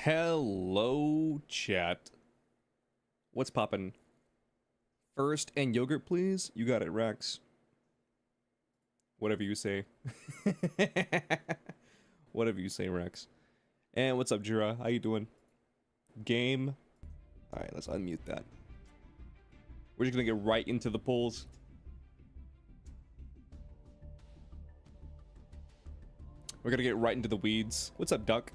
Hello, chat. What's poppin'? First and yogurt, please. You got it, Rex. Whatever you say. Whatever you say, Rex. And what's up, Jira? How you doing? Game. All right, let's unmute that. We're just gonna get right into the polls. We're gonna get right into the weeds. What's up, Duck?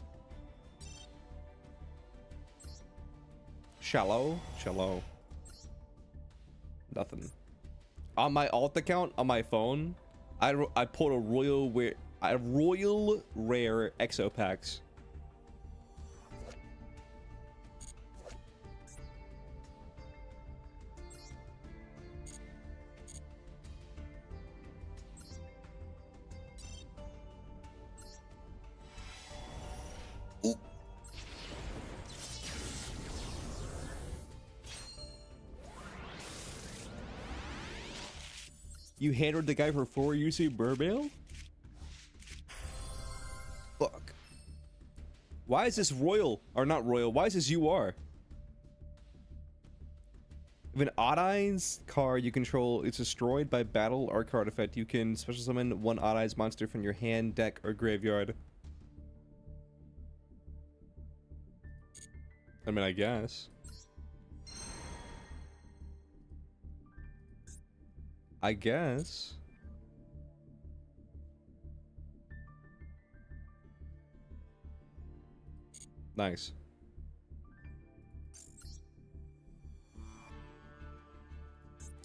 Shallow? Nothing. On my alt account, on my phone, I pulled a royal rare exo packs. You hammered the guy for 4 UC Burmail? Fuck. Why is this royal? Or not royal, why is this UR? If an Odd Eyes card you control is destroyed by battle or card effect, you can special summon one Odd Eyes monster from your hand, deck, or graveyard. I mean, I guess. Nice.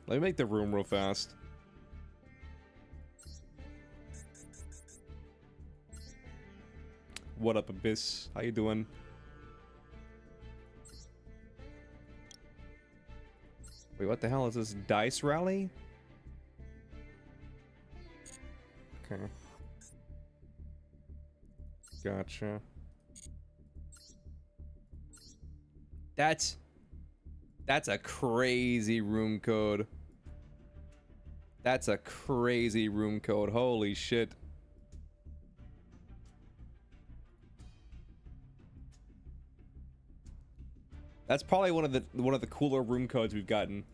Let me make the room real fast. What up, Abyss? How you doing? Wait, what the hell is this? Dice Rally? Okay. Gotcha. That's a crazy room code. That's a crazy room code. Holy shit. That's probably one of the cooler room codes we've gotten.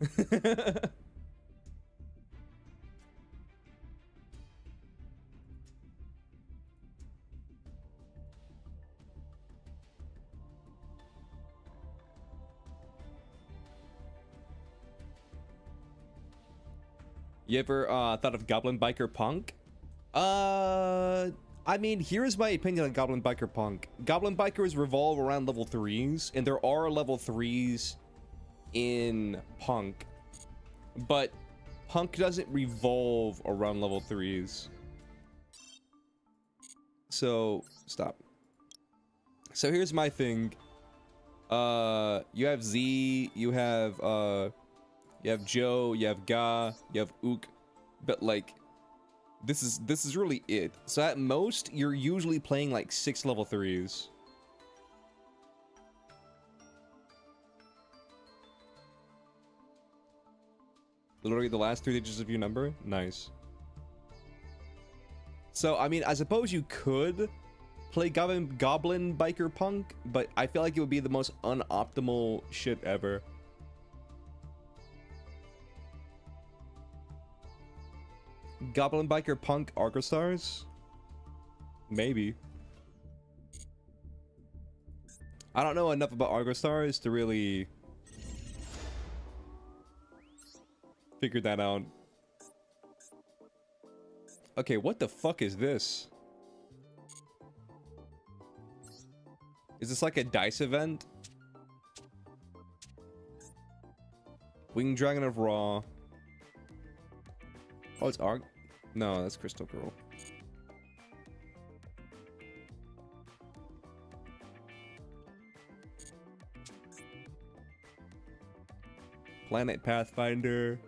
You ever thought of Goblin Biker Punk? I mean, here's my opinion on Goblin Biker Punk. Goblin Bikers revolve around level 3s, and there are level 3s in Punk. But Punk doesn't revolve around level 3s. So, stop. So here's my thing. You have Z, you have Joe, you have Ga, you have Ook, but like this is really it. So at most you're usually playing like 6 level 3s. Literally the last 3 digits of your number? Nice. So I mean, I suppose you could play Goblin Biker Punk, but I feel like it would be the most unoptimal shit ever. Goblin Biker Punk Argo Stars? Maybe. I don't know enough about Argo Stars to really figure that out. Okay, what the fuck is this? Is this like a dice event? Winged Dragon of Raw. Oh, it's Arg. No, that's Crystal Girl. Planet Pathfinder.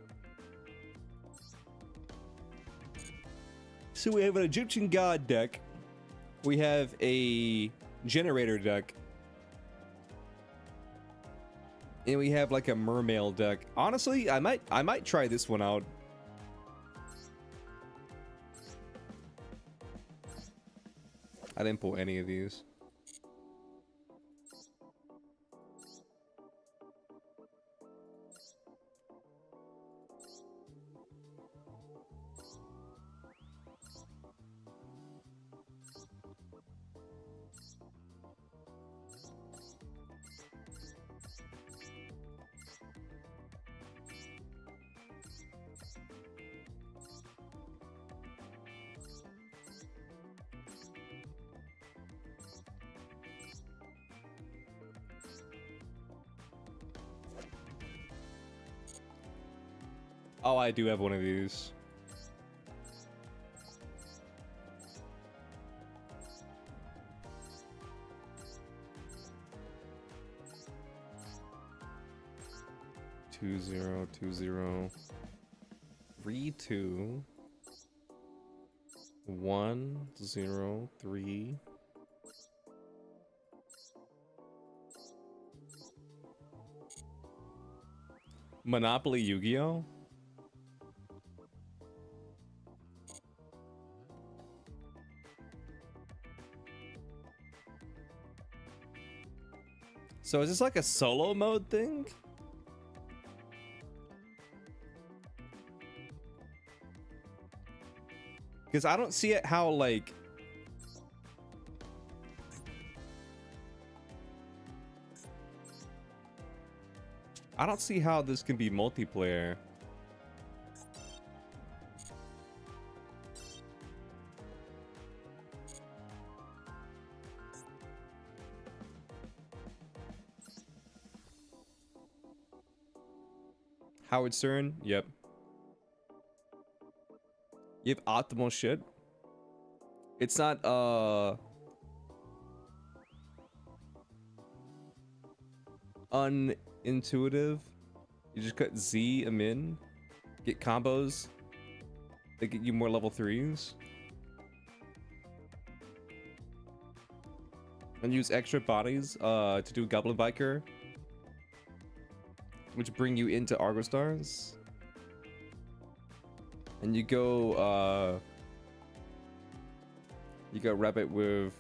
So we have an Egyptian God deck. We have a generator deck. And we have like a mermail deck. Honestly, I might try this one out. I didn't pull any of these. Oh, I do have one of these. Two zero 3 2 1 0 3. Monopoly Yu-Gi-Oh? So is this like a solo mode thing? Because I don't see it how, like... I don't see how this can be multiplayer. Howard Stern? Yep. You have optimal shit? It's not, unintuitive. You just cut Z Im in, get combos that get you more level 3s, and use extra bodies to do Goblin Biker, which bring you into Argo Stars. And you go Rabbit with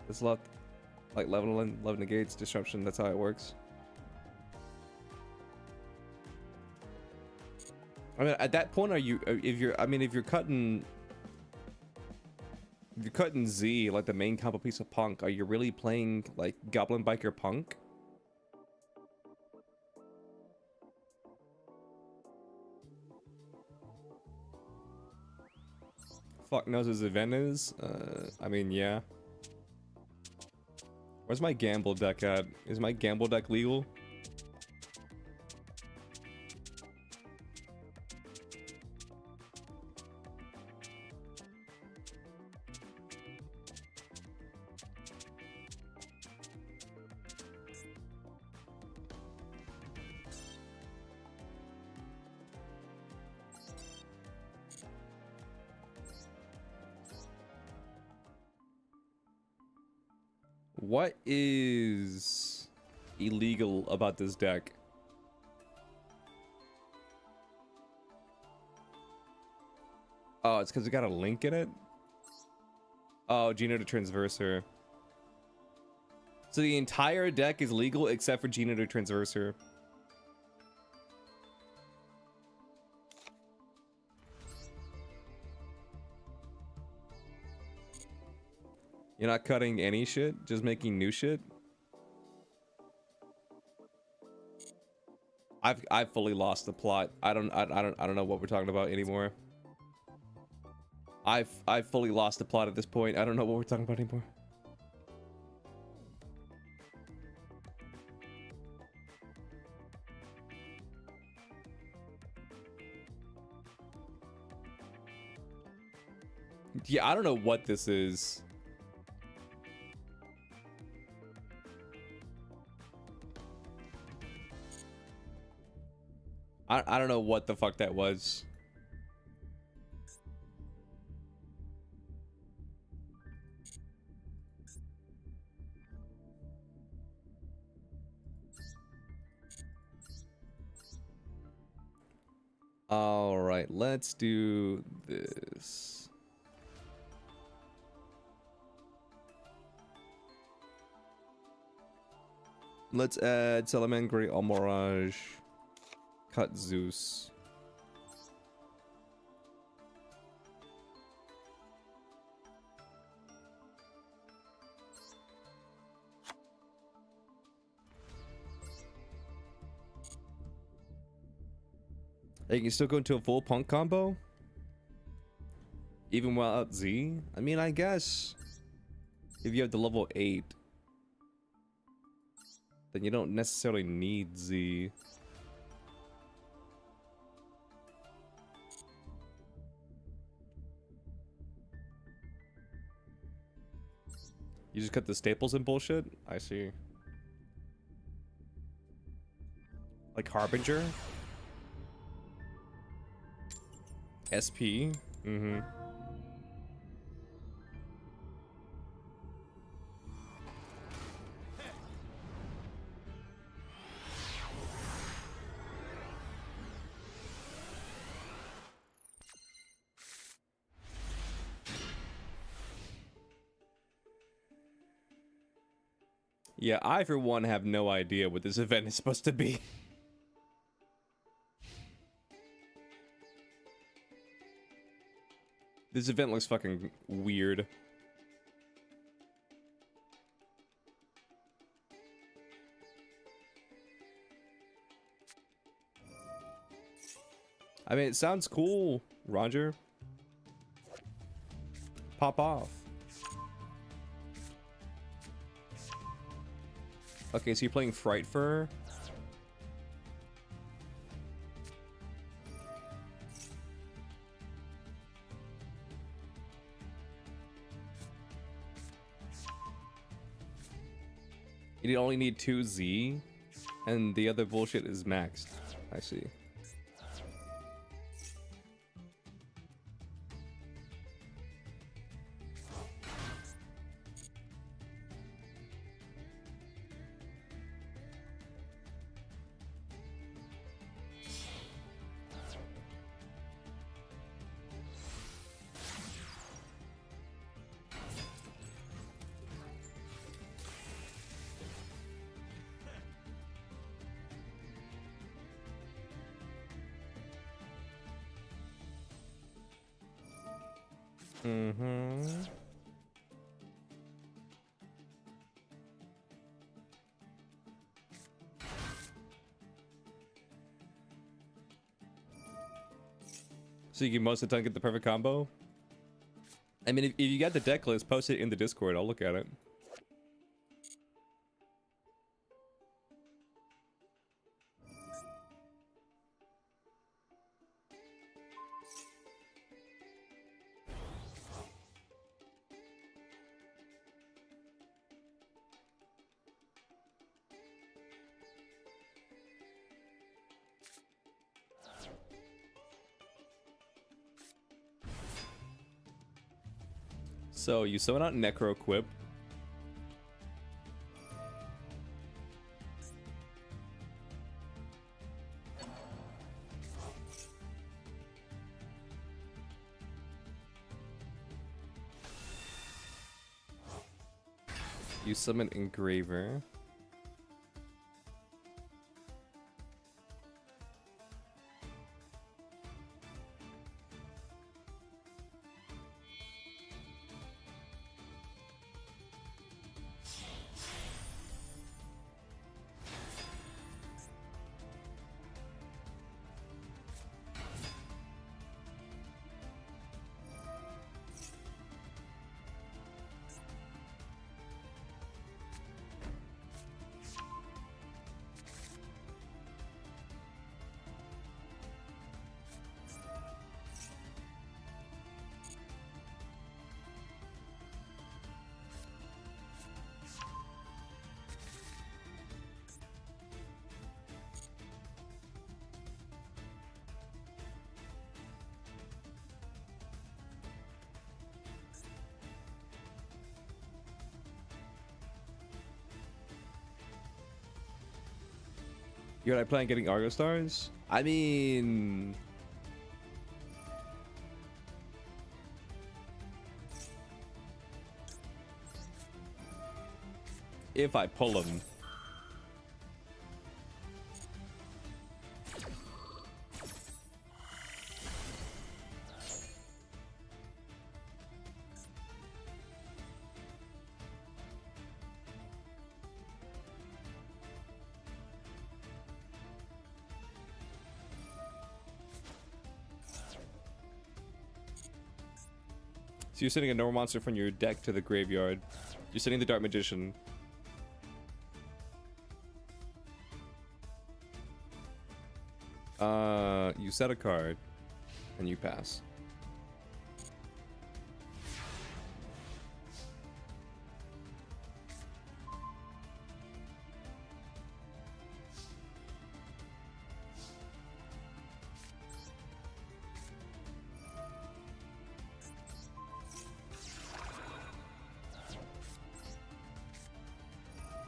this left, like 11 negates, disruption. That's how it works. I mean, at that point, are you? If you're cutting Z, like the main combo piece of Punk, are you really playing like Goblin Biker Punk? Fuck knows his event is. I mean, yeah. Where's my gamble deck at? Is my gamble deck legal? What is illegal about this deck? Oh, it's because it got a link in it? Oh, Geno to Transverser. So the entire deck is legal except for Geno to Transverser. You're not cutting any shit, just making new shit. I've fully lost the plot. I don't know what we're talking about anymore. I've fully lost the plot at this point. I don't know what we're talking about anymore. Yeah, I don't know what this is. I don't know what the fuck that was. All right, let's do this. Let's add Salamangre, Almirage, cut Zeus. Hey, you can still go into a full Punk combo? Even while out Z? I mean, I guess if you have the level 8, then you don't necessarily need Z. You just cut the staples and bullshit? I see. Like Harbinger? SP? Mm-hmm. Yeah, I for one have no idea what this event is supposed to be. This event looks fucking weird. I mean, it sounds cool, Roger. Pop off. Okay, so you're playing Frightfur. You only need 2 Z, and the other bullshit is maxed. I see. Mm-hmm. So you can most of the time get the perfect combo? I mean, if you got the deck list, post it in the Discord. I'll look at it. So you summon out Necro Quip. You summon Engraver. I plan on getting Argo Stars? I mean... if I pull them. So you're sending a normal monster from your deck to the graveyard. You're sending the Dark Magician. You set a card, and you pass.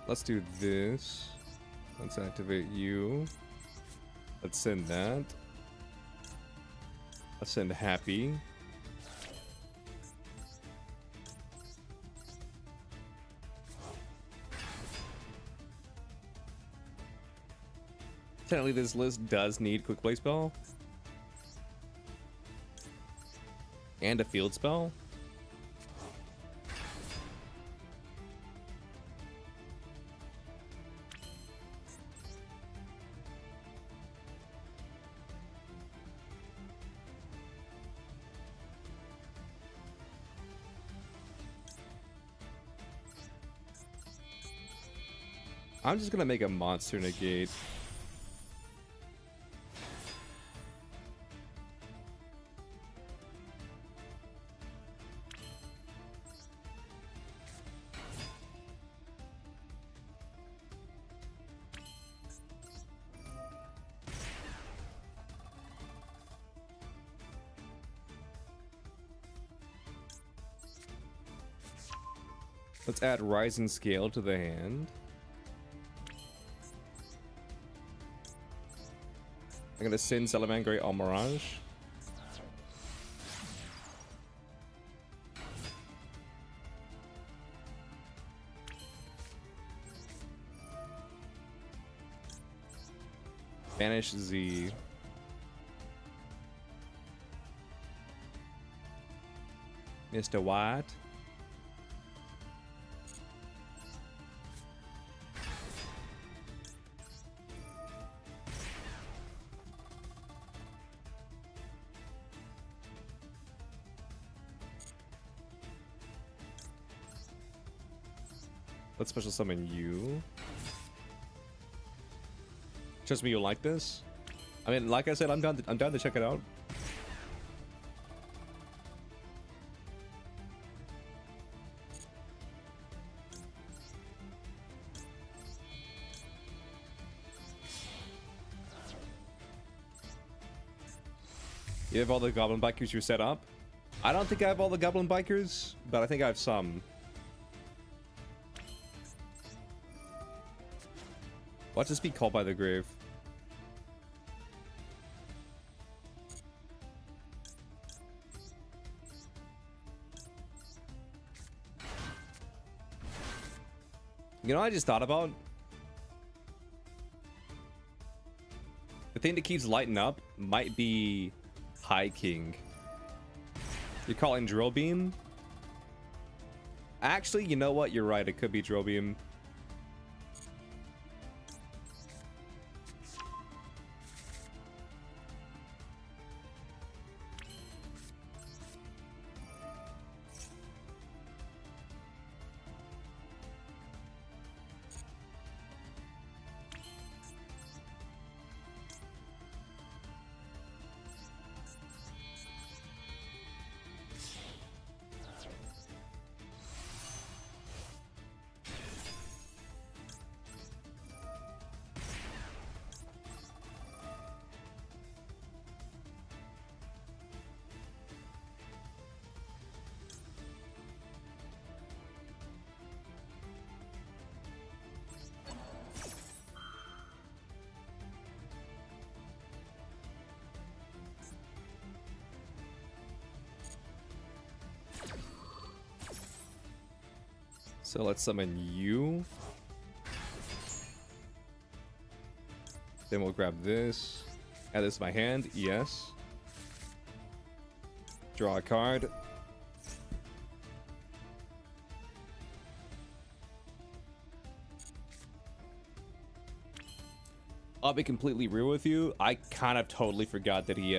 Let's do this. Let's activate you. Let's send that. Let's send happy. Technically, this list does need quick play spell. And a field spell. I'm just gonna make a monster negate. Let's add Rising Scale to the hand. I'm gonna send Salamangreat Almirage. Banish Z. Mr. White. Let's special summon you. Trust me, you'll like this. I mean, like I said, I'm down to check it out. You have all the goblin bikers you set up? I don't think I have all the goblin bikers, but I think I have some. Watch this be called by the grave. You know what I just thought about? The thing that keeps lighting up might be High King. You're calling Drill Beam? Actually, you know what? You're right. It could be Drill Beam. So let's summon you. Then we'll grab this. Add this to my hand. Yes. Draw a card. I'll be completely real with you. I kind of totally forgot that he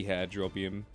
had Drill Beam.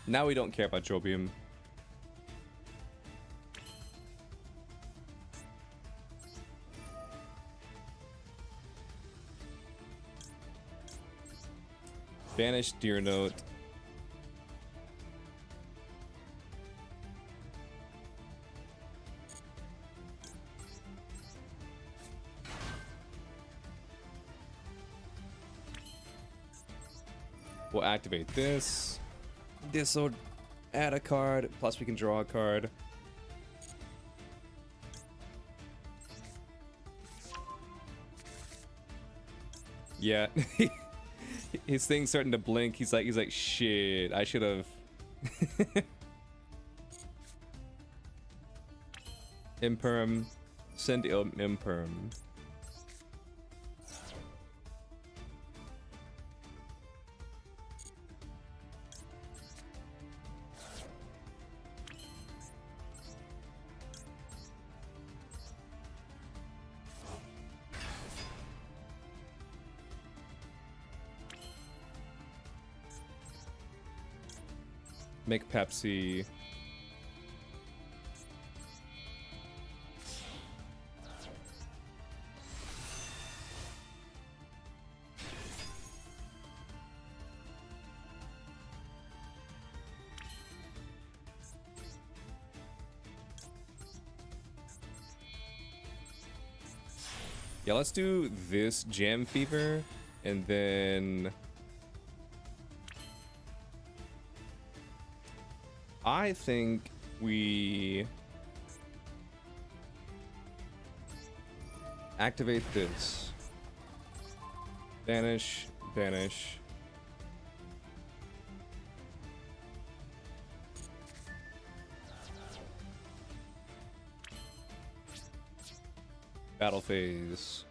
Now we don't care about Tropium. Banish Deer Note. We'll activate this. This will add a card, plus we can draw a card. Yeah. His thing's starting to blink. He's like, shit, I should have. Imperm. Send Imperm. Make Pepsi. Yeah, let's do this Jam Fever and then I think we activate this. Banish, banish. Battle phase.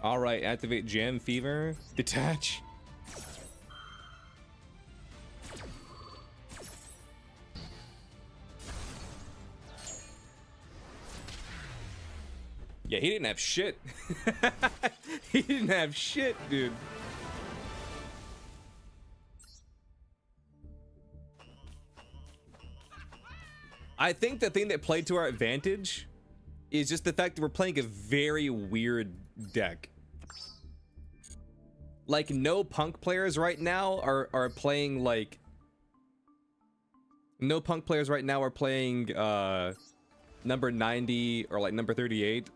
All right, activate Jam Fever. Detach. Yeah, he didn't have shit. He didn't have shit, dude. I think the thing that played to our advantage is just the fact that we're playing a very weird deck. Like, no Punk players right now are playing, like... No Punk players right now are playing, number 90 or, like, number 38.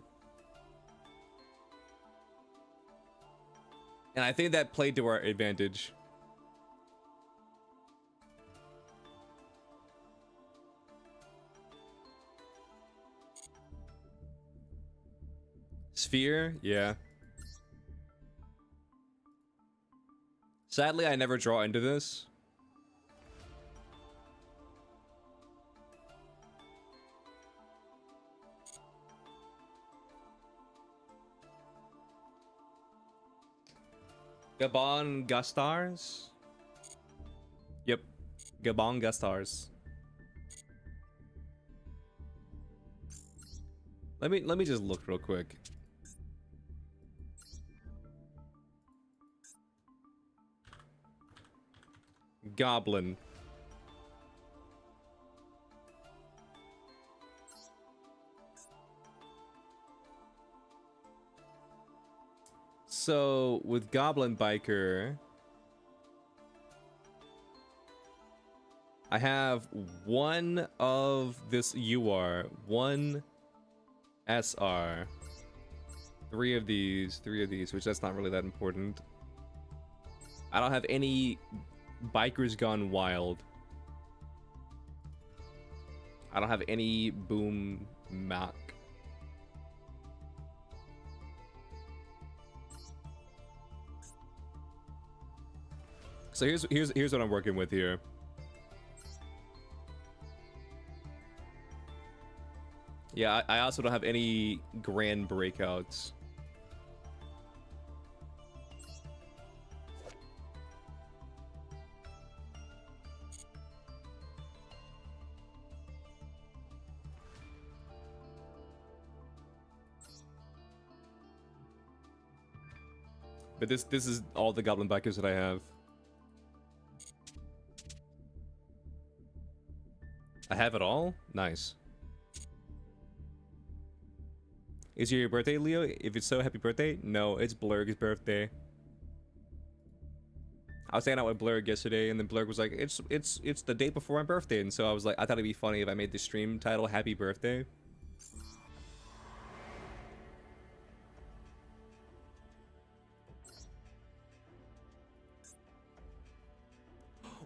And I think that played to our advantage. Sphere? Yeah. Sadly, I never draw into this. Gabon Gustars? Yep. Gabon Gustars. Let me just look real quick. Goblin. So with Goblin Biker, I have one of this UR, one SR, three of these, which that's not really that important. I don't have any Bikers Gone Wild. I don't have any Boom Mac. So here's what I'm working with here. Yeah, I also don't have any grand breakouts. But this is all the goblin bikers that I have. I have it all? Nice. Is it your birthday, Leo? If it's so, happy birthday. No, it's Blurg's birthday. I was hanging out with Blurg yesterday, and then Blurg was like, it's the day before my birthday, and so I was like, I thought it'd be funny if I made the stream title Happy Birthday.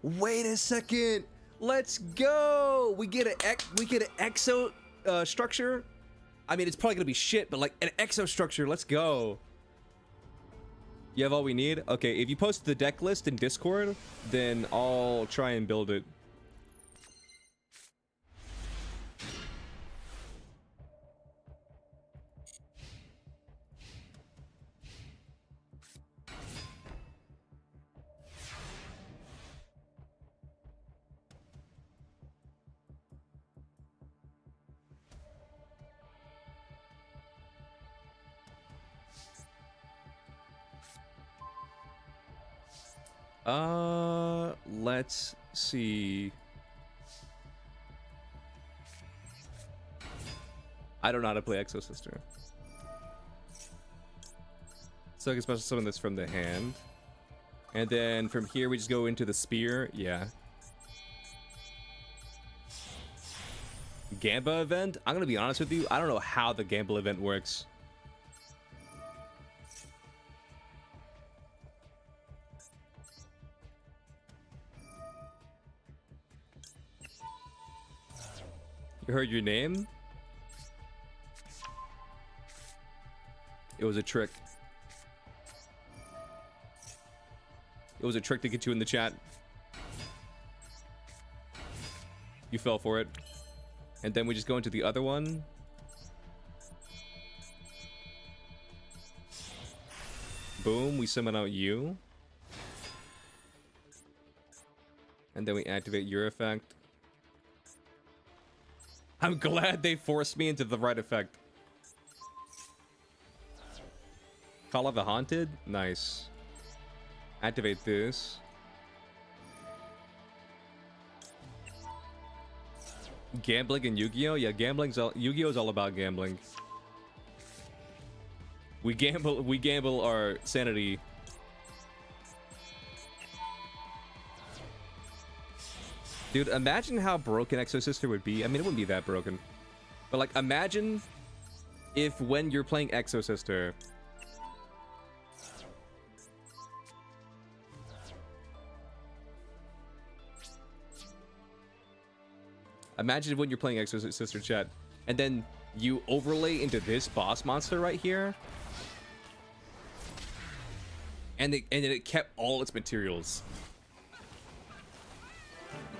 Wait a second. Let's go. We get an exo structure. I mean, it's probably gonna be shit, but like an exo structure. Let's go. You have all we need? Okay, if you post the deck list in Discord, then I'll try and build it. Let's see. I don't know how to play Exo Sister. So I can special summon this from the hand. And then from here we just go into the spear. Yeah. Gamba event? I'm gonna be honest with you, I don't know how the Gamba event works. You heard your name? It was a trick. It was a trick to get you in the chat. You fell for it. And then we just go into the other one. Boom, we summon out you. And then we activate your effect. I'm glad they forced me into the right effect. Call of the Haunted? Nice. Activate this. Gambling and Yu-Gi-Oh? Yeah, Yu-Gi-Oh's all about gambling. We gamble our sanity. Dude, imagine how broken Exo Sister would be. I mean, it wouldn't be that broken. But like, imagine if when you're playing Exo Sister, imagine when you're playing Exo Sister chat, and then you overlay into this boss monster right here, and it kept all its materials.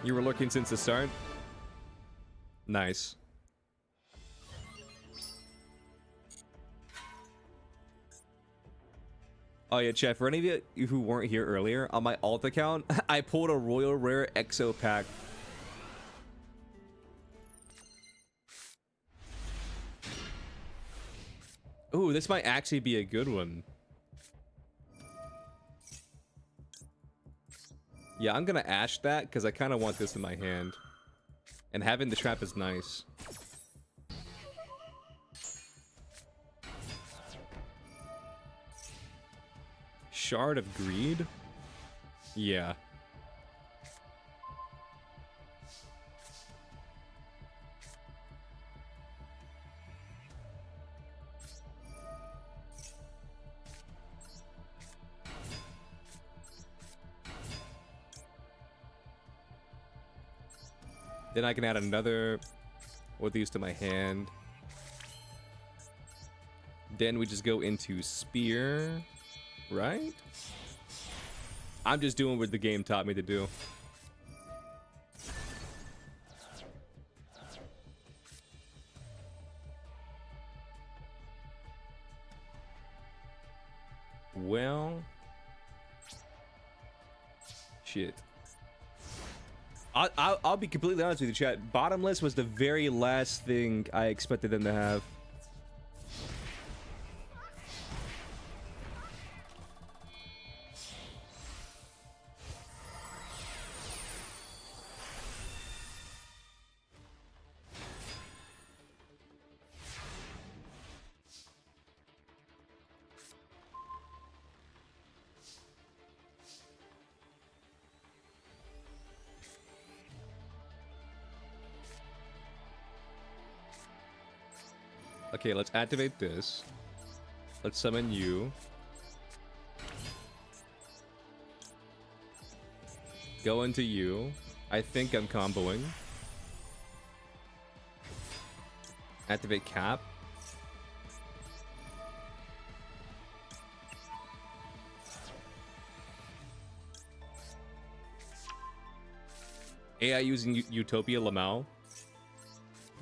You were lurking since the start? Nice. Oh yeah, chat, for any of you who weren't here earlier, on my alt account, I pulled a Royal Rare Exo pack. Ooh, this might actually be a good one. Yeah, I'm gonna ash that because I kind of want this in my hand. And having the trap is nice. Shard of Greed? Yeah. Then I can add another one of these to my hand. Then we just go into Spear, right? I'm just doing what the game taught me to do. Well, shit. I'll be completely honest with you, chat. Bottomless was the very last thing I expected them to have. Okay, let's activate this. Let's summon you. Go into you. I think I'm comboing. Activate Cap. AI using Utopia Lamau.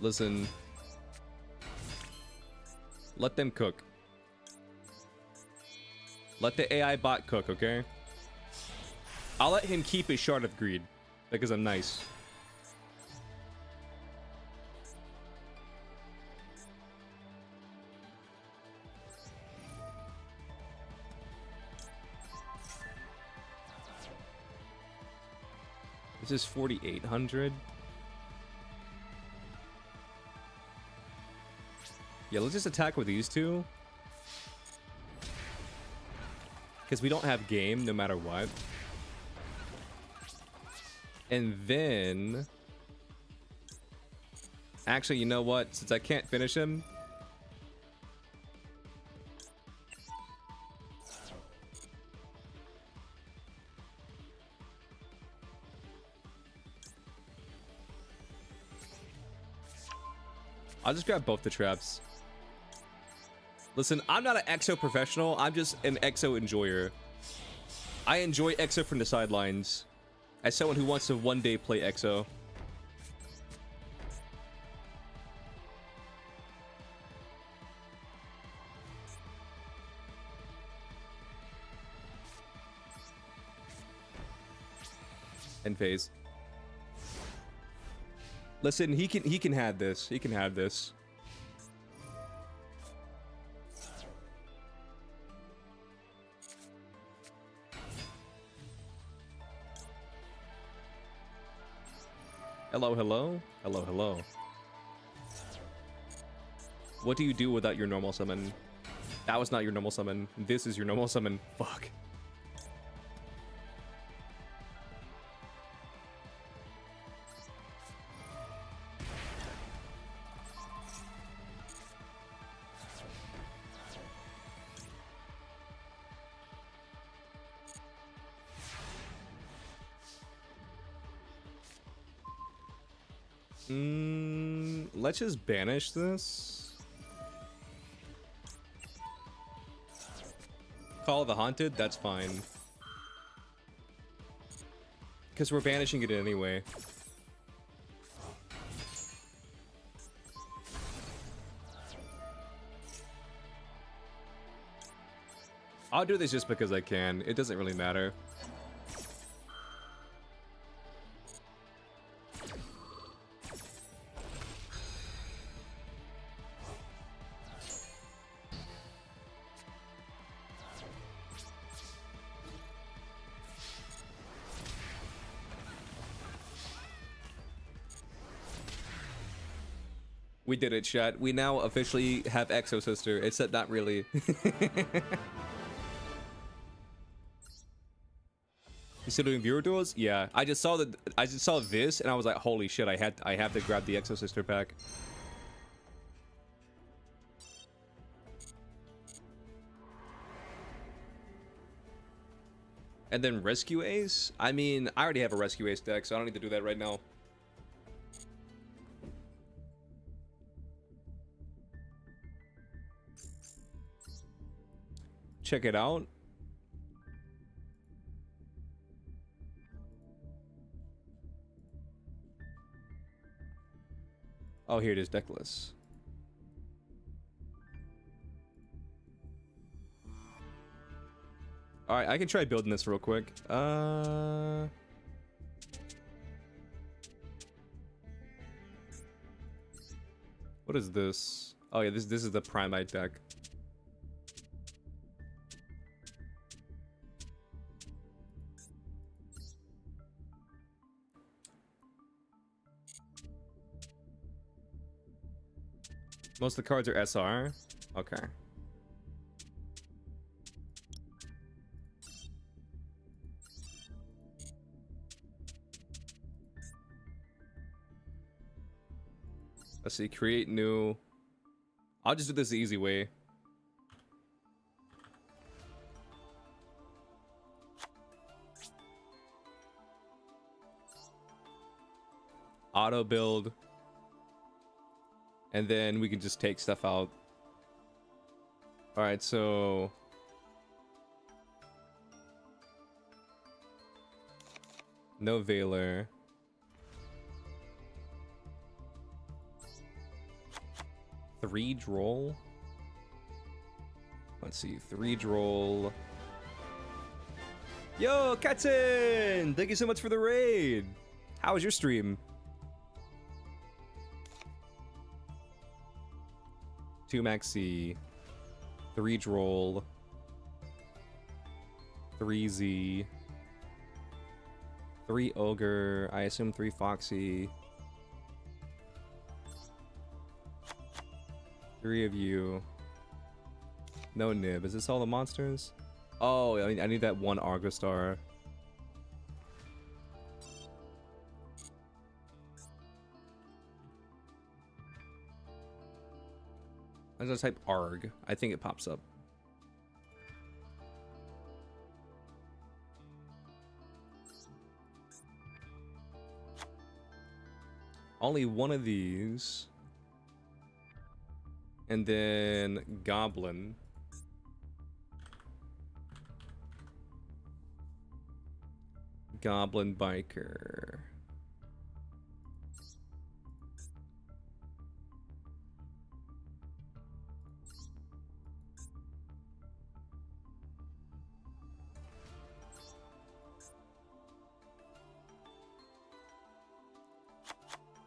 Listen. Let them cook. Let the AI bot cook, okay? I'll let him keep his Shard of Greed. Because I'm nice. This is 4,800. Yeah, let's just attack with these two. Because we don't have game no matter what. And then... Actually, you know what? Since I can't finish him... I'll just grab both the traps. Listen, I'm not an EXO professional. I'm just an EXO enjoyer. I enjoy EXO from the sidelines. As someone who wants to one day play EXO. End phase. Listen, he can have this. He can have this. Hello, hello? Hello, hello. What do you do without your normal summon? That was not your normal summon. This is your normal summon. Fuck. Let's just banish this. Call of the Haunted, that's fine. Because we're banishing it anyway. I'll do this just because I can. It doesn't really matter. We did it, chat. We now officially have Exo Sister. It's not really. You still doing viewer duels? Yeah. I just saw this and I was like, holy shit, I have to grab the Exo Sister pack. And then Rescue Ace? I mean, I already have a Rescue Ace deck, so I don't need to do that right now. Check it out. Oh, here it is, deck list. All right, I can try building this real quick. What is this? Oh yeah, this is the Primite deck. Most of the cards are SR. Okay. Let's see, create new. I'll just do this the easy way. Auto build. And then we can just take stuff out. All right, so no Veiler. Three Droll. Let's see, 3 Droll. Yo, Katzen! Thank you so much for the raid. How was your stream? 2 Maxi, 3 Droll, 3 Z, 3 Ogre, I assume 3 Foxy, 3 of you, no Nib. Is this all the monsters? Oh, I need that 1 Argostar. I'm gonna type ARG. I think it pops up. Only one of these. And then Goblin. Goblin Biker.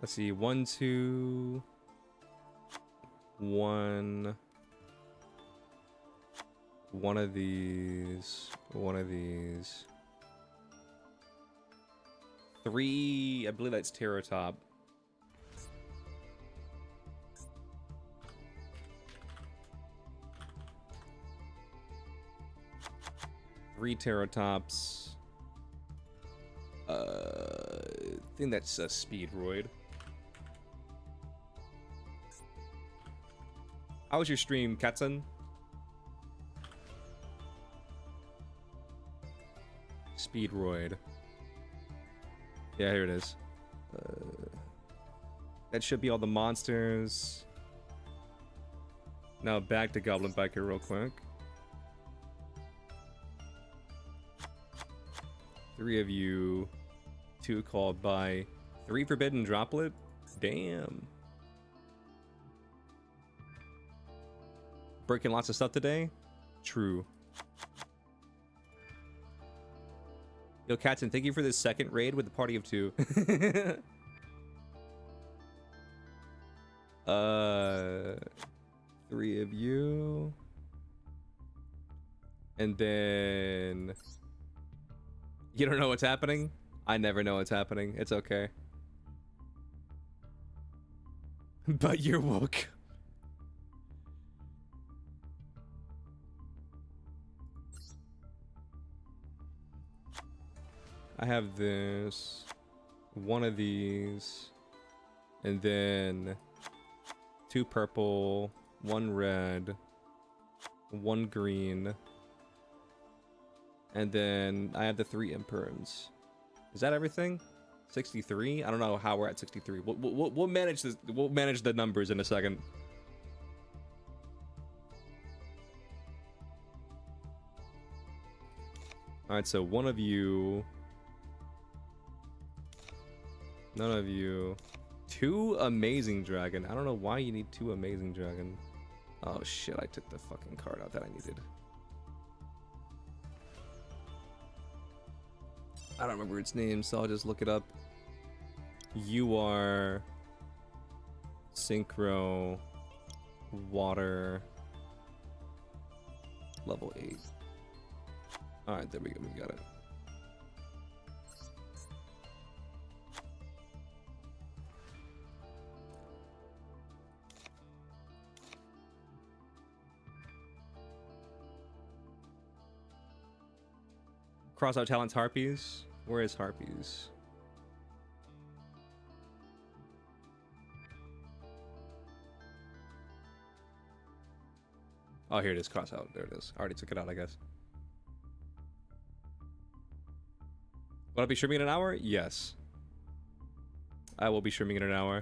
Let's see, 1, 2, 1. One of these. 1 of these. 3. I believe that's Terratop. Three Terratops. I think that's a Speedroid. How was your stream, Katzen? Speedroid. Yeah, here it is. That should be all the monsters. Now back to Goblin Biker real quick. 3 of you. 2 called by. 3 Forbidden Droplet? Damn. Breaking lots of stuff today? True. Yo, Katzen, thank you for this second raid with the party of 2. 3 of you. And then... You don't know what's happening? I never know what's happening. It's okay. But you're woke. I have this, 1 of these, and then 2 purple, 1 red, 1 green, and then I have the 3 imperms. Is that everything? 63? I don't know how we're at 63. We'll manage this. We'll manage the numbers in a second. All right, so 1 of you. None of you. 2 Amazing Dragon. I don't know why you need 2 Amazing Dragon. Oh shit, I took the fucking card out that I needed. I don't remember its name, so I'll just look it up. You are synchro water level 8. All right, there we go. We got it. Cross out talents Harpies. Where is Harpies? Oh, here it is. Cross out. There it is. I already took it out, I guess. Will I be streaming in an hour? Yes. I will be streaming in an hour.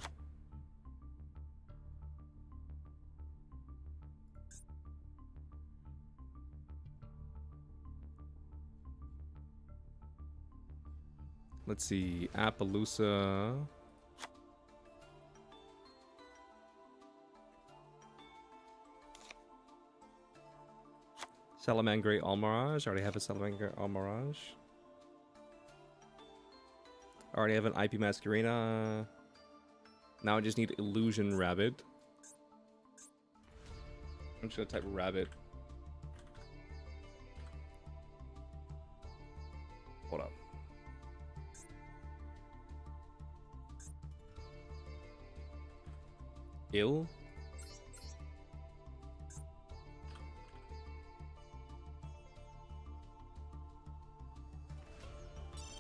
Let's see. Appaloosa. Salamangre Almirage. I already have a Salamangre Almirage. I already have an IP Masquerena. Now I just need Illusion Rabbit. I'm just gonna type rabbit. Hold up. Ill?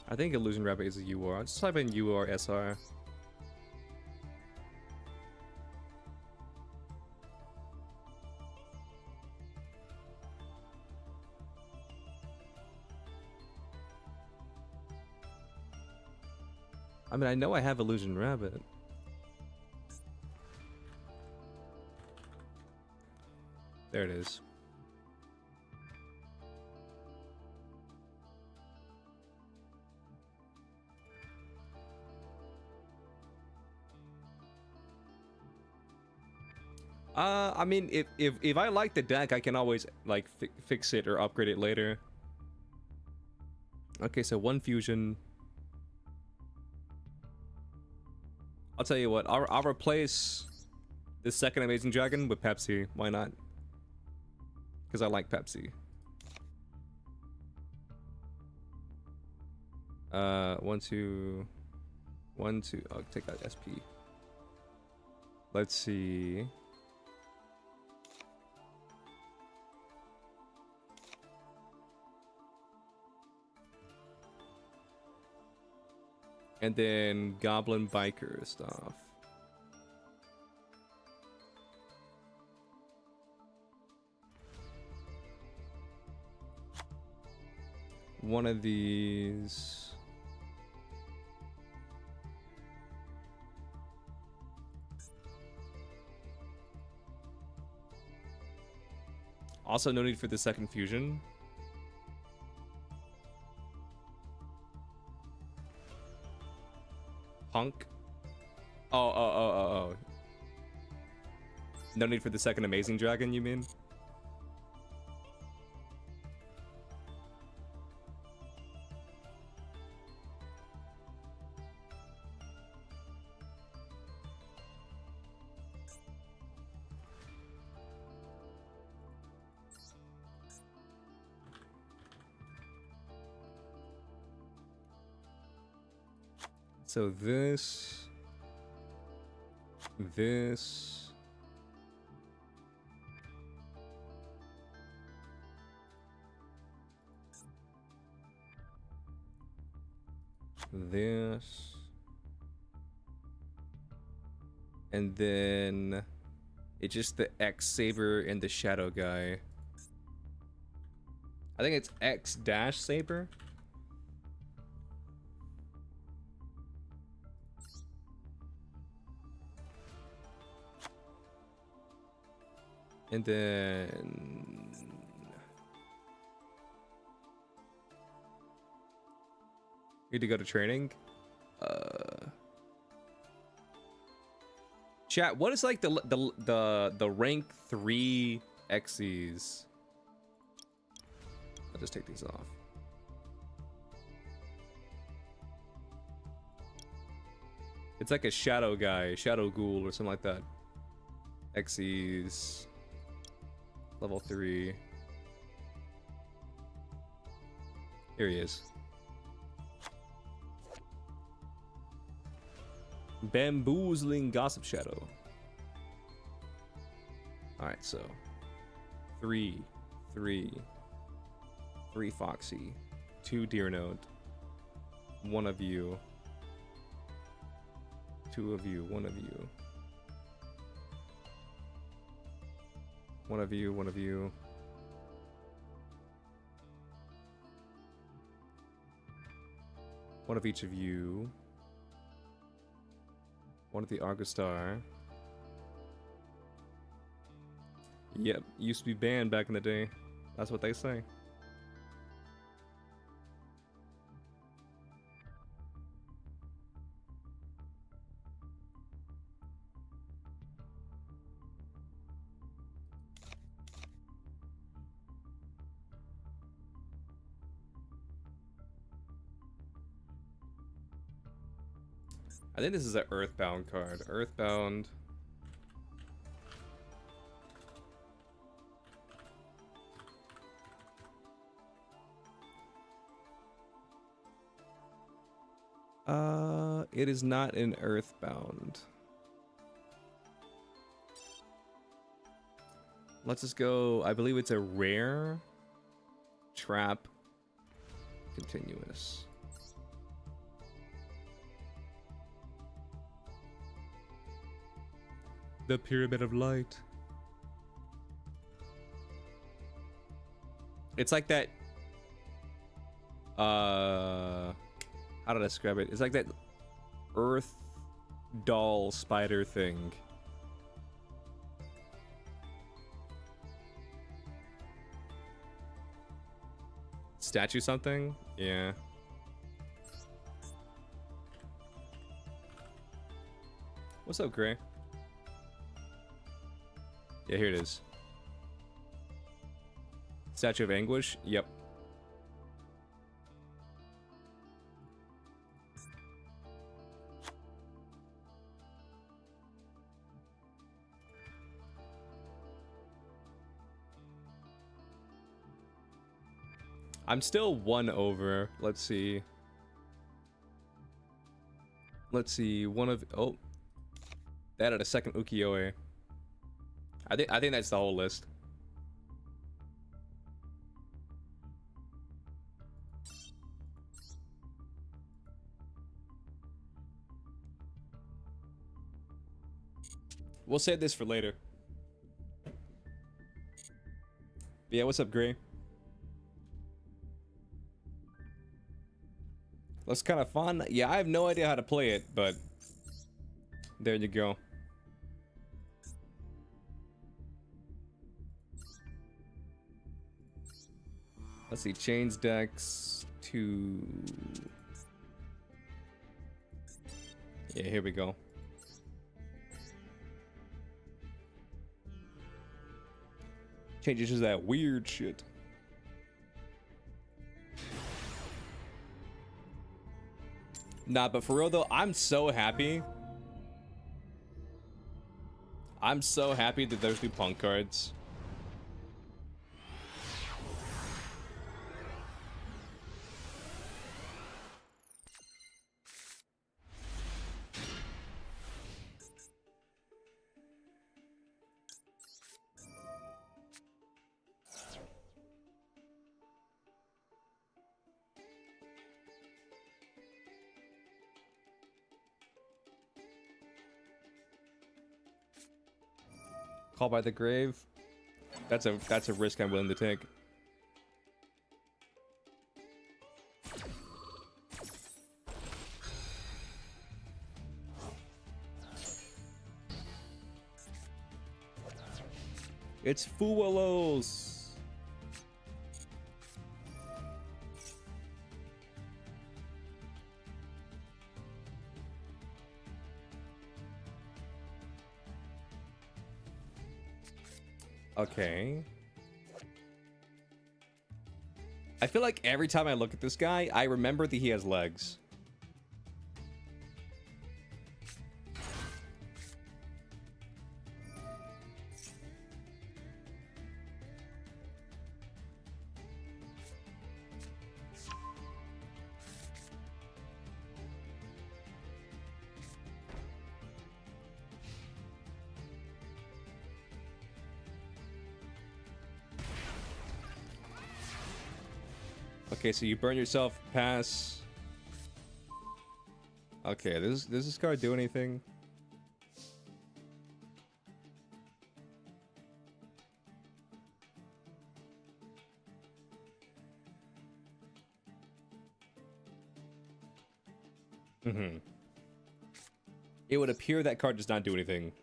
I think Illusion Rabbit is a UR. I'll just type in UR SR. I mean, I know I have Illusion Rabbit. There it is. I mean, if I like the deck, I can always like fix it or upgrade it later. Okay, so 1 fusion. I'll tell you what. I'll replace this second Amazing Dragon with Pepsi. Why not? Because I like Pepsi. 1 2 1 2. I'll take that SP. Let's see. And then Goblin Biker stuff. One of these. Also, no need for the second fusion. Punk. Oh. No need for the second Amazing Dragon, you mean? So this, this, this, and then it's just the X Saber and the Shadow guy. I think it's X dash Saber. And then need to go to training. Chat, what is like the rank 3 XCs? I'll just take these off. It's like a shadow guy, shadow ghoul or something like that. Xyz. Level 3. Here he is. Bamboozling Gossip Shadow. Alright, so 3 Foxy, 2 Deer Note, 1 of you, 2 of you, 1 of you, 1 of you, 1 of you, 1 of each of you, 1 of the Argostar. Yep, used to be banned back in the day. That's what they say. I think this is an Earthbound card. Earthbound. It is not an Earthbound. Let's just go. I believe it's a rare trap continuous. The Pyramid of Light. It's like that. How did I describe it? It's like that earth doll spider thing. Statue something? Yeah. What's up, Gray? Yeah, here it is. Statue of Anguish? Yep. I'm still 1 over. Let's see. Let's see. One of oh, they added a second ukiyo-e. I think that's the whole list. We'll save this for later. But yeah, what's up, Gray? Looks kind of fun. Yeah, I have no idea how to play it, but there you go. Let's see, change decks to... Yeah, here we go. Changes to that weird shit. Nah, but for real though, I'm so happy. I'm so happy that there's new punk cards. Call by the Grave. That's a risk I'm willing to take. It's Fuwalos. Okay. I feel like every time I look at this guy, I remember that he has legs. Okay, so you burn yourself, pass. Okay, does this card do anything? Mm-hmm. It would appear that card does not do anything.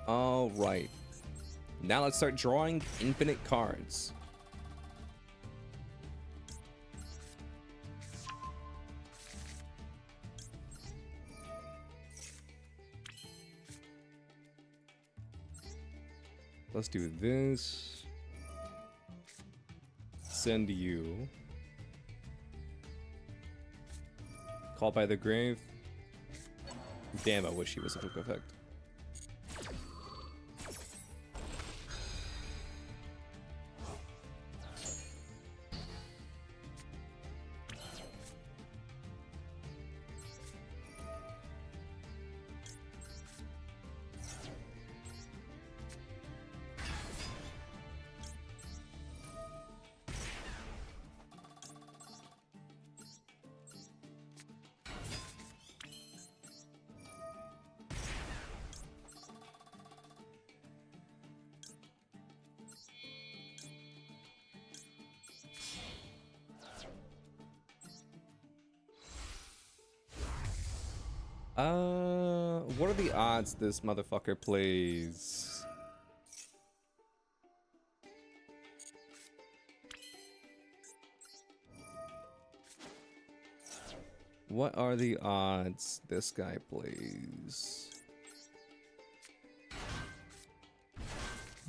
All right. Now let's start drawing infinite cards. Let's do this. Send you. Call by the grave. Damn, I wish he was a hook effect. What are the odds this motherfucker plays? What are the odds this guy plays?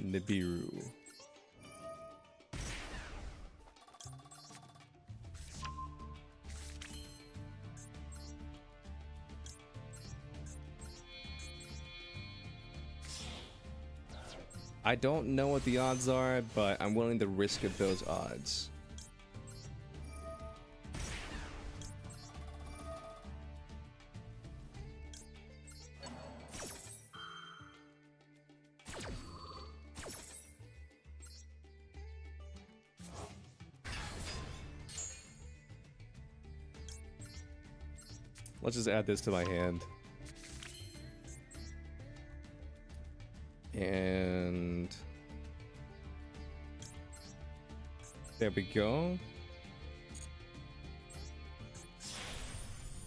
Nibiru. I don't know what the odds are, but I'm willing to risk of those odds. Let's just add this to my hand. And there we go.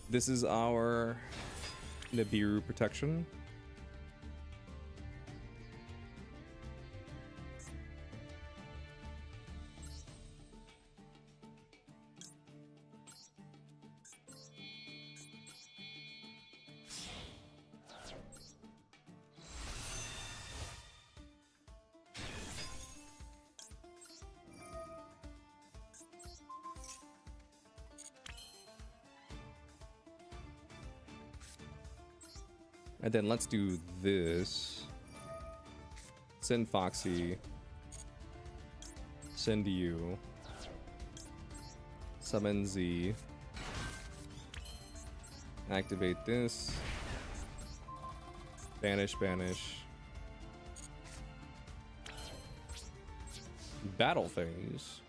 This is our Nibiru protection. And then let's do this. Send Foxy. Send you. Summon Z. Activate this. Banish, banish. Battle things.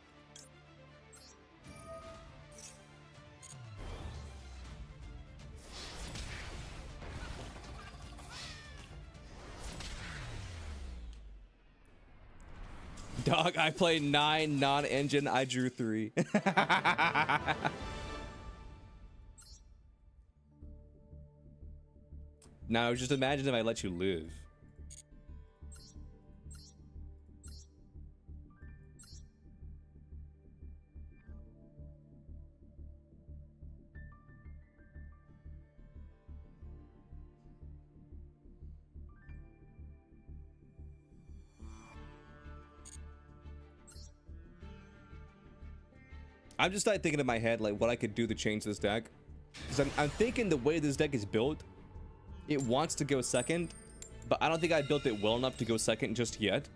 Dog, I played 9 non-engine, I drew 3. Now, just imagine if I let you live. I'm just like thinking in my head like what I could do to change this deck. Because I'm thinking the way this deck is built, it wants to go second, but I don't think I built it well enough to go second just yet.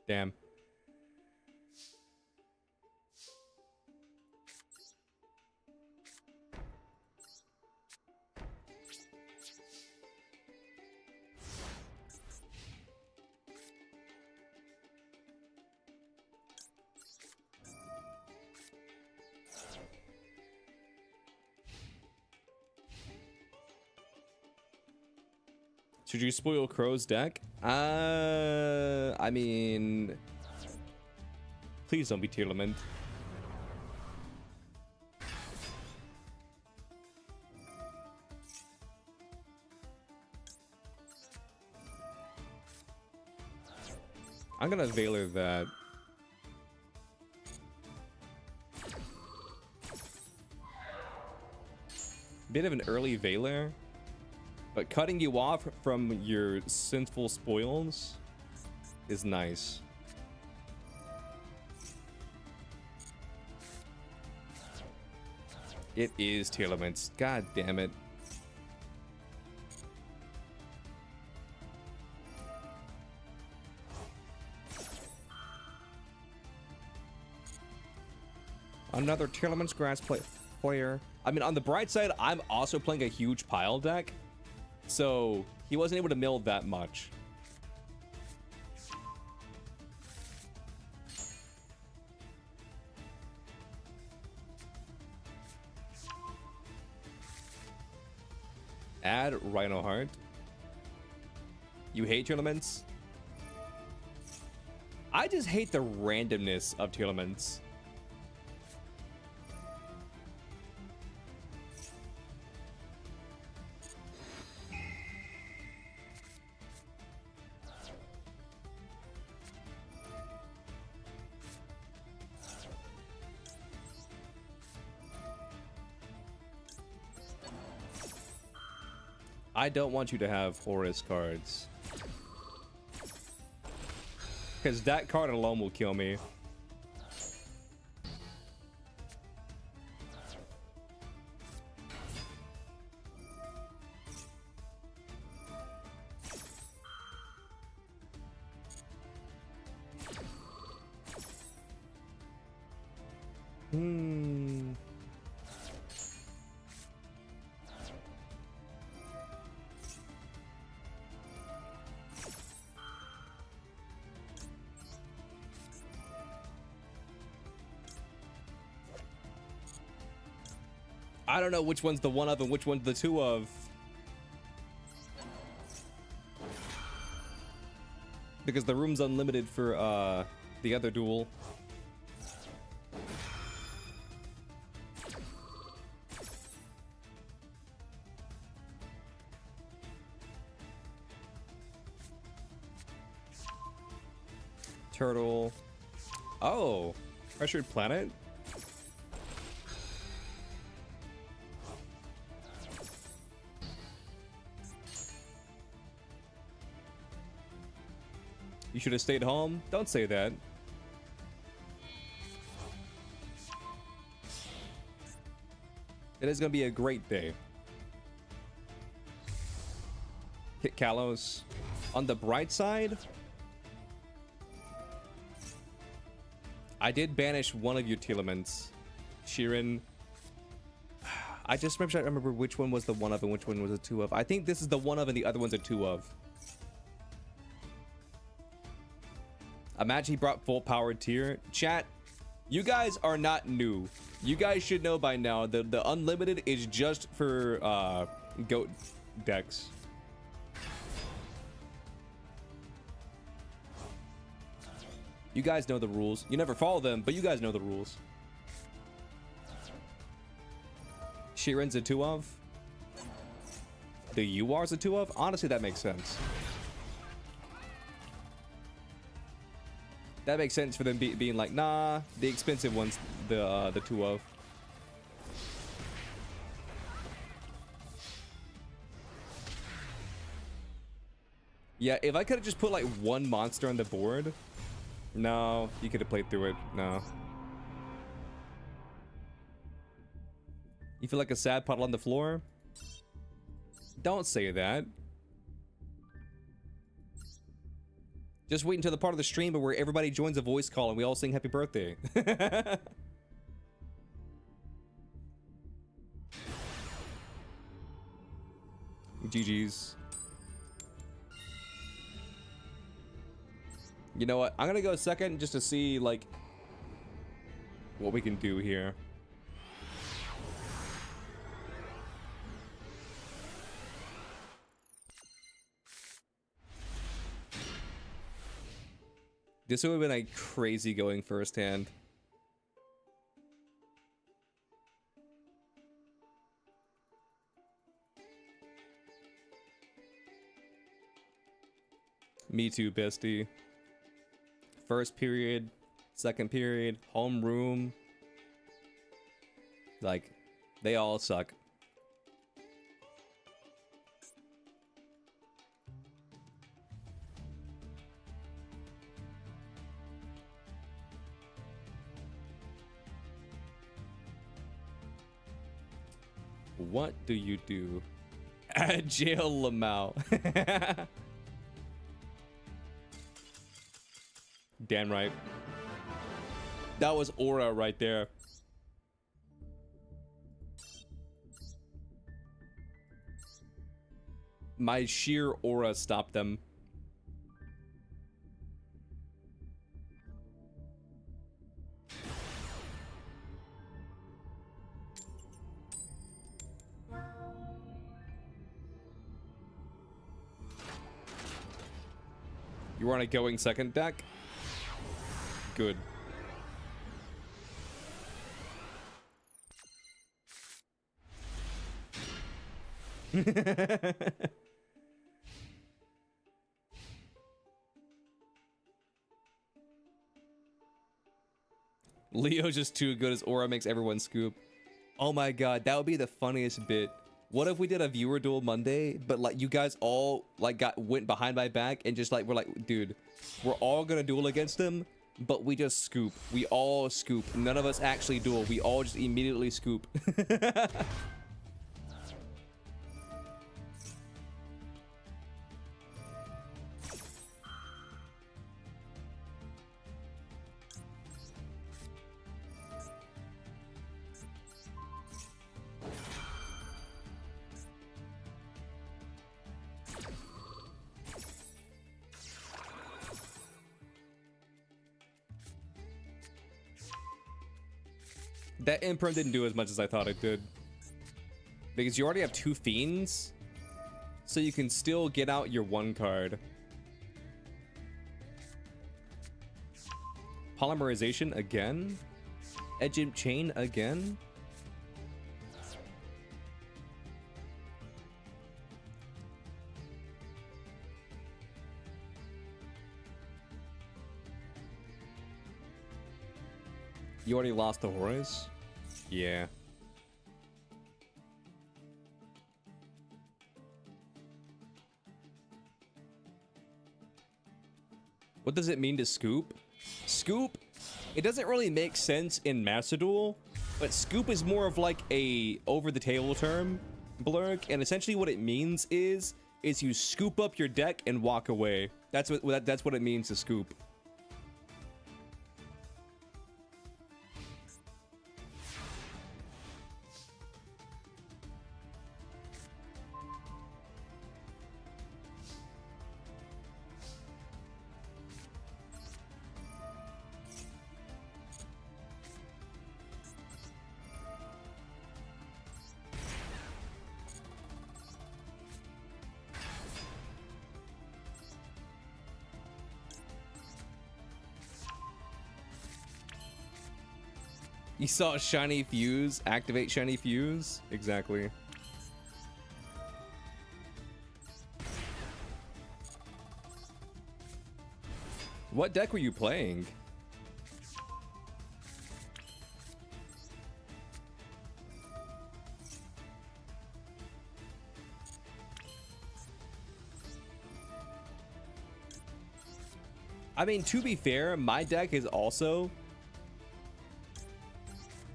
Damn. Should you spoil Crow's deck? I mean, please don't be Tearlament. I'm gonna Veiler that. Bit of an early Veiler. But cutting you off from your sinful spoils is nice. It is Tearlaments. God damn it. Another Tearlaments grass player. I mean, on the bright side, I'm also playing a huge pile deck. So he wasn't able to mill that much. Add Rhino Heart. You hate Tearlaments? I just hate the randomness of Tearlaments. I don't want you to have Horus cards. Because that card alone will kill me. I don't know which one's the one of and which one's the two of. Because the room's unlimited for the other duel. Turtle. Oh, Pressured Planet. You should have stayed home. Don't say that. It is going to be a great day. Hit Kalos. On the bright side, I did banish one of your Tearlaments. Sheeran. I just remember which one was the one of and which one was the two of. I think this is the one of and the other one's a two of. Imagine he brought full powered tier. Chat, you guys are not new. You guys should know by now that the unlimited is just for goat decks. You guys know the rules. You never follow them, but you guys know the rules. Sheeran's a 2 of. The UR's a 2 of. Honestly, that makes sense. That makes sense for them being like, nah, the expensive one's the 2 of. Yeah, if I could have just put like one monster on the board. No, you could have played through it. No. You feel like a sad puddle on the floor? Don't say that. Just wait until the part of the stream where everybody joins a voice call and we all sing happy birthday. GG's. You know what? I'm gonna go second just to see, like, what we can do here. This would have been like crazy going first hand. Me too, bestie. First period, second period, homeroom. Like, they all suck. What do you do? Jail Lamau. Damn right. That was aura right there. My sheer aura stopped them. You want a going second deck? Good. Leo's just too good. His aura makes everyone scoop. Oh my god, that would be the funniest bit. What if we did a viewer duel Monday, but like you guys all like went behind my back and just like we're like, dude, we're all gonna duel against him, but we just scoop. We all scoop. None of us actually duel. We all just immediately scoop. That imprint didn't do as much as I thought it did. Because you already have 2 fiends. So you can still get out your 1 card. Polymerization again? Edge Imp Chain again? You already lost the Horus? Yeah. What does it mean to scoop? Scoop? It doesn't really make sense in Master Duel, but scoop is more of like a over-the-table term, Blurk, and essentially what it means is you scoop up your deck and walk away. That's what it means to scoop. You saw a shiny fuse, activate shiny fuse? Exactly. What deck were you playing? I mean, to be fair, my deck is also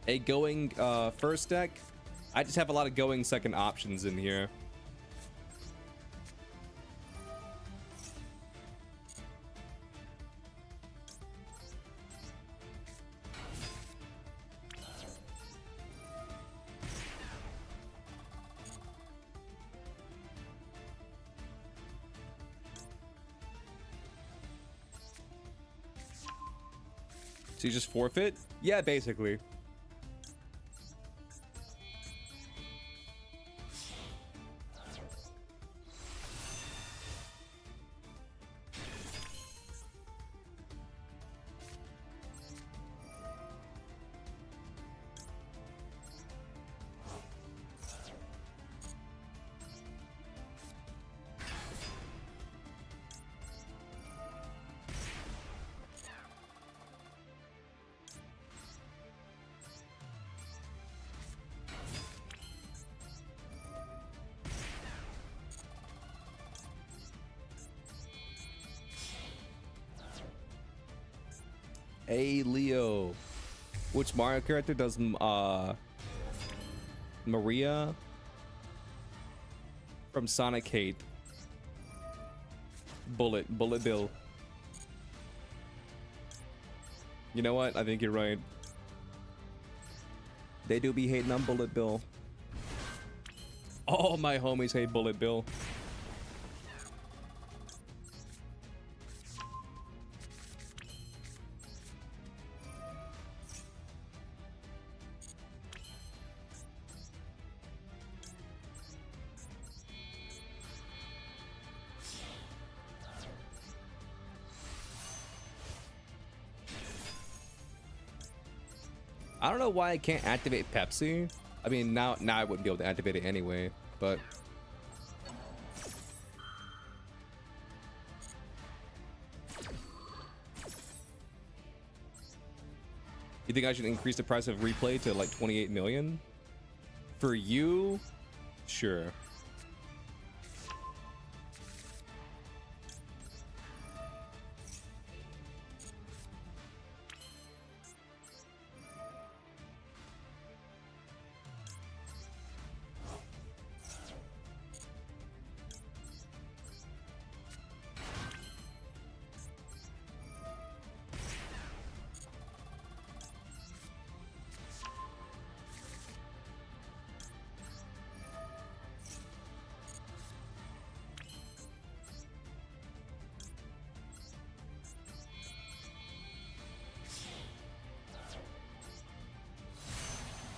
a going first deck. I just have a lot of going second options in here. So you just forfeit? Yeah, basically. Hey Leo, which Mario character does Maria from Sonic hate? Bullet Bill. You know what? I think you're right. They do be hating on Bullet Bill. All my homies hate Bullet Bill. I don't know why I can't activate Pepsi. I mean, now I wouldn't be able to activate it anyway, but you think I should increase the price of replay to like 28 million? For you? Sure.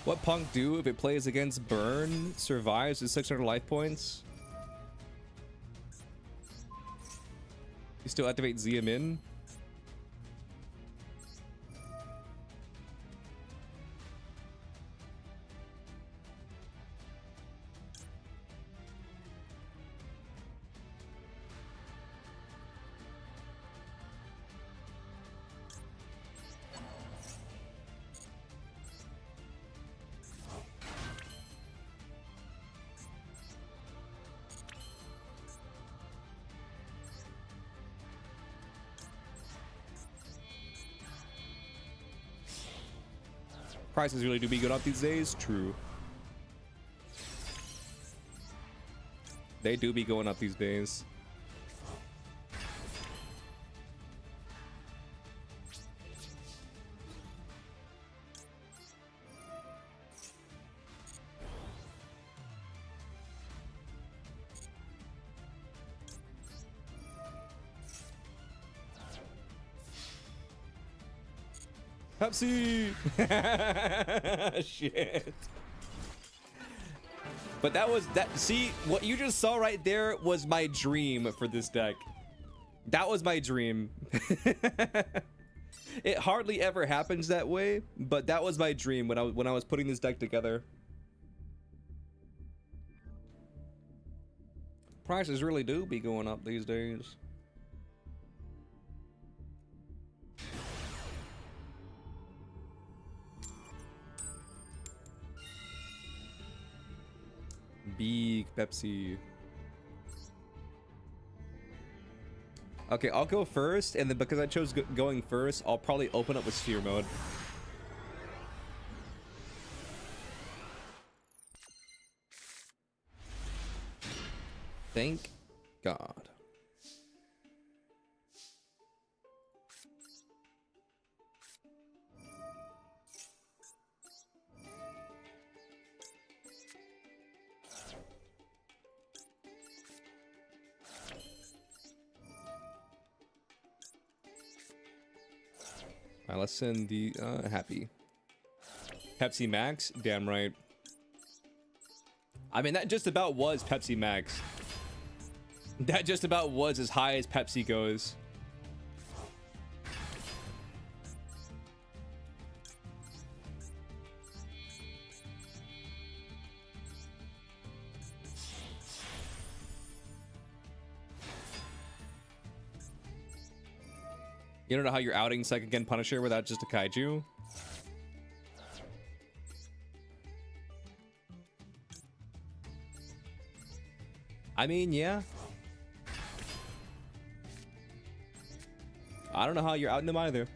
What Punk do if it plays against Burn, survives with 600 life points? You still activate Im in? Prices really do be good up these days. True. They do be going up these days. Pepsi! Shit. But that was that. See, what you just saw right there was my dream for this deck. That was my dream. It hardly ever happens that way, but that was my dream when I was putting this deck together. Prices really do be going up these days. Big Pepsi. Okay, I'll go first, and then because I chose going first, I'll probably open up with sphere mode. Thank God. Alright, let's send the happy. Pepsi Max? Damn right. I mean, that just about was Pepsi Max. That just about was as high as Pepsi goes. You don't know how you're outing Second Gen Punisher without just a kaiju? I mean, yeah. I don't know how you're outing them either.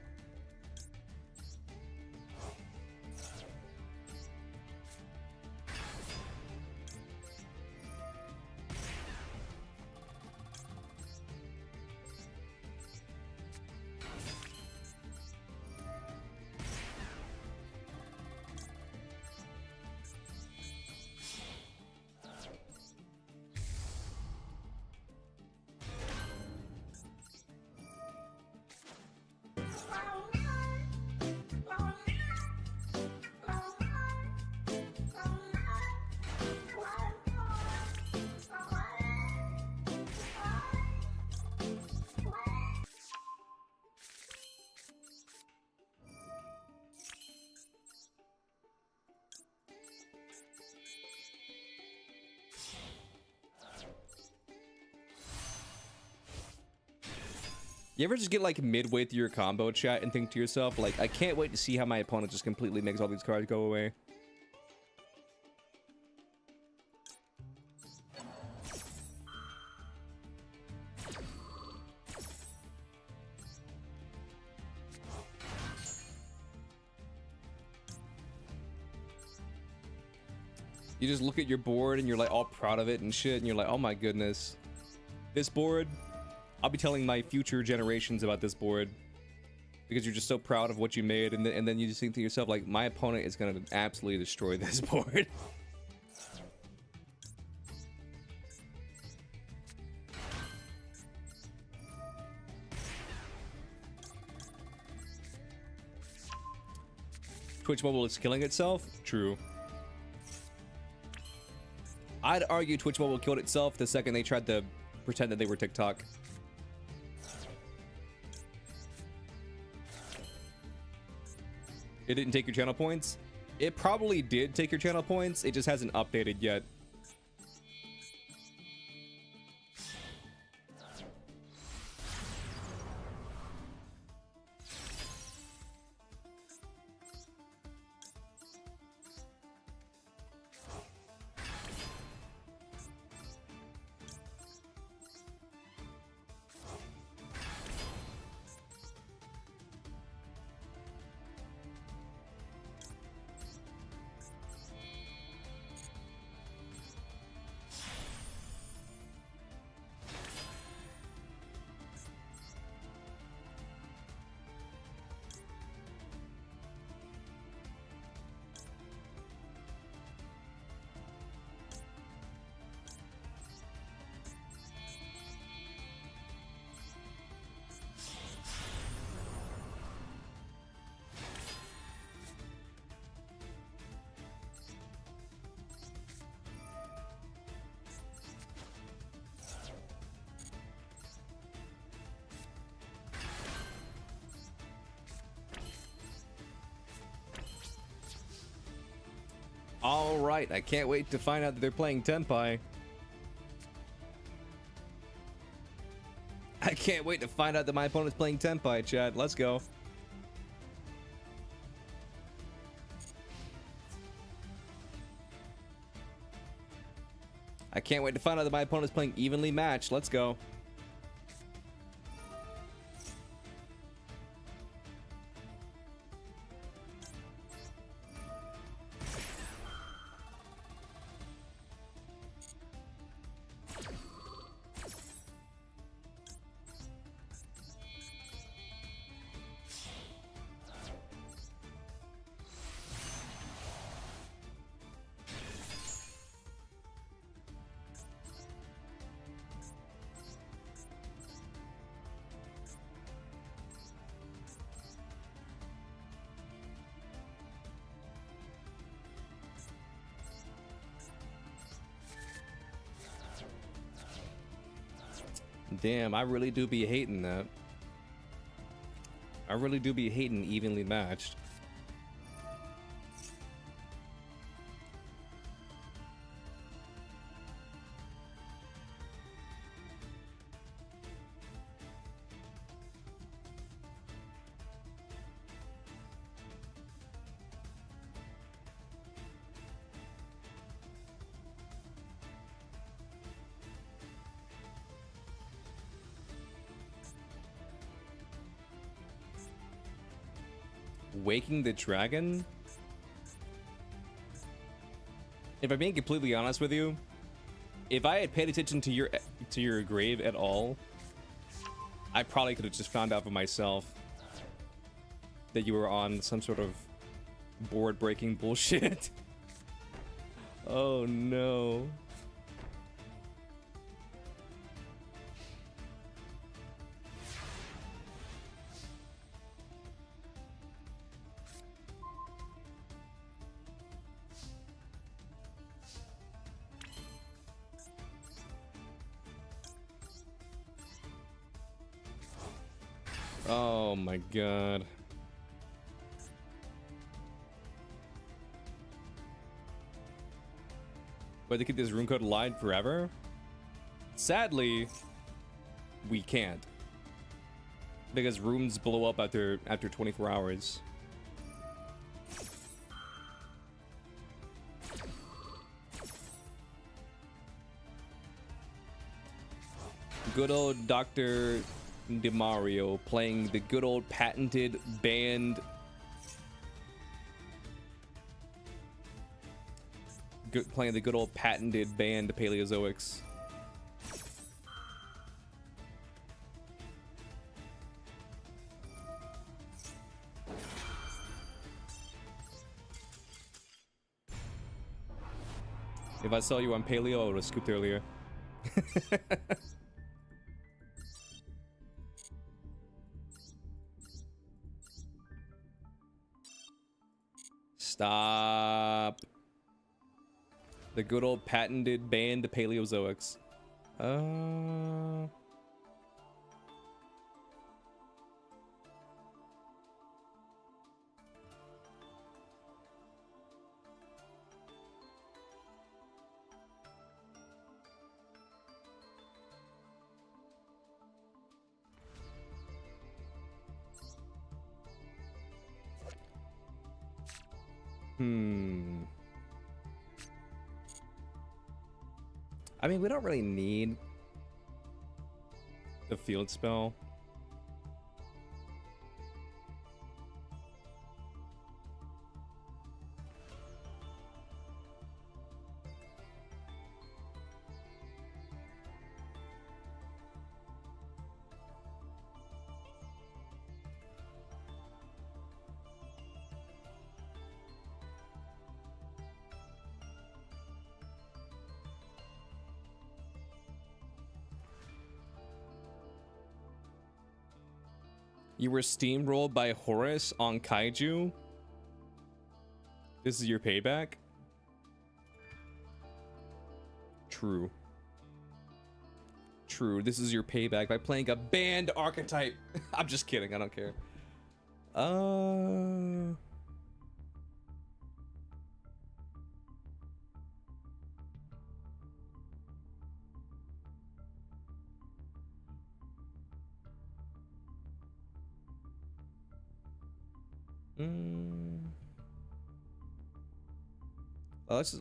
You ever just get like midway through your combo chat and think to yourself, like, I can't wait to see how my opponent just completely makes all these cards go away. You just look at your board and you're like all proud of it and shit, and you're like, oh my goodness, this board, I'll be telling my future generations about this board, because you're just so proud of what you made, and then you just think to yourself, like, my opponent is gonna absolutely destroy this board. Twitch Mobile is killing itself? True. I'd argue Twitch Mobile killed itself the second they tried to pretend that they were TikTok. It didn't take your channel points? It probably did take your channel points, it just hasn't updated yet. All right, I can't wait to find out that they're playing Tenpai. I can't wait to find out that my opponent's playing Tenpai, Chad. Let's go. I can't wait to find out that my opponent's playing evenly matched. Let's go. Damn, I really do be hating that. I really do be hating evenly matched. Waking the Dragon? If I'm being completely honest with you, if I had paid attention to your grave at all, I probably could have just found out for myself that you were on some sort of board breaking bullshit. Oh no. Oh my god. But they keep this room code alive forever? Sadly, we can't. Because rooms blow up after 24 hours. Good old Dr. DeMario playing the good old patented banned playing the good old patented banned Paleozoics. If I saw you on Paleo, I would have scooped earlier. Stop. The good old patented banned Paleozoics. I mean, we don't really need the field spell. You were steamrolled by Horus on Kaiju? This is your payback? True. True, this is your payback by playing a banned archetype. I'm just kidding, I don't care.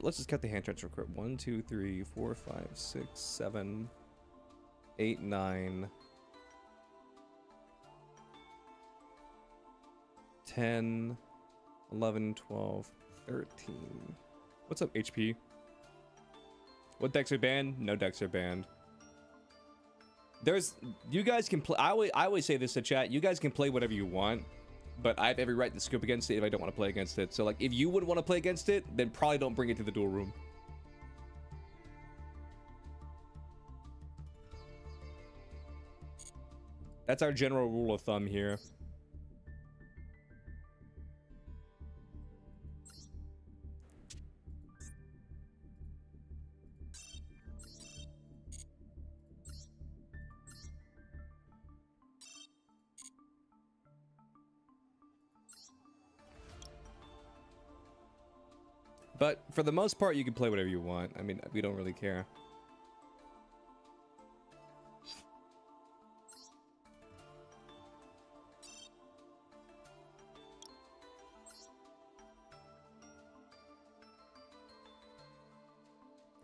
Let's just cut the hand transfer quick. 1, 2, 3, 4, 5, 6, 7, 8, 9, 10, 11, 12, 13. What's up, HP? What decks are banned? No decks are banned. You guys can play. I always say this to chat. You guys can play whatever you want, but I have every right to scoop against it if I don't want to play against it. So, like, if you wouldn't want to play against it, then probably don't bring it to the duel room. That's our general rule of thumb here. But for the most part, you can play whatever you want. I mean, we don't really care.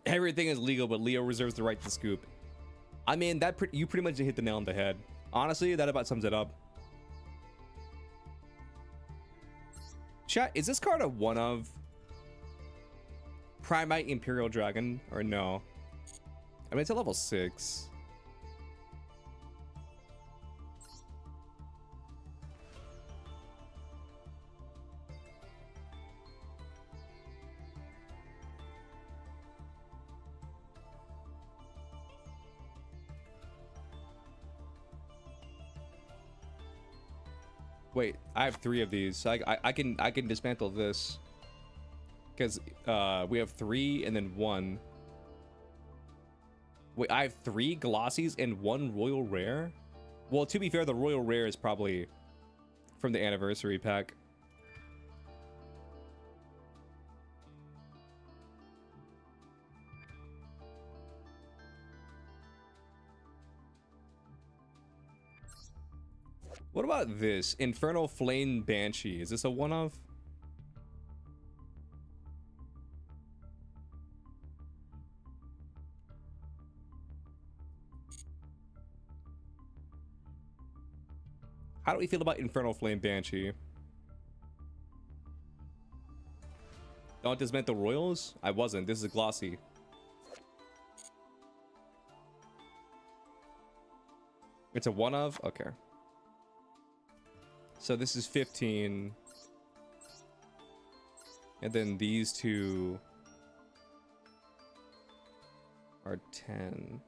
Everything is legal, but Leo reserves the right to scoop. I mean, you pretty much hit the nail on the head. Honestly, that about sums it up. Chat, is this card a one of Primite Imperial Dragon or no? I mean, it's a level 6. Wait, I have 3 of these. So I can dismantle this because we have 3 and then 1. Wait, I have 3 glossies and 1 royal rare. Well, to be fair, the royal rare is probably from the anniversary pack. What about this? Infernal Flame Banshee. Is this a one-of? How do we feel about Infernal Flame Banshee? Don't dismantle royals? I wasn't. This is a glossy. It's a one-of? Okay. So this is 15. And then these 2 are 10.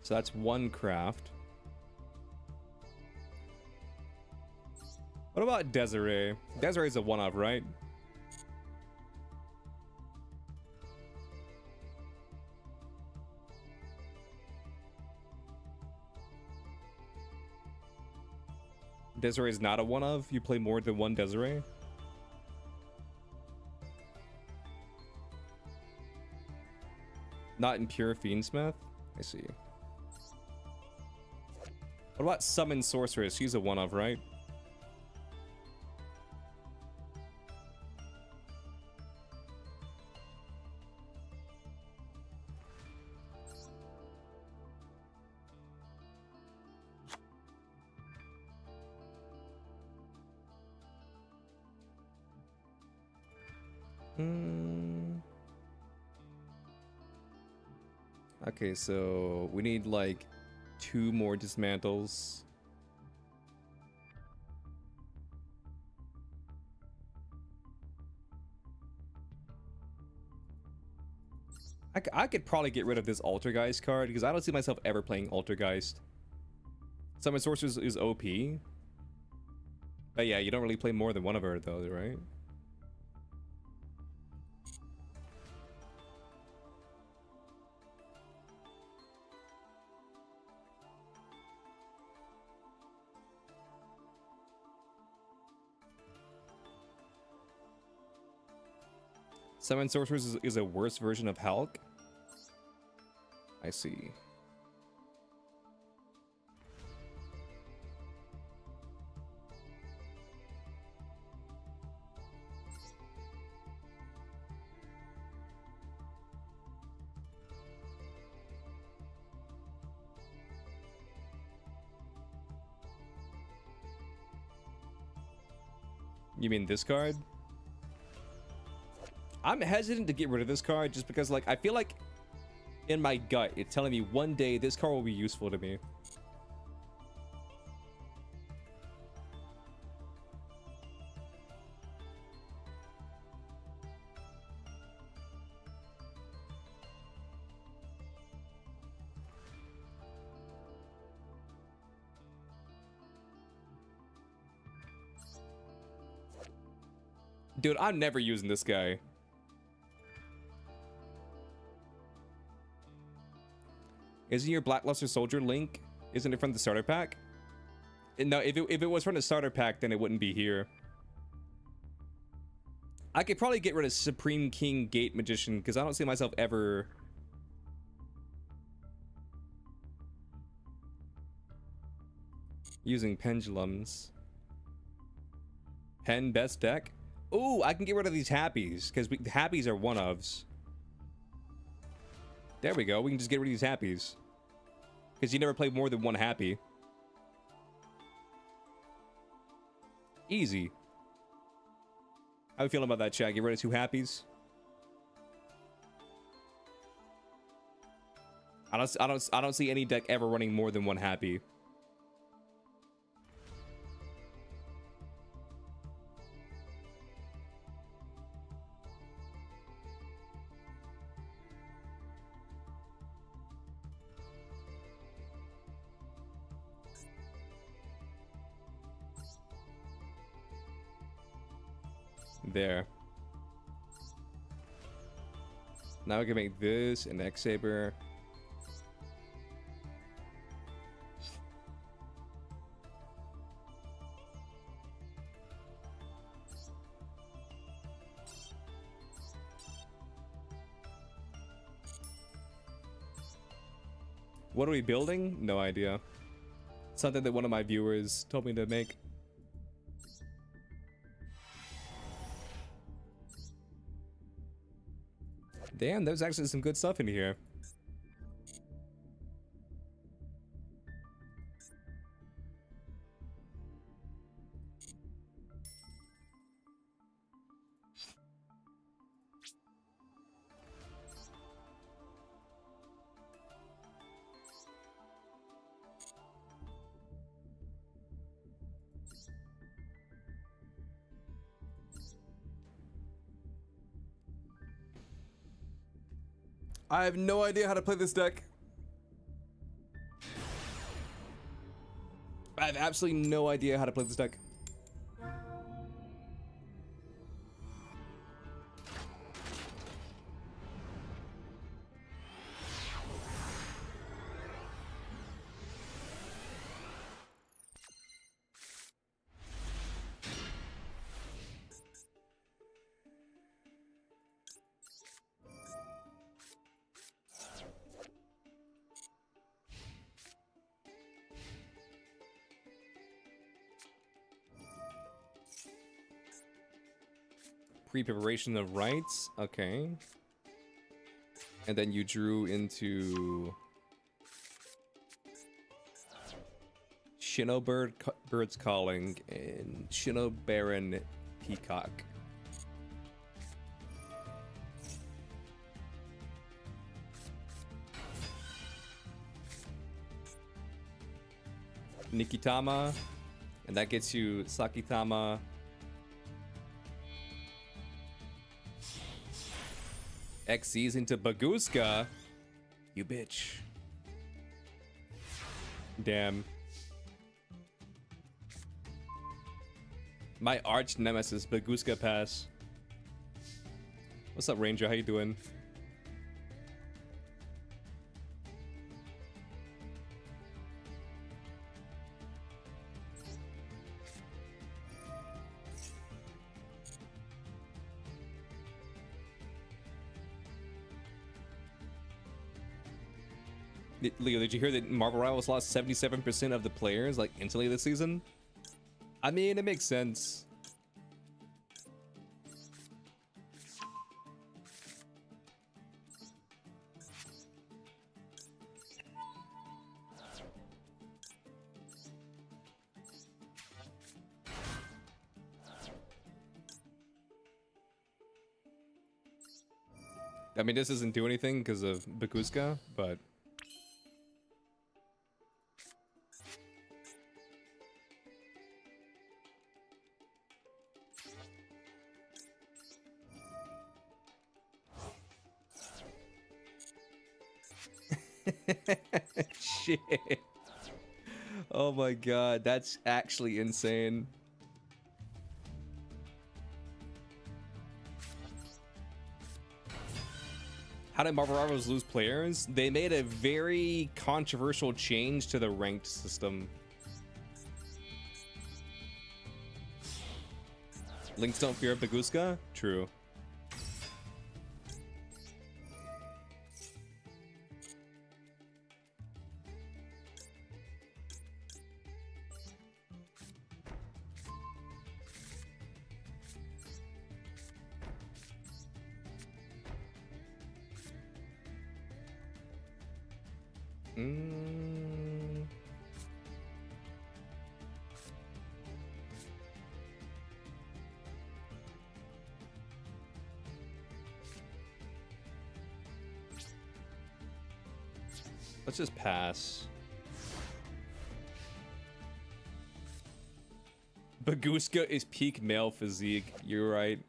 So that's 1 craft. What about Desiree? Desiree is a one-of, right? Desiree is not a one-of? You play more than 1 Desiree? Not in pure Fiendsmith? I see. What about Summon Sorceress? She's a one-of, right? Okay, so we need like 2 more dismantles. I could probably get rid of this Altergeist card because I don't see myself ever playing Altergeist. Summon Sorceress is OP. But yeah, you don't really play more than 1 of her though, right? Summon Sorceress is a worse version of Hulk. I see. You mean this card? I'm hesitant to get rid of this card just because, like, I feel like in my gut it's telling me one day this card will be useful to me. Dude, I'm never using this guy. Isn't your Blackluster Soldier Link? Isn't it from the starter pack? No, if it was from the starter pack, then it wouldn't be here. I could probably get rid of Supreme King Gate Magician because I don't see myself ever using pendulums. Pen best deck. Ooh, I can get rid of these happies because happies are one-ofs. There we go. We can just get rid of these happies because you never play more than one happy. Easy. How you feeling about that, chat? Get rid of 2 happies. I don't see any deck ever running more than 1 happy. There. Now we can make this an X-Saber. What are we building? No idea. Something that one of my viewers told me to make. Damn, there's actually some good stuff in here. I have no idea how to play this deck. I have absolutely no idea how to play this deck. Pre-preparation of rights, okay. And then you drew into Bird's Calling and Baron Peacock. Nikitama, and that gets you Sakitama. XC's into Baguska. You bitch. Damn. My arch nemesis, Baguska Pass. What's up, Ranger? How you doing? Leo, did you hear that Marvel Rivals lost 77% of the players like instantly this season? I mean, it makes sense. I mean, this doesn't do anything because of Bakuska, but shit. Oh my god, that's actually insane. How did Marvel Rivals lose players? They made a very controversial change to the ranked system. Links don't fear Baguska? True. Let's just pass. Baguska is peak male physique. You're right.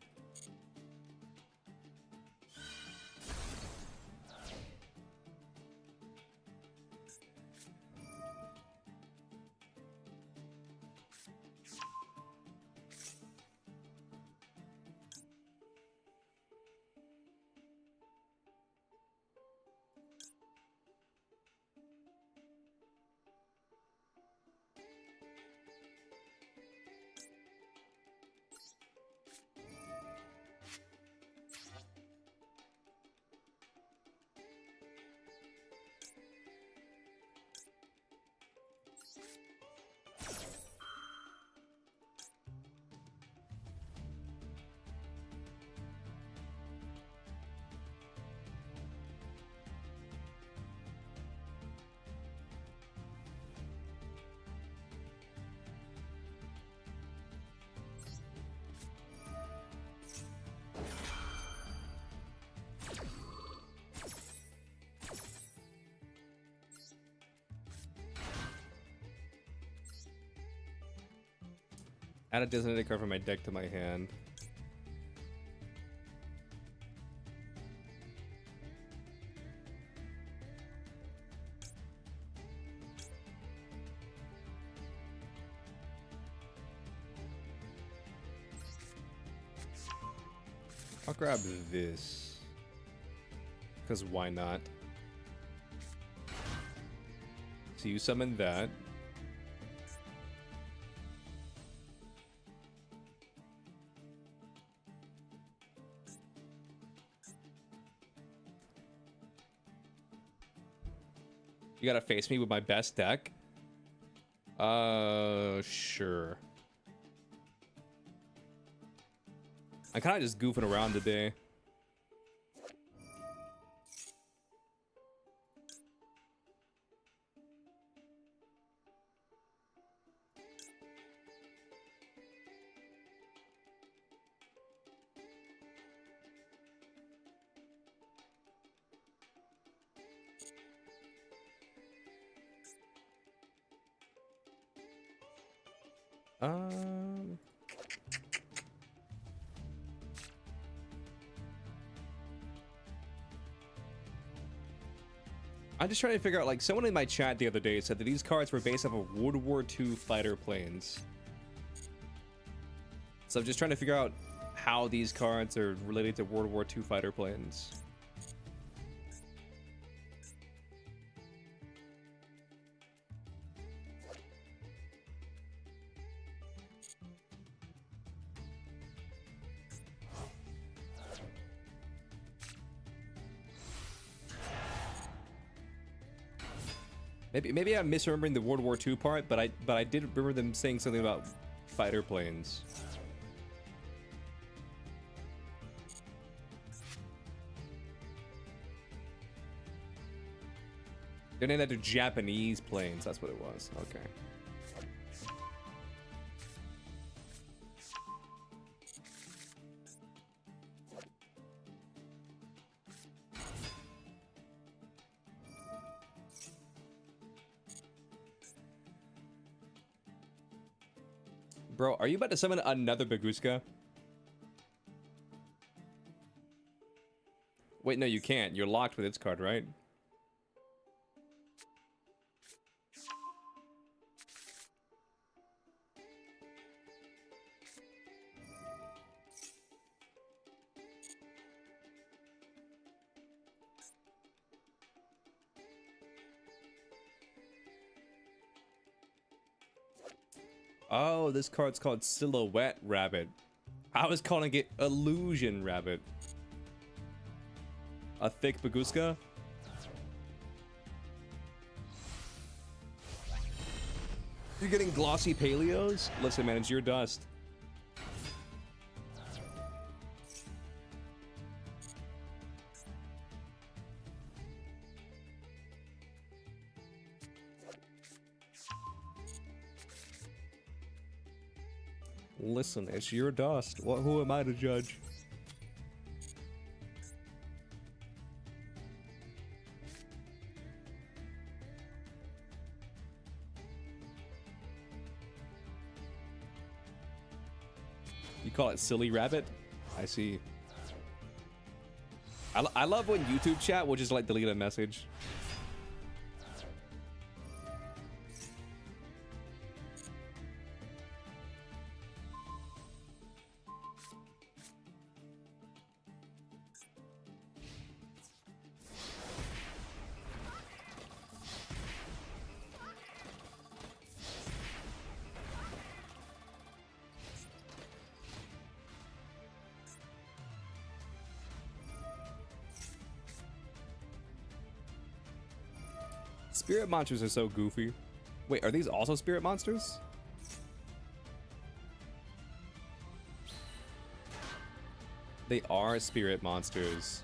Add a designated card from my deck to my hand. I'll grab this. Because why not? So you summon that. You gotta face me with my best deck? Sure. I'm kinda just goofing around today. I'm just trying to figure out, like, someone in my chat the other day said that these cards were based off of World War II fighter planes. So I'm just trying to figure out how these cards are related to World War II fighter planes. Maybe I'm misremembering the World War II part, but I did remember them saying something about fighter planes. They're named after Japanese planes. That's what it was. Okay. Bro, are you about to summon another Baguska? Wait, no, you can't. You're locked with its card, right? Oh, this card's called Silhouette Rabbit. I was calling it illusion rabbit. A thick baguska. You're getting glossy paleos? Listen, man, it's your dust. Listen, it's your dust. Who am I to judge? You call it silly rabbit? I see. I love when YouTube chat will just like delete a message. Spirit monsters are so goofy. Wait, are these also spirit monsters? They are spirit monsters.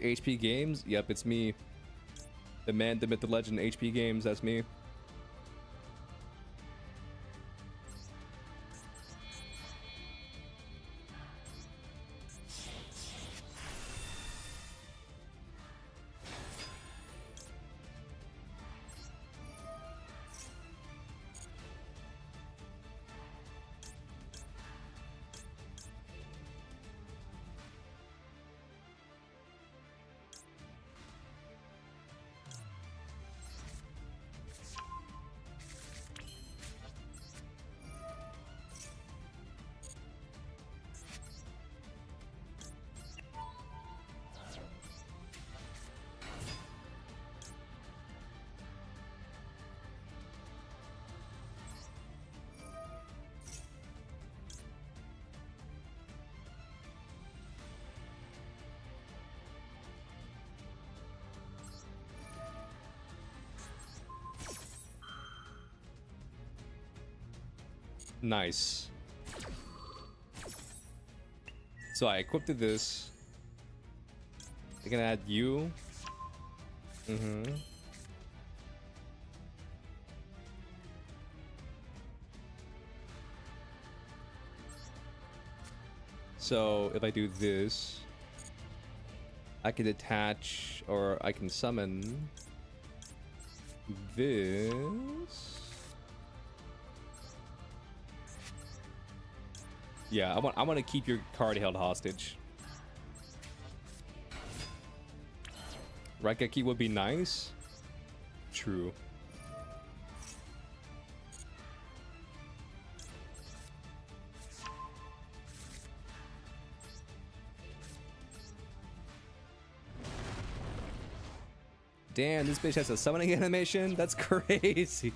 HP Games? Yep, it's me. The man, the myth, the legend, HP Games, that's me. Nice. So I equipped this. I can add you. So if I do this, I can attach, or I can summon this. Yeah, I want to keep your card held hostage. Raigeki would be nice. True. Damn, this bitch has a summoning animation? That's crazy.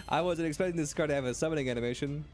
I wasn't expecting this card to have a summoning animation.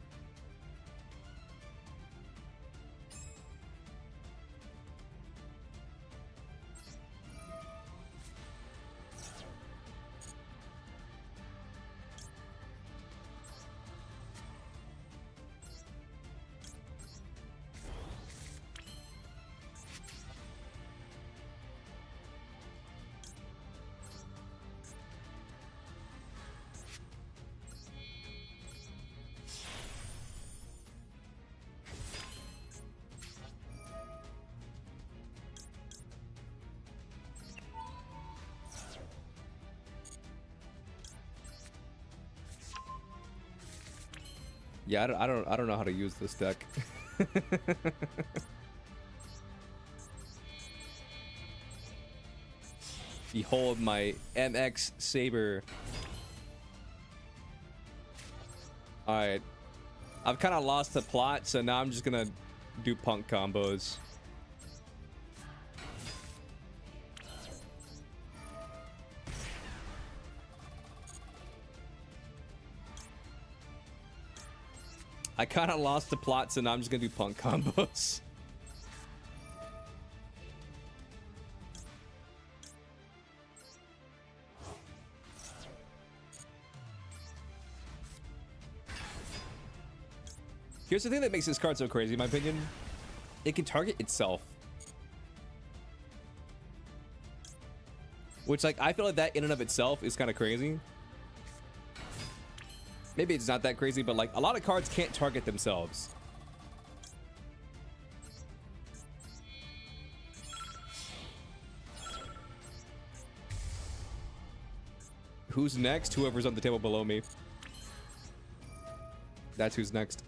Yeah, I don't know how to use this deck. Behold my MX Saber. Alright. I've kind of lost the plot, so now I'm just gonna do punk combos. I kind of lost the plot, so now I'm just gonna do punk combos. Here's the thing that makes this card so crazy, in my opinion. It can target itself. Which, like, I feel like that in and of itself is kind of crazy. Maybe it's not that crazy, but, like, a lot of cards can't target themselves. Who's next? Whoever's on the table below me. That's who's next.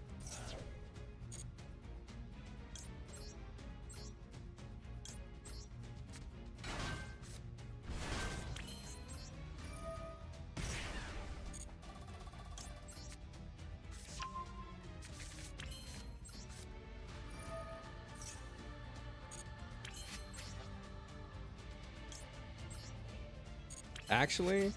Actually,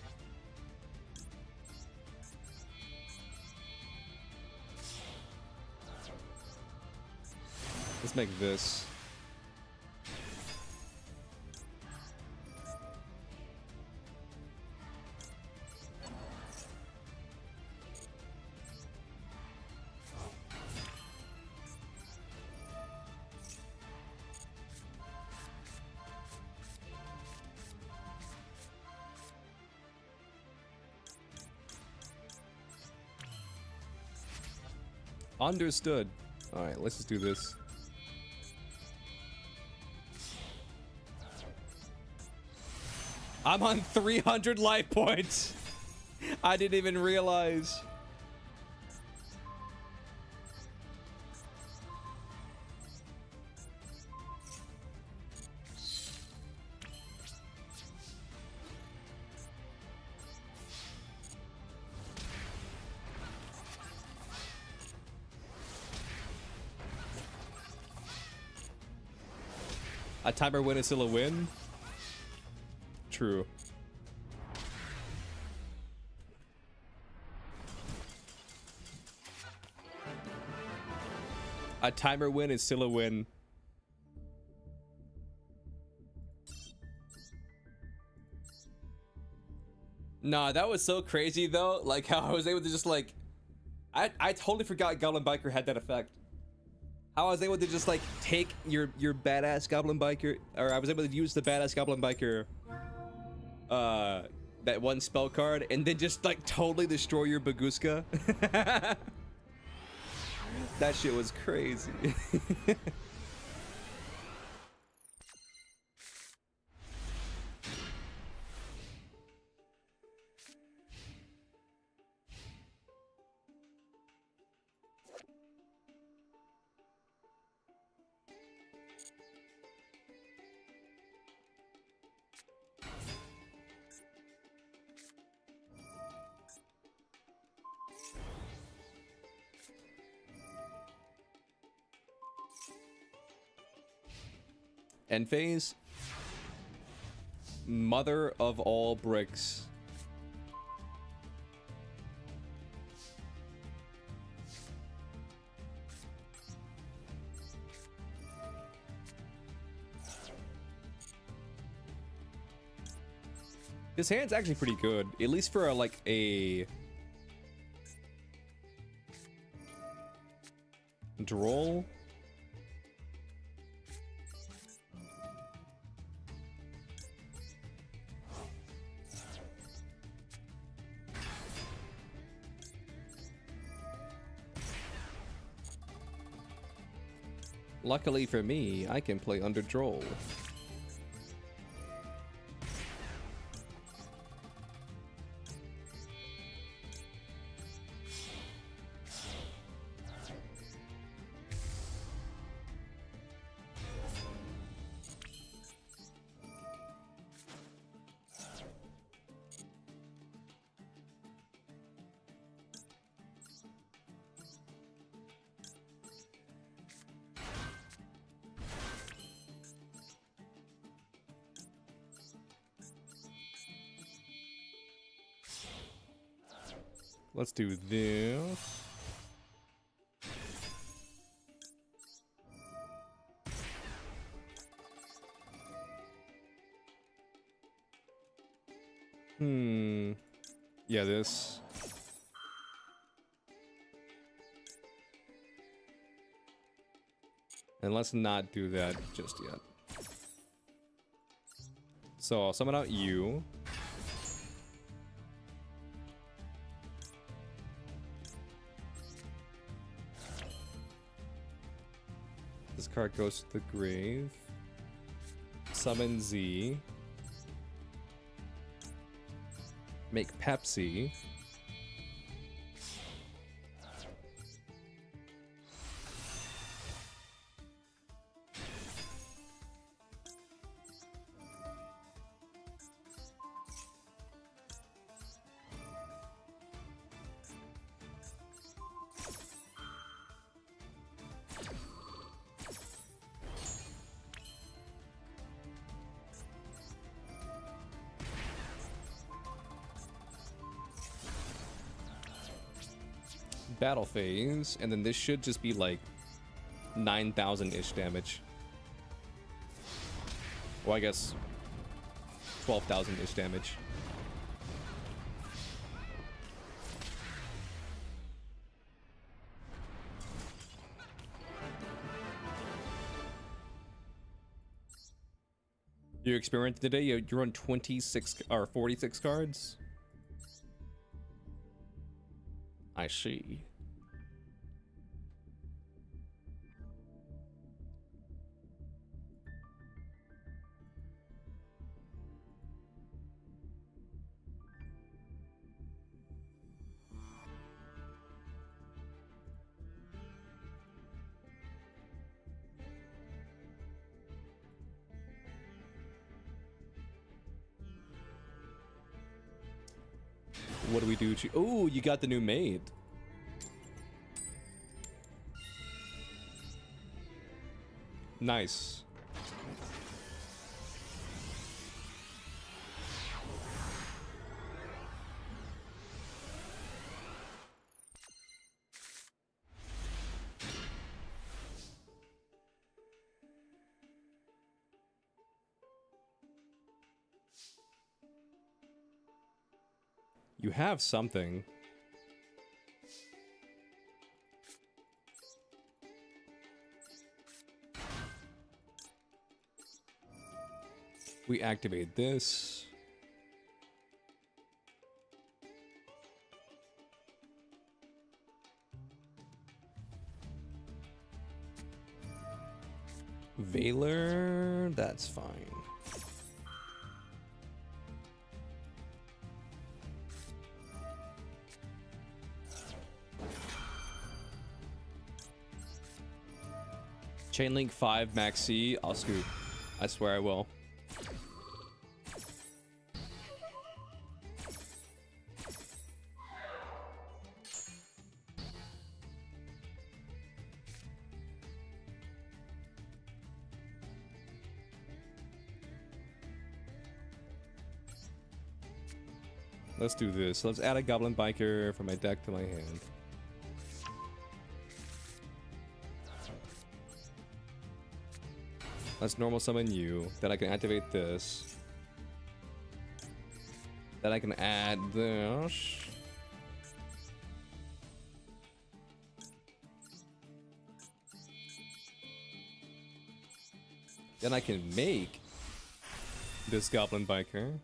let's make this. Understood. All right, let's just do this. I'm on 300 life points. I didn't even realize. A timer win is still a win? True. A timer win is still a win. Nah, that was so crazy though. Like how I was able to just like... I totally forgot Goblin Biker had that effect. How I was able to just like take your badass Goblin Biker, or I was able to use the badass Goblin Biker, that one spell card, and then just like totally destroy your Baguska. That shit was crazy. End phase. Mother of all bricks. His hand's actually pretty good, at least for a, like a droll. Luckily for me, I can play under droll. Let's do this. Yeah, this. And let's not do that just yet. So I'll summon out you. This card goes to the grave. Summon Z. Make Pepsi. Battle phase, and then this should just be like 9,000-ish damage. Well, I guess 12,000-ish damage. You experienced today? You're on 26 or 46 cards? I see. What do we do? Oh, you got the new maid. Nice. You have something. We activate this. Veiler, that's fine. Chainlink 5 Maxi, I'll scoop. I swear I will. Let's do this. Let's add a Goblin Biker from my deck to my hand. Let's normal summon you. Then I can activate this. Then I can add this. Then I can make this Goblin Biker.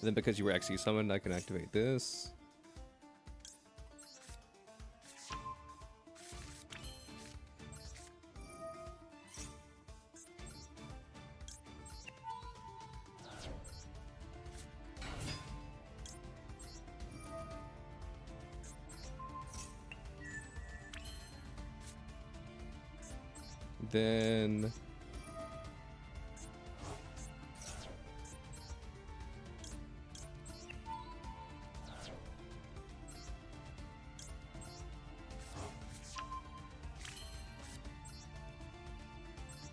And then because you were actually summoned, I can activate this. Then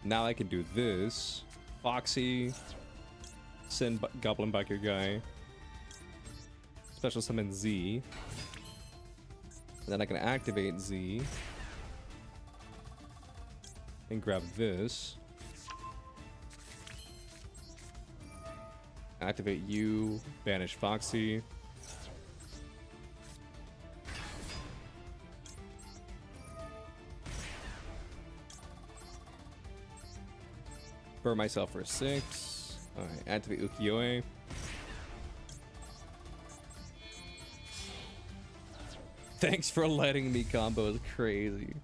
now I can do this. Foxy, send Goblin Biker guy. special summon Z. And then I can activate Z. And grab this. Activate you, banish Foxy. Burn myself for 6. Alright, activate Ukiyo-e. Thanks for letting me combo, it's crazy.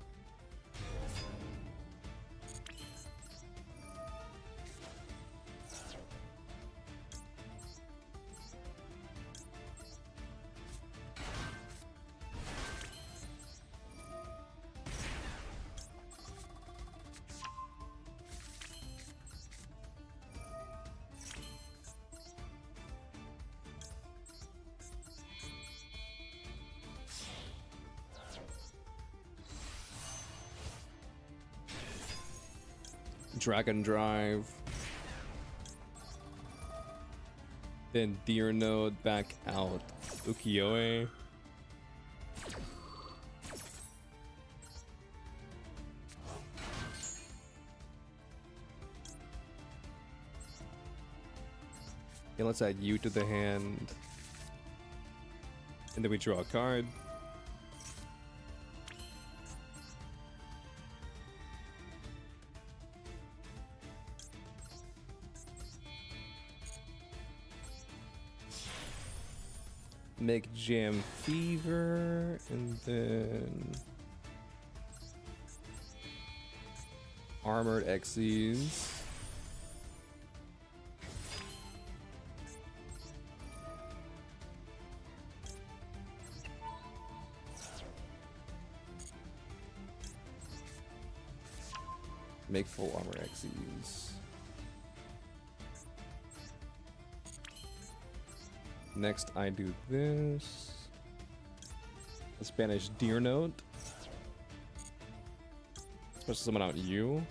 Dragon Drive. Then Deer Node back out. Ukiyo-e. Okay, let's add you to the hand. And then we draw a card. Make Jam Fever, and then Armored Xyz. Make full armor Xyz. Next, I do this. Let's banish Deer Note. Special summon out you.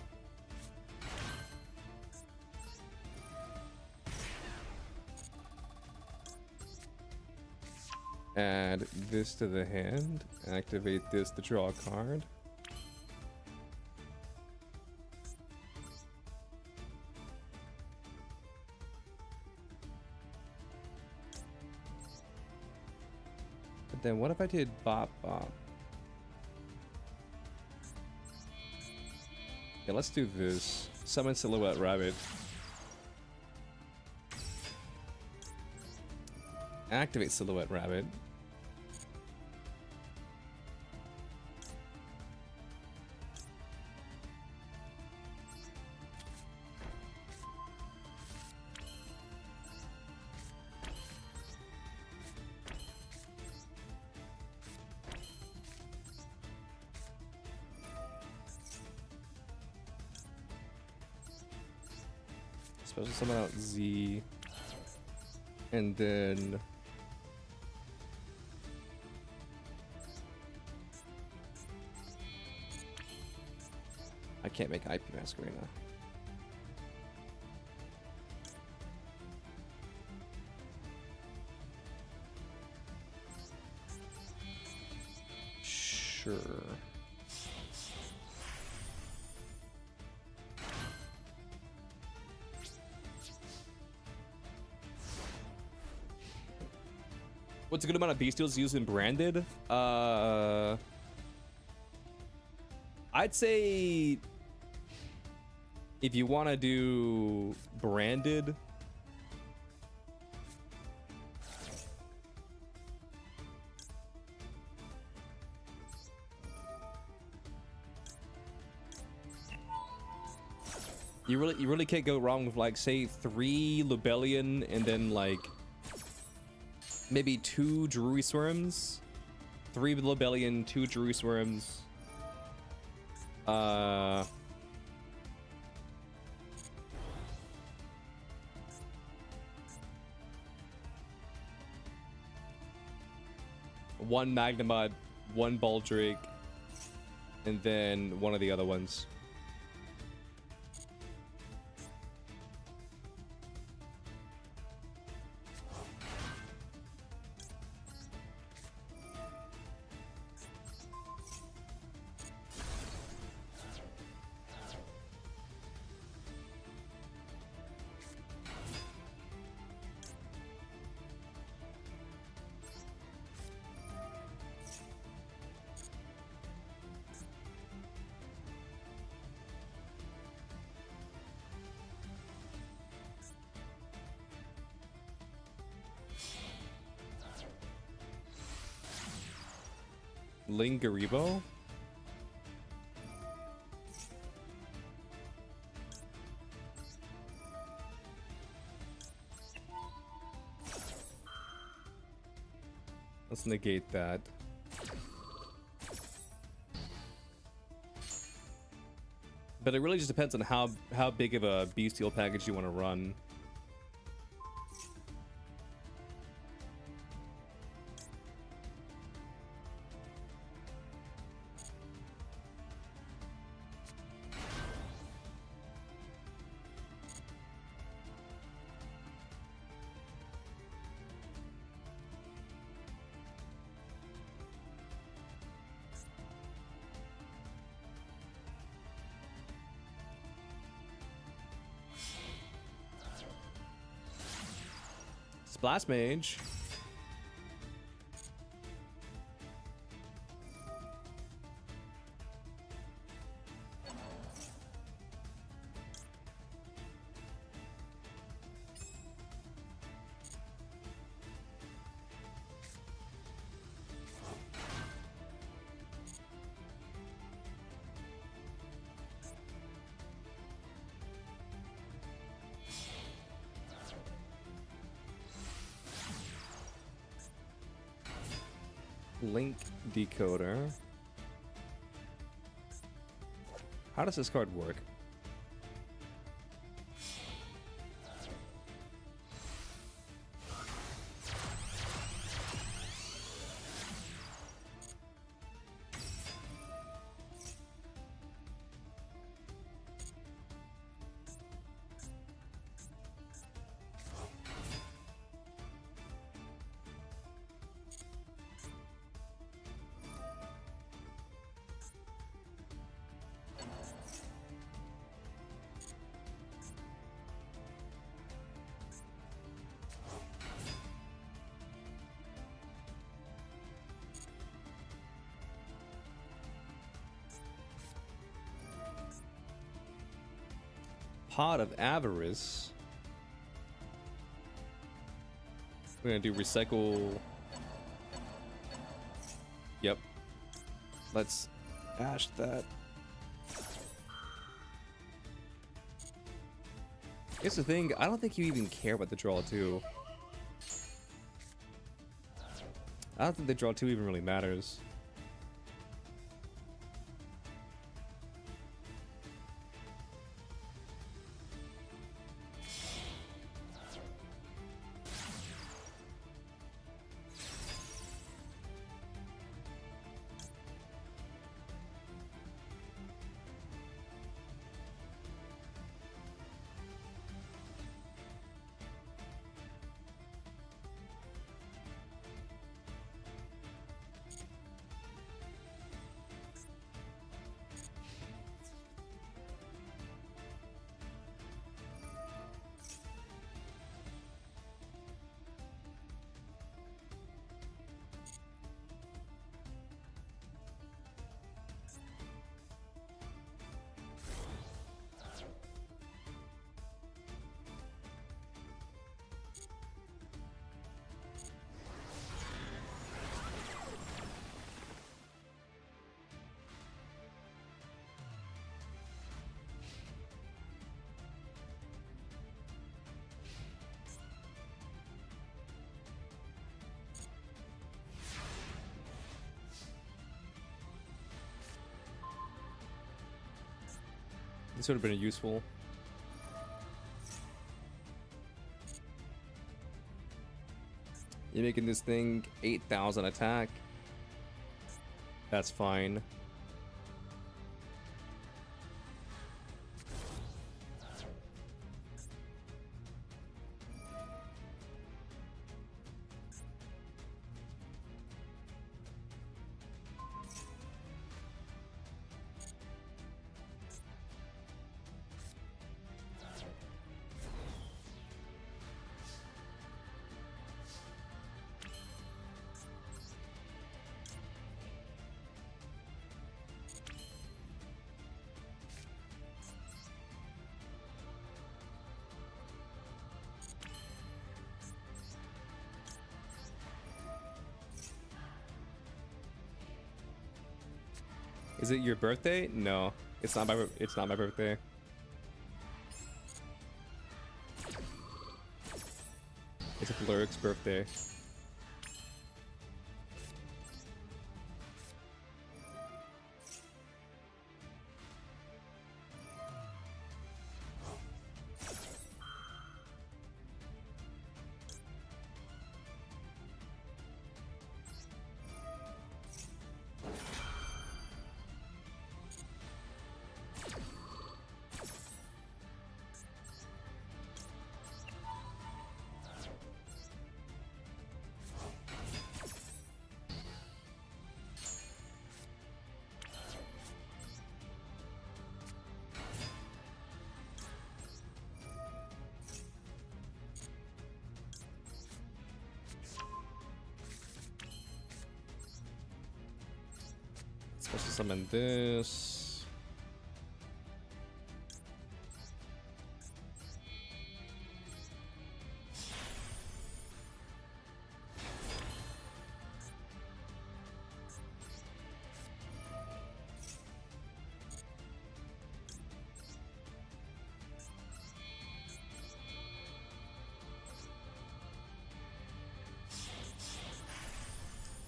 Add this to the hand. Activate this to draw a card. Then what if I did Bop Bop? Yeah, let's do this. Summon Silhouette Rabbit. Activate Silhouette Rabbit. Special summon out Z, and then I can't make IP Masquerena. Sure. What's a good amount of bestials used in branded? I'd say if you want to do branded, you really can't go wrong with, like, say 3 Lubellion and then like maybe 2 Drury Swarms, 3 Lubellion, 2 Drury Swarms. One Magnemod, 1 Baldric, and then one of the other ones. Lingaribo? Let's negate that. But it really just depends on how big of a bestial package you want to run. Blast Mage. Link Decoder. How does this card work? Pot of Avarice. We're gonna do recycle. Yep. Let's ash that. Here's the thing, I don't think you even care about the draw 2. I don't think the draw 2 even really matters. This would have been useful. You're making this thing 8,000 attack. That's fine. Is it your birthday? No, it's not my. It's not my birthday. It's a Blurik's birthday. Special summon this.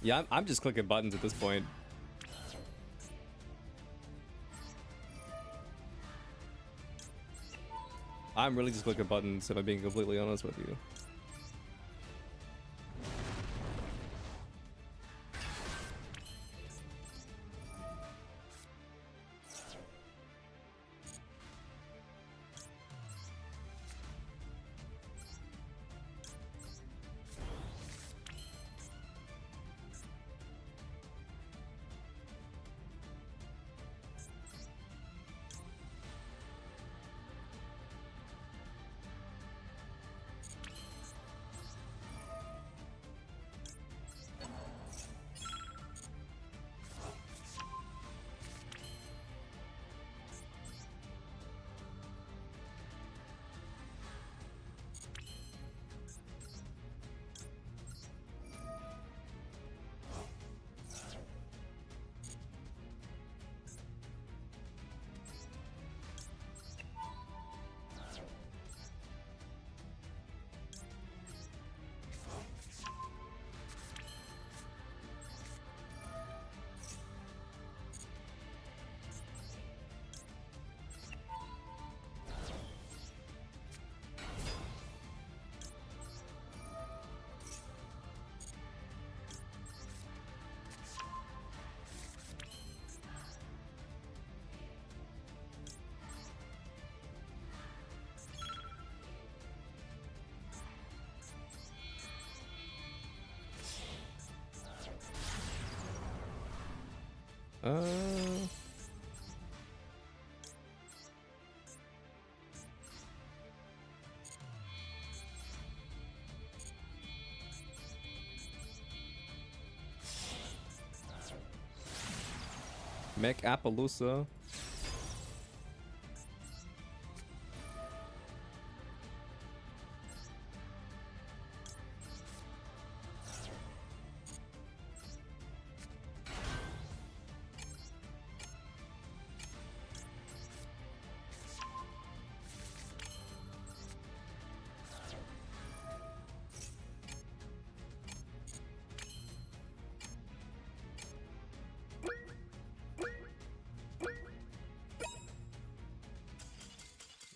Yeah, I'm just clicking buttons at this point. I'm really just clicking buttons, if I'm being completely honest with you. Mech Appaloosa.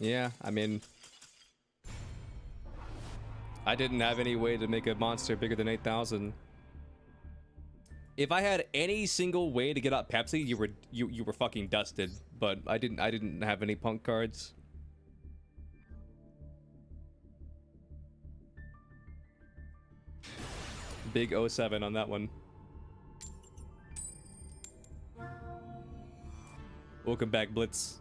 Yeah, I mean, I didn't have any way to make a monster bigger than 8,000. If I had any single way to get up Pepsi, you were fucking dusted. But I didn't have any punk cards. Big 07 on that one. Welcome back, Blitz.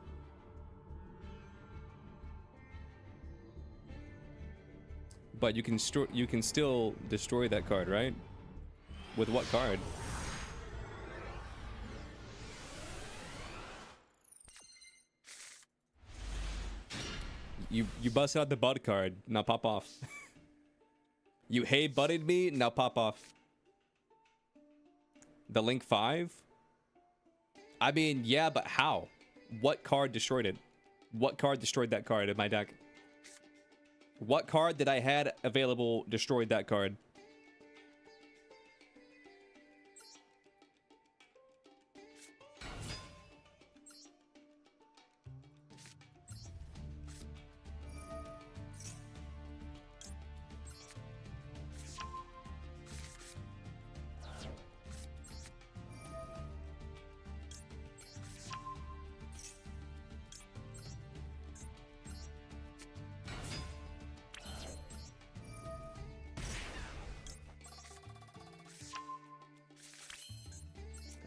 But you can still destroy that card, right? With what card? You busted out the bud card. Now pop off. You hey butted me. Now pop off. The Link 5? I mean, yeah, but how? What card destroyed it? What card destroyed that card in my deck? What card that I had available destroyed that card?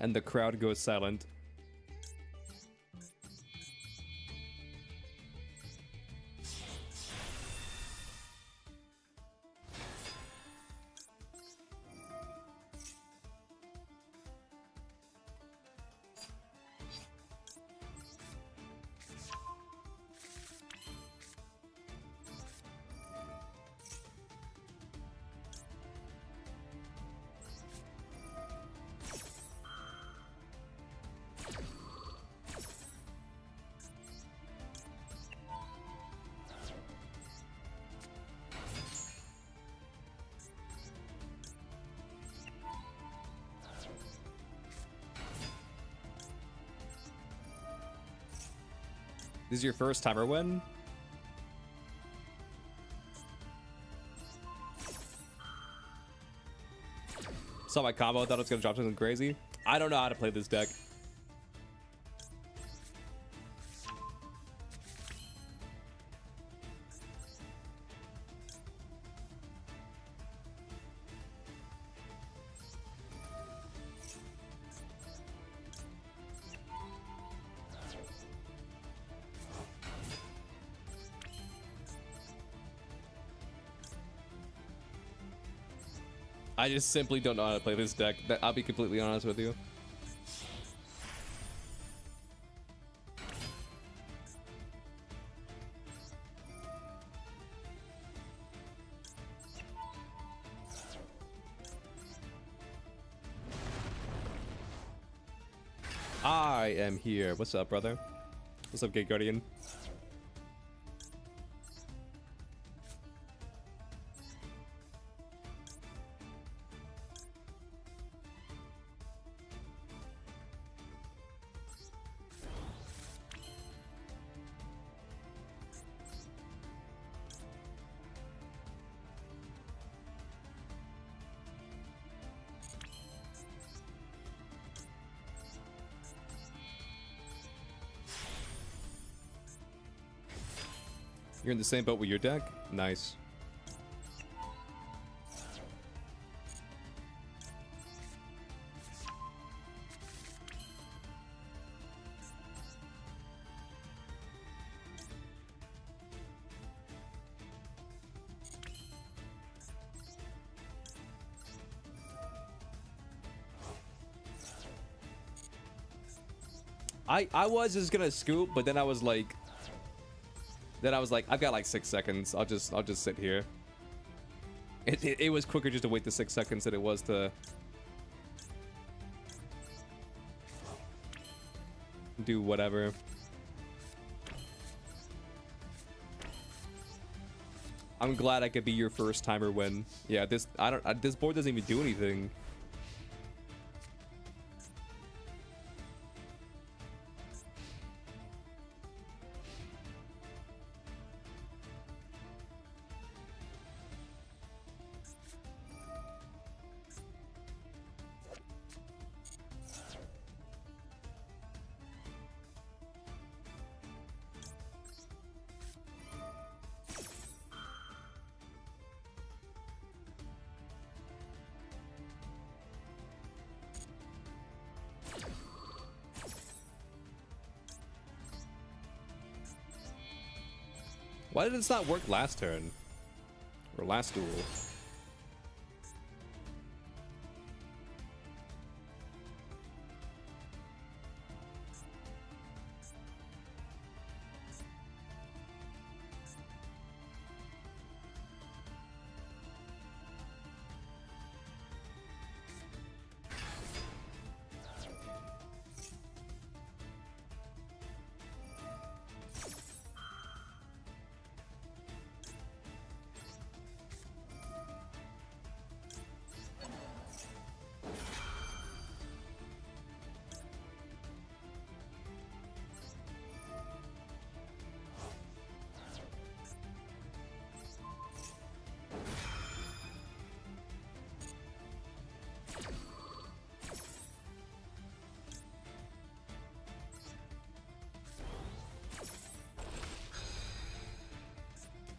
And the crowd goes silent. This is your first timer win? Saw my combo, thought it was gonna drop something crazy. I don't know how to play this deck. I just simply don't know how to play this deck. I'll be completely honest with you. I am here. What's up, brother? What's up, Gate Guardian? You're in the same boat with your deck? Nice. I was just gonna scoop, but then I was like, I've got like 6 seconds. I'll just sit here. It was quicker just to wait the 6 seconds than it was to do whatever. I'm glad I could be your first timer win. Yeah, this board doesn't even do anything. Why did this not work last turn? Or last duel?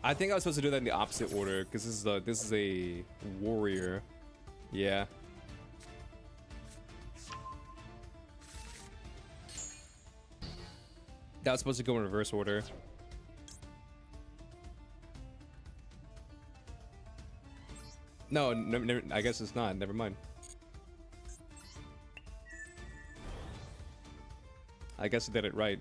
I think I was supposed to do that in the opposite order because this is a warrior. Yeah. That was supposed to go in reverse order. No, never, I guess it's not. Never mind. I guess I did it right.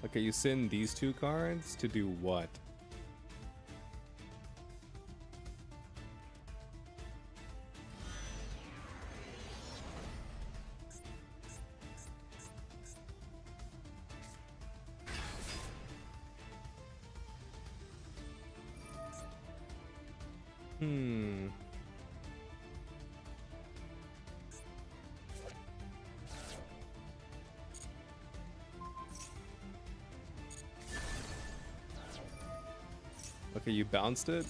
Okay, you send these two cards to do what? Okay, you bounced it?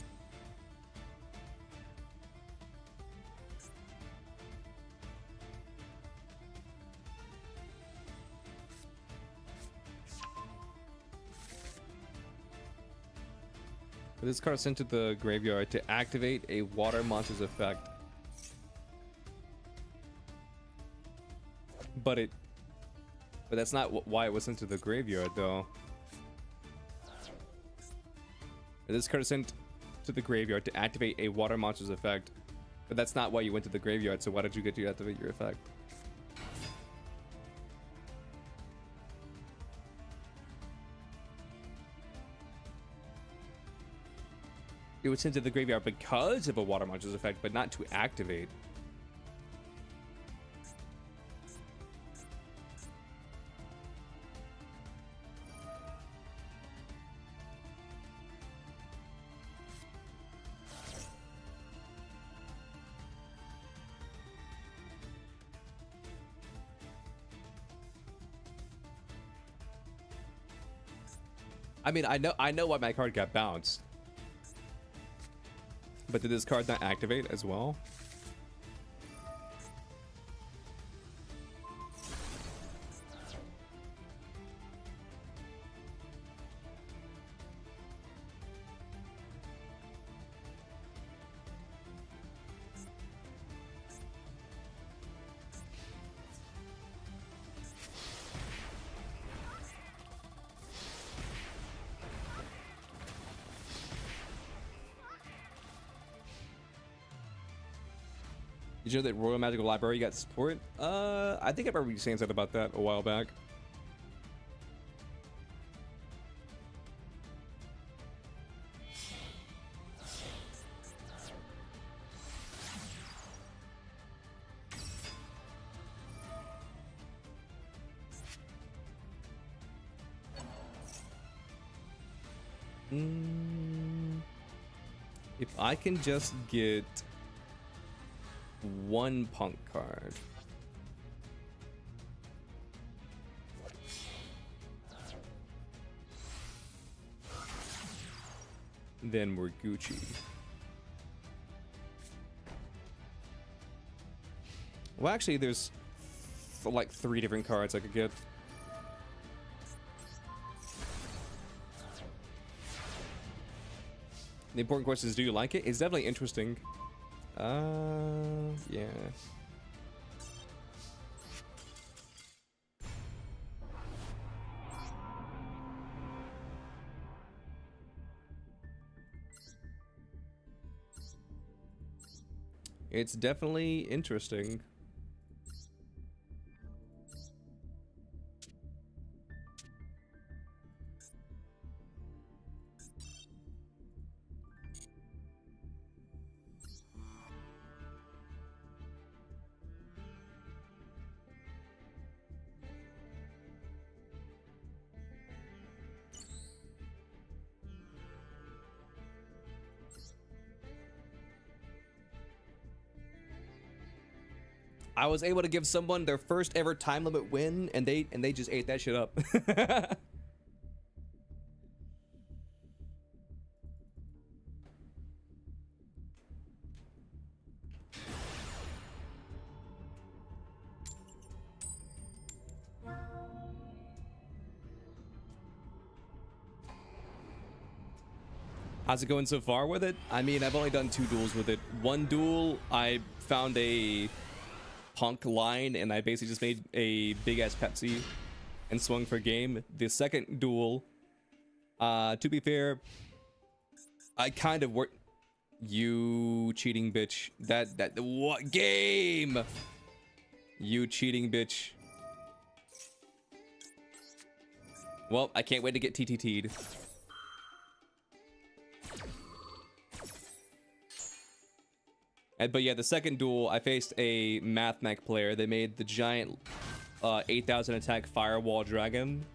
This card sent to the graveyard to activate a water monster's effect. But that's not why it was sent to the graveyard, though. This card is sent to the graveyard to activate a water monster's effect. But that's not why you went to the graveyard, so why did you get to activate your effect? It was sent to the graveyard because of a water monster's effect, but not to activate. I mean, I know why my card got bounced. But did this card not activate as well? Did you know that Royal Magical Library got support? I think I remember you saying something about that a while back. If I can just get one punk card. Then we're Gucci. Well, actually, there's like 3 different cards I could get. The important question is, do you like it? It's definitely interesting. Yeah. It's definitely interesting. I was able to give someone their first ever time limit win, and they just ate that shit up. How's it going so far with it? I mean, I've only done 2 duels with it. One duel, I found a punk line and I basically just made a big ass Pepsi and swung for game. The second duel, to be fair, I kind of worked. You cheating bitch. What game? You cheating bitch. Well, I can't wait to get TTT'd. But yeah, the second duel, I faced a math mech player. They made the giant 8,000 attack firewall dragon,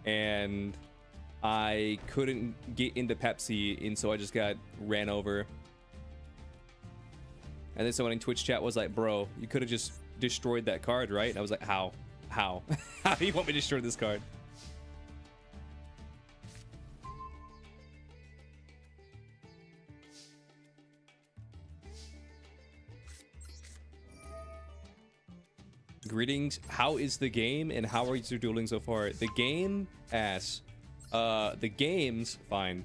and I couldn't get into Pepsi, and so I just got ran over. And then someone in Twitch chat was like, "Bro, you could have just destroyed that card, right?" And I was like, "How? How? How do you want me to destroy this card?" Greetings. How is the game and how are you dueling so far? The game, ass. The game's fine.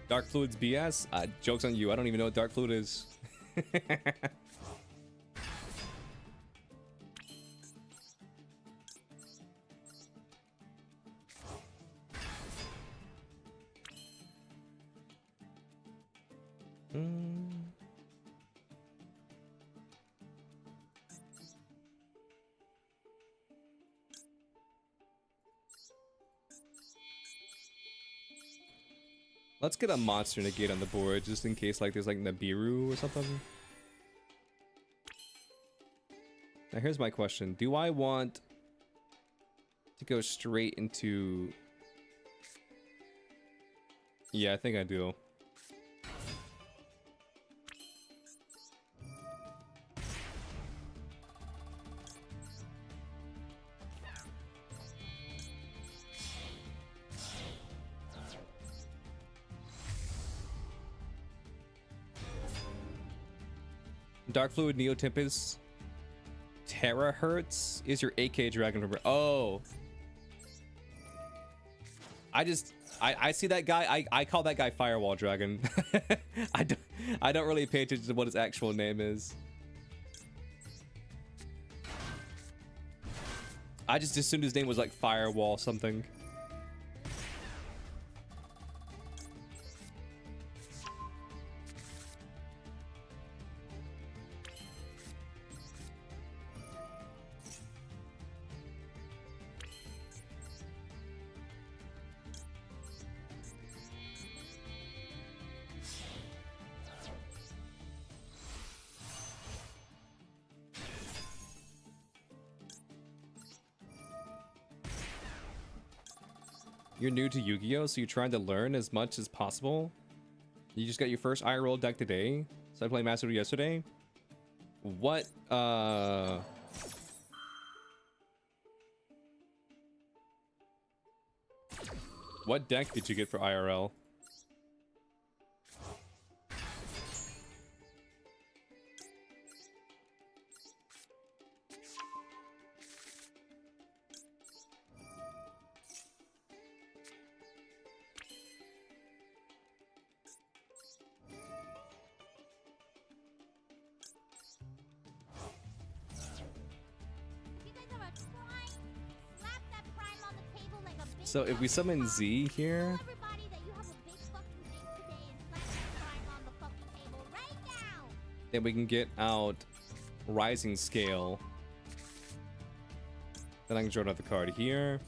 Dark Fluid's BS? Joke's on you. I don't even know what Dark Fluid is. Let's get a monster negate on the board just in case like there's like Nibiru or something. Now here's my question. Do I want to go straight into... Yeah, I think I do. Dark Fluid Neo Tempest Terahertz is your AK Dragon River. Oh. I see that guy. I call that guy Firewall Dragon. I don't really pay attention to what his actual name is. I just assumed his name was like Firewall something. You're new to Yu-Gi-Oh, so you're trying to learn as much as possible. You just got your first IRL deck today. So I played Master Duel yesterday. What what deck did you get for IRL? So if we summon Z here, then we can get out Rising Scale. Then I can draw another card here.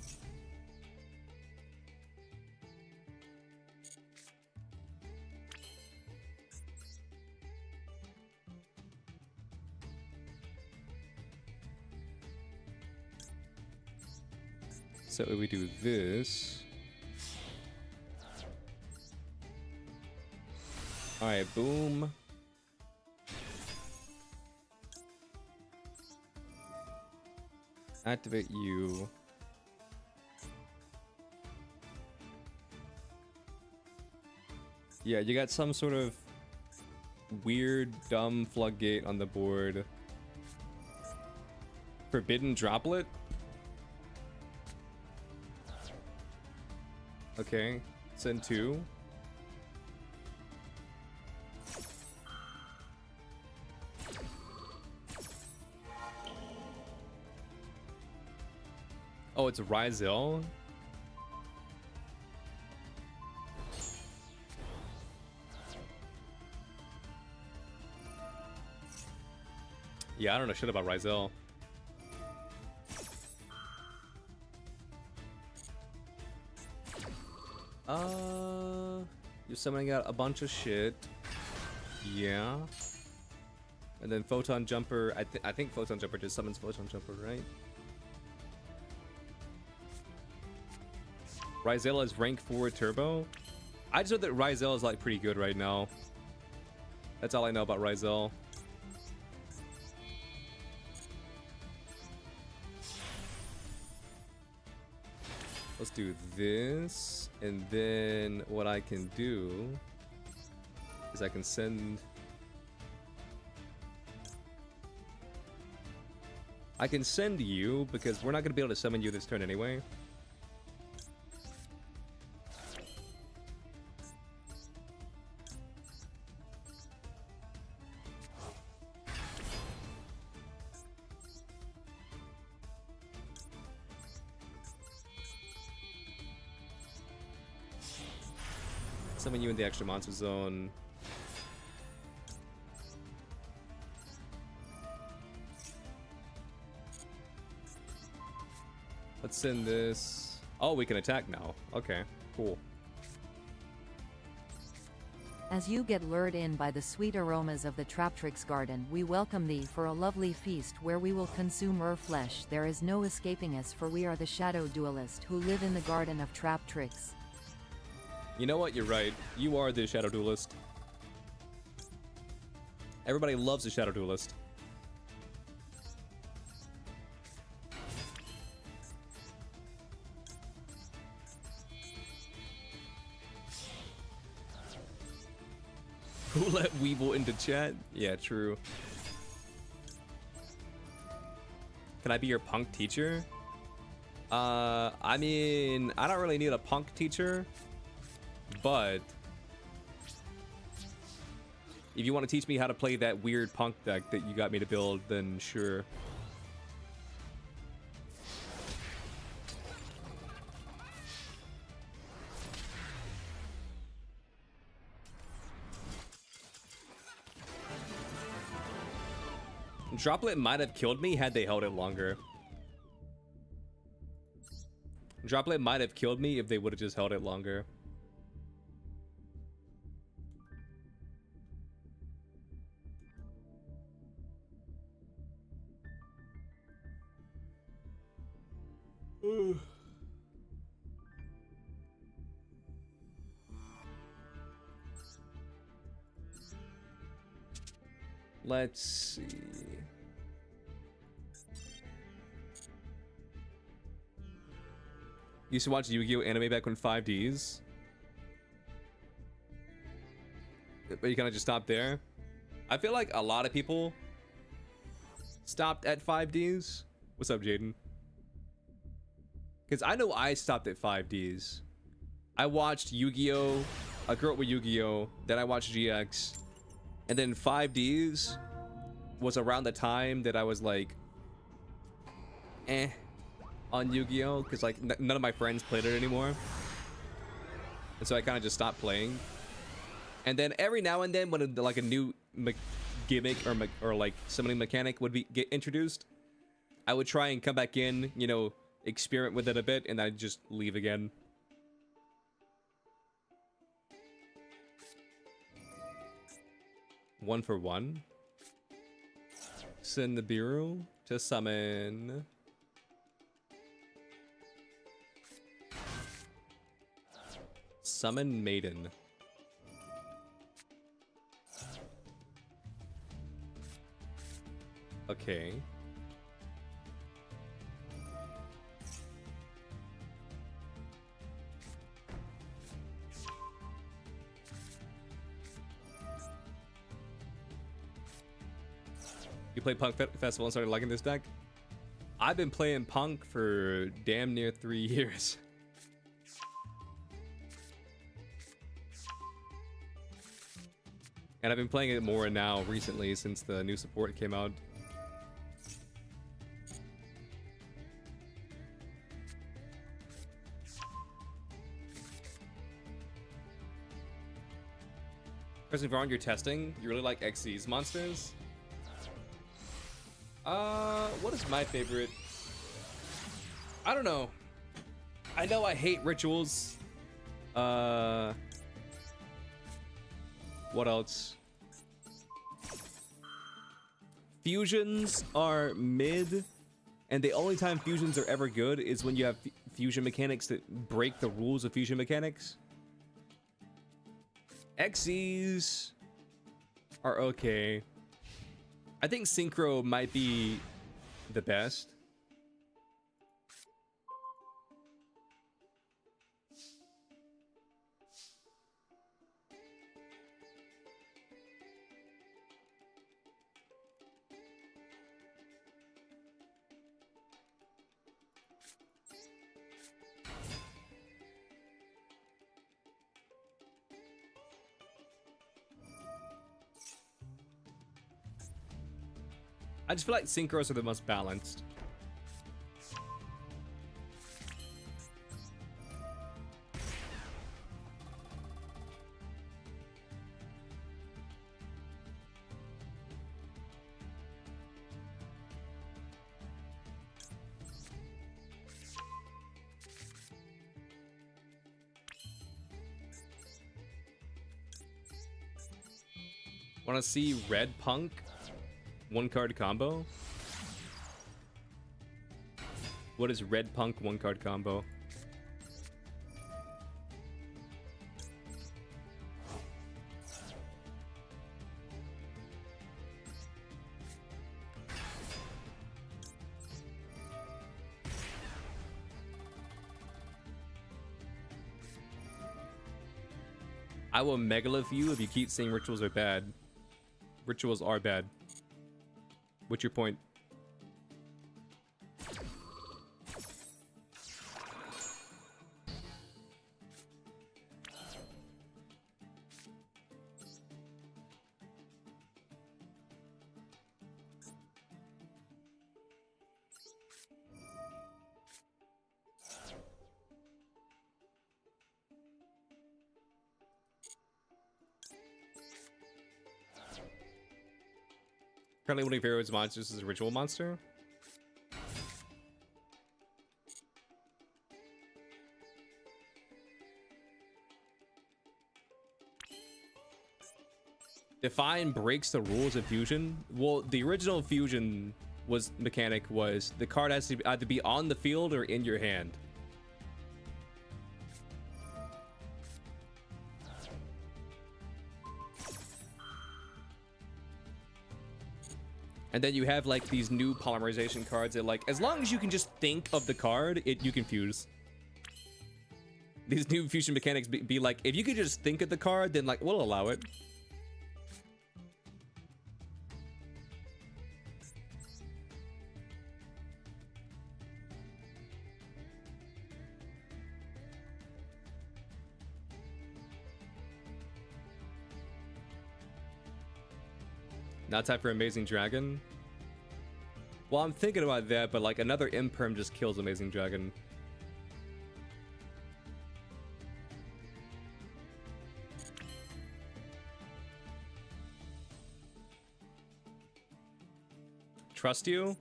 So if we do this. Alright, boom. Activate you. Yeah, you got some sort of weird, dumb floodgate on the board. Forbidden droplet? Okay, send 2. Oh, it's Ryzel. Yeah, I don't know shit about Ryzel. You're summoning out a bunch of shit. Yeah. And then Photon Jumper, I think Photon Jumper just summons Photon Jumper, right? Ryzel is rank 4 turbo. I just know that Ryzel is like pretty good right now. That's all I know about Ryzel. Let's do this, and then what I can do is I can send you because we're not gonna be able to summon you this turn anyway. Summon you in the extra monster zone. Let's send this. Oh, we can attack now. Okay, cool. As you get lured in by the sweet aromas of the Traptrix garden, we welcome thee for a lovely feast where we will consume our flesh. There is no escaping us, for we are the shadow duelist who live in the garden of Traptrix. You know what? You're right. You are the shadow duelist. Everybody loves the shadow duelist. Who let Weevil into chat? Yeah, true. Can I be your punk teacher? I mean, I don't really need a punk teacher, but if you want to teach me how to play that weird punk deck that you got me to build, then sure. Droplet might have killed me had they held it longer. Droplet might have killed me if they would have just held it longer. Let's see. Used to watch Yu-Gi-Oh anime back when 5Ds. But you kind of just stopped there. I feel like a lot of people stopped at 5Ds. What's up, Jaden? Because I know I stopped at 5Ds. I watched Yu-Gi-Oh! I grew up with Yu-Gi-Oh! Then I watched GX. And then 5Ds was around the time that I was like, on Yu-Gi-Oh! Because like none of my friends played it anymore. And so I kind of just stopped playing. And then every now and then when like a new gimmick or like summoning mechanic would get introduced, I would try and come back in, you know, experiment with it a bit, and I'd just leave again. One for one. Send the Bureau to summon. Summon Maiden. Okay. You played Punk Festival and started liking this deck? I've been playing Punk for damn near 3 years. And I've been playing it more now recently since the new support came out. Person Vaughn, you're testing? You really like Xyz monsters? What is my favorite? I don't know. I know I hate rituals. What else? Fusions are mid, and the only time fusions are ever good is when you have fusion mechanics that break the rules of fusion mechanics. Xyz are okay. I think Synchro might be the best. I just feel like synchros are the most balanced. Want to see red Punk? 1-card combo? What is red Punk 1-card combo? I will megalith you if you keep saying rituals are bad. Rituals are bad. What's your point? Currently, one of your favorite monsters is a ritual monster. Define breaks the rules of fusion. Well, the original fusion mechanic was the card has to either be on the field or in your hand. And then you have like these new polymerization cards that, like, as long as you can just think of the card, you can fuse. These new fusion mechanics be like, if you could just think of the card, then like we'll allow it. Not time for Amazing Dragon. Well, I'm thinking about that, but like another imperm just kills Amazing Dragon. Trust you?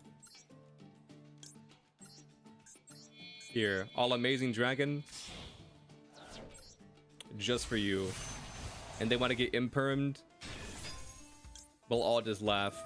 Here, all Amazing Dragon. Just for you. And they want to get impermed. We'll all just laugh.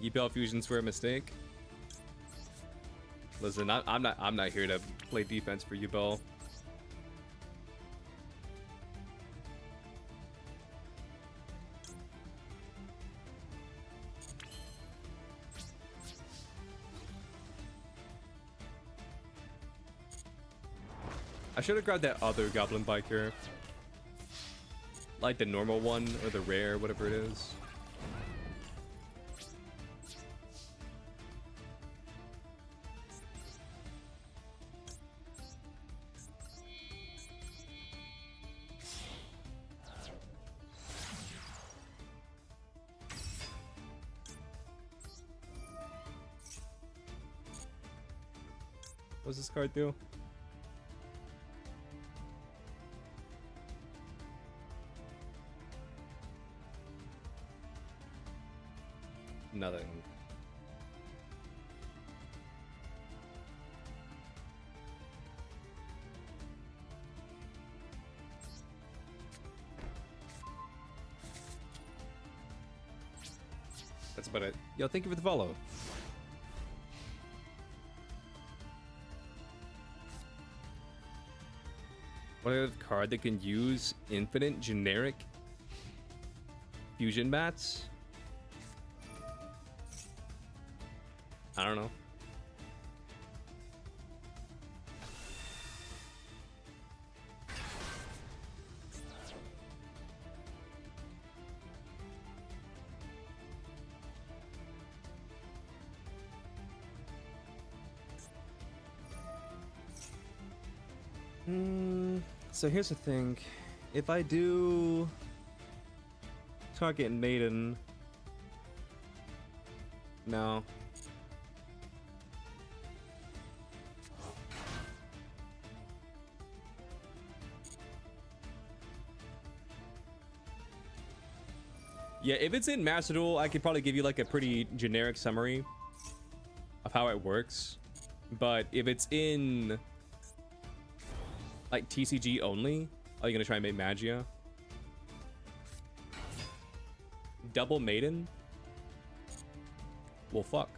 Yubel fusions were a mistake. Listen, I'm not here to play defense for Yubel. I should have grabbed that other goblin biker. Like the normal one or the rare, whatever it is. What's this card do? Nothing. That's about it. Yo, thank you for the follow. What other card that can use infinite generic fusion bats? I don't know. So here's the thing. If I do target Maiden, no. Yeah, if it's in Master Duel, I could probably give you like a pretty generic summary of how it works. But if it's in like TCG only, are you gonna try and make Magia? Double Maiden? Well, fuck.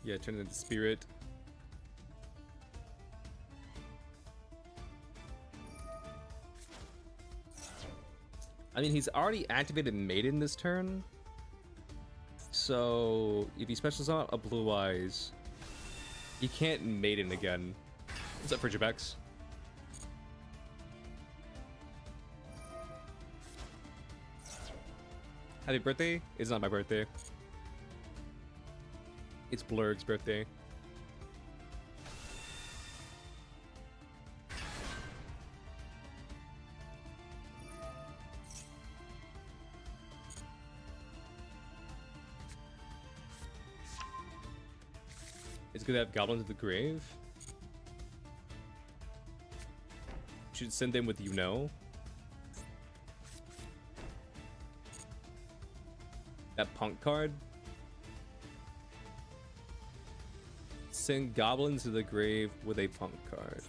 Yeah, turn into Spirit. I mean, he's already activated Maiden this turn. So, if he specials out a Blue Eyes, he can't Maiden again. What's up for Jabex? Happy birthday? It's not my birthday. It's Blurg's birthday. It's good to have goblins of the grave. Should send them with that punk card. Send goblins to the grave with a punk card.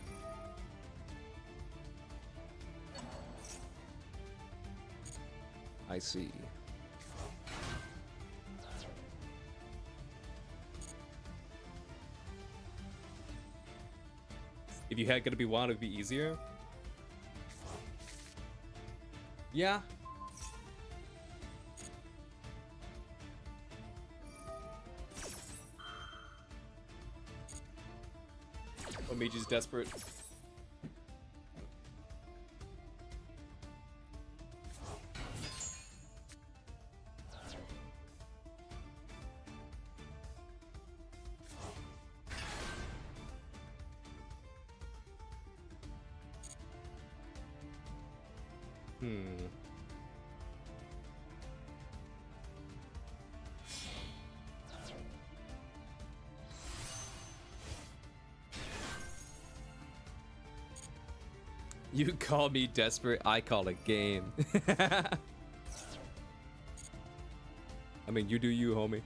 I see. If you had gonna be one, it'd be easier. Yeah. Oh, Mage is desperate. You call me desperate, I call it game. I mean, you do you, homie.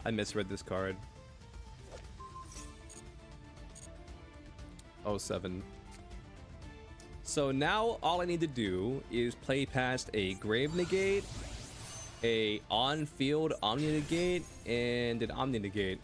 I misread this card. 07. So now all I need to do is play past a Grave Negate, a on-field Omni Negate, and an Omni Negate.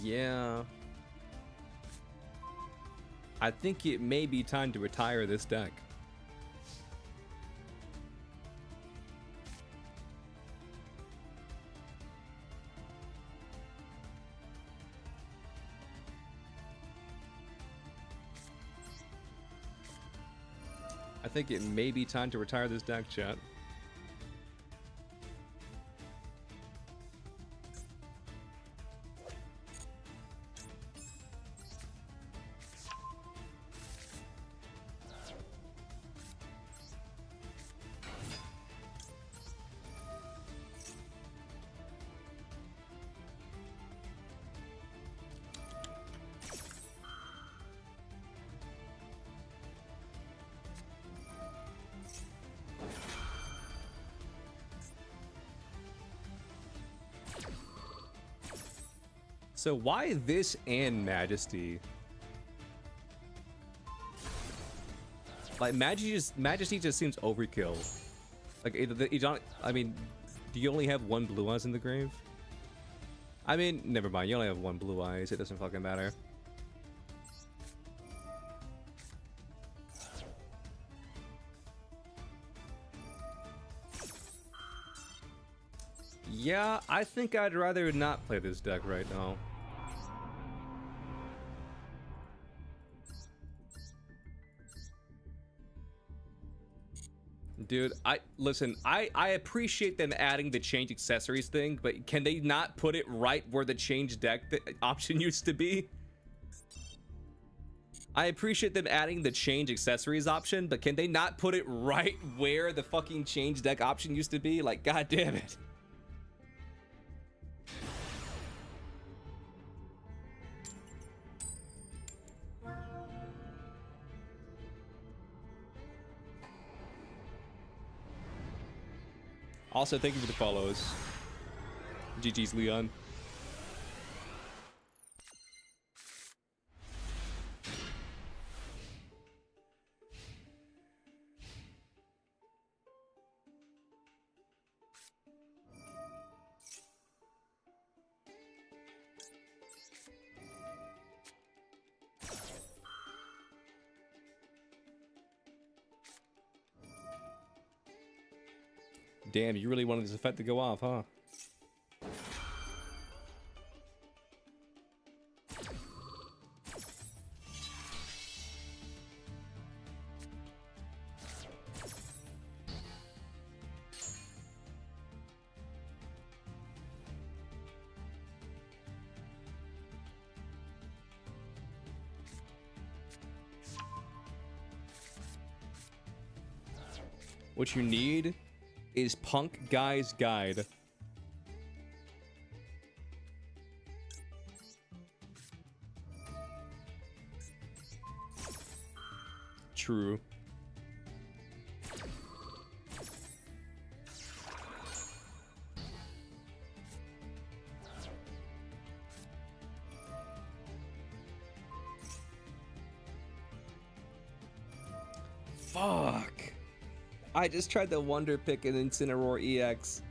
Yeah. I think it may be time to retire this deck. I think it may be time to retire this deck, chat. So why this and Majesty? Like Majesty just seems overkill. Like you don't. I mean, do you only have one Blue Eyes in the grave? I mean, never mind. You only have one Blue Eyes. It doesn't fucking matter. Yeah, I think I'd rather not play this deck right now. Dude, listen, I appreciate them adding the change accessories thing, but can they not put it right where the change deck option used to be? I appreciate them adding the change accessories option, but can they not put it right where the fucking change deck option used to be? Like, god damn it. Also, thank you for the follows. GG's, Leon. Damn, you really wanted this effect to go off, huh? What you need is Punk Guy's Guide. True. Fuck. I just tried to Wonder Pick an Incineroar EX.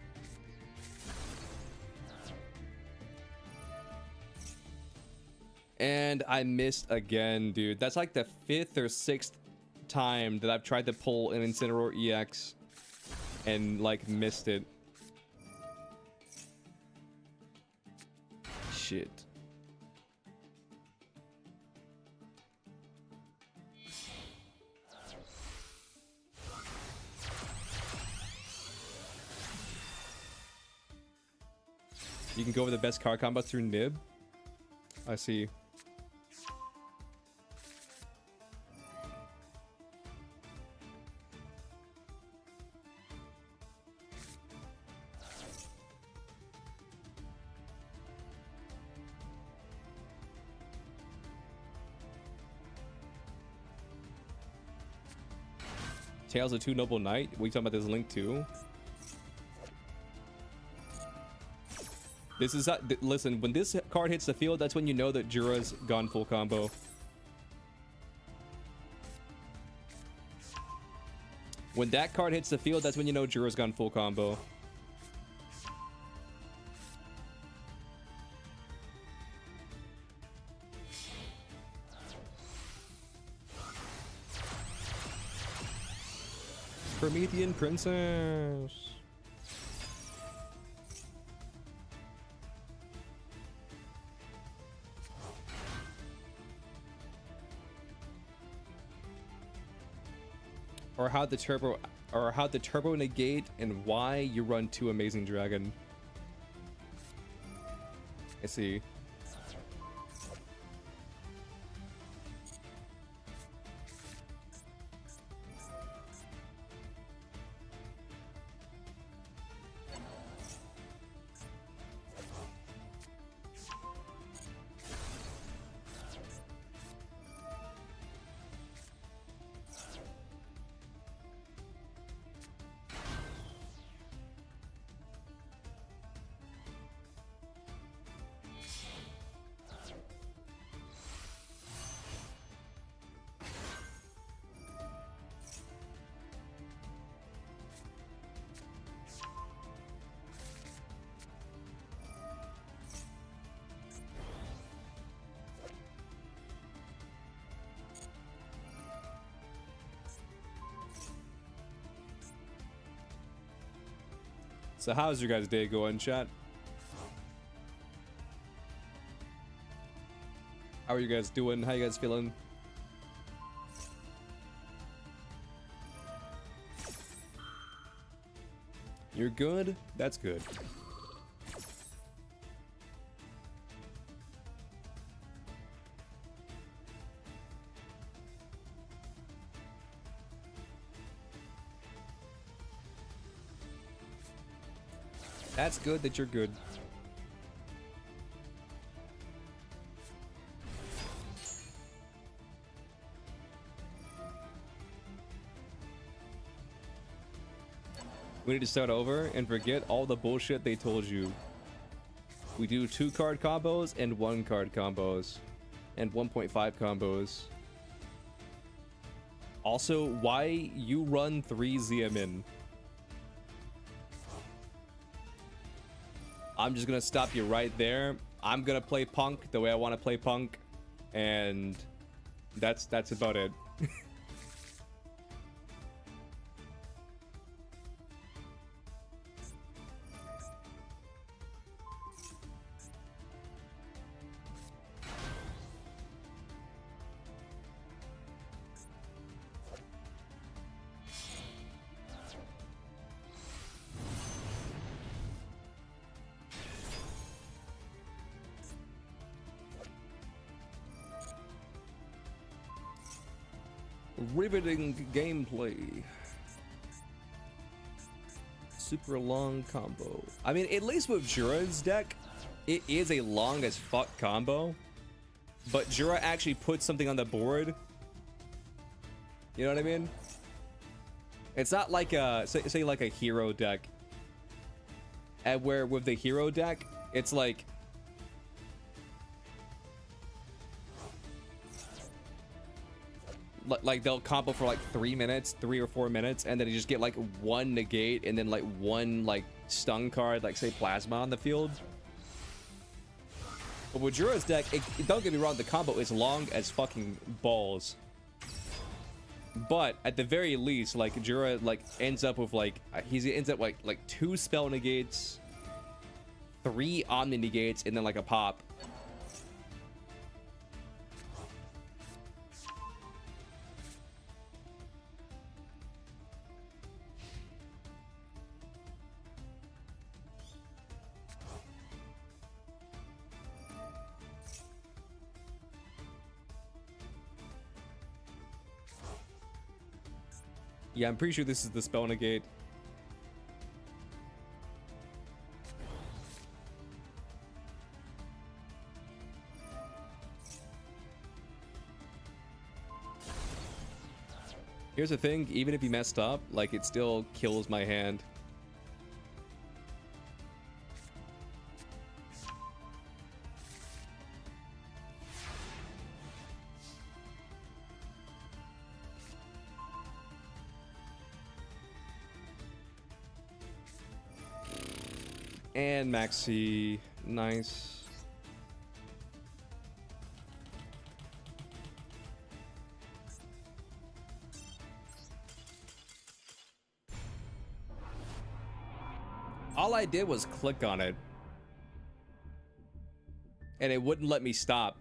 And I missed again, dude. That's like the 5th or 6th time that I've tried to pull an Incineroar EX and like missed it. Shit. You can go over the best card combo through Nib. I see. Tales of Two Noble Knight? We talking about this link too? This is listen, when this card hits the field, that's when you know that Jura's gone full combo. When that card hits the field, that's when you know Jura's gone full combo. Promethean Princess. Or how the turbo negate and why you run 2 Amazing Dragon. I see. So how's your guys' day going, chat? How are you guys doing? How you guys feeling? You're good? That's good. That's good that you're good. We need to start over and forget all the bullshit they told you. We do 2 card combos and 1 card combos and 1.5 combos. Also, why you run 3 ZMN? I'm just gonna stop you right there. I'm gonna play Punk the way I want to play Punk, and that's about it. riveting gameplay. Super long combo. I mean, at least with Jura's deck, it is a long as fuck combo. But Jura actually puts something on the board. You know what I mean? It's not like a, say like a hero deck. And where with the hero deck, it's like, they'll combo for like 3 minutes, 3 or 4 minutes, and then you just get like one negate and then like one like stun card, like say plasma on the field. But with Jura's deck, don't get me wrong, the combo is long as fucking balls. But at the very least, like Jura like ends up with like he ends up like 2 spell negates, 3 omni negates, and then like a pop. Yeah, I'm pretty sure this is the spell negate. Here's the thing, even if he messed up, like it still kills my hand. And Maxi, nice. All I did was click on it, and it wouldn't let me stop.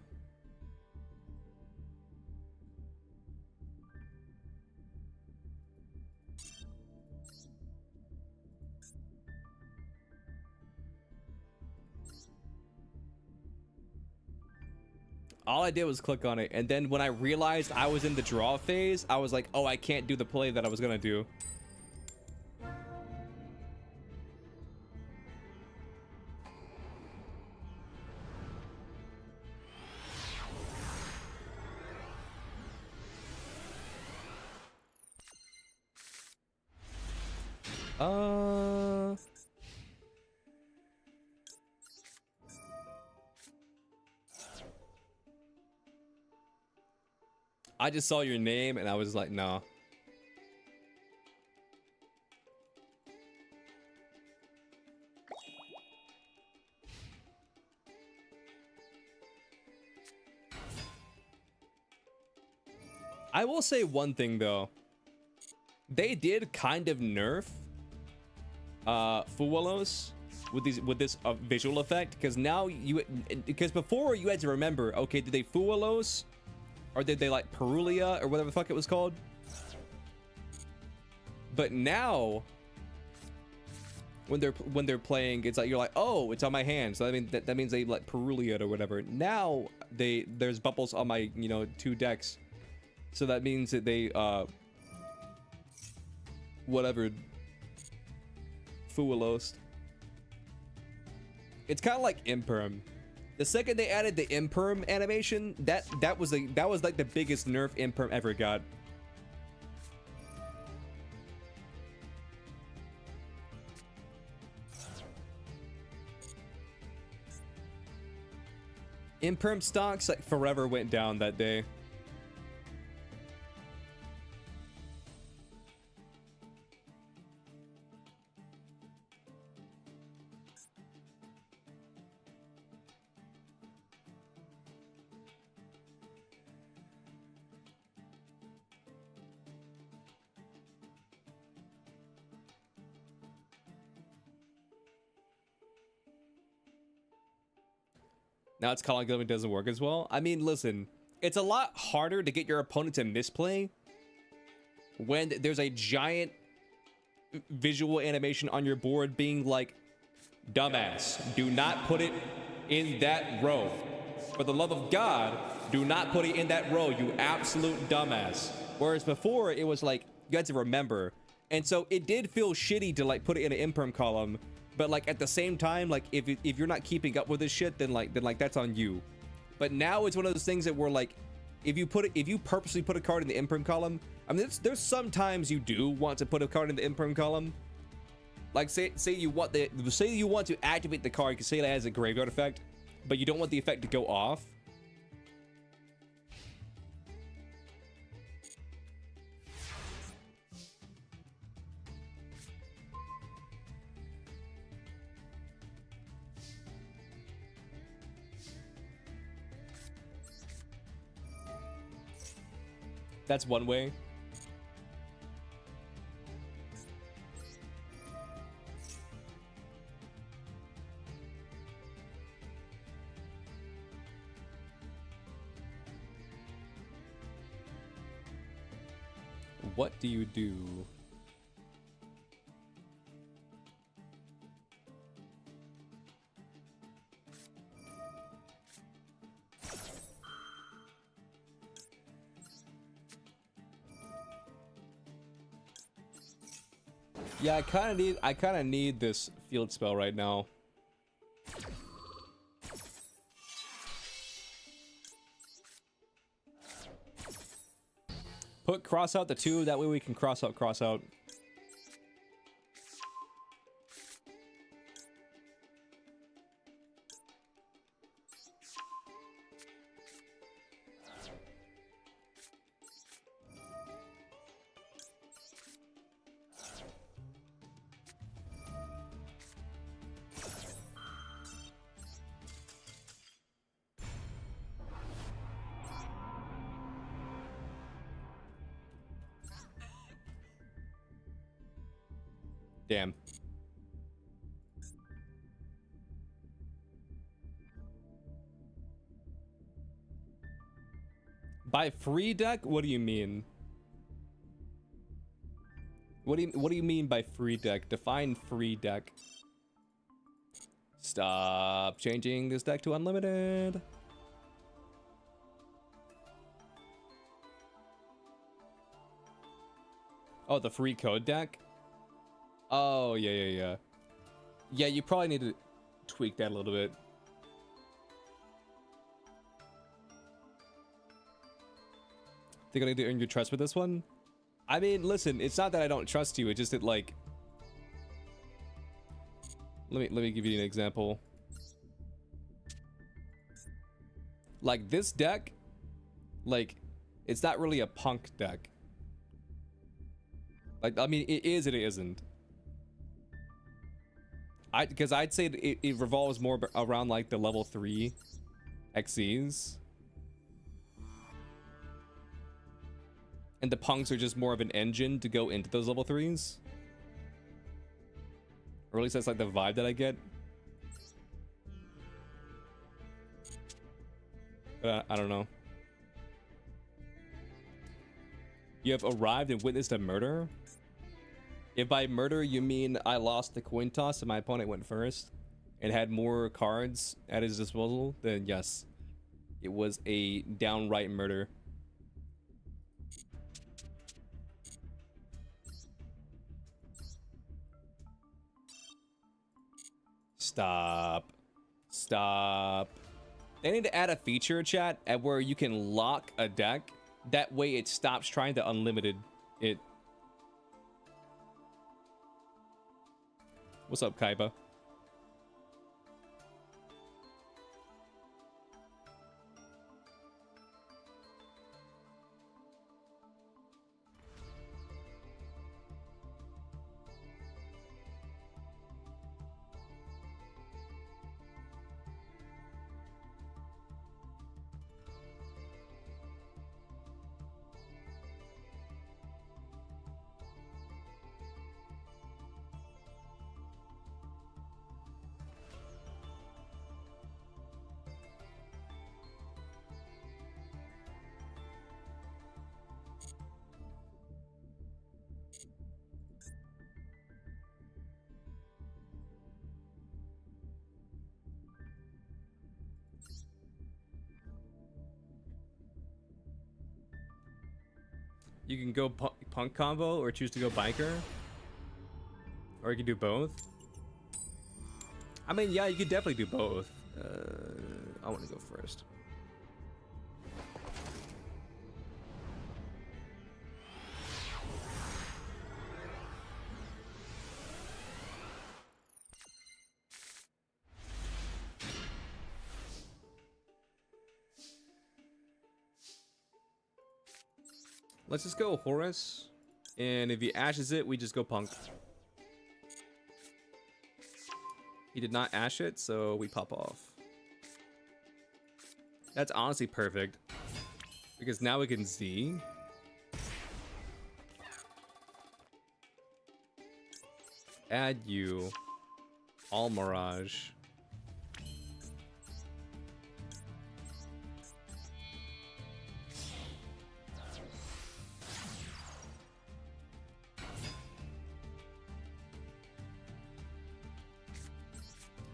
All I did was click on it, and then when I realized I was in the draw phase, I was like, oh, I can't do the play that I was gonna do. I just saw your name and I was like, no. I will say one thing though. They did kind of nerf Fuwalos with this visual effect, because now because before you had to remember, okay, did they Fuwalos or did they like Perulia or whatever the fuck it was called? But now when they're playing, it's like you're like, oh, it's on my hand, so I mean that means they like Perulia or whatever. Now there's bubbles on my 2 decks, so that means that they whatever Fuwalos. It's kind of like Imperm. The second they added the Imperm animation, that was like the biggest nerf Imperm ever got. Imperm stocks like forever went down that day. Now it's calling it doesn't work as well. I mean, listen, it's a lot harder to get your opponent to misplay when there's a giant visual animation on your board being like, dumbass, do not put it in that row. For the love of God, do not put it in that row, you absolute dumbass. Whereas before it was like you had to remember, and so it did feel shitty to like put it in an imperm column, but like at the same time, like if you're not keeping up with this shit, then like that's on you. But now it's one of those things that we're like, if you purposely put a card in the imperm column, I mean there's sometimes you do want to put a card in the imperm column. Like say you want to activate the card, because say it has a graveyard effect, but you don't want the effect to go off. That's one way. What do you do? Yeah, I kind of need this field spell right now. Put cross out the 2, that way we can cross out, cross out. Damn. By free deck? What do you mean? What do you mean by free deck? Define free deck. Stop changing this deck to unlimited. Oh, the free code deck? Oh, yeah. Yeah, you probably need to tweak that a little bit. Think I need to earn your trust with this one? I mean, listen, it's not that I don't trust you, it's just that, like... Let me give you an example. Like, this deck, like, it's not really a punk deck. Like, I mean, it is and it isn't. Because I'd say it revolves more around like the level 3 XCs. And the punks are just more of an engine to go into those level 3s. Or at least that's like the vibe that I get. But I don't know. You have arrived and witnessed a murder? If by murder you mean I lost the coin toss and my opponent went first and had more cards at his disposal, then yes, it was a downright murder. Stop. They need to add a feature, chat, at where you can lock a deck. That way it stops trying to unlimited it. What's up, Kaiba? You can go punk combo or choose to go biker. Or you can do both. I mean, yeah, you could definitely do both. I want to go first. Let's just go Horus. And if he ashes it, we just go punk. He did not ash it, so we pop off. That's honestly perfect. Because now we can Z. Add you. All Mirage.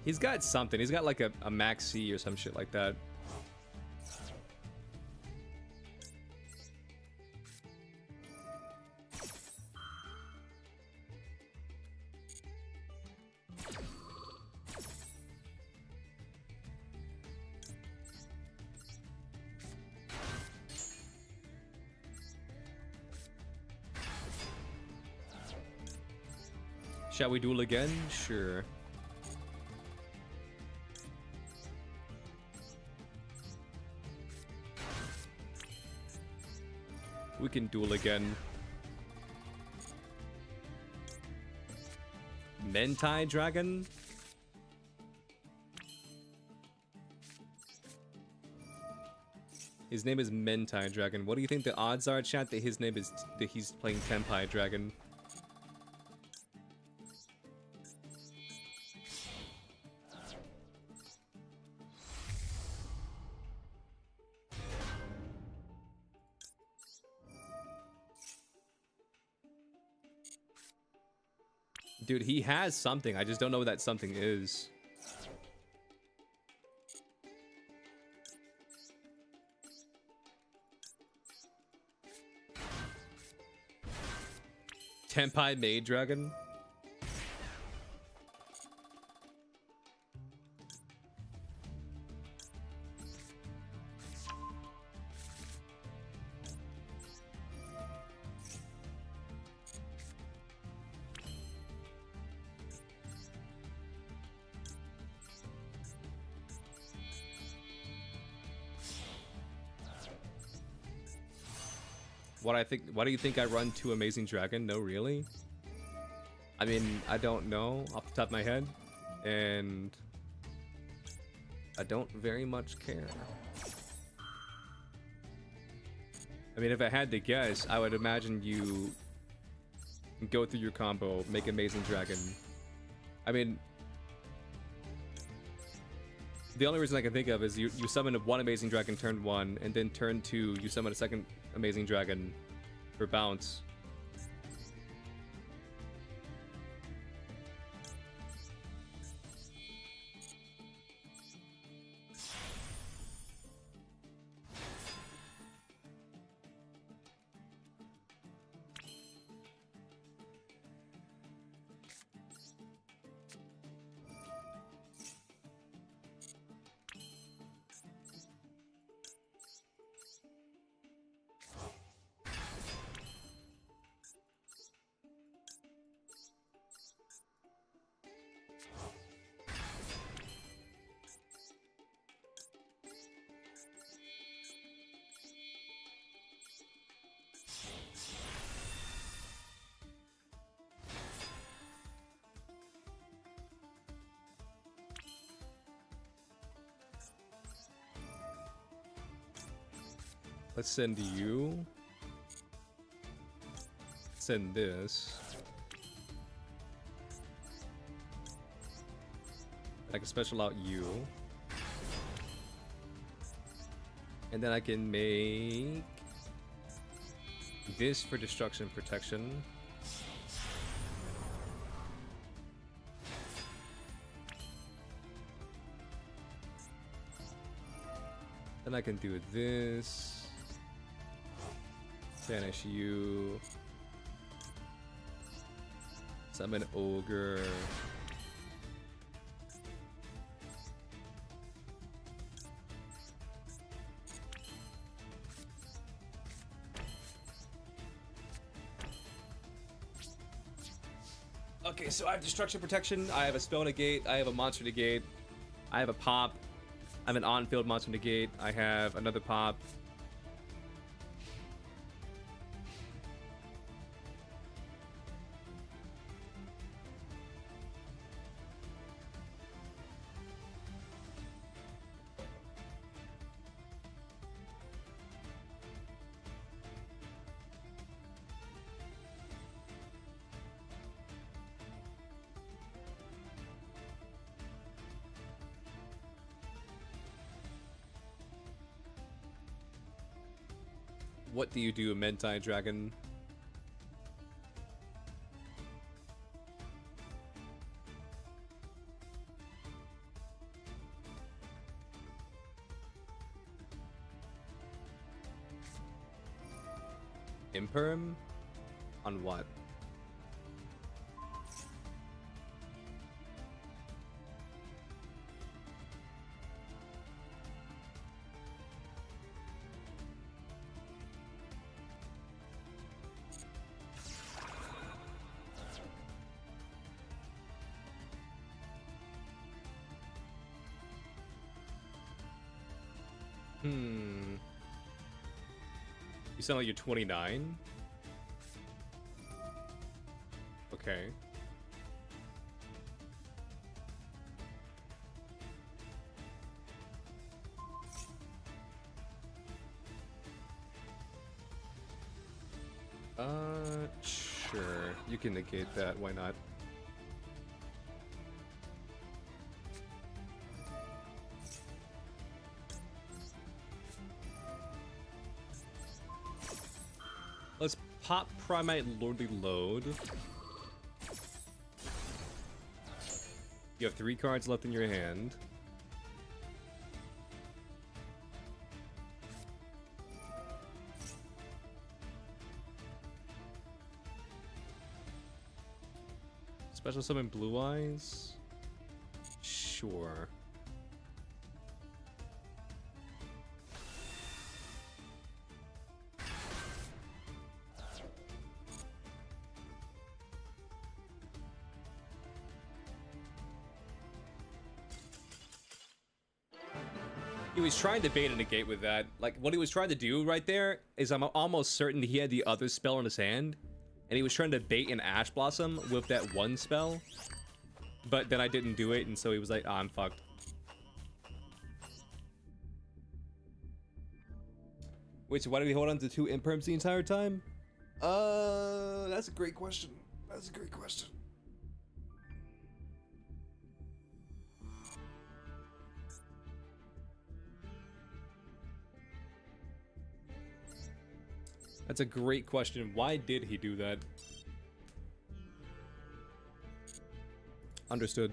He's got something. He's got like a Maxi or some shit like that. Shall we duel again? Sure. We can duel again. Mentai Dragon? His name is Mentai Dragon. What do you think the odds are, chat, that his name is that he's playing Tenpai Dragon? Dude, he has something. I just don't know what that something is. Tenpai Maid Dragon? Why do you think I run 2 Amazing Dragon? No, really? I mean, I don't know off the top of my head, and I don't very much care. I mean, if I had to guess, I would imagine you go through your combo, make Amazing Dragon. I mean, the only reason I can think of is you summon 1 Amazing Dragon turn 1, and then turn 2, you summon a 2nd Amazing Dragon for bounce. Let's send you. Send this. I can special out you. And then I can make this for destruction protection. Then I can do this. Banish you. Summon Ogre. Okay, so I have Destruction Protection, I have a Spell Negate, I have a Monster Negate, I have a Pop, I have an on-field Monster Negate, I have another Pop. What do you do, Mentai Dragon? Imperm? On what? You sound like you're 29? Okay. Sure. You can negate that, why not? Let's pop Primate Lordly Load. You have 3 cards left in your hand. Special summon Blue Eyes? Sure. He was trying to bait and negate with that. Like, what he was trying to do right there is I'm almost certain he had the other spell in his hand. And he was trying to bait an Ash Blossom with that one spell. But then I didn't do it, and so he was like, oh, I'm fucked. Wait, so why did he hold on to 2 Imperms the entire time? That's a great question. That's a great question. That's a great question. Why did he do that? Understood.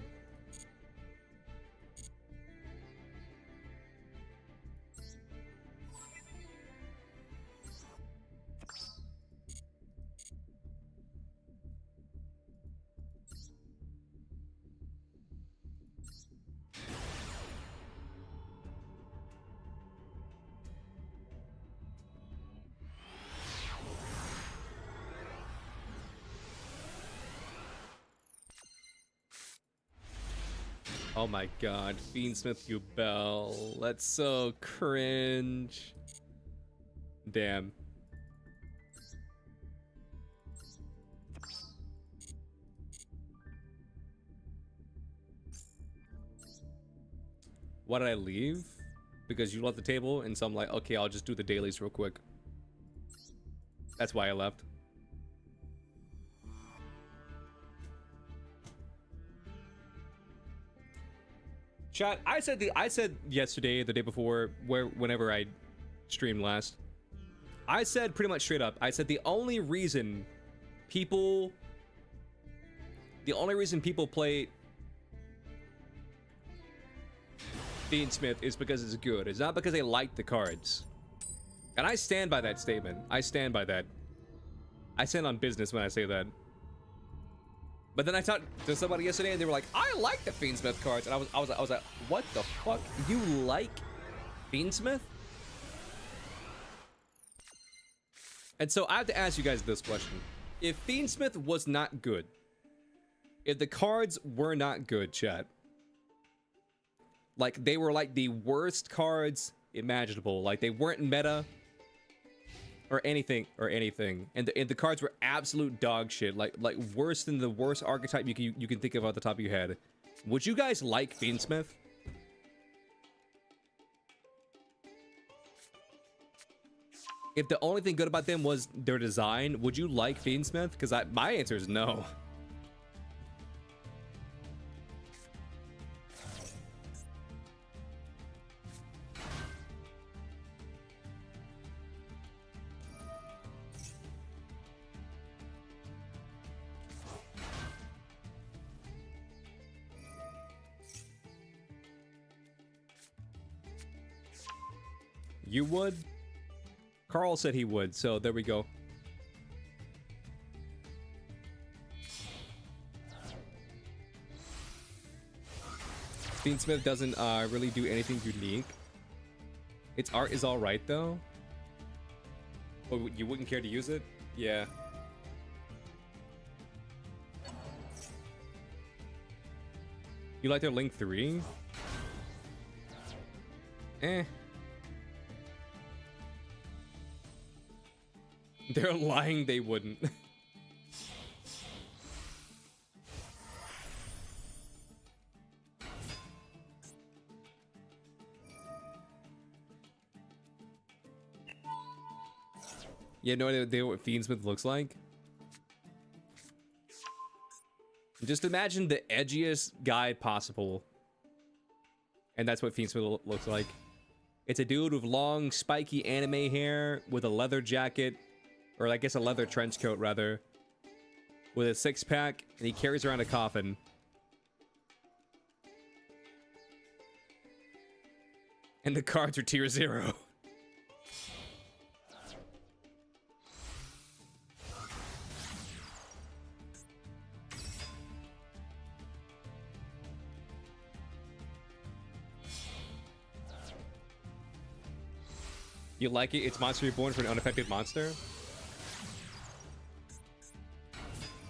Oh my god, Fiendsmith you Bell. That's so cringe. Damn. Why did I leave? Because you left the table, and so I'm like, okay, I'll just do the dailies real quick. That's why I left. Chat, I said yesterday, the day before, whenever I streamed last, I said pretty much straight up, I said the only reason people play Fiendsmith is because it's good. It's not because they like the cards. And I stand by that statement. I stand by that. I stand on business when I say that. But then I talked to somebody yesterday and they were like, I like the Fiendsmith cards. And I was like, what the fuck? You like Fiendsmith? And so I have to ask you guys this question. If Fiendsmith was not good, if the cards were not good, chat, like they were like the worst cards imaginable, like they weren't meta or anything, and the cards were absolute dog shit, like worse than the worst archetype you can think of off the top of your head, would you guys like Fiendsmith? If the only thing good about them was their design, would you like Fiendsmith? Because my answer is no. You would? Carl said he would, so there we go. Fiendsmith doesn't really do anything unique. Its art is alright though. Oh, you wouldn't care to use it? Yeah. You like their Link 3? Eh. They're lying, they wouldn't. Yeah, no idea what Fiendsmith looks like. Just imagine the edgiest guy possible. And that's what Fiendsmith looks like. It's a dude with long, spiky anime hair with a leather jacket. Or I guess a leather trench coat, rather. With a six-pack, and he carries around a coffin. And the cards are tier 0. You like it? It's Monster Reborn for an unaffected monster?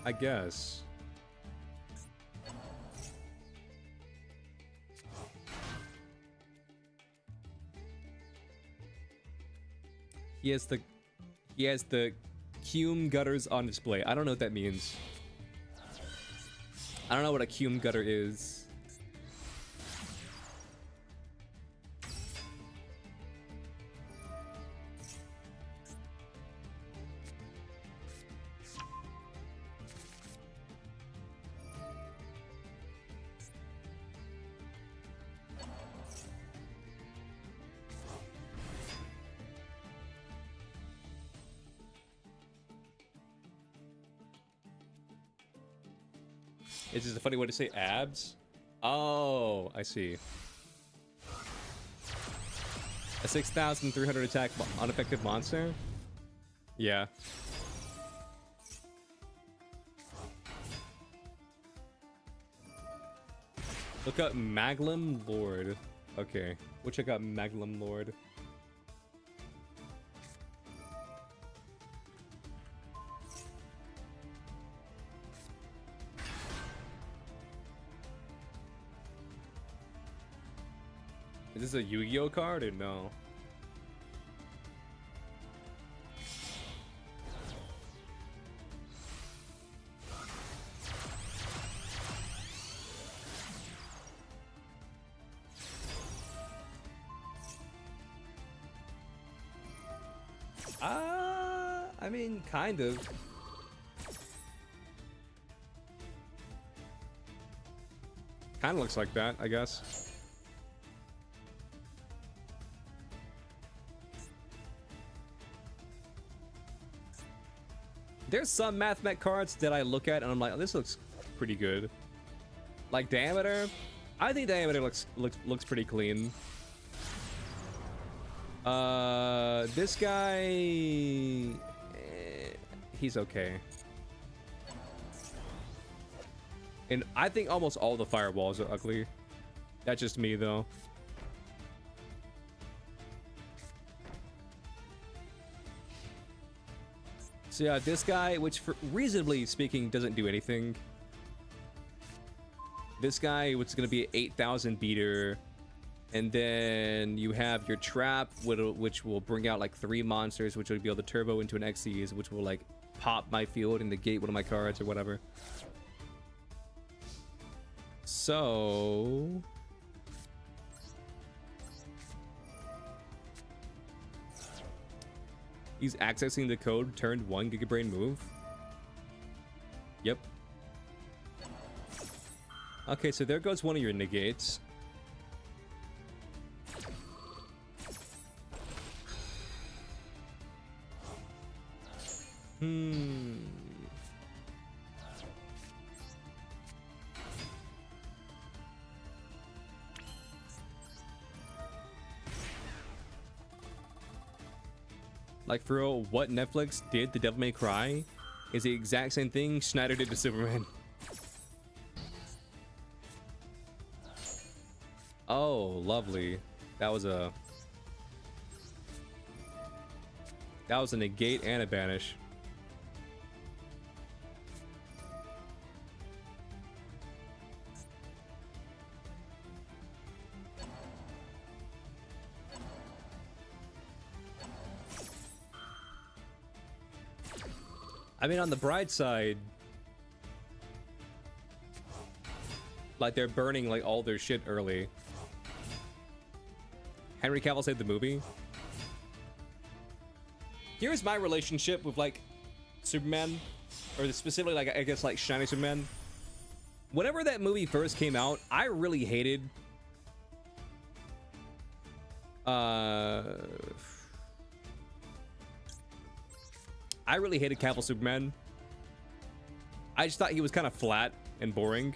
I guess. He has the cume gutters on display. I don't know what that means. I don't know what a cume gutter is. It's just a funny way to say abs. Oh, I see. A 6,300 attack unaffected monster? Yeah. Look up Maglum Lord. Okay, we'll check out Maglum Lord. Is this a Yu-Gi-Oh card or no? I mean, kind of. Kind of looks like that, I guess. There's some Math Mech cards that I look at and I'm like, oh, this looks pretty good. Like Diameter, I think Diameter looks pretty clean. This guy, he's okay. And I think almost all the fireballs are ugly. That's just me, though. So yeah, this guy, which for reasonably speaking doesn't do anything. This guy, which is going to be an 8,000 beater. And then you have your trap, which will bring out like 3 monsters, which will be able to turbo into an Xyz, which will like pop my field and negate one of my cards or whatever. So he's accessing the code turned 1 Gigabrain move. Yep. Okay, so there goes one of your negates. Like, for real, what Netflix did to Devil May Cry is the exact same thing Schneider did to Superman. Oh, lovely. That was a negate and a banish. I mean, on the bright side, like, they're burning like all their shit early. Henry Cavill saved the movie. Here's my relationship with like Superman, or specifically like I guess like Shiny Superman. Whenever that movie first came out, I really hated Cavill Superman. I just thought he was kind of flat and boring.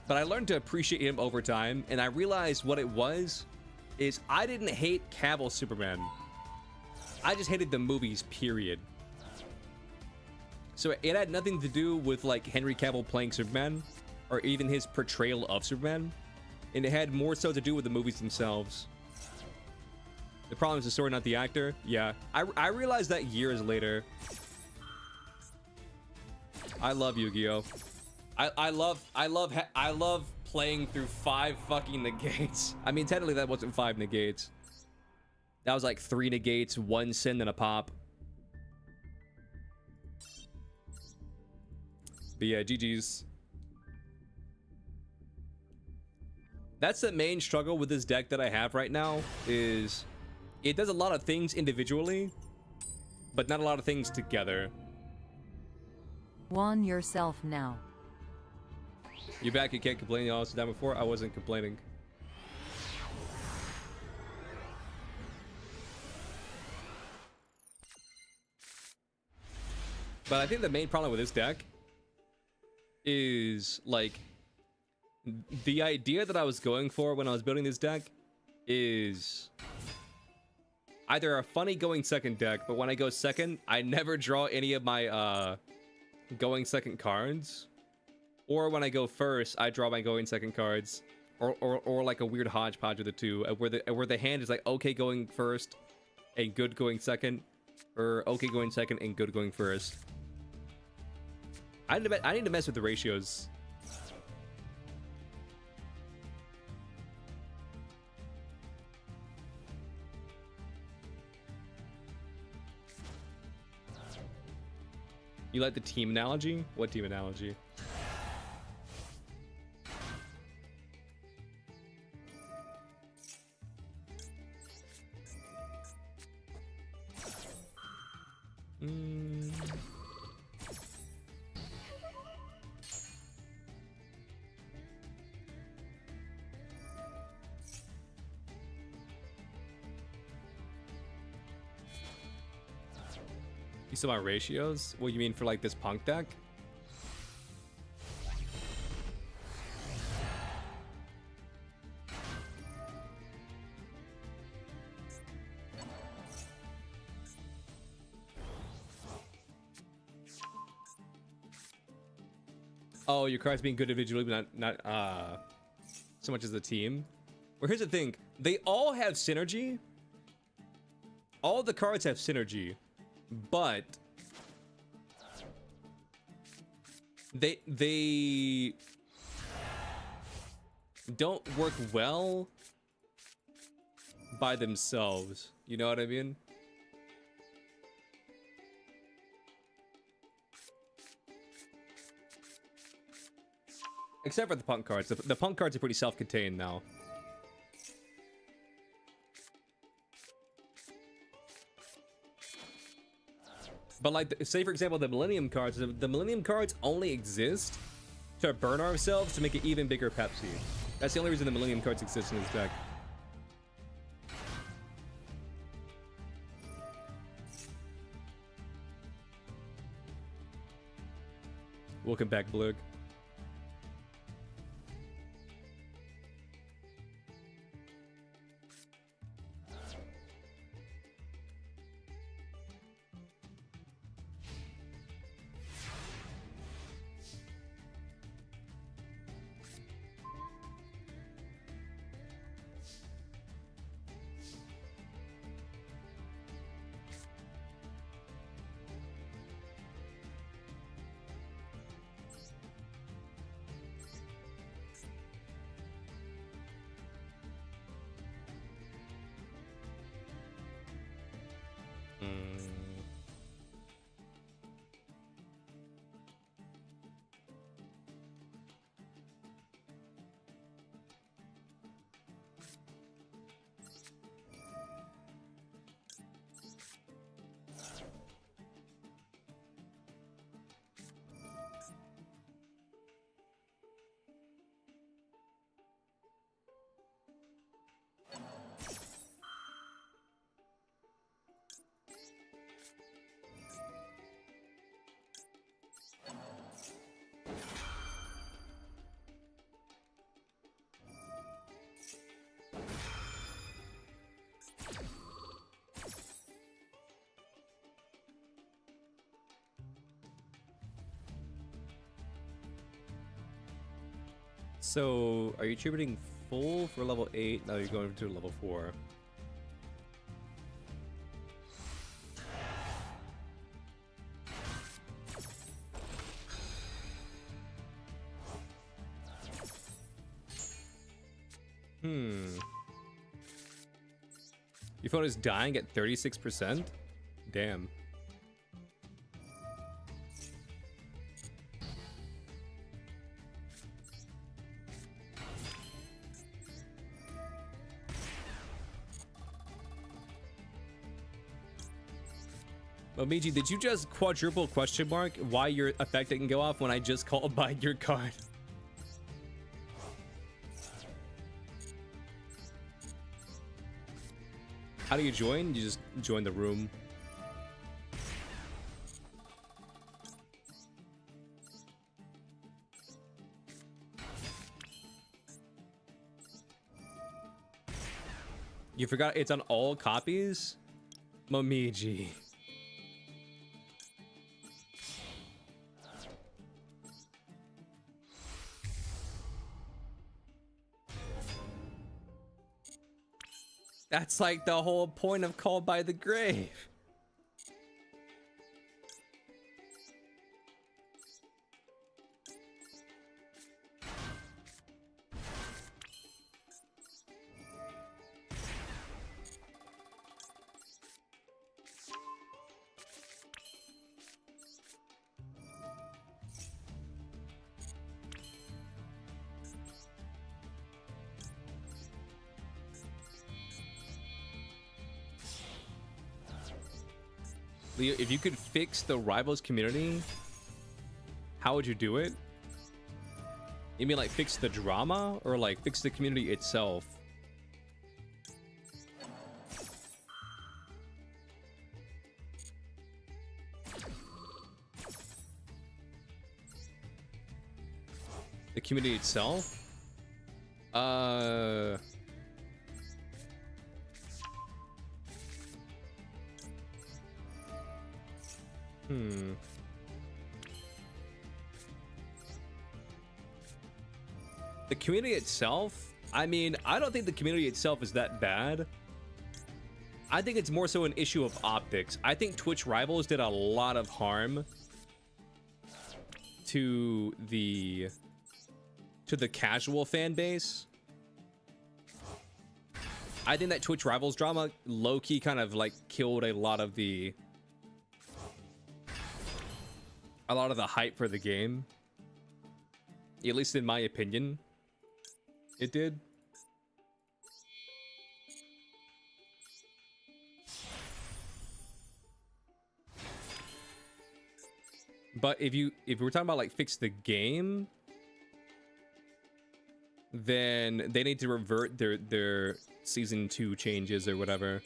But I learned to appreciate him over time, and I realized what it was is I didn't hate Cavill Superman. I just hated the movies, period. So it had nothing to do with like Henry Cavill playing Superman or even his portrayal of Superman. And it had more so to do with the movies themselves. The problem is the story, not the actor. Yeah, I realized that years later. I love Yu-Gi-Oh! I love playing through 5 fucking negates. I mean, technically that wasn't 5 negates. That was like 3 negates, 1 sin, and a pop. But yeah, GG's. That's the main struggle with this deck that I have right now, is it does a lot of things individually, but not a lot of things together. Juan yourself now. You back, you can't complain. You also down before. I wasn't complaining. But I think the main problem with this deck is like the idea that I was going for when I was building this deck is either a funny going second deck, but when I go second, I never draw any of my going second cards. Or when I go first, I draw my going second cards, or like a weird hodgepodge of the two, where the hand is like okay going first and good going second, or okay going second and good going first. I need to mess with the ratios. You like the team analogy? What team analogy? You saw my ratios? What you mean for like this punk deck? Oh, your cards being good individually, but not so much as a team. Well, here's the thing: they all have synergy. All the cards have synergy, but they don't work well by themselves. You know what I mean? Except for the punk cards. The punk cards are pretty self-contained now. But like, say for example, the Millennium cards. The Millennium cards only exist to burn ourselves to make an even bigger Pepsi. That's the only reason the Millennium cards exist in this deck. Welcome back, Blug. So, are you attributing full for level 8? No, you're going to level 4. Your phone is dying at 36%? Damn. Momiji, did you just quadruple question mark why your effect didn't go off when I just called by your card? How do you join? You just join the room. You forgot it's on all copies? Momiji. That's like the whole point of Call by the Grave. Leo, if you could fix the rivals community, how would you do it? You mean like fix the drama or like fix the community itself? The community itself? The community itself, I mean, I don't think the community itself is that bad. I think it's more so an issue of optics. I think Twitch Rivals did a lot of harm to the casual fan base. I think that Twitch Rivals drama low-key kind of like killed a lot of the hype for the game. At least in my opinion, it did. But if we're talking about like fix the game, then they need to revert their season 2 changes or whatever.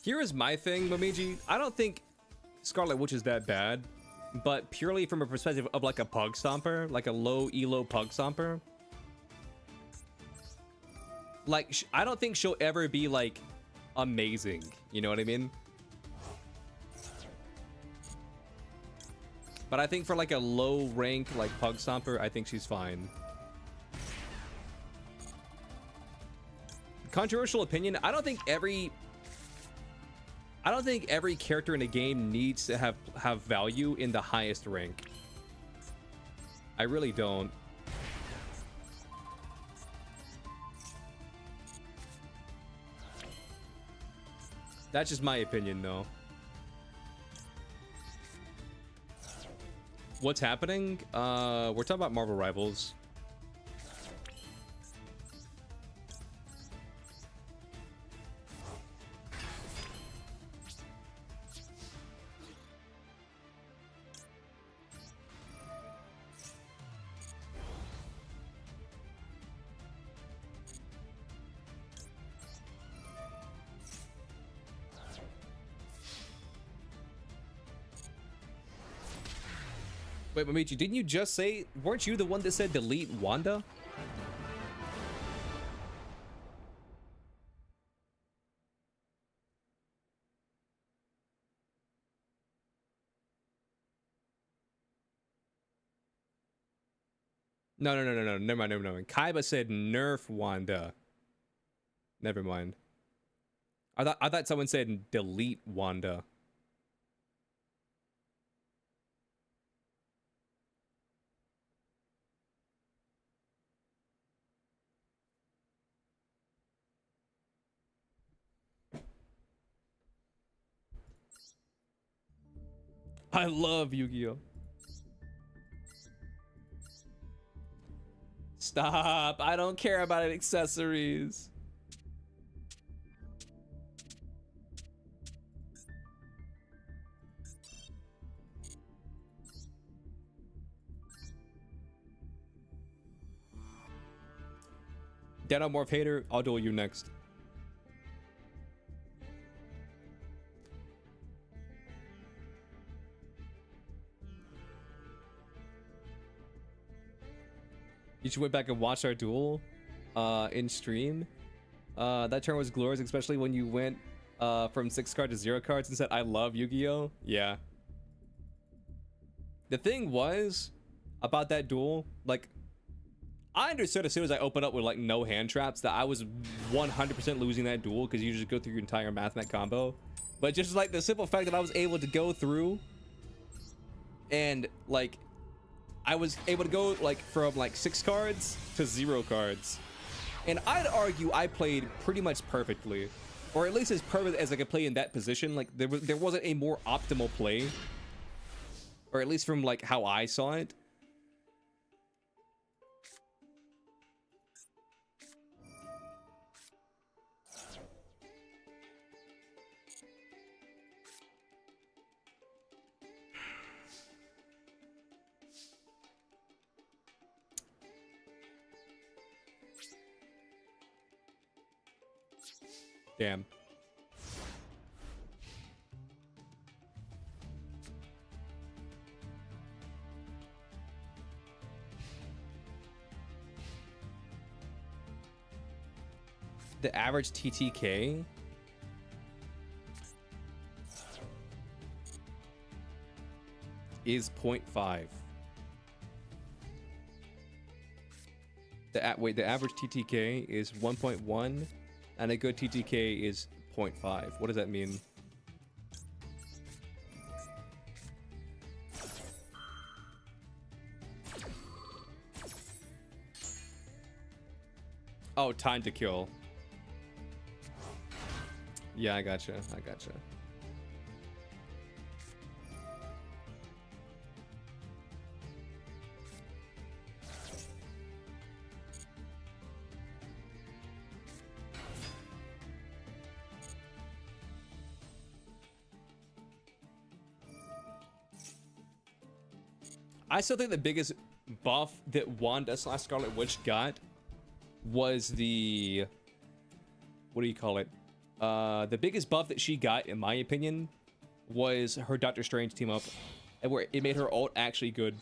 Here is my thing, Momiji. I don't think Scarlet Witch is that bad, but purely from a perspective of like a pug stomper, like a low elo pug stomper. Like, I don't think she'll ever be like amazing. You know what I mean? But I think for like a low rank like pug stomper, I think she's fine. Controversial opinion, I don't think every character in a game needs to have value in the highest rank. I really don't. That's just my opinion, though. What's happening? We're talking about Marvel Rivals. Wait, Mamichi, didn't you just say, weren't you the one that said delete Wanda? No. Never mind. Kaiba said nerf Wanda. Never mind. I thought someone said delete Wanda. I love Yu-Gi-Oh! Stop! I don't care about accessories. Denomorph hater, I'll duel you next. You should went back and watch our duel in stream. That turn was glorious, especially when you went from 6 card to 0 cards and said, I love Yu-Gi-Oh! Yeah. The thing was about that duel, like, I understood as soon as I opened up with like no hand traps that I was 100% losing that duel because you just go through your entire mathmat combo. But just like the simple fact that I was able to go through and like I was able to go like from like 6 cards to 0 cards, and I'd argue I played pretty much perfectly, or at least as perfect as I could play in that position. Like there wasn't a more optimal play, or at least from like how I saw it. Damn. The average TTK is 0.5. The average TTK is 1.1, and a good TTK is 0.5. What does that mean? Oh, time to kill. Yeah, I gotcha. I gotcha. I still think the biggest buff that Wanda/Scarlet Witch got was the... what do you call it? The biggest buff that she got, in my opinion, was her Doctor Strange team up, and where it made her ult actually good.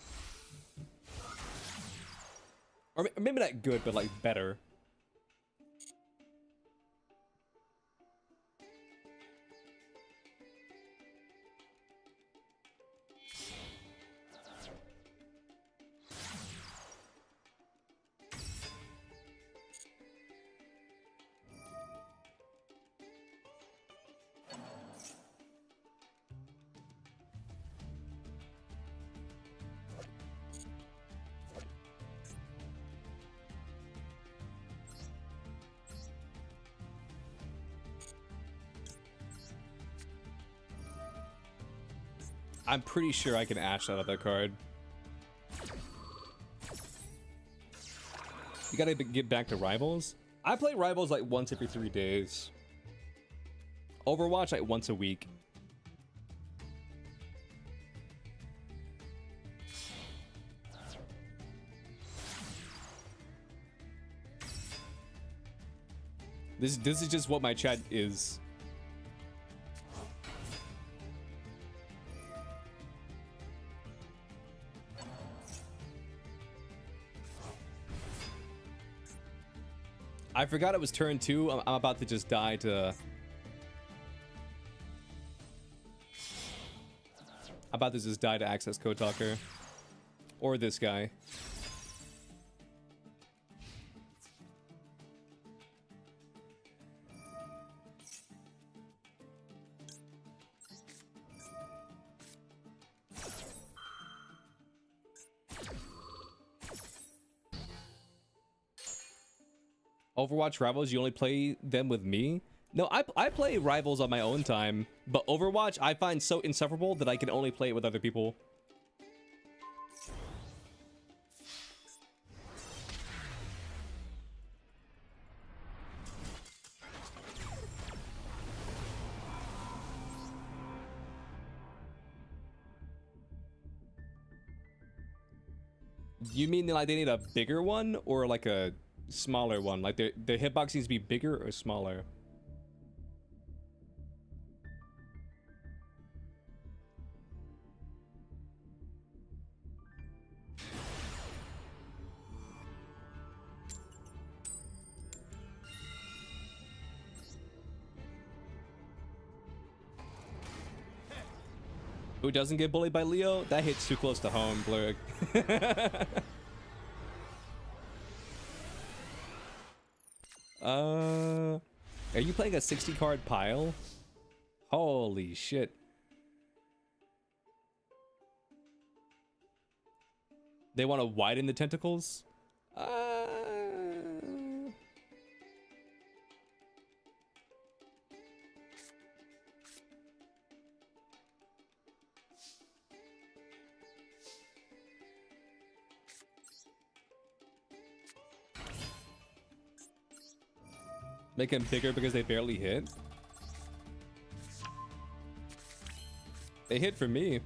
Or maybe not good, but like better. I'm pretty sure I can Ash that other card. You gotta get back to Rivals. I play Rivals like once every 3 days. Overwatch like once a week. This is just what my chat is. I forgot it was turn 2. I'm about to just die to... I'm about to just die to Access Code Talker. Or this guy. Overwatch Rivals, you only play them with me? No, I play Rivals on my own time, but Overwatch I find so insufferable that I can only play it with other people. You mean like they need a bigger one or like a smaller one? Like the hitbox needs to be bigger or smaller? Who doesn't get bullied by Leo? That hits too close to home, Blurg. Are you playing a 60 card pile? Holy shit. They want to widen the tentacles? Make them bigger because they barely hit? They hit for me.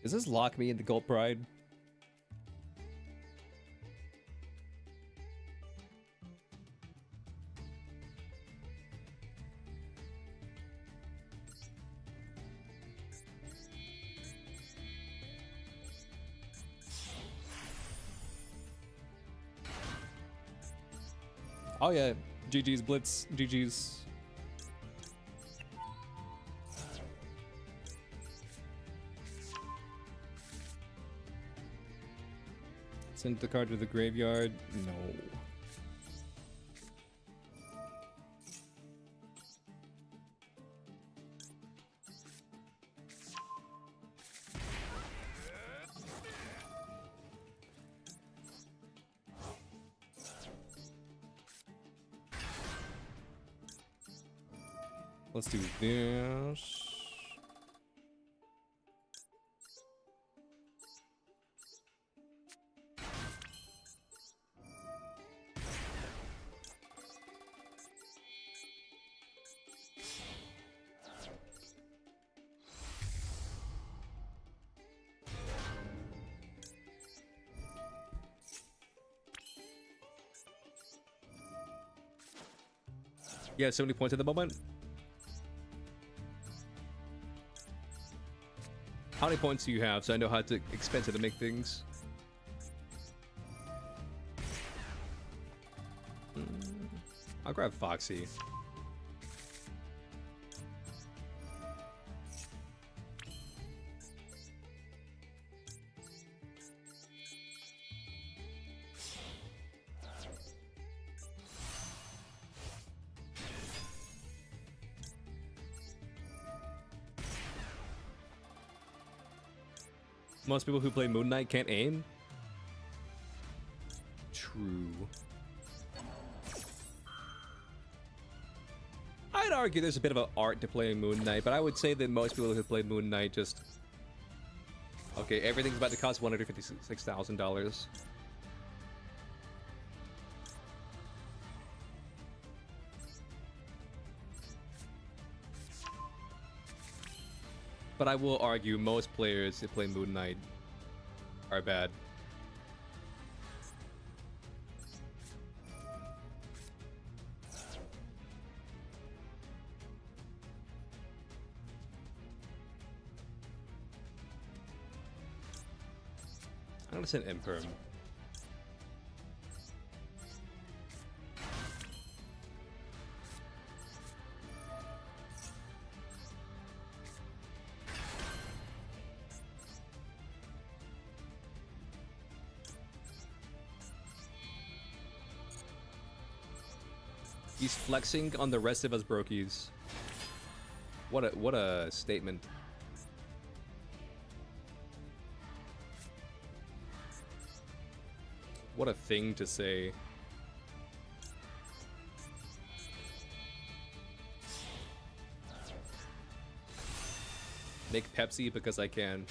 Does this lock me into Gold Pride? Oh yeah, GG's Blitz, GG's. Send the card to the graveyard? No. Let's do this. Yeah, 70 points at the moment. How many points do you have so I know how to expensive to make things? I'll grab Foxy. Most people who play Moon Knight can't aim? True. I'd argue there's a bit of an art to playing Moon Knight, but I would say that most people who play Moon Knight just... Okay, everything's about to cost $156,000. But I will argue most players that play Moon Knight are bad. I'm gonna send Imperm. He's flexing on the rest of us brokies. What a statement. What a thing to say. Make Pepsi because I can.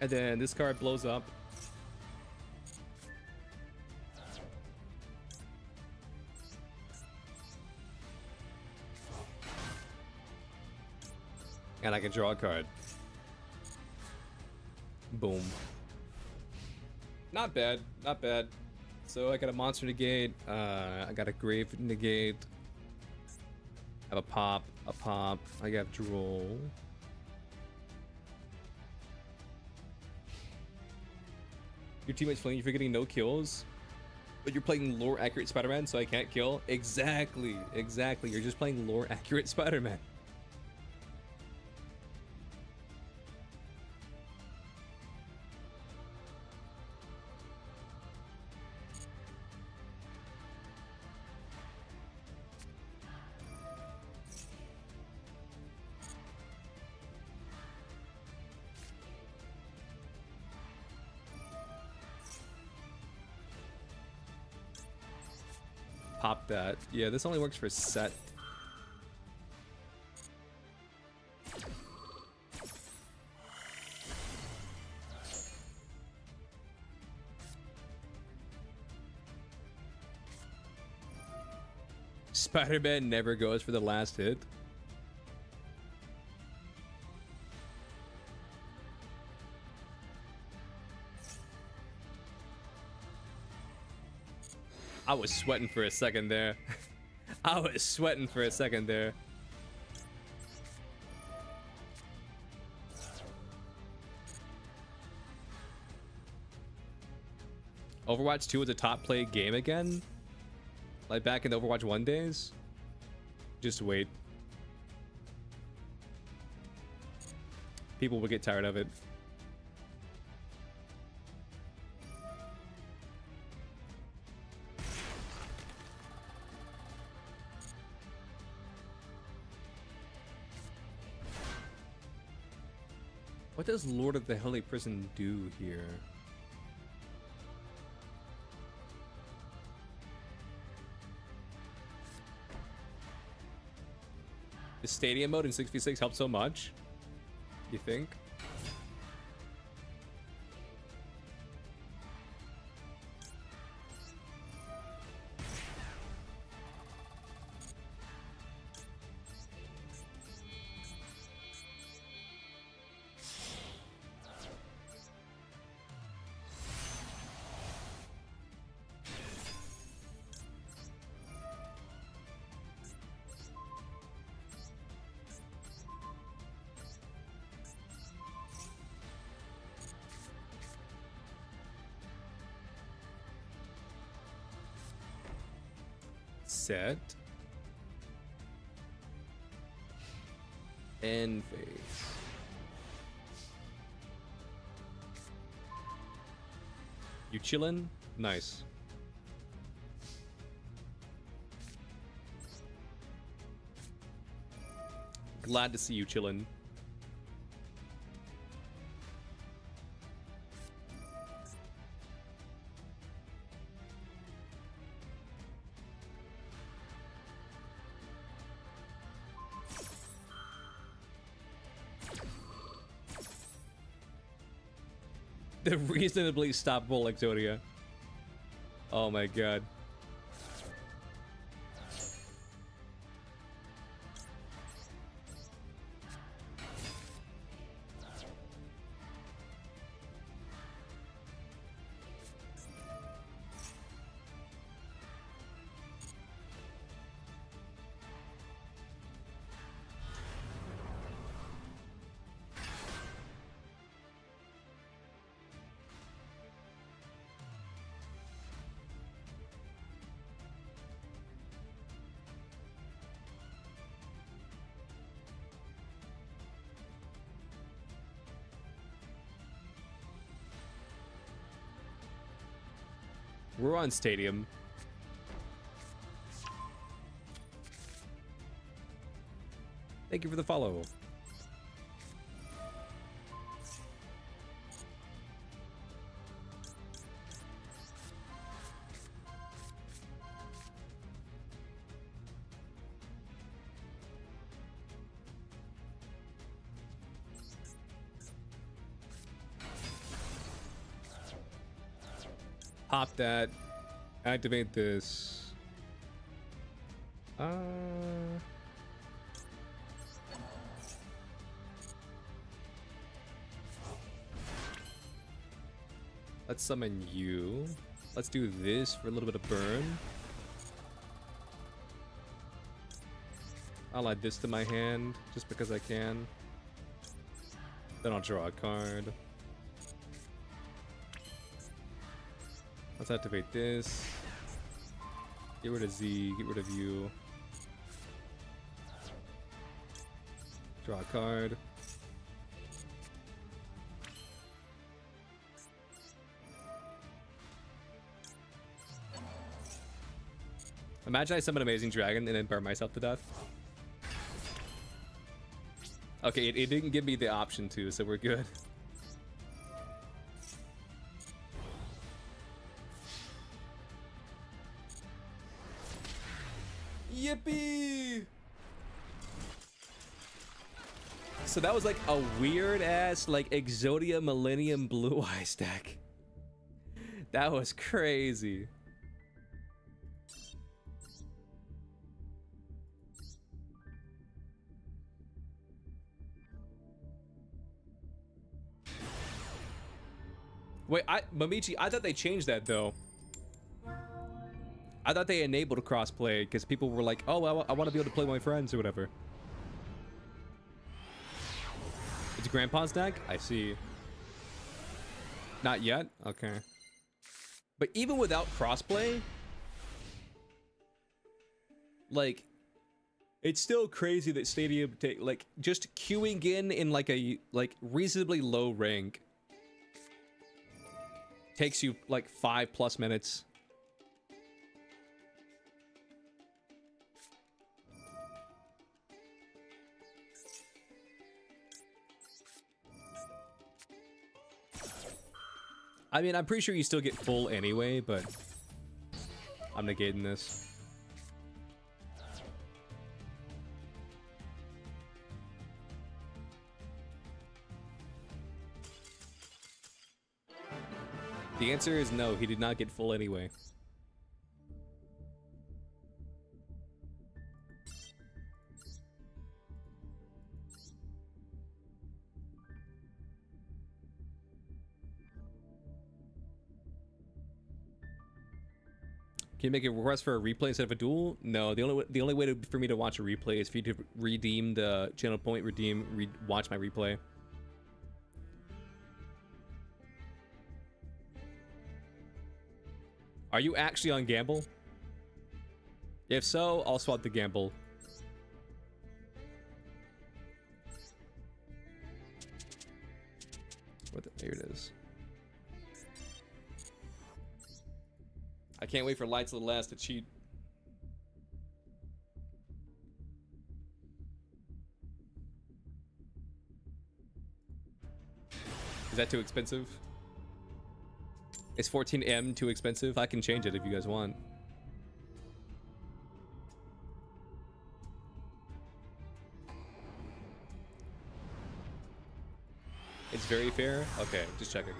And then this card blows up. And I can draw a card. Boom. Not bad, not bad. So I got a monster negate, I got a grave negate. I have a pop, I got droll. Your teammate's playing you for getting no kills, but you're playing lore accurate Spider-Man, so I can't kill? Exactly, exactly. You're just playing lore accurate Spider-Man. Pop that. Yeah, this only works for set. Spider-Man never goes for the last hit. I was sweating for a second there. I was sweating for a second there. Overwatch 2 was a top played game again? Like back in the Overwatch 1 days? Just wait. People will get tired of it. What does Lord of the Holy Prison do here? The stadium mode in 6v6 helped so much? You think? Set. End phase. You chillin'? Nice. Glad to see you chillin'. The reasonably stoppable Ectodia. Oh my god. We're on Stadium. Thank you for the follow. Pop that. Activate this. Let's summon you. Let's do this for a little bit of burn. I'll add this to my hand just because I can. Then I'll draw a card. Let's activate this. Get rid of Z, get rid of you. Draw a card. Imagine I summon Amazing Dragon and then burn myself to death. Okay, it didn't give me the option to, so we're good. Yippee! So that was like a weird ass like Exodia Millennium Blue Eyes deck. That was crazy. Wait, Mamichi, I thought they changed that though. I thought they enabled crossplay because people were like, oh, I want to be able to play with my friends or whatever. It's Grandpa's deck? I see. Not yet? Okay. But even without crossplay, like, it's still crazy that Stadium like just queuing in like a reasonably low rank takes you like 5+ minutes. I mean, I'm pretty sure you still get full anyway, but I'm negating this. The answer is no, he did not get full anyway. Can you make a request for a replay instead of a duel? No, the only way for me to watch a replay is for you to redeem the channel point, watch my replay. Are you actually on Gamble? If so, I'll swap the Gamble. There it is. I can't wait for Lights of the Last to cheat. Is that too expensive? Is 14M too expensive? I can change it if you guys want. It's very fair? Okay, just checking.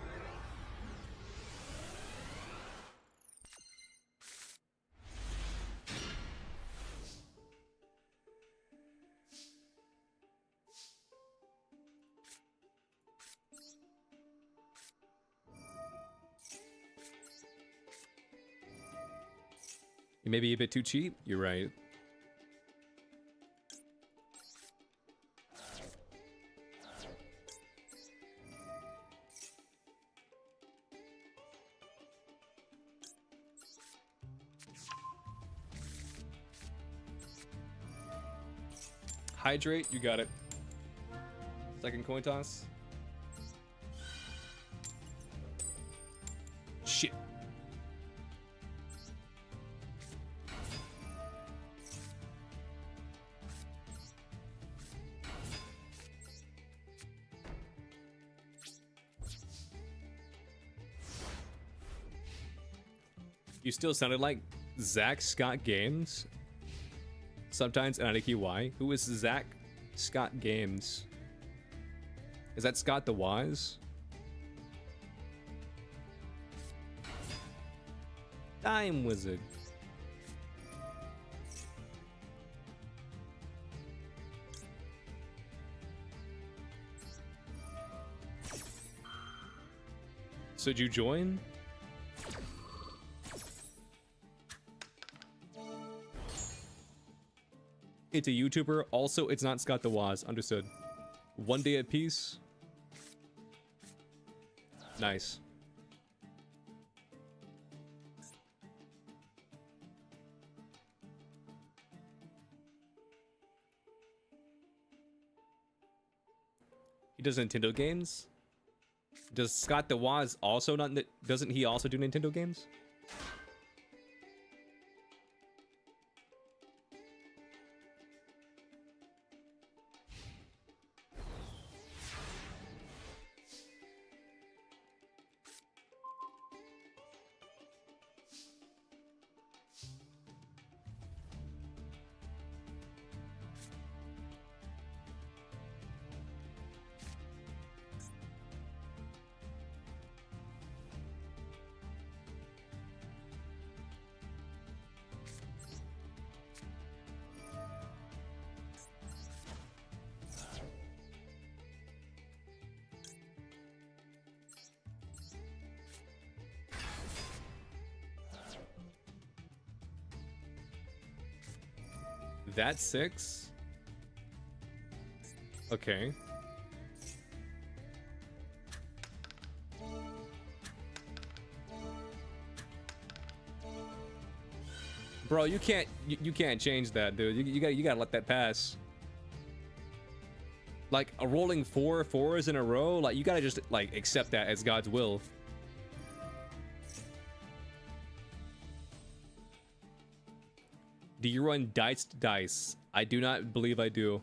You may be a bit too cheap. You're right. Hydrate, you got it. Second coin toss. Shit. You still sounded like Zach Scott Games. Sometimes, and I think why. Who is Zach Scott Games? Is that Scott the Wise? Time Wizard. So did you join? It's a YouTuber. Also, it's not Scott the Waz. Understood. One day at peace. Nice. He does Nintendo games? Does Scott the Waz also not... Doesn't he also do Nintendo games? That's 6? Okay. Bro, you can't change that, dude. You gotta let that pass. Like a rolling 4 4s in a row, like you gotta just like accept that as God's will. Do you run diced dice? I do not believe I do.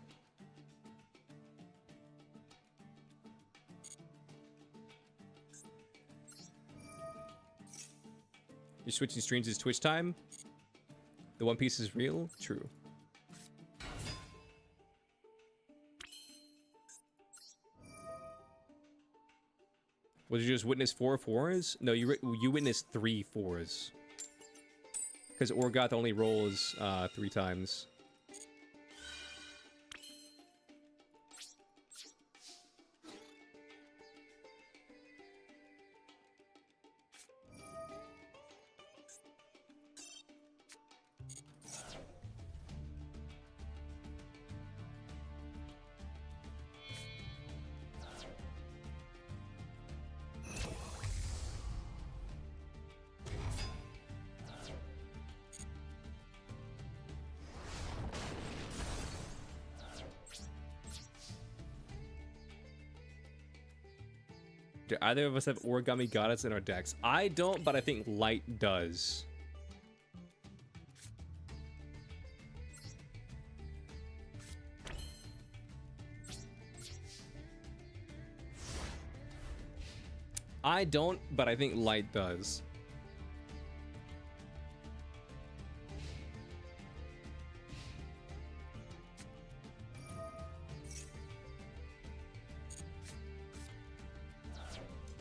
You're switching streams is Twitch time? The One Piece is real? True. Was you just witness 4 4s? No, you witnessed 3 4s. Because Orgoth only rolls 3 times. Do either of us have Origami Goddess in our decks? I don't, but I think Light does. I don't, but I think Light does.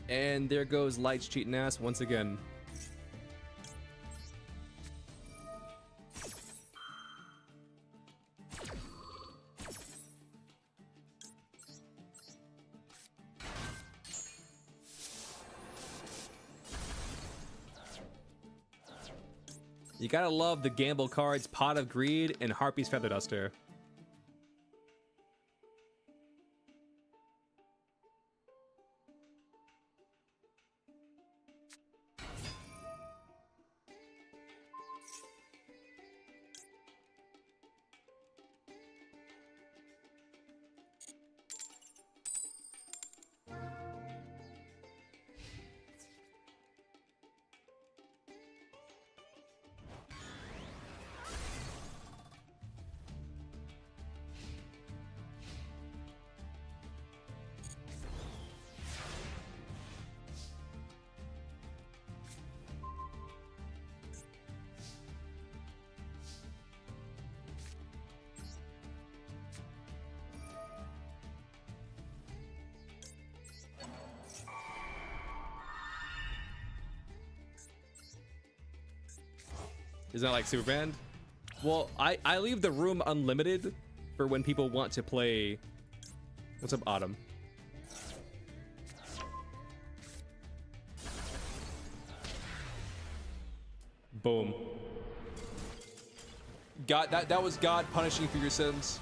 And there goes Light's cheating ass once again. You gotta love the gamble cards, Pot of Greed and Harpy's Feather Duster. Isn't that like Superband? Well, I leave the room unlimited for when people want to play. What's up, Autumn? Boom. God, that was God punishing you for your sins.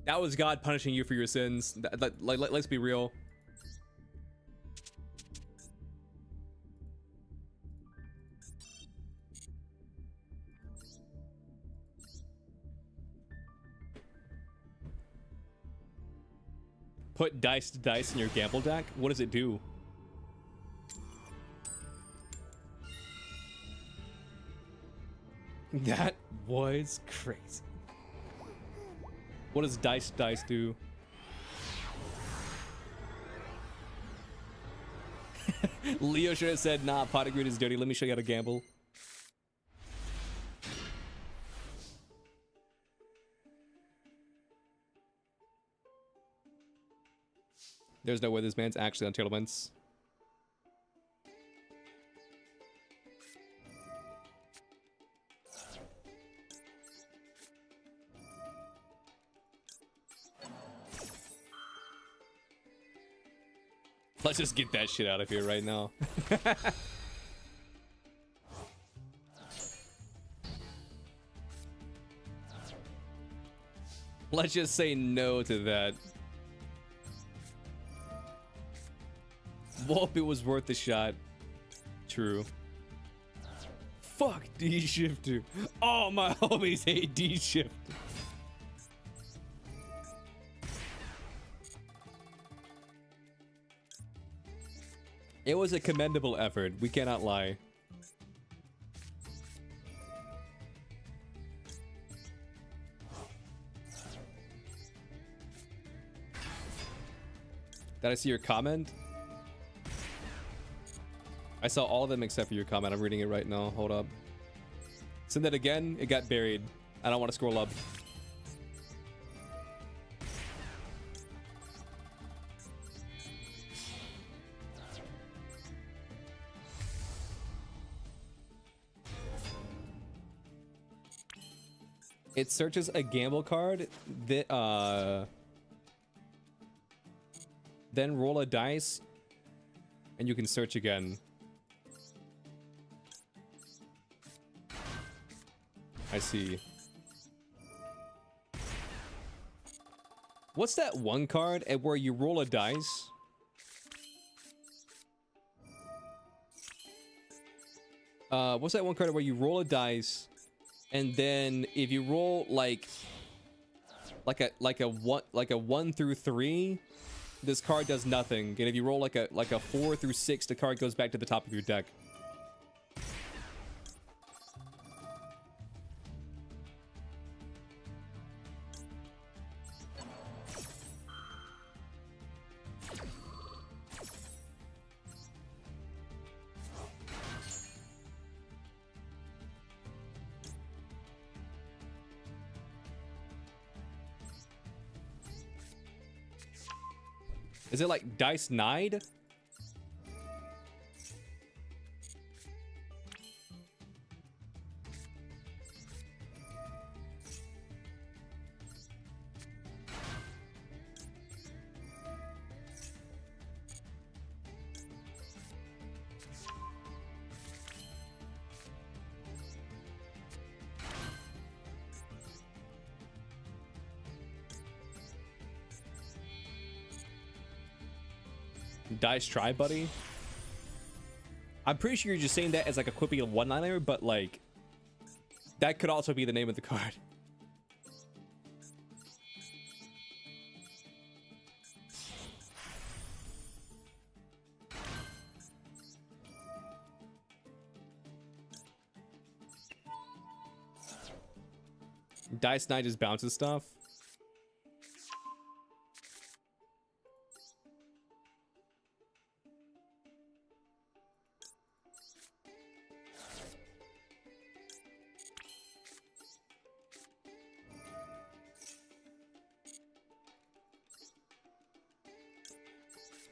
That was God punishing you for your sins. Let's be real. Put diced dice in your gamble deck? What does it do? That was crazy. What does diced dice do? Leo should have said, nah, Pot of Greed is dirty. Let me show you how to gamble. There's no way this man's actually on Tailwinds. Let's just get that shit out of here right now. Let's just say no to that. Volpe was worth the shot. True. Fuck D shifter. Oh, my homies hate D shift. It was a commendable effort. We cannot lie. Did I see your comment? I saw all of them except for your comment. I'm reading it right now. Hold up. Send that again. It got buried. I don't want to scroll up. It searches a gamble card that then roll a dice and you can search again. I see. What's that one card at where you roll a dice? What's that one card where you roll a dice and then if you roll like a 1 through 3, this card does nothing. And if you roll like a 4 through 6, the card goes back to the top of your deck. Is it like Dice Nide? Dice Try Buddy? I'm pretty sure you're just saying that as like a quippy one-liner, but like that could also be the name of the card. Dice Knight just bounces stuff.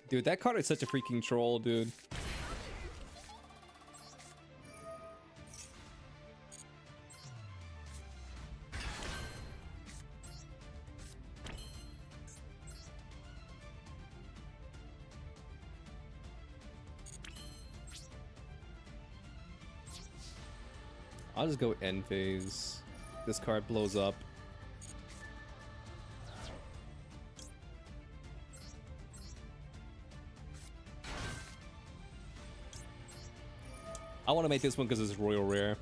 Dude, that card is such a freaking troll, dude. I'll just go end phase. This card blows up. I want to make this one because it's royal rare.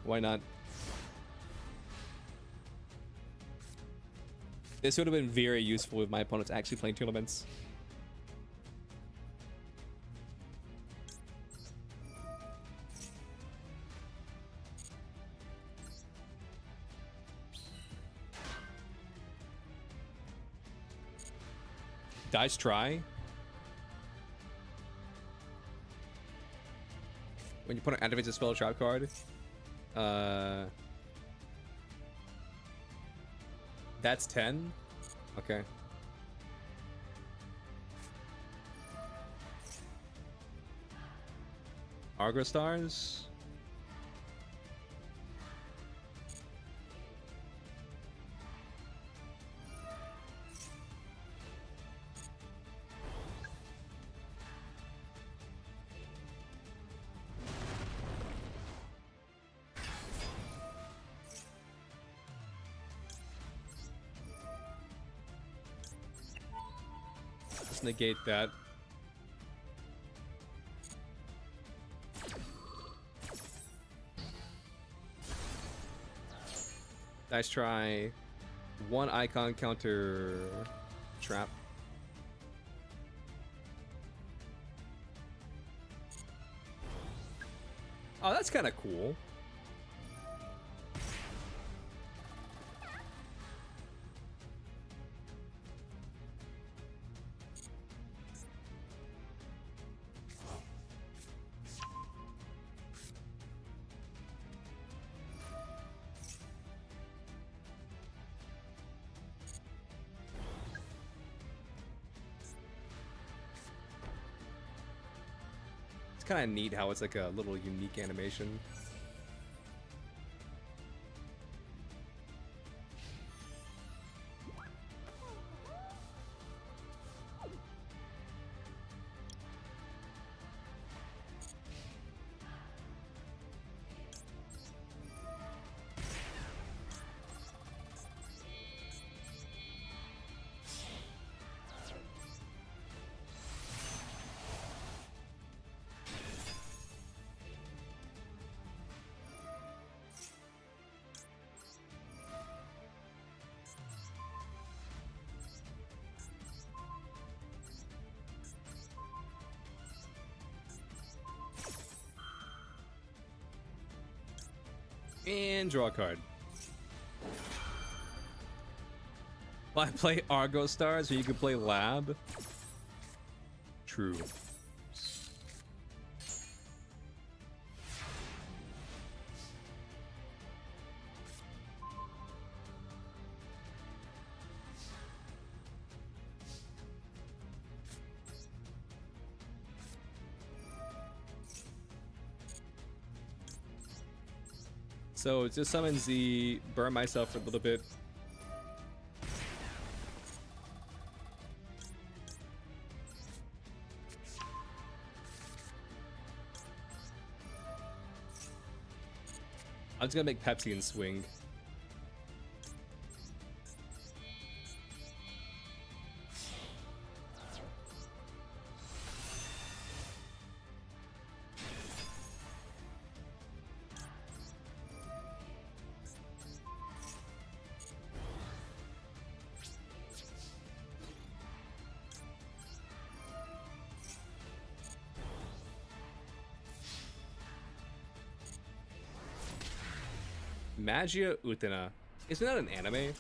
Why not? This would have been very useful if my opponent's actually playing tournaments. Dice Try. When you put an activates a spell trap card, that's 10. Okay. Argo Stars. let's negate that. Nice try. One icon counter trap. Oh, that's kind of cool. Kind of neat how it's like a little unique animation. And draw a card. Well, I play Argo Star, so you can play Lab. True. So just summon Z, burn myself for a little bit. I'm just gonna make Pepsi and swing. Magia Utena. Isn't that an anime?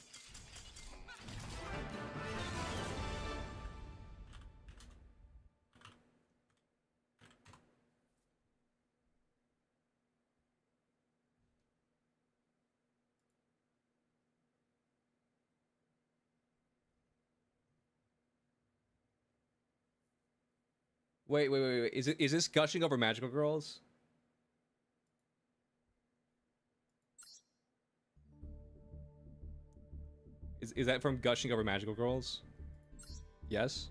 Wait. Is this gushing over magical girls? Is that from Gushing Over Magical Girls? Yes?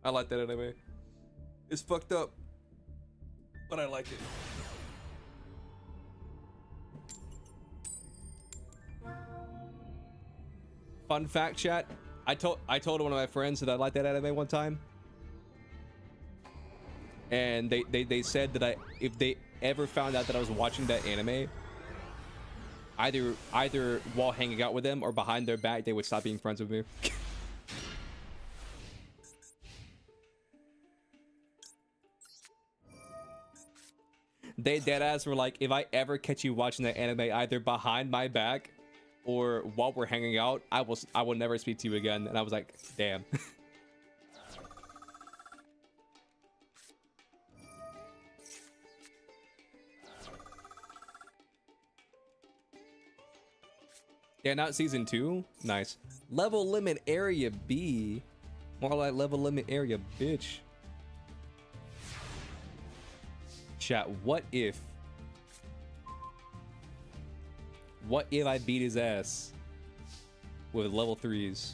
I like that anime. It's fucked up, but I like it. Fun fact, chat. I told one of my friends that I liked that anime one time. And they said that if they ever found out that I was watching that anime, either while hanging out with them or behind their back, they would stop being friends with me. They deadass were like, if I ever catch you watching that anime either behind my back or while we're hanging out, I will never speak to you again. And I was like, damn. Yeah, not season 2. Nice. Level limit area B. More like level limit area, bitch. Chat, what if I beat his ass with level 3s?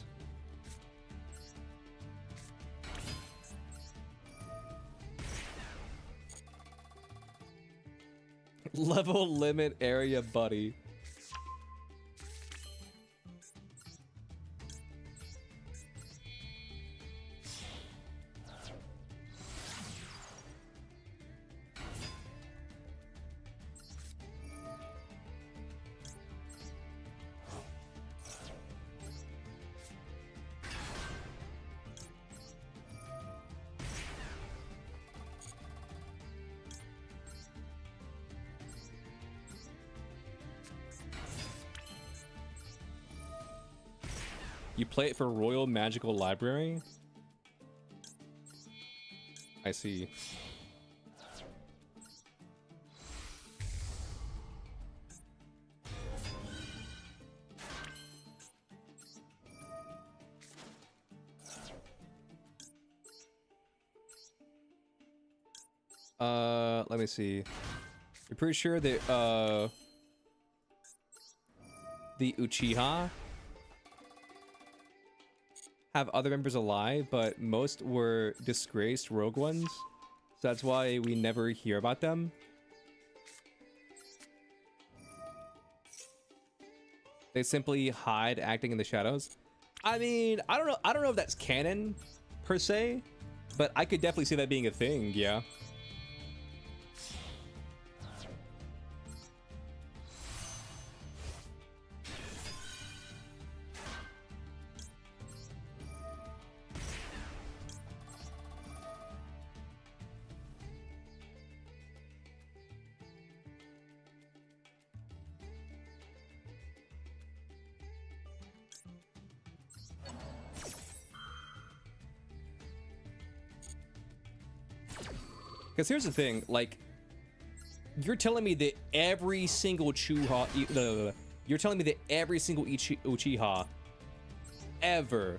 Level limit area, buddy. You play it for Royal Magical Library? I see. Let me see. You're pretty sure that, the Uchiha have other members alive, but most were disgraced rogue ones. So that's why we never hear about them. They simply hide acting in the shadows. I mean, I don't know if that's canon per se, but I could definitely see that being a thing, yeah. Because here's the thing, like, you're telling me that every single Uchiha, you're telling me that every single Uchiha ever,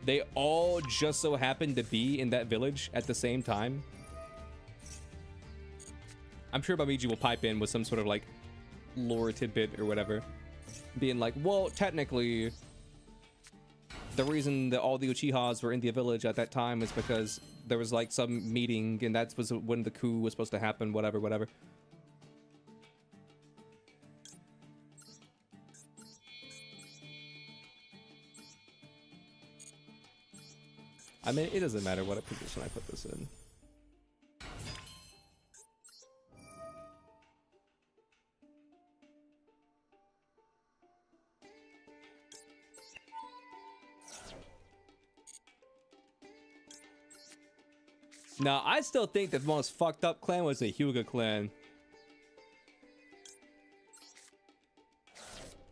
they all just so happen to be in that village at the same time? I'm sure Bamiji will pipe in with some sort of like lore tidbit or whatever, being like, well, technically, the reason that all the Uchihas were in the village at that time is because there was like some meeting and that was when the coup was supposed to happen, whatever. I mean, it doesn't matter what position I put this in. Now, I still think that the most fucked up clan was the Hyuga clan.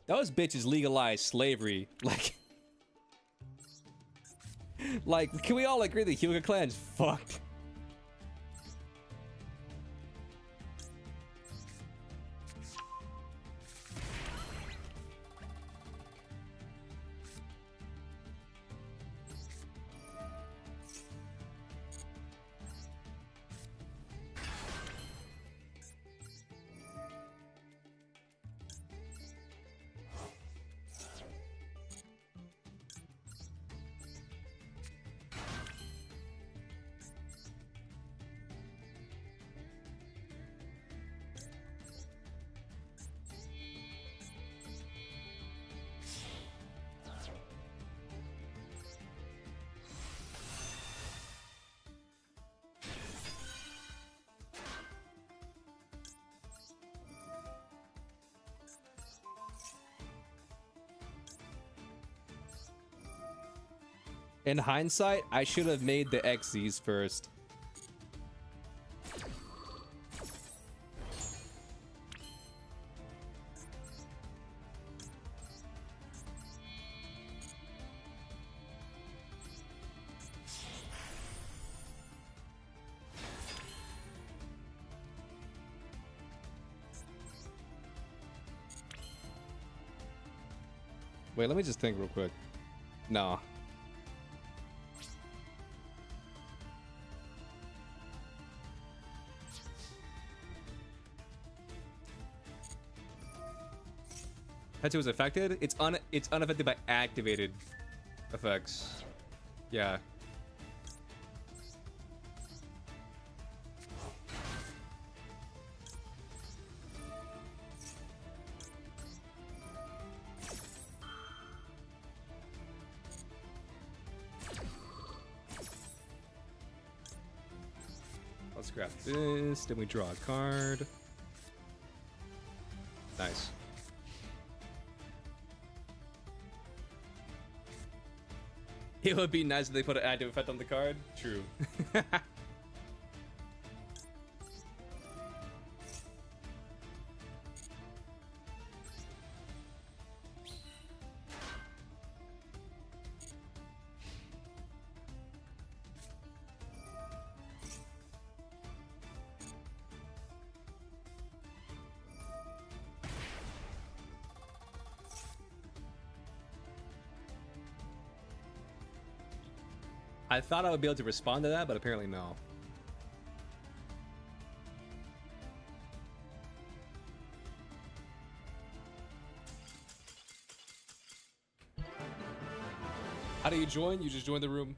Those bitches legalized slavery. Like, can we all agree the Hyuga clan's fucked? In hindsight, I should have made the XZs first. Wait, let me just think real quick. No. Hetsu was affected? It's unaffected by activated effects. Yeah. Let's grab this, then we draw a card. Nice. It would be nice if they put an active effect on the card. True. I thought I would be able to respond to that, but apparently no. How do you join? You just join the room.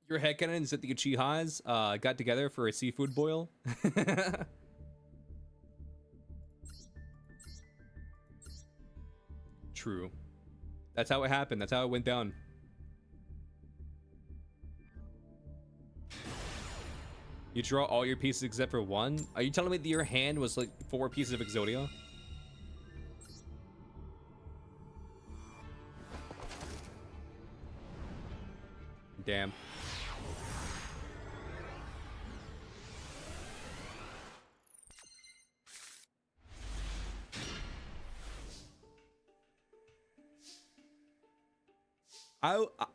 Your headcanons that the Uchihas got together for a seafood boil. True. That's how it happened. That's how it went down. You draw all your pieces except for one? Are you telling me that your hand was like 4 pieces of Exodia? Damn.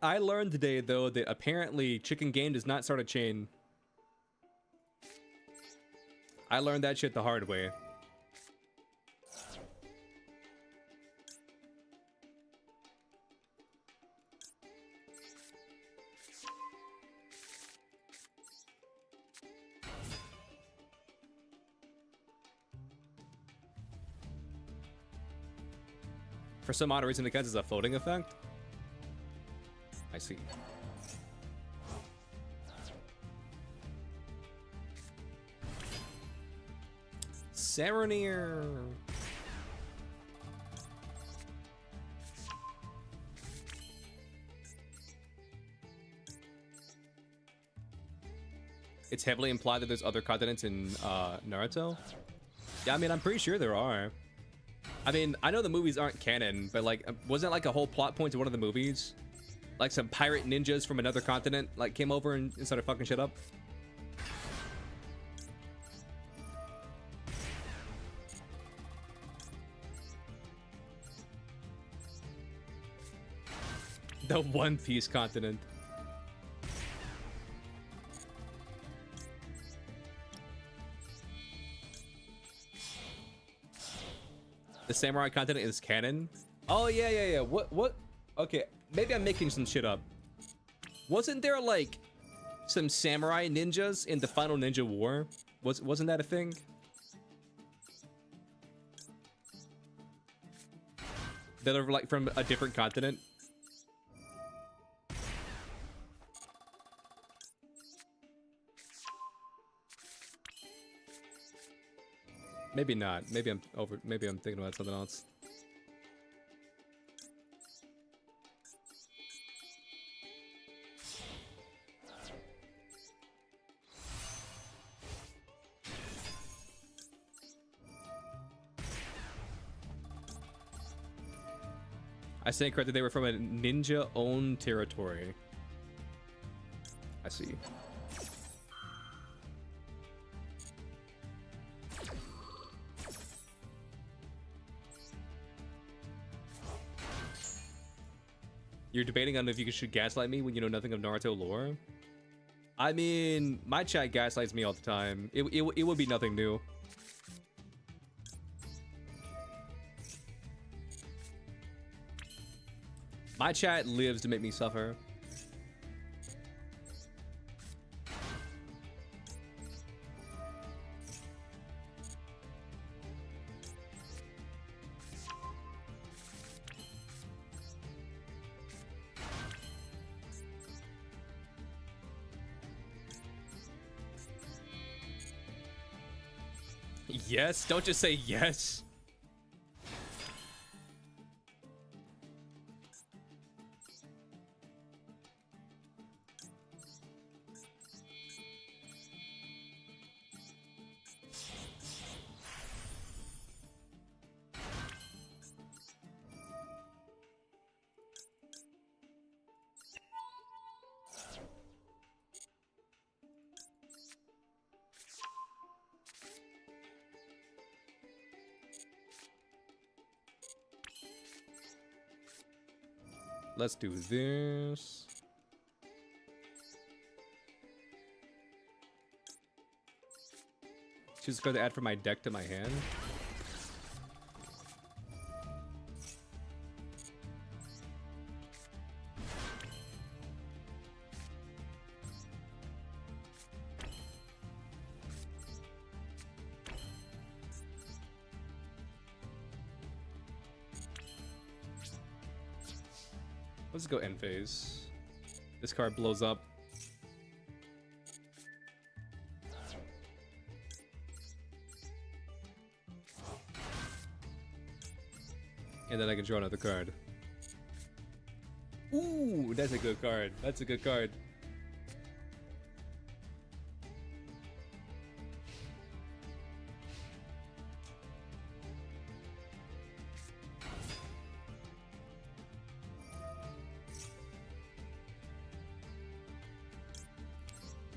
I learned today though that apparently chicken game does not start a chain. I learned that shit the hard way. For some odd reason, it counts as a floating effect. I see. Serenir. It's heavily implied that there's other continents in Naruto. Yeah, I mean, I'm pretty sure there are. I mean, I know the movies aren't canon, but like, wasn't like a whole plot point to one of the movies? Like some pirate ninjas from another continent like came over and started fucking shit up? The One Piece continent. The samurai continent is canon? Oh, yeah. What? Okay, maybe I'm making some shit up. Wasn't there, like, some samurai ninjas in the final Ninja War? Wasn't that a thing? That are, like, from a different continent? Maybe not. Maybe I'm thinking about something else. I stand corrected, they were from a ninja-owned territory. I see. You're debating on if you should gaslight me when you know nothing of Naruto lore? I mean, my chat gaslights me all the time. It would be nothing new. My chat lives to make me suffer. Yes, don't just say yes. Let's do this. Choose a card to add from my deck to my hand. Let's go end phase. This card blows up. And then I can draw another card. Ooh, that's a good card. That's a good card.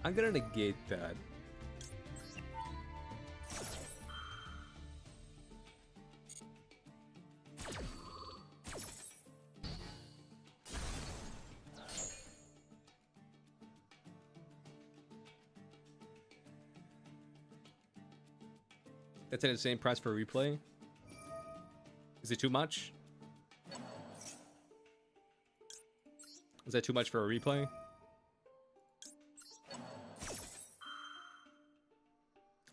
I'm gonna negate that. That's an insane price for a replay. Is it too much? Is that too much for a replay?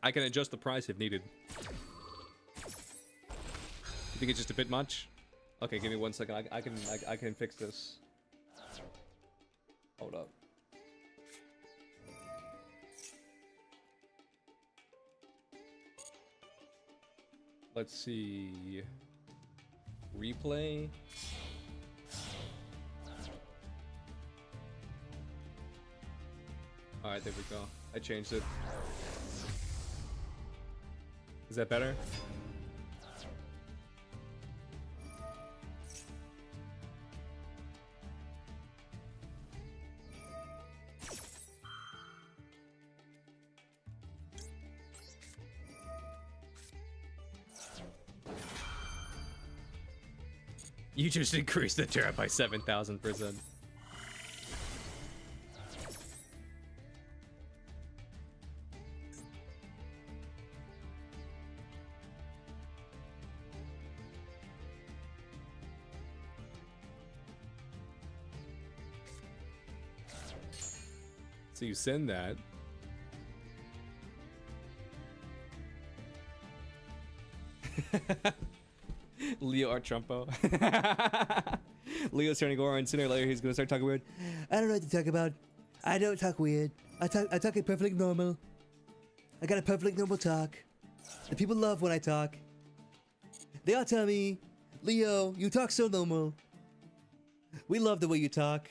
I can adjust the price if needed. You think it's just a bit much? Okay, give me 1 second. I can fix this. Hold up. Let's see. Replay. Alright, there we go. I changed it. Is that better? You just increased the turret by 7,000%. So you send that. Leo or Trumpo. Leo's turning Goron, and sooner or later he's gonna start talking weird. I don't know what to talk about. I don't talk weird. I talk it perfectly normal. I got a perfectly normal talk. The people love when I talk. They all tell me, Leo, you talk so normal. We love the way you talk.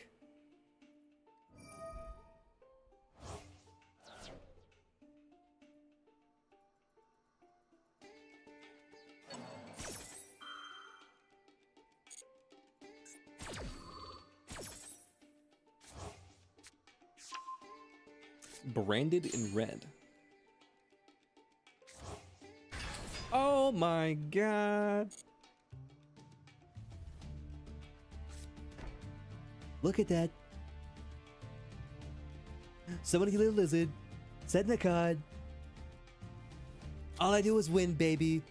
Branded in red. Oh my god. Look at that. Someone get a little lizard. Set in a card. All I do is win, baby.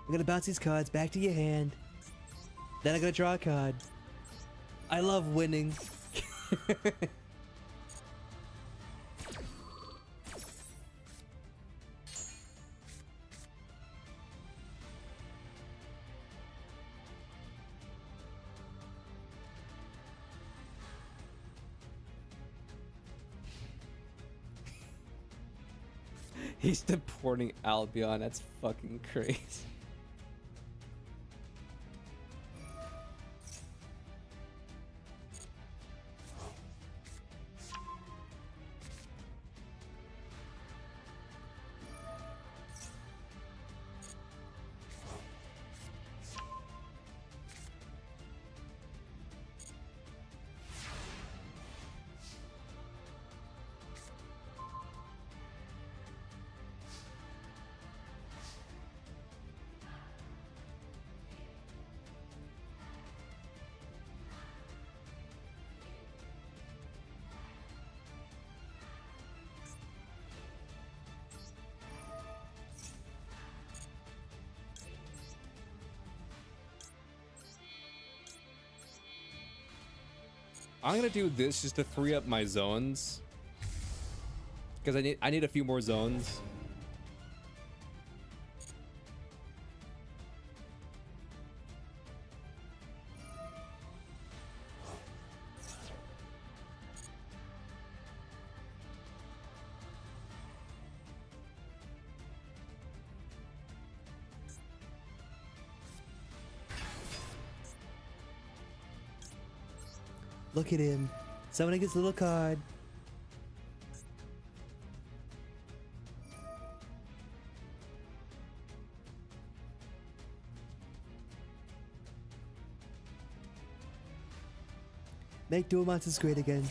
I'm gonna bounce these cards back to your hand. Then I'm gonna draw a card. I love winning. He's deporting Albion. That's fucking crazy. I'm gonna do this just to free up my zones. Because I need a few more zones. Look at him. Someone gets a little card. Make dual monsters great again.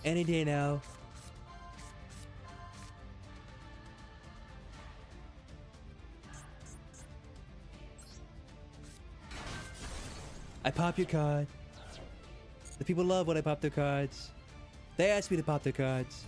Any day now. I pop your card. The people love when I pop their cards. They ask me to pop their cards.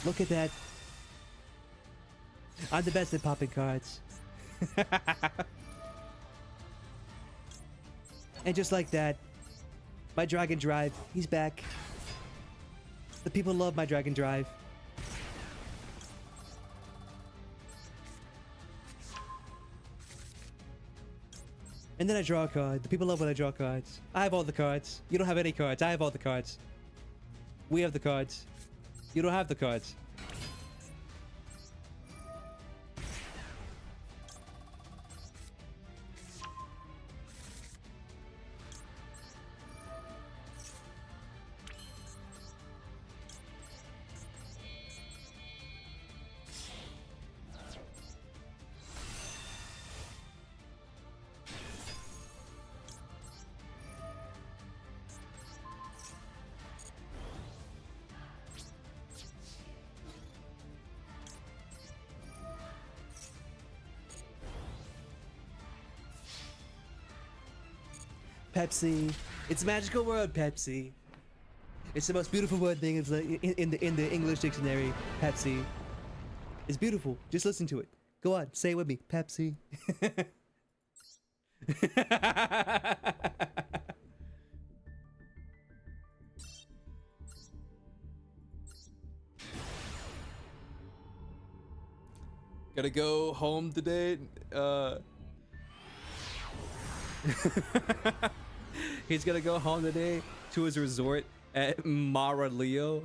Look at that. I'm the best at popping cards. And just like that, my Dragon Drive, he's back. The people love my Dragon Drive. And then I draw a card. The people love when I draw cards. I have all the cards. You don't have any cards. I have all the cards. We have the cards. You don't have the cards. Pepsi. It's a magical word, Pepsi. It's the most beautiful word thing in the English dictionary. Pepsi. It's beautiful. Just listen to it. Go on, say it with me. Pepsi. Gotta go home today. He's gonna go home today to his resort at Maraleo.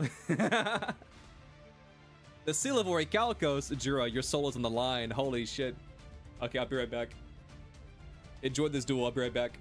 The Seal of Orichalcos, Jura, your soul is on the line. Holy shit. Okay, I'll be right back. Enjoyed this duel. I'll be right back.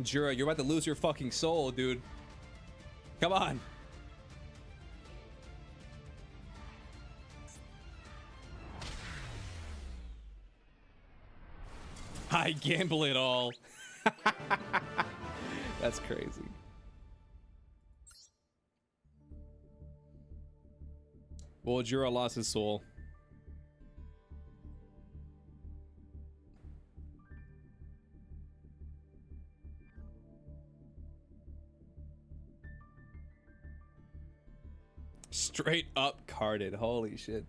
Jura, you're about to lose your fucking soul, dude. Come on. I gamble it all. That's crazy. Well, Jura lost his soul. Straight up carded. Holy shit.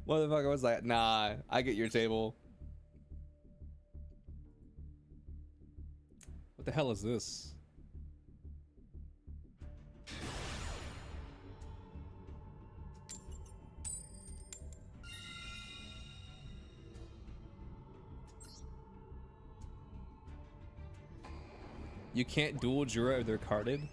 Motherfucker was like, nah, I get your table. What the hell is this? You can't duel Jura if they're carded?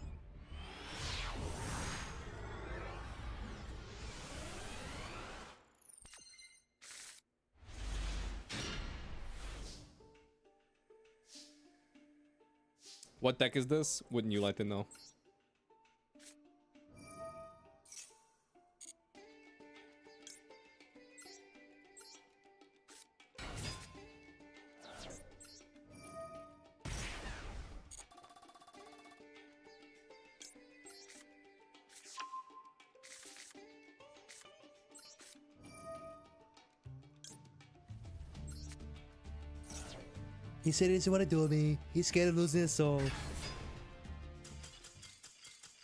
What deck is this? Wouldn't you like to know? He said he doesn't want to duel me. He's scared of losing his soul.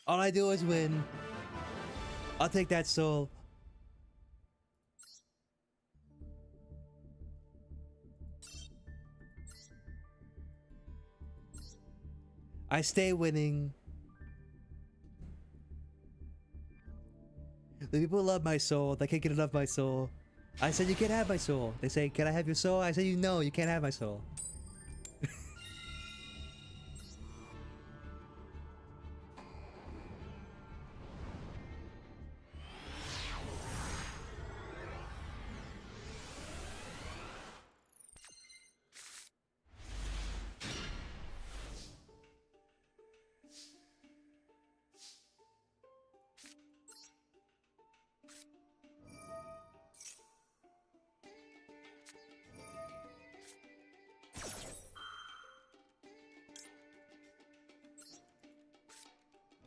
All I do is win. I'll take that soul. I stay winning. The people love my soul. They can't get enough of my soul. I said you can't have my soul. They say, can I have your soul? I said, no, you can't have my soul.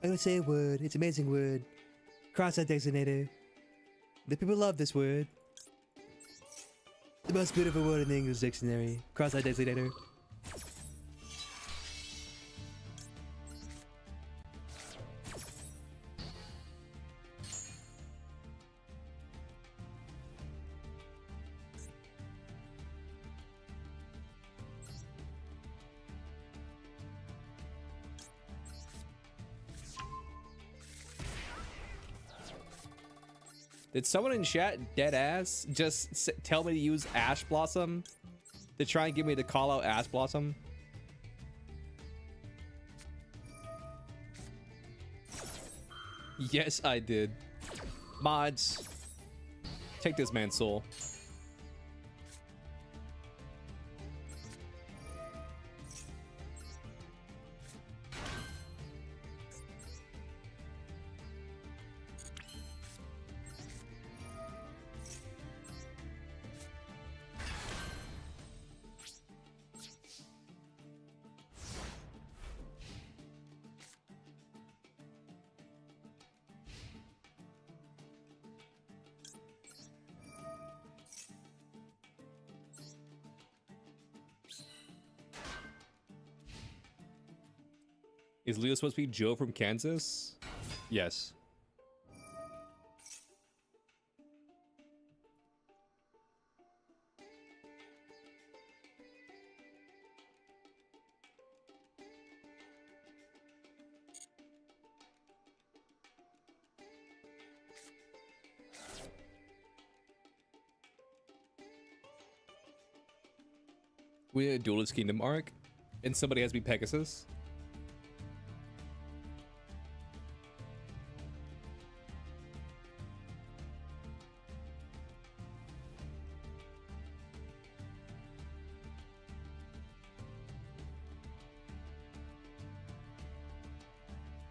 I'm gonna say a word. It's an amazing word. Cross that designator. The people love this word. The most beautiful word in the English dictionary. Cross that designator. Did someone in chat, dead ass, just tell me to use Ash Blossom to try and get me to call out Ash Blossom? Yes, I did. Mods, take this man's soul. Is Leo supposed to be Joe from Kansas? Yes. We had a Duelist Kingdom arc, and somebody has to be Pegasus.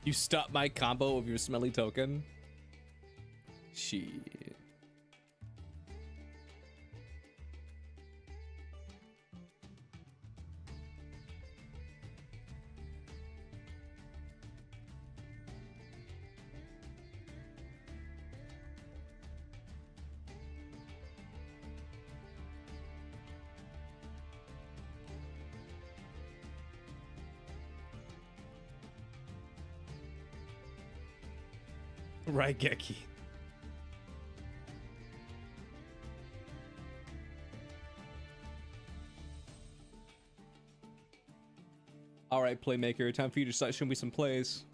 You stop my combo of your smelly token? Shit. Right, Geki. All right, Playmaker, time for you to start showing me some plays.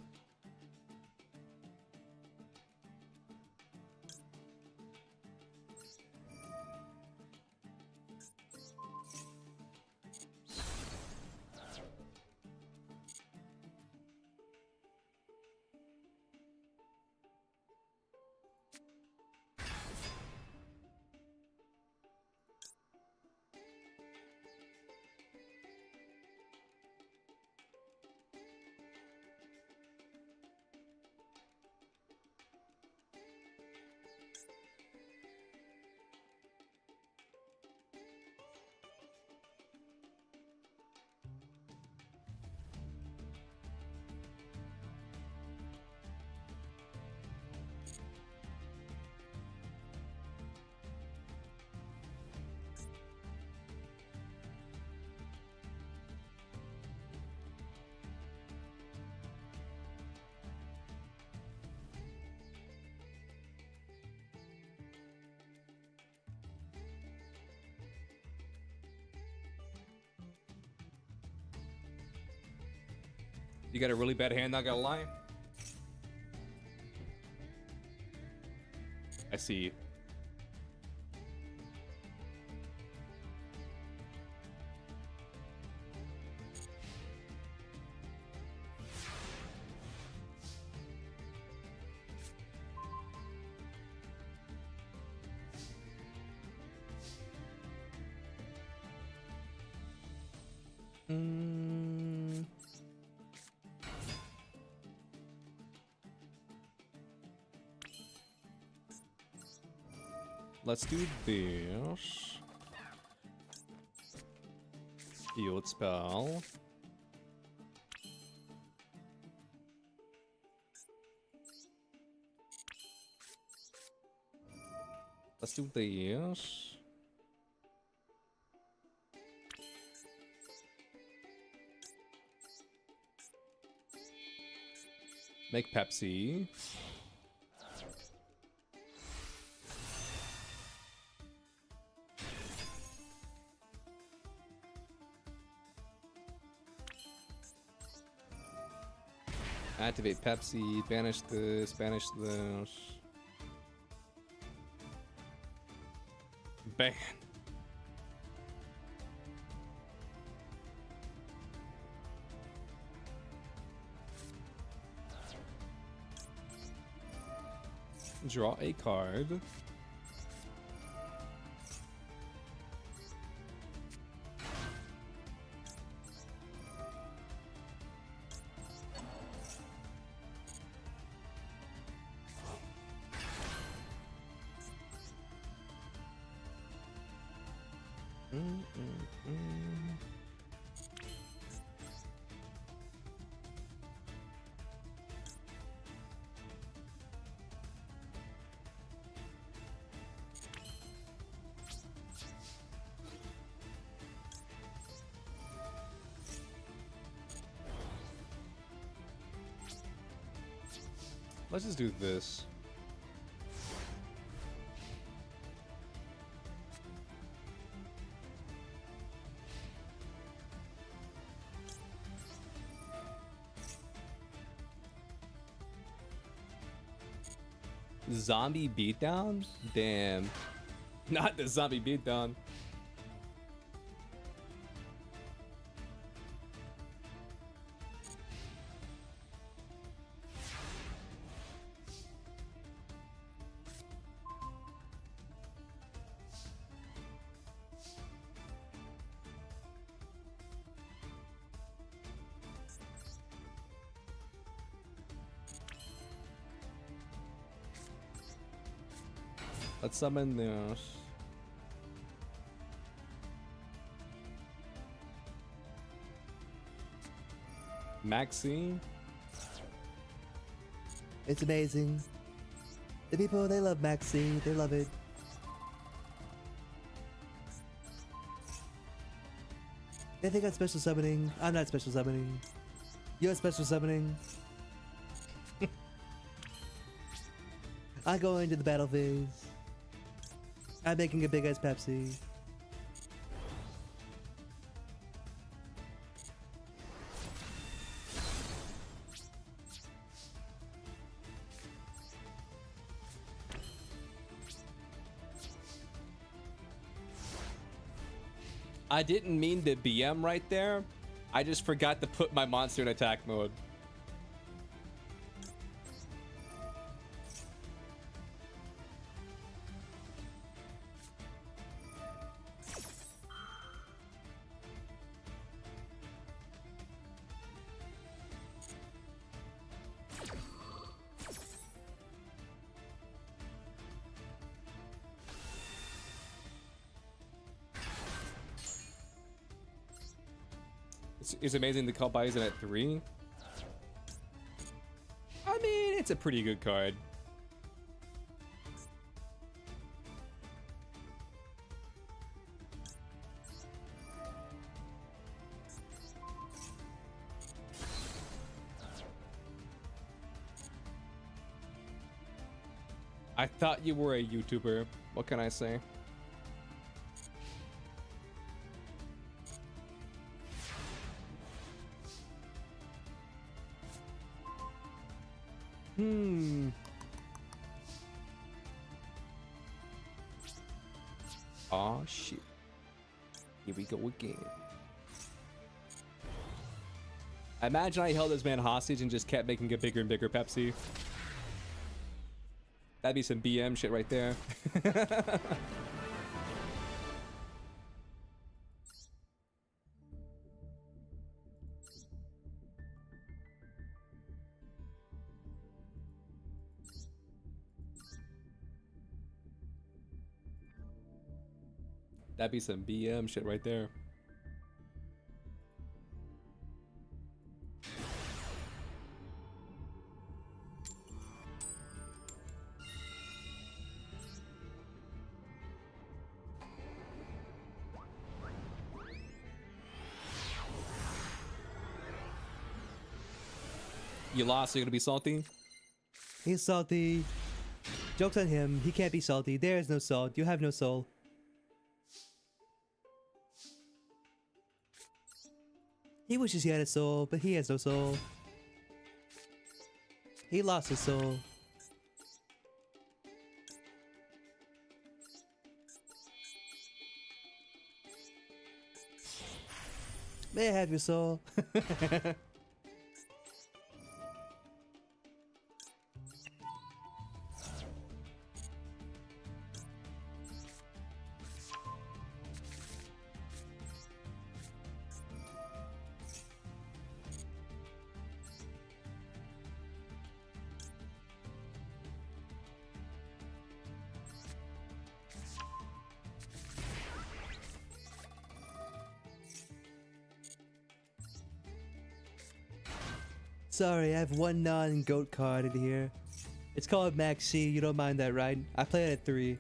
You got a really bad hand, not gonna lie. I see. Let's do this. Field spell. Let's do this. Make Pepsi. Activate Pepsi, banish this, banish this. Ban. Draw a card. Let's just do this. Zombie beatdown? Damn. Not the zombie beatdown. Let's summon this. Maxi. It's amazing. The people, they love Maxi. They love it. They think I'm special summoning. I'm not special summoning. You're special summoning. I go into the battle phase. I'm making a big ass Pepsi. I didn't mean to BM right there. I just forgot to put my monster in attack mode. It's amazing the call buys it at 3. I mean, it's a pretty good card. I thought you were a YouTuber. What can I say? Oh shit. Here we go again. I imagine I held this man hostage and just kept making a bigger and bigger Pepsi. That'd be some BM shit right there. That'd be some BM shit right there. You lost, so you're gonna be salty? He's salty. Joke's on him. He can't be salty. There is no salt. You have no soul. He wishes he had a soul, but he has no soul. He lost his soul. May I have your soul? Sorry, I have one non-goat card in here. It's called Maxi. You don't mind that, right? I play it at 3.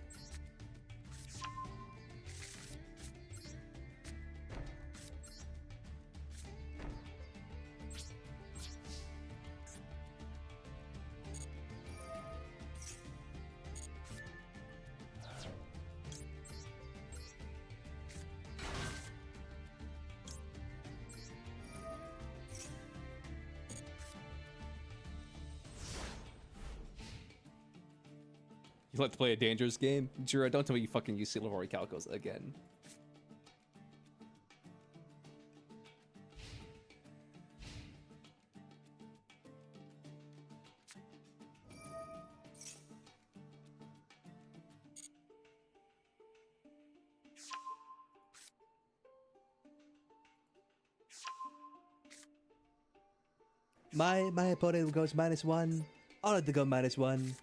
You like to play a dangerous game? Jura, don't tell me you fucking use Silvery Calcos again. My opponent goes -1. I'll let them go -1.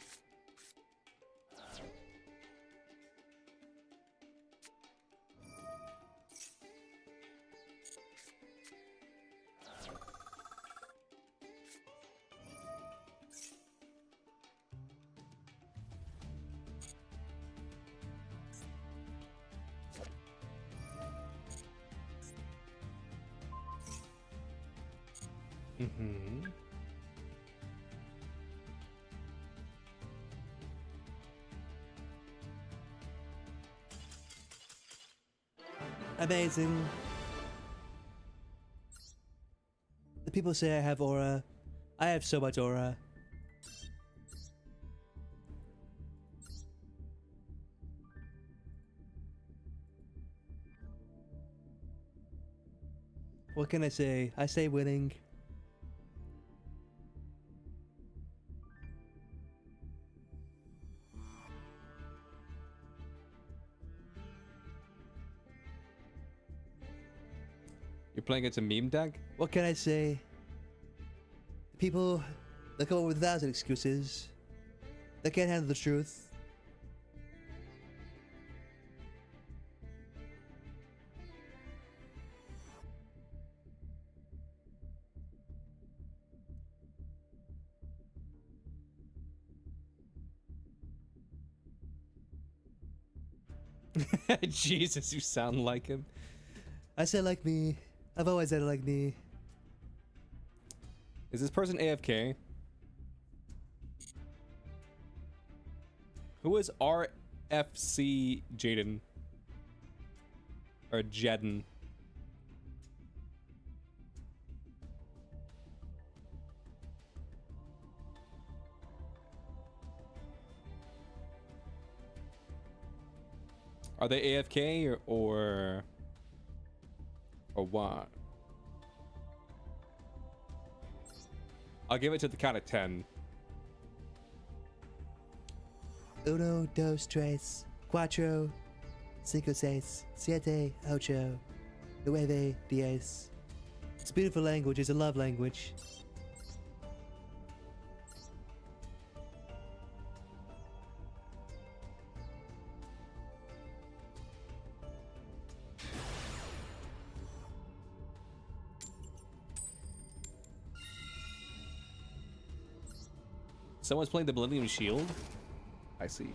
Mm-hmm. Amazing. The people say I have aura. I have so much aura. What can I say? I say winning. You're playing against a meme deck? What can I say? People, they come up with 1,000 excuses. They can't handle the truth. Jesus, you sound like him. I say like me. I've always said like me. Is this person AFK? Who is RFC Jaden? Or Jeden? Are they AFK or what? I'll give it to the count of 10. Uno, dos, tres, cuatro, cinco, seis, siete, ocho, nueve, diez. It's a beautiful language. It's a love language. Someone's playing the Millennium Shield? I see.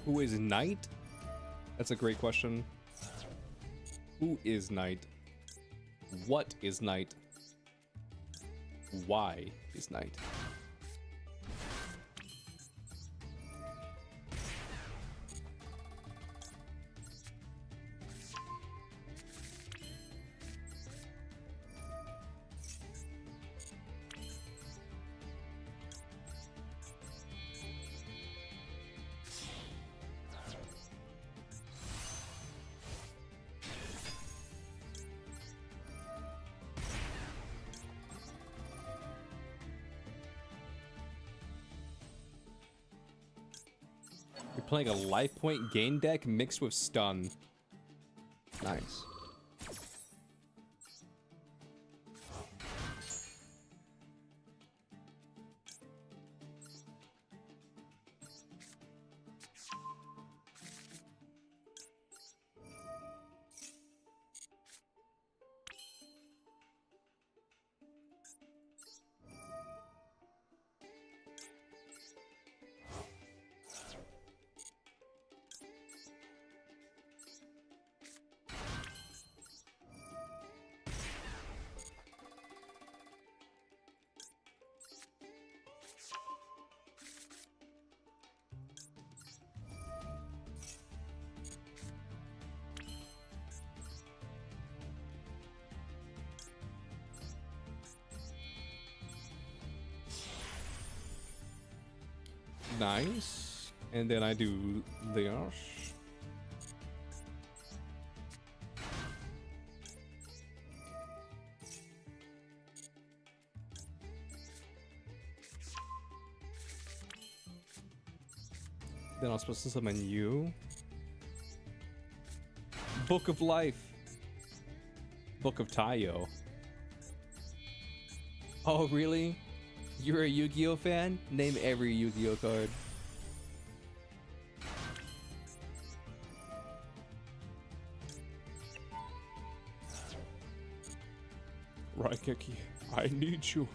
Who is Knight? That's a great question. Who is Knight? What is Knight? Why is Knight? You're playing a life point gain deck mixed with stun. Nice. Nice. And then I do this. Then I'm supposed to summon you. Book of Life. Book of Tayo. Oh, really? You're a Yu-Gi-Oh fan? Name every Yu-Gi-Oh card. Raikeki, I need you.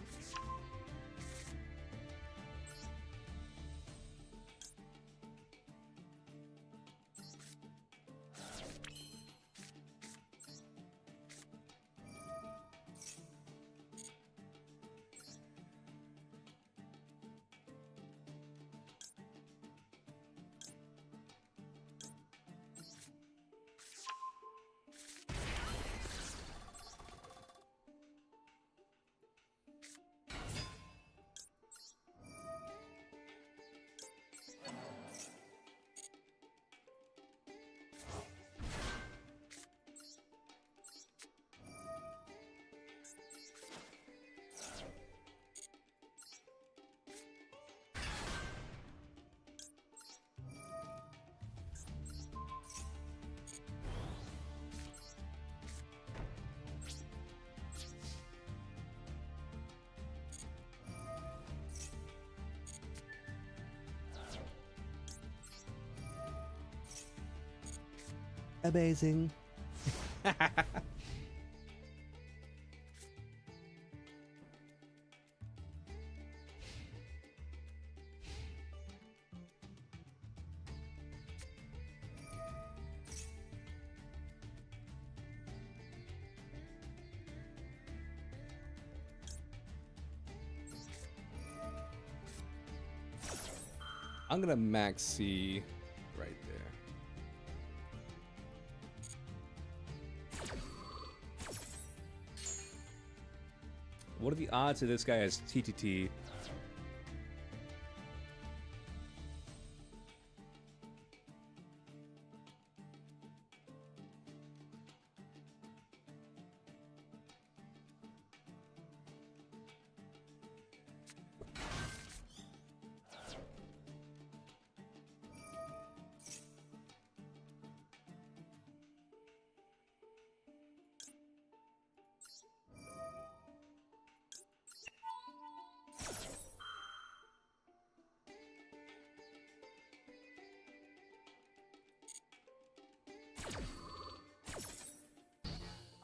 Amazing. I'm gonna max C right there. What are the odds that this guy has TTT?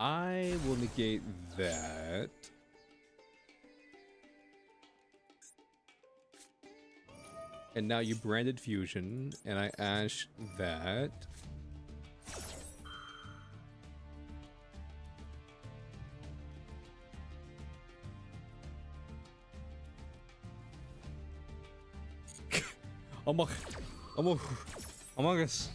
I will negate that. And now you branded fusion, and I ash that. Among Us.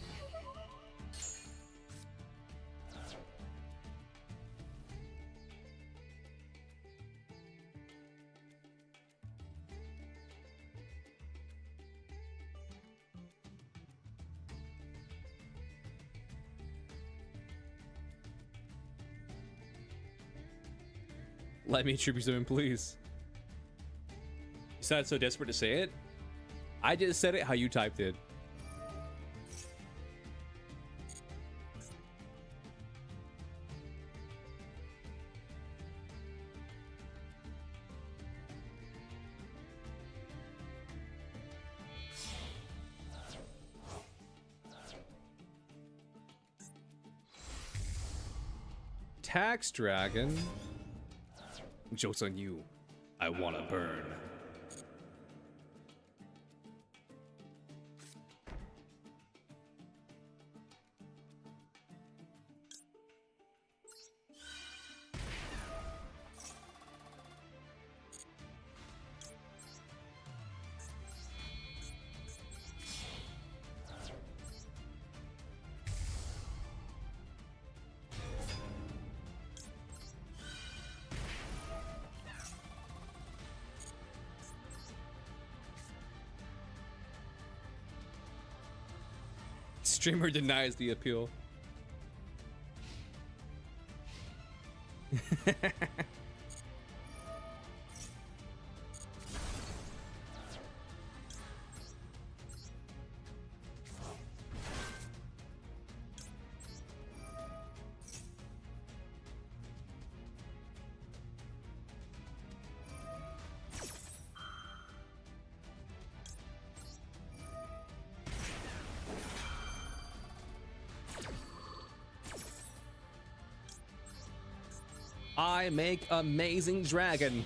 Let me tribute to him, please. You sounded so desperate to say it. I just said it how you typed it. Tax Dragon. Joke's on you. I wanna burn. Streamer denies the appeal. I make amazing dragon.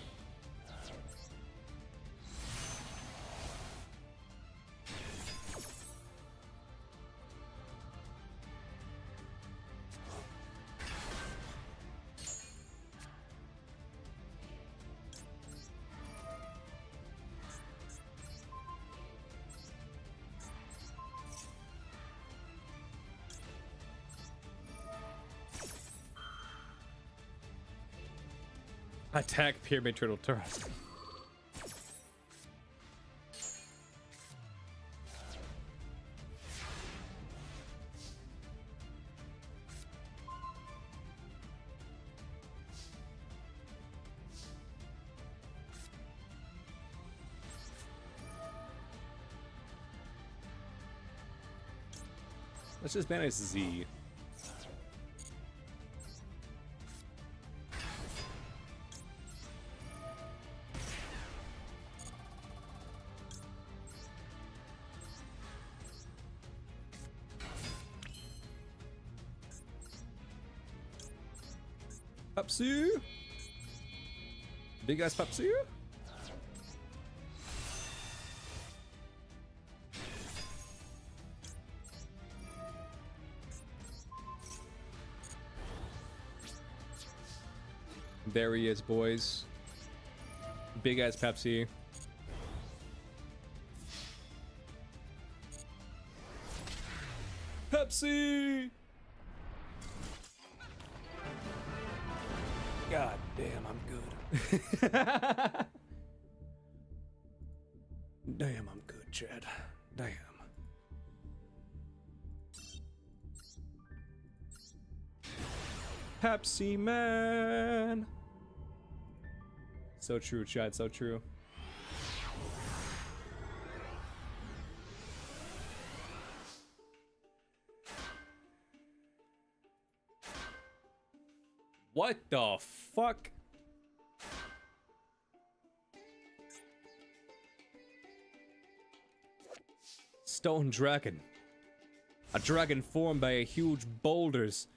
Attack Pyramid Turtle Turret. Let's just banish Z. Papsu! Big ass Papsu! There he is, boys. Big ass Pepsi. Pepsi! God damn, I'm good. Damn, I'm good, Chad. Damn. Pepsi Man. So true, Chad, so true. What the fuck? Stone dragon. A dragon formed by huge boulders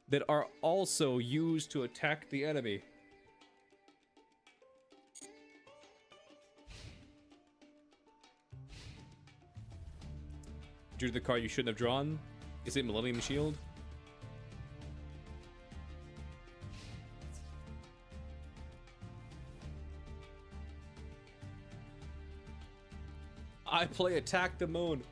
that are also used to attack the enemy. Drew the card you shouldn't have drawn? Is it Millennium Shield? I play Attack the Moon.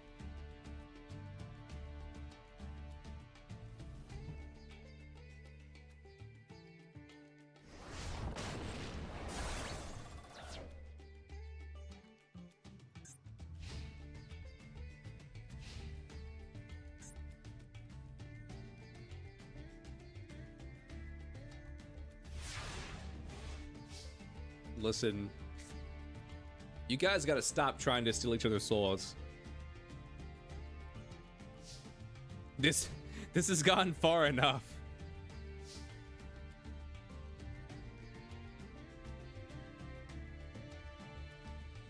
Listen, you guys gotta stop trying to steal each other's souls. This has gone far enough.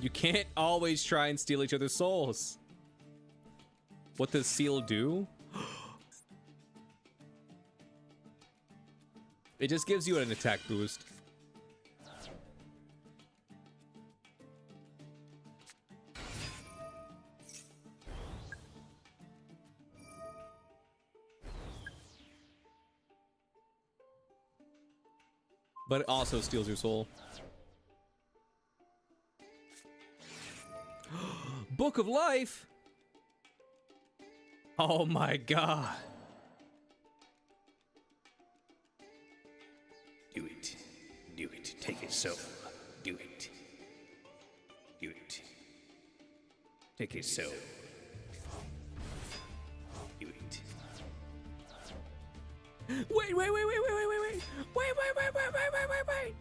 You can't always try and steal each other's souls. What does seal do? It just gives you an attack boost. But it also steals your soul. Book of Life? Oh my god. Do it. Do it. Take his soul. Do it. Do it. Take his soul. Do it. Wait, wait, wait, wait, wait, wait, wait, wait, wait, wait, wait, wait, wait, wait, wait, wait.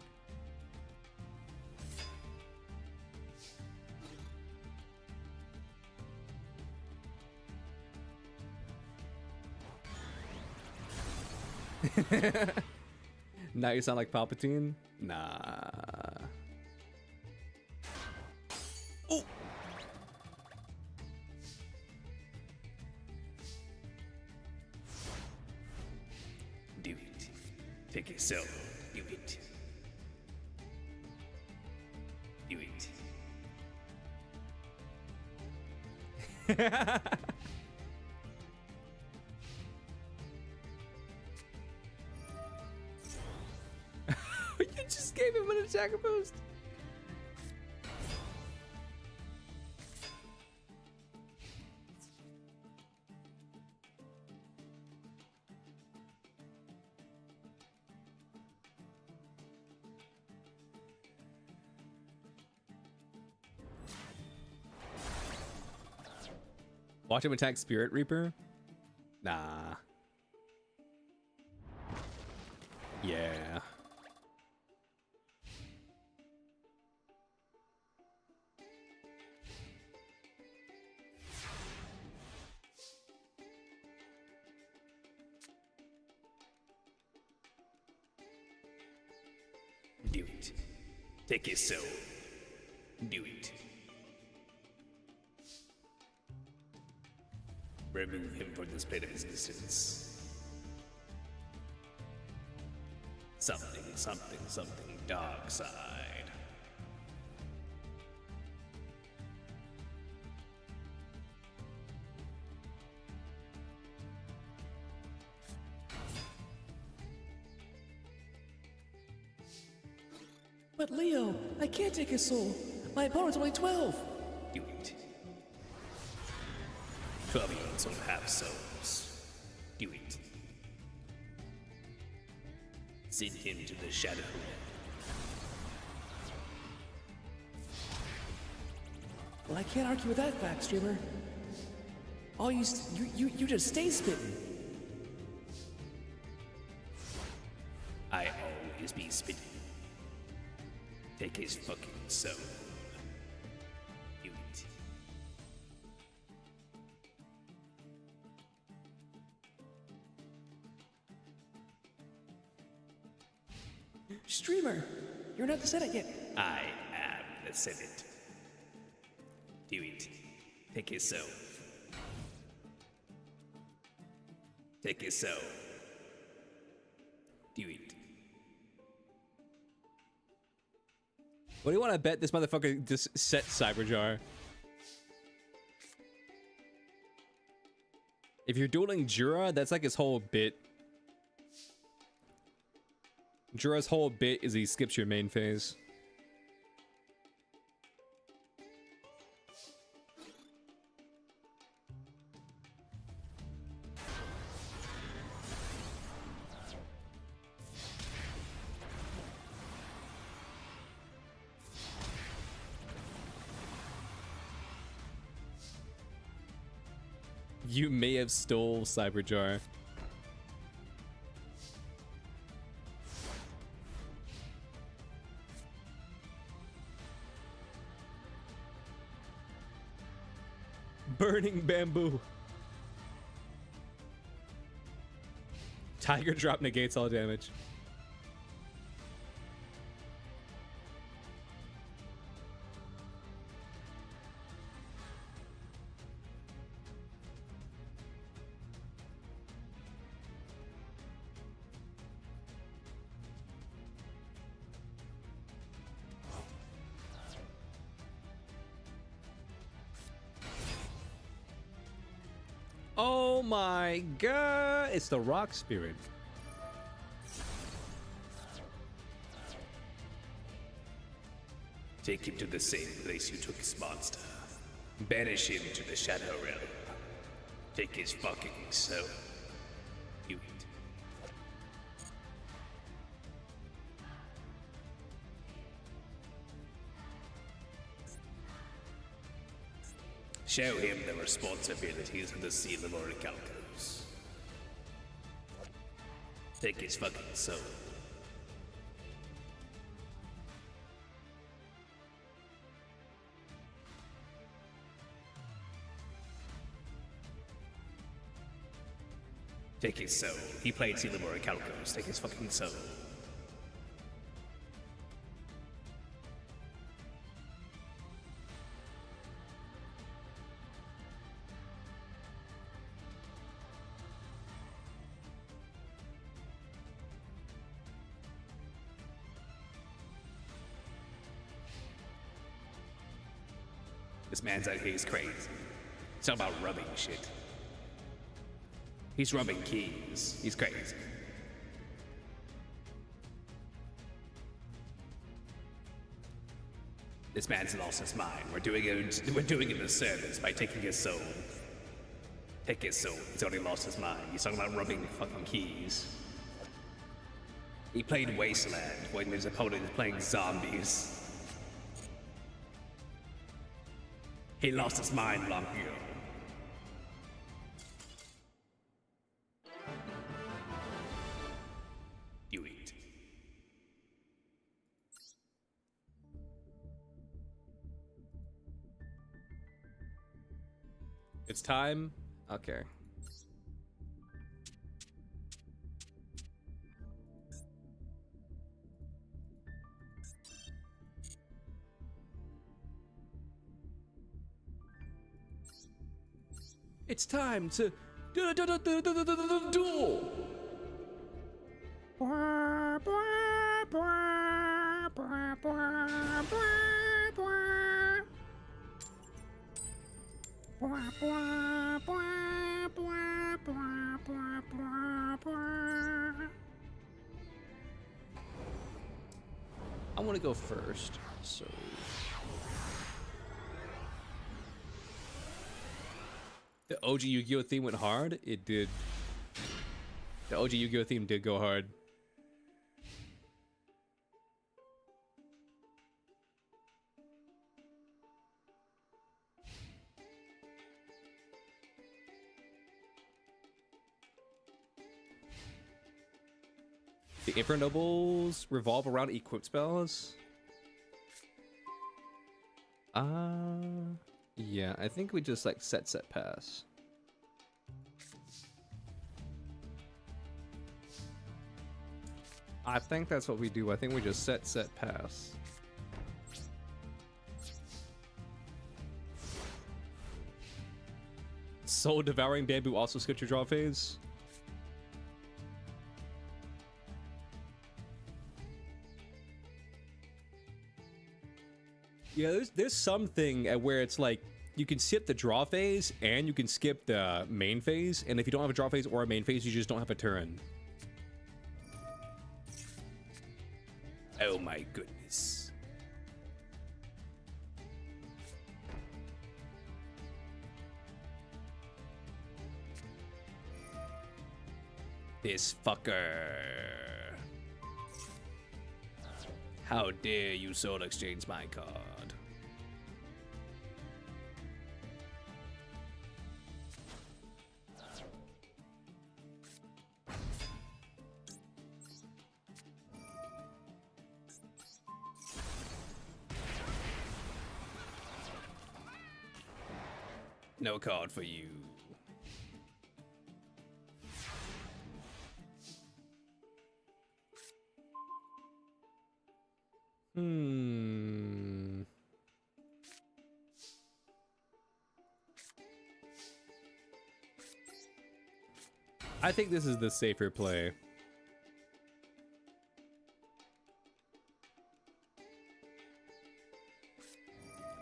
Now you sound like Palpatine? Nah. Oh! Do it. Take it so. Do it. Do it. You just gave him an attacker boost. Watch him attack Spirit Reaper? Nah. Yeah. Do it. Take his soul. Do it. Remove him from this plane of existence. Something, something, something dark side. But Leo, I can't take his soul. My opponent's only 12. Do it. 12-year-olds don't have souls. Do it. Send him to the shadow. Well, I can't argue with that fact, streamer. All you just stay spitting. I always be spitting. Take his fucking soul. Do it. Streamer, you're not the Senate yet. I am the Senate. Do it. Take his soul. Take his soul. Do it. What do you want to bet this motherfucker just set Cyberjar? If you're dueling Jura, that's like his whole bit. Jura's whole bit is he skips your main phase. You may have stole Cyberjar. Burning bamboo. Tiger drop negates all damage. Oh my god, it's the rock spirit. Take him to the same place you took his monster. Banish him to the Shadow Realm. Take his fucking soul. Do it. Show him the responsibilities of the Seal of Orichalcos. Take his fucking soul. Take his soul. He played Celimora Calcos. Take his fucking soul. This man's out here, he's crazy. He's talking about rubbing shit. He's rubbing keys. He's crazy. This man's lost his mind. We're doing him a service by taking his soul. Take his soul. He's already lost his mind. He's talking about rubbing fucking keys. He played Wasteland when his opponent is playing zombies. He lost his mind long ago. Do it. It's time. Okay. It's time to duel. I want to go first, so. The OG Yu-Gi-Oh theme went hard. It did. The OG Yu-Gi-Oh theme did go hard. The Infernobles revolve around equip spells. Yeah, I think we just like set pass. I think that's what we do. I think we just set pass. Soul Devouring Bamboo also skipped your draw phase. Yeah, there's something at where it's like you can skip the draw phase and you can skip the main phase, and if you don't have a draw phase or a main phase, you just don't have a turn. Oh my goodness. This fucker. How dare you soul exchange my card? No card for you. I think this is the safer play.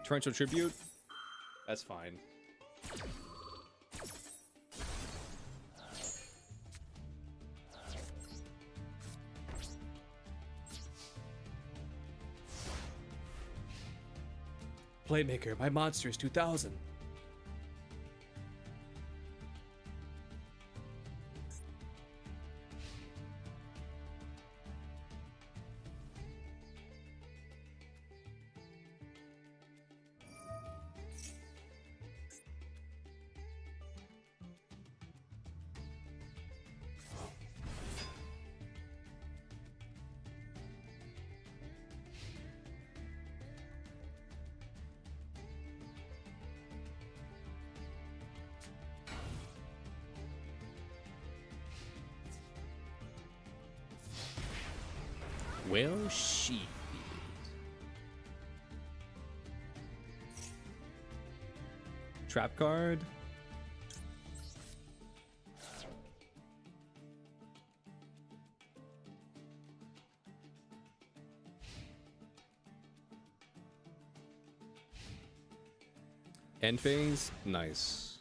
Torrential Tribute? That's fine. Playmaker, my monster is 2000. Well, shit. Trap card. End phase, nice.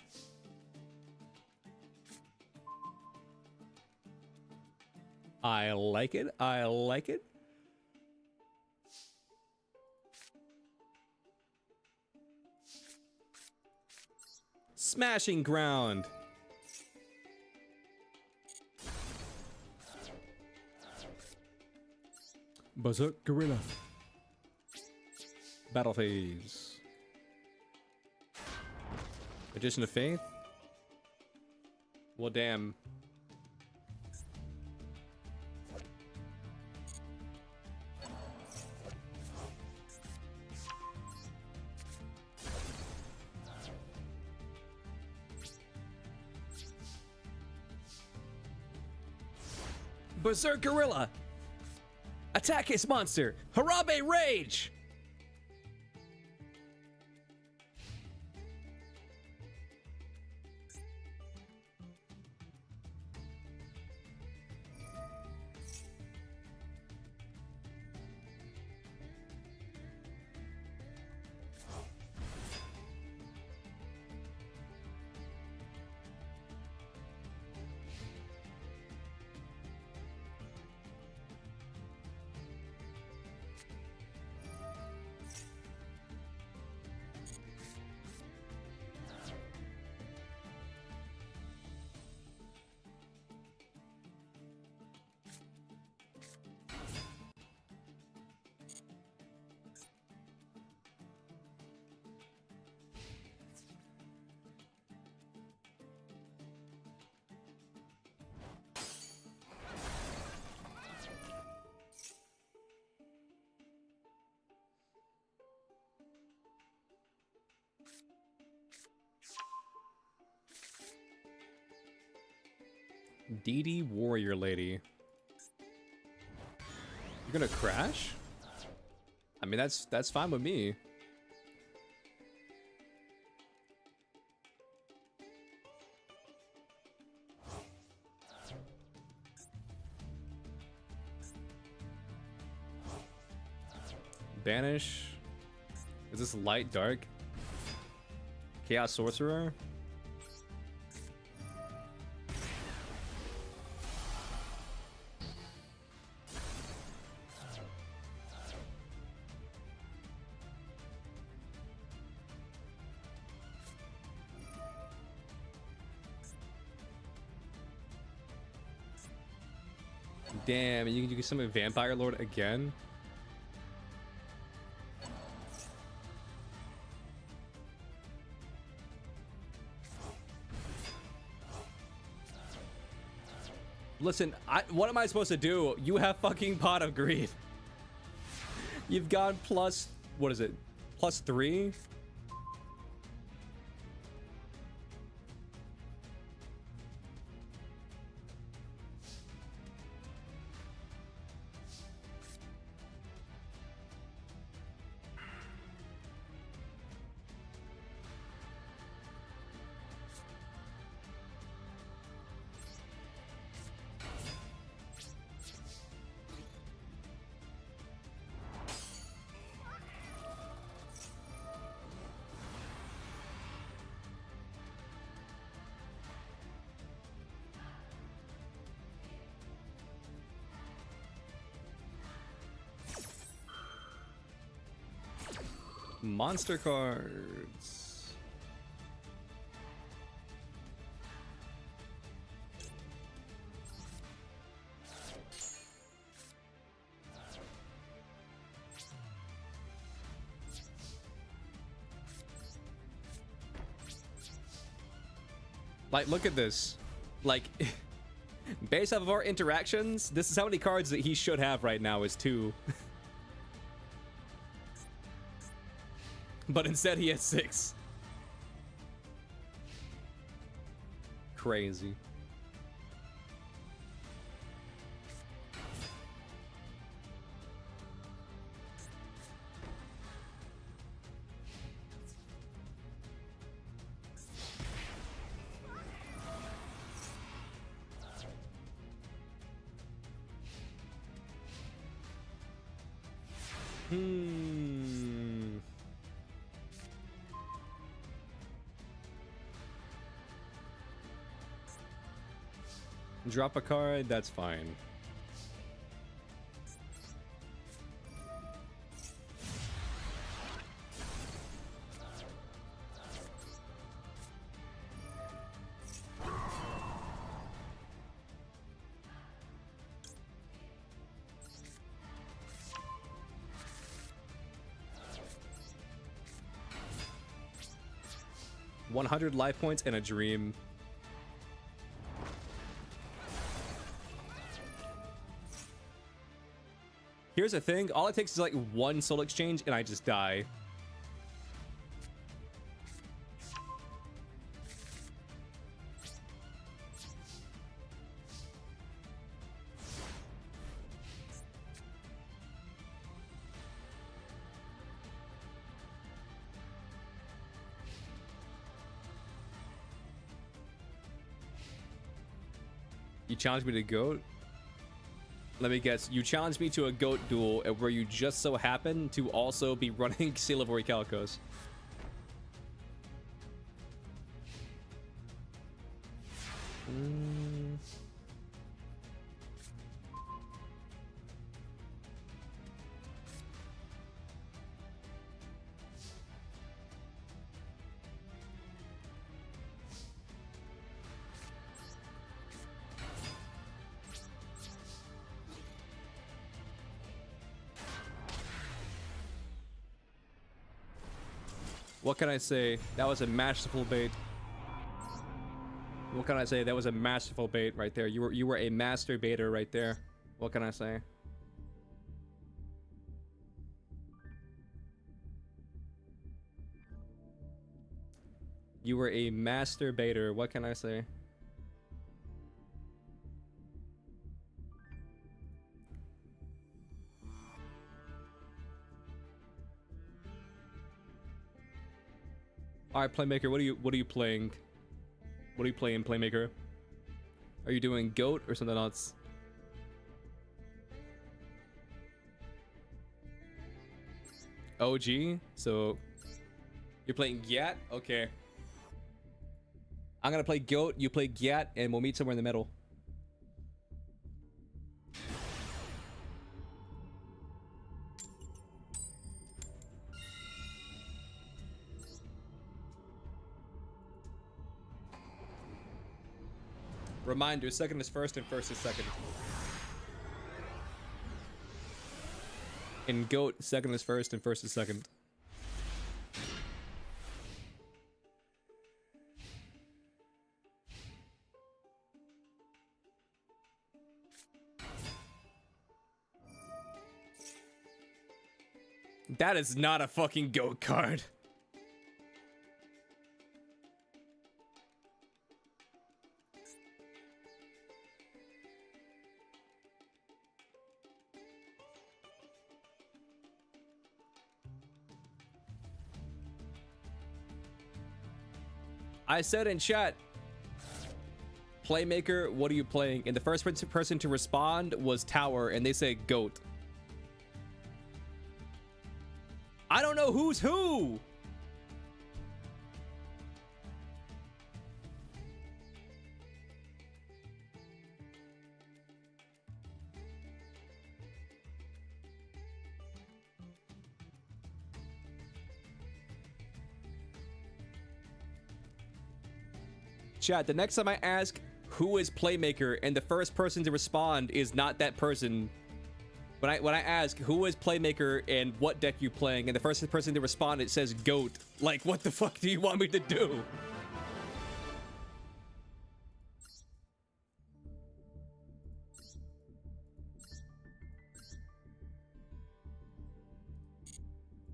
I like it. I like it. Smashing ground. Berserk Gorilla. Battle phase. Magician of Faith? Well, damn. Berserk Gorilla! Attack his monster! Harabe Rage! DD Warrior Lady. You're gonna crash? I mean, that's fine with me. Banish. Is this light dark? Chaos Sorcerer? Damn, you can summon Vampire Lord again? Listen, what am I supposed to do? You have fucking Pot of Greed. You've gone plus, what is it? +3? Monster cards. Like, look at this. Like, based off of our interactions, this is how many cards that he should have right now is 2. But instead he has 6. Crazy. Hmm. Drop a card, that's fine. $100 life points and a dream. Here's the thing, all it takes is like one soul exchange and I just die. You challenge me to GOAT? Let me guess, you challenged me to a GOAT duel where you just so happen to also be running Seal of Orichalcos. What can I say? That was a masterful bait. What can I say? That was a masterful bait right there. You were a master baiter right there. What can I say? You were a master baiter. What can I say? All right, Playmaker, what are you playing? What are you playing, Playmaker? Are you doing GOAT or something else? OG? So you're playing Gyat? Okay. I'm gonna play GOAT, you play Gyat, and we'll meet somewhere in the middle. Reminder, second is first and first is second. In GOAT, second is first and first is second. That is not a fucking GOAT card. I said in chat, Playmaker, what are you playing? And the first person to respond was Tower, and they say GOAT. I don't know who's who. Chat, the next time I ask who is Playmaker and the first person to respond is not that person. When I ask who is Playmaker and what deck you playing and the first person to respond it says GOAT. Like, what the fuck do you want me to do?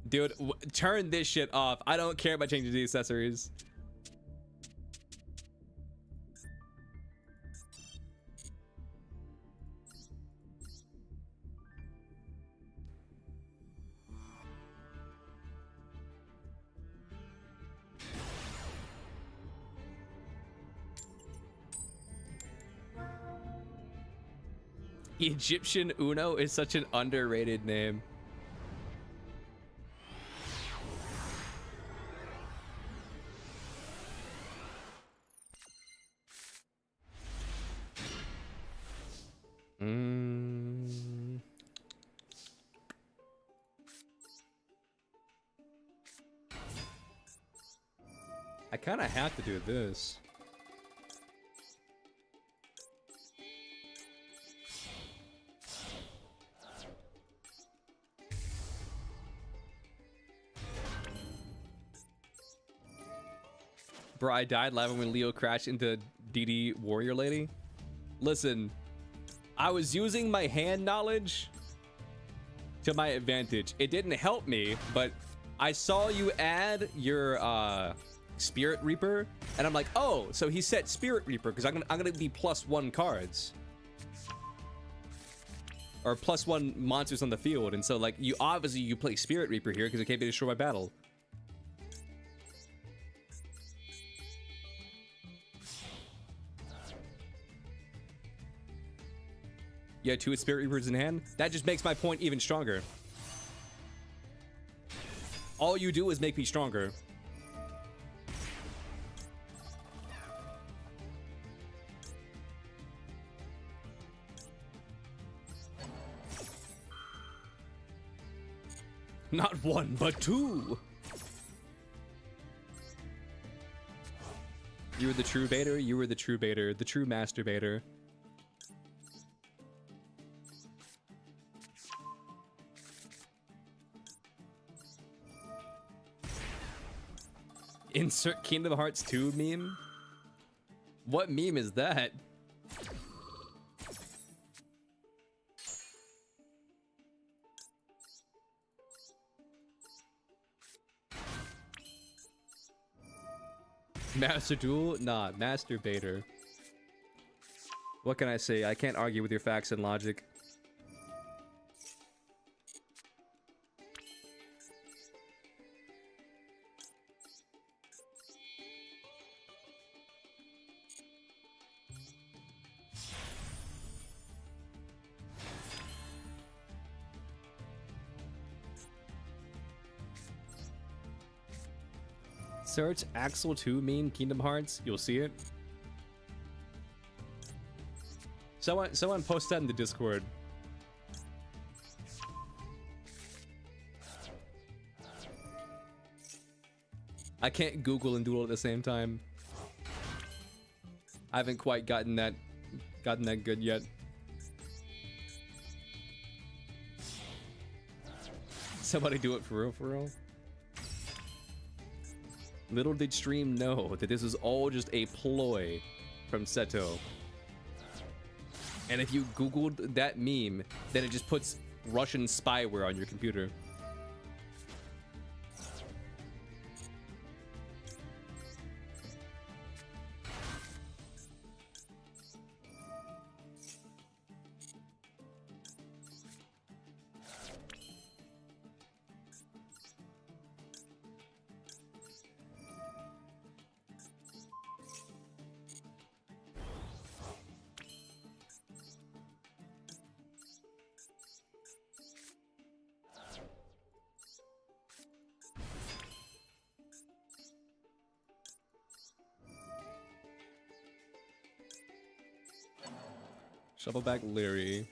Dude, turn this shit off. I don't care about changing the accessories. Egyptian Uno is such an underrated name. Mm. I kind of have to do this. Bro, I died laughing when Leo crashed into DD Warrior Lady. Listen, I was using my hand knowledge to my advantage. It didn't help me, but I saw you add your Spirit Reaper, and I'm like, oh, so he set Spirit Reaper because I'm gonna be +1 cards. Or +1 monsters on the field, and so like you obviously you play Spirit Reaper here because it can't be destroyed by battle. You had 2 Spirit Reapers in hand? That just makes my point even stronger. All you do is make me stronger. Not 1, but 2. You were the true baiter, you were the true baiter, the true masturbator. Insert Kingdom Hearts 2 meme? What meme is that? Master Duel? Nah, Masturbator. What can I say? I can't argue with your facts and logic. Search Axel 2 meme Kingdom Hearts. You'll see it. Someone post that in the Discord. I can't Google and doodle at the same time. I haven't quite gotten that good yet. Somebody do it for real, for real. Little did Stream know that this is all just a ploy from Seto. And if you Googled that meme, then it just puts Russian spyware on your computer. Shovelback Leary.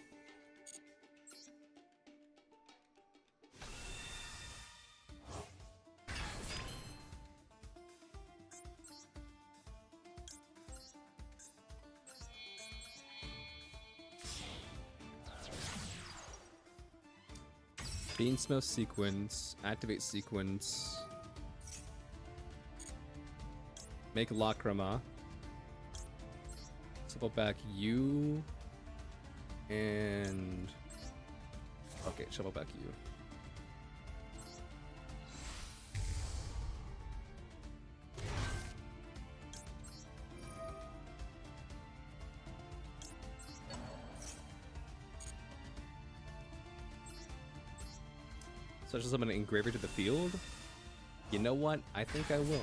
Beansmith sequence. Activate sequence. Make Lacrima. Shovelback U. And okay, Shovelback U. Such as I'm gonna engraver to the field. You know what? I think I will.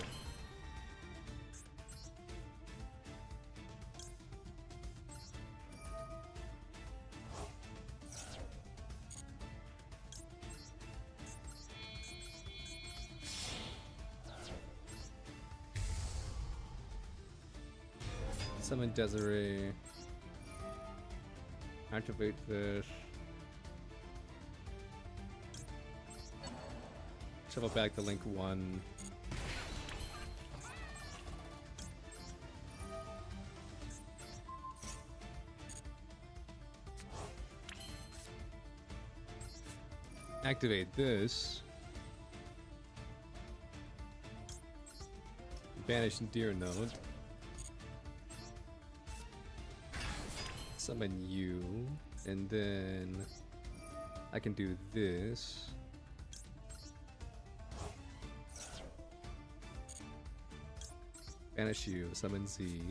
Summon Desiree. Activate this. Shuffle back the link 1. Activate this. Banish Deer Node. Summon you. And then I can do this. Banish you. Summon Z.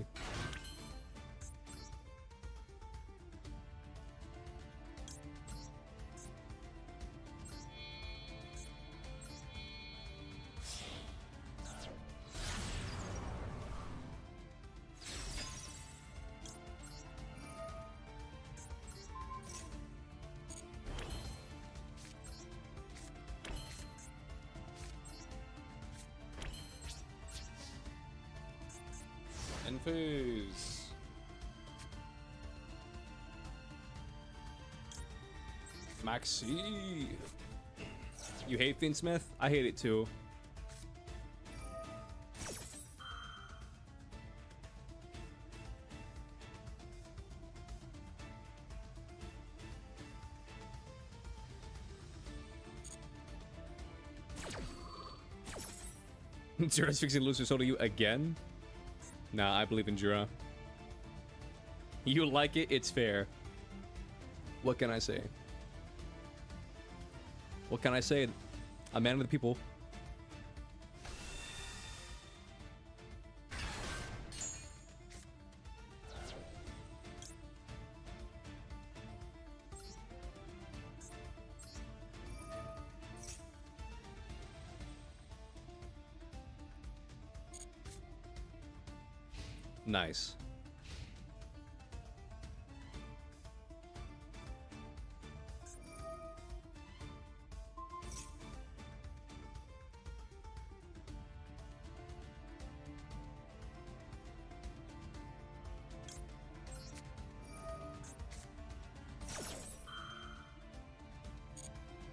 Phase. Maxi. You hate Fiendsmith? I hate it too. Jira's fixing loser so do you again? Nah, I believe in Jira. You like it, it's fair. What can I say? What can I say? A man of the people. Nice.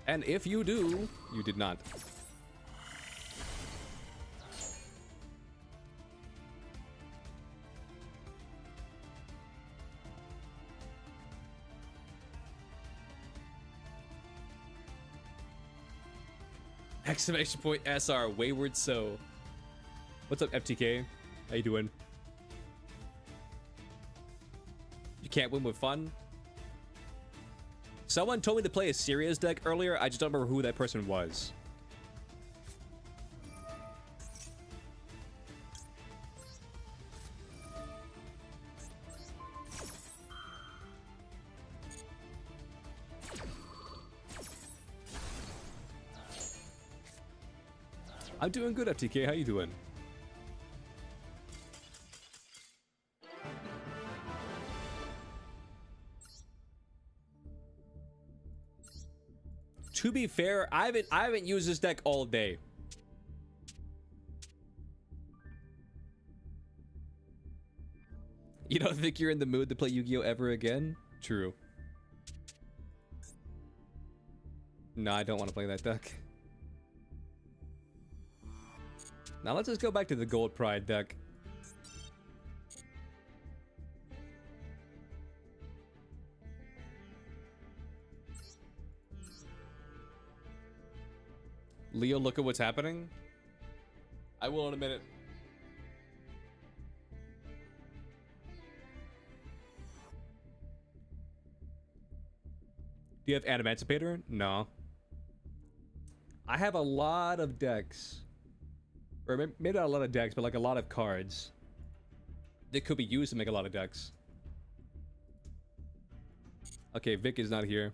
And if you do, you did not. Exclamation point SR Wayward So. What's up, FTK? How you doing? You can't win with fun? Someone told me to play a serious deck earlier. I just don't remember who that person was. I'm doing good, FTK. How you doing? To be fair, I haven't used this deck all day. You don't think you're in the mood to play Yu-Gi-Oh ever again? True. No, I don't want to play that deck. Now let's just go back to the Gold Pride deck. Leo, look at what's happening. I will in a minute. Do you have Adamantipator? No. I have a lot of decks. Or maybe not a lot of decks, but like a lot of cards that could be used to make a lot of decks. Okay, Vic is not here.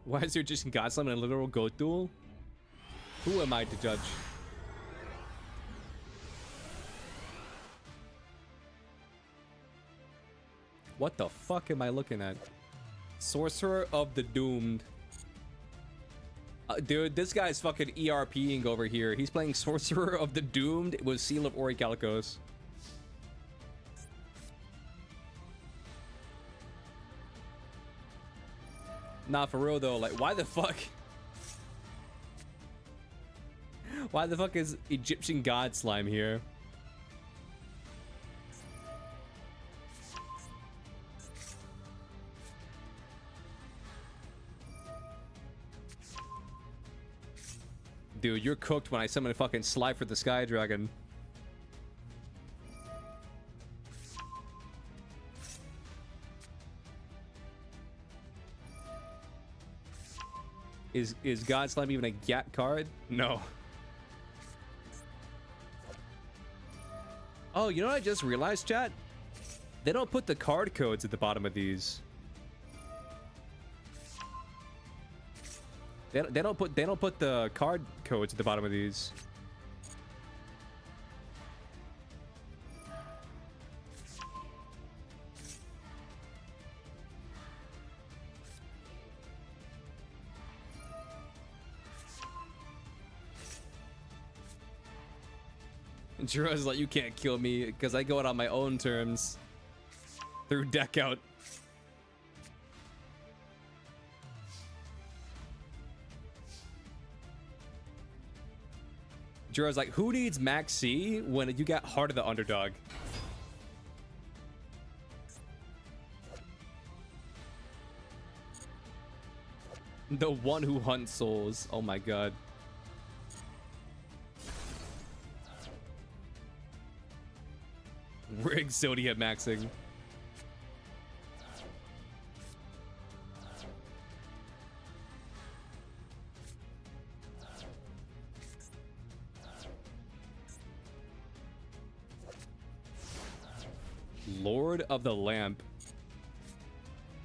Why is there just Godslam and a literal goat duel? Who am I to judge? What the fuck am I looking at? Sorcerer of the Doomed. Dude, this guy's fucking ERPing over here. He's playing Sorcerer of the Doomed with Seal of Orichalcos. Nah, for real though, like, why the fuck? Why the fuck is Egyptian God Slime here? Dude, you're cooked when I summon a fucking Slide for the Sky Dragon. Is God Slime even a Gat card? No. Oh, you know what I just realized, chat? They don't put the card codes at the bottom of these. They don't put the card codes at the bottom of these. And Jiro's like, you can't kill me because I go out on my own terms through deck out. Jiro's like, who needs Max C when you got Heart of the Underdog? The one who hunts souls. Oh my god. We're Exodia maxing. Lord of the Lamp.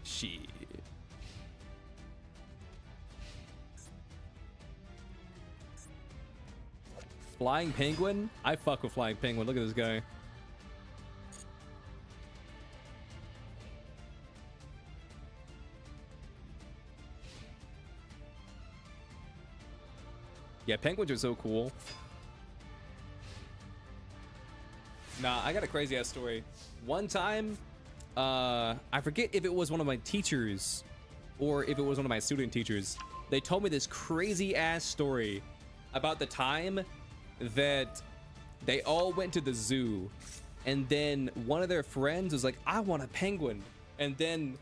Shit. Flying Penguin? I fuck with Flying Penguin. Look at this guy. Yeah, penguins are so cool. Nah, I got a crazy ass story. One time, I forget if it was one of my teachers or if it was one of my student teachers. They told me this crazy ass story about the time that they all went to the zoo and then one of their friends was like, I want a penguin. And then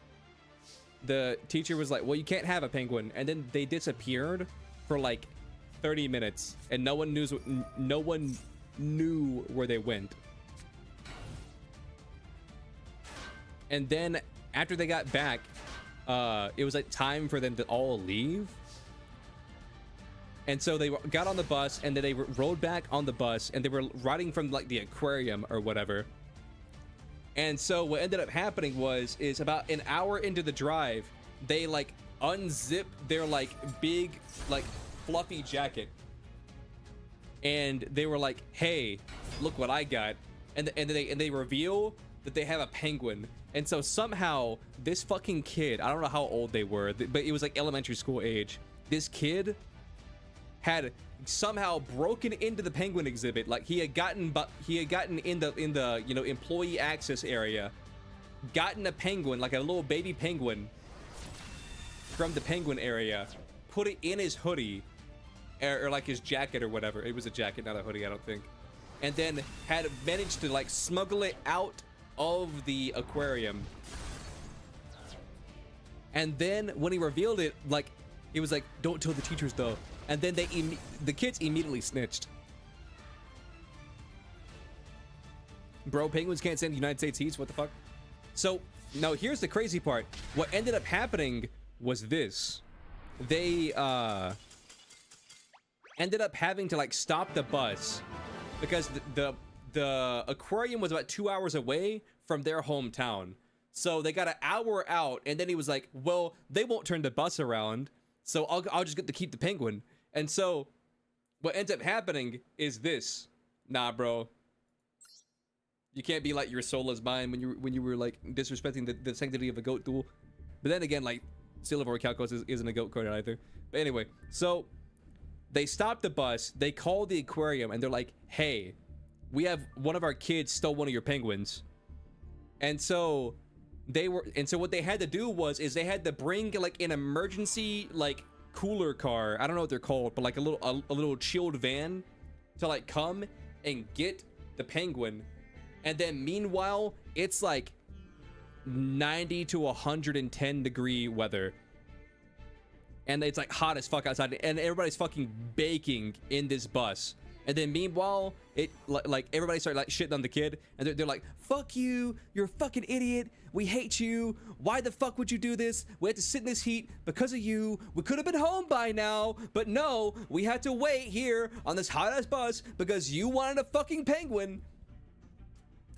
the teacher was like, well, you can't have a penguin. And then they disappeared for like 30 minutes and no one knew where they went. And then after they got back, it was like time for them to all leave. And so they got on the bus and then they rode back on the bus and they were riding from like the aquarium or whatever. And so what ended up happening is about an hour into the drive, they like unzip their like big like fluffy jacket. And they were like, hey, look what I got. And they reveal that they have a penguin. And so somehow this fucking kid, I don't know how old they were, but it was like elementary school age. This kid had somehow broken into the penguin exhibit. Like he had gotten in the you know, employee access area, gotten a penguin, like a little baby penguin from the penguin area, put it in his hoodie or like his jacket or whatever. It was a jacket, not a hoodie, I don't think. And then had managed to like smuggle it out of the aquarium. And then when he revealed it, like he was like, don't tell the teachers though. And then the kids immediately snitched. Bro, penguins can't stand United States heat. What the fuck? So now here's the crazy part. What ended up happening was this. They ended up having to like stop the bus because the aquarium was about 2 hours away from their hometown. So they got an hour out, and then he was like, well, they won't turn the bus around, so I'll just get to keep the penguin. And so what ends up happening is this. Nah, bro. You can't be like, your soul is mine when you were like disrespecting the sanctity of a goat duel. But then again, like, Silivore Calcos isn't a goat card either. But anyway, so they stopped the bus. They called the aquarium and they're like, hey, we have one of our kids stole one of your penguins. And so what they had to do is they had to bring like an emergency like cooler car. I don't know what they're called, but like a little chilled van to like come and get the penguin. And then meanwhile, it's like 90 to 110 degree weather. And it's like hot as fuck outside, and everybody's fucking baking in this bus. And then meanwhile, it like everybody started like shitting on the kid, and they're like, fuck you, you're a fucking idiot, we hate you, why the fuck would you do this? We had to sit in this heat because of you. We could have been home by now, but no, we had to wait here on this hot ass bus because you wanted a fucking penguin.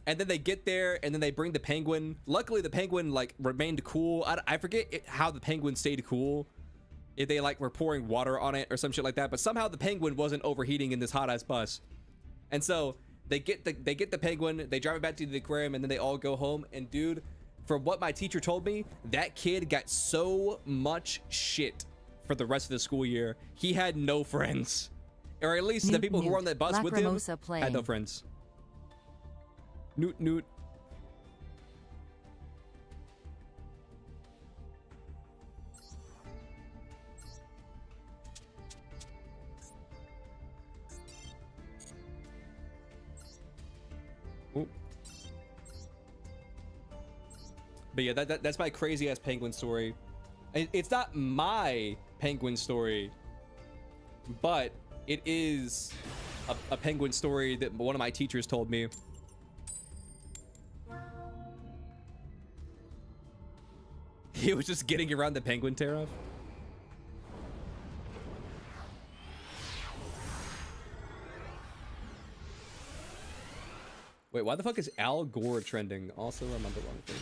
And then they get there, and then they bring the penguin. Luckily, the penguin like remained cool. I forget how the penguin stayed cool. If they like were pouring water on it or some shit like that, but somehow the penguin wasn't overheating in this hot ass bus. And so they get the penguin, they drive it back to the aquarium, and then they all go home. And dude, from what my teacher told me, that kid got so much shit for the rest of the school year. He had no friends, or at least the people who were on that bus with him had no friends. Newt Newt. Ooh. But yeah, that's my crazy ass penguin story. It's not my penguin story, but it is a penguin story that one of my teachers told me. He was just getting around the penguin tariff. Wait, why the fuck is Al Gore trending? Also, I'm on the wrong thing.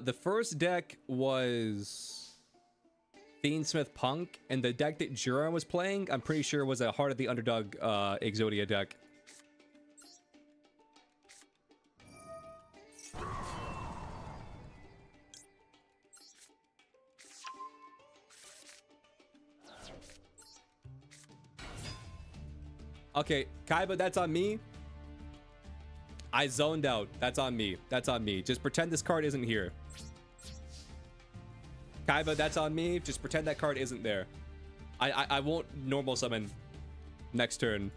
The first deck was Fiendsmith Punk, and the deck that Jura was playing, I'm pretty sure was a Heart of the Underdog Exodia deck. Okay, Kaiba, that's on me. I zoned out. That's on me. That's on me. Just pretend this card isn't here. Kaiba, that's on me. Just pretend that card isn't there. I won't normal summon next turn.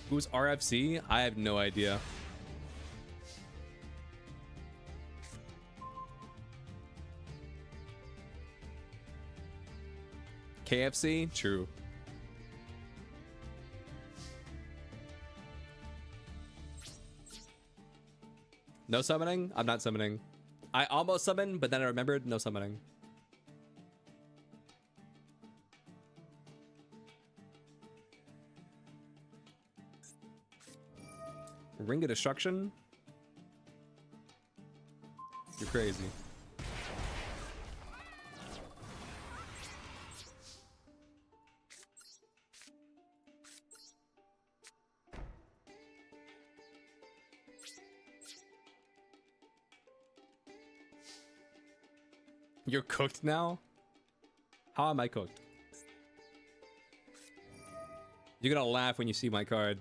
Who's RFC? I have no idea. KFC? True. No summoning? I'm not summoning. I almost summoned, but then I remembered no summoning. Ring of Destruction? You're crazy. You're cooked now? How am I cooked? You're gonna laugh when you see my card.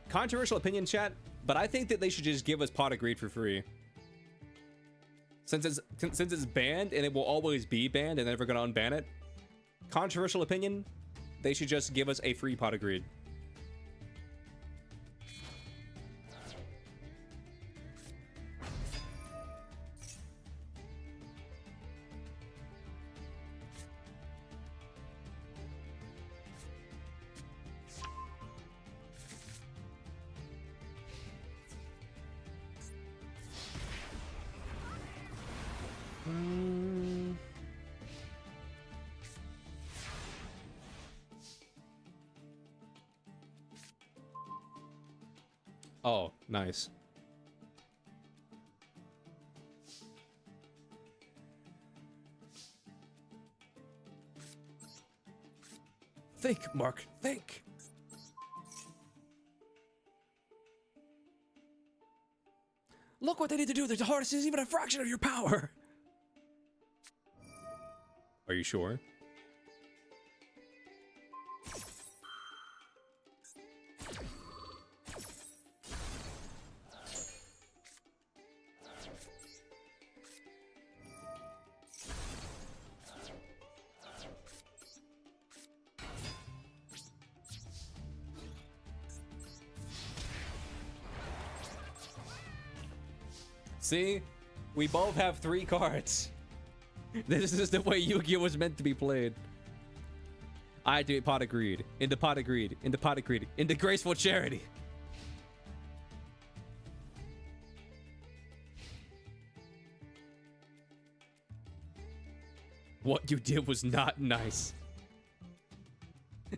Controversial opinion, chat, but I think that they should just give us Pot of Greed for free. Since it's banned and it will always be banned and they're never gonna unban it. Controversial opinion, they should just give us a free Pot of Greed. Oh, nice. Think, Mark, think. Look what they need to do to harness even a fraction of your power. Are you sure? See? We both have 3 cards. This is the way Yu-Gi-Oh! Was meant to be played. I do pot of greed. Into pot of greed. Into pot of greed. Into graceful charity. What you did was not nice.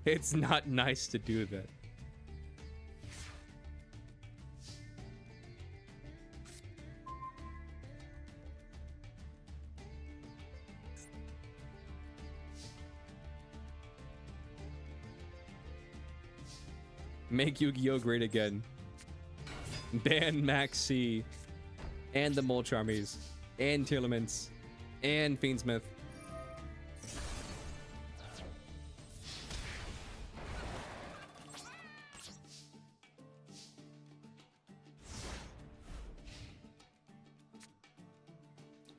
It's not nice to do that. Make Yu-Gi-Oh! Great again. Ban Max C. And the Molcharmies. And Tearlaments. And Fiendsmith.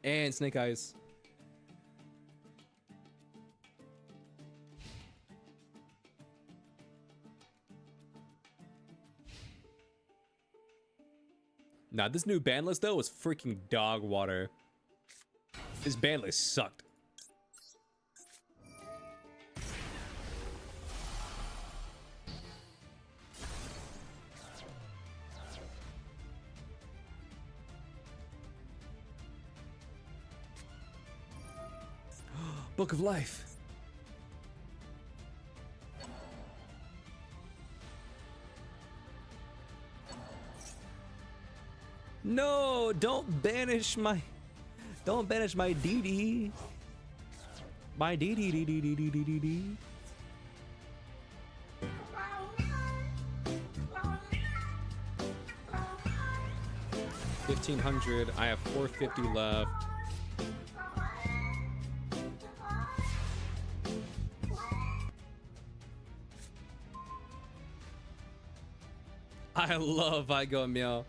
And Snake Eyes. Nah, this new ban list though was freaking dog water. This ban list sucked. Book of Life. No, don't banish my DD. My DD. 1500. I have 450 left. I love I Go Meow.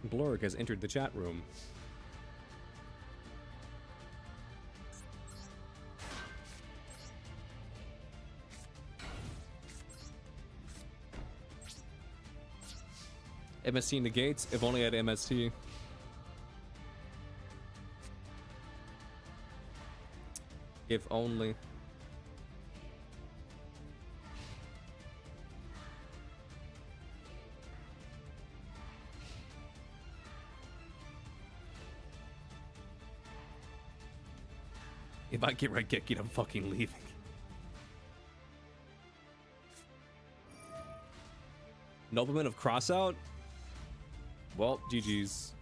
Blork has entered the chat room. MST negates, if only I had MST. If only. If I get Raigeki, I'm fucking leaving. Nobleman of Crossout? Well, GG's.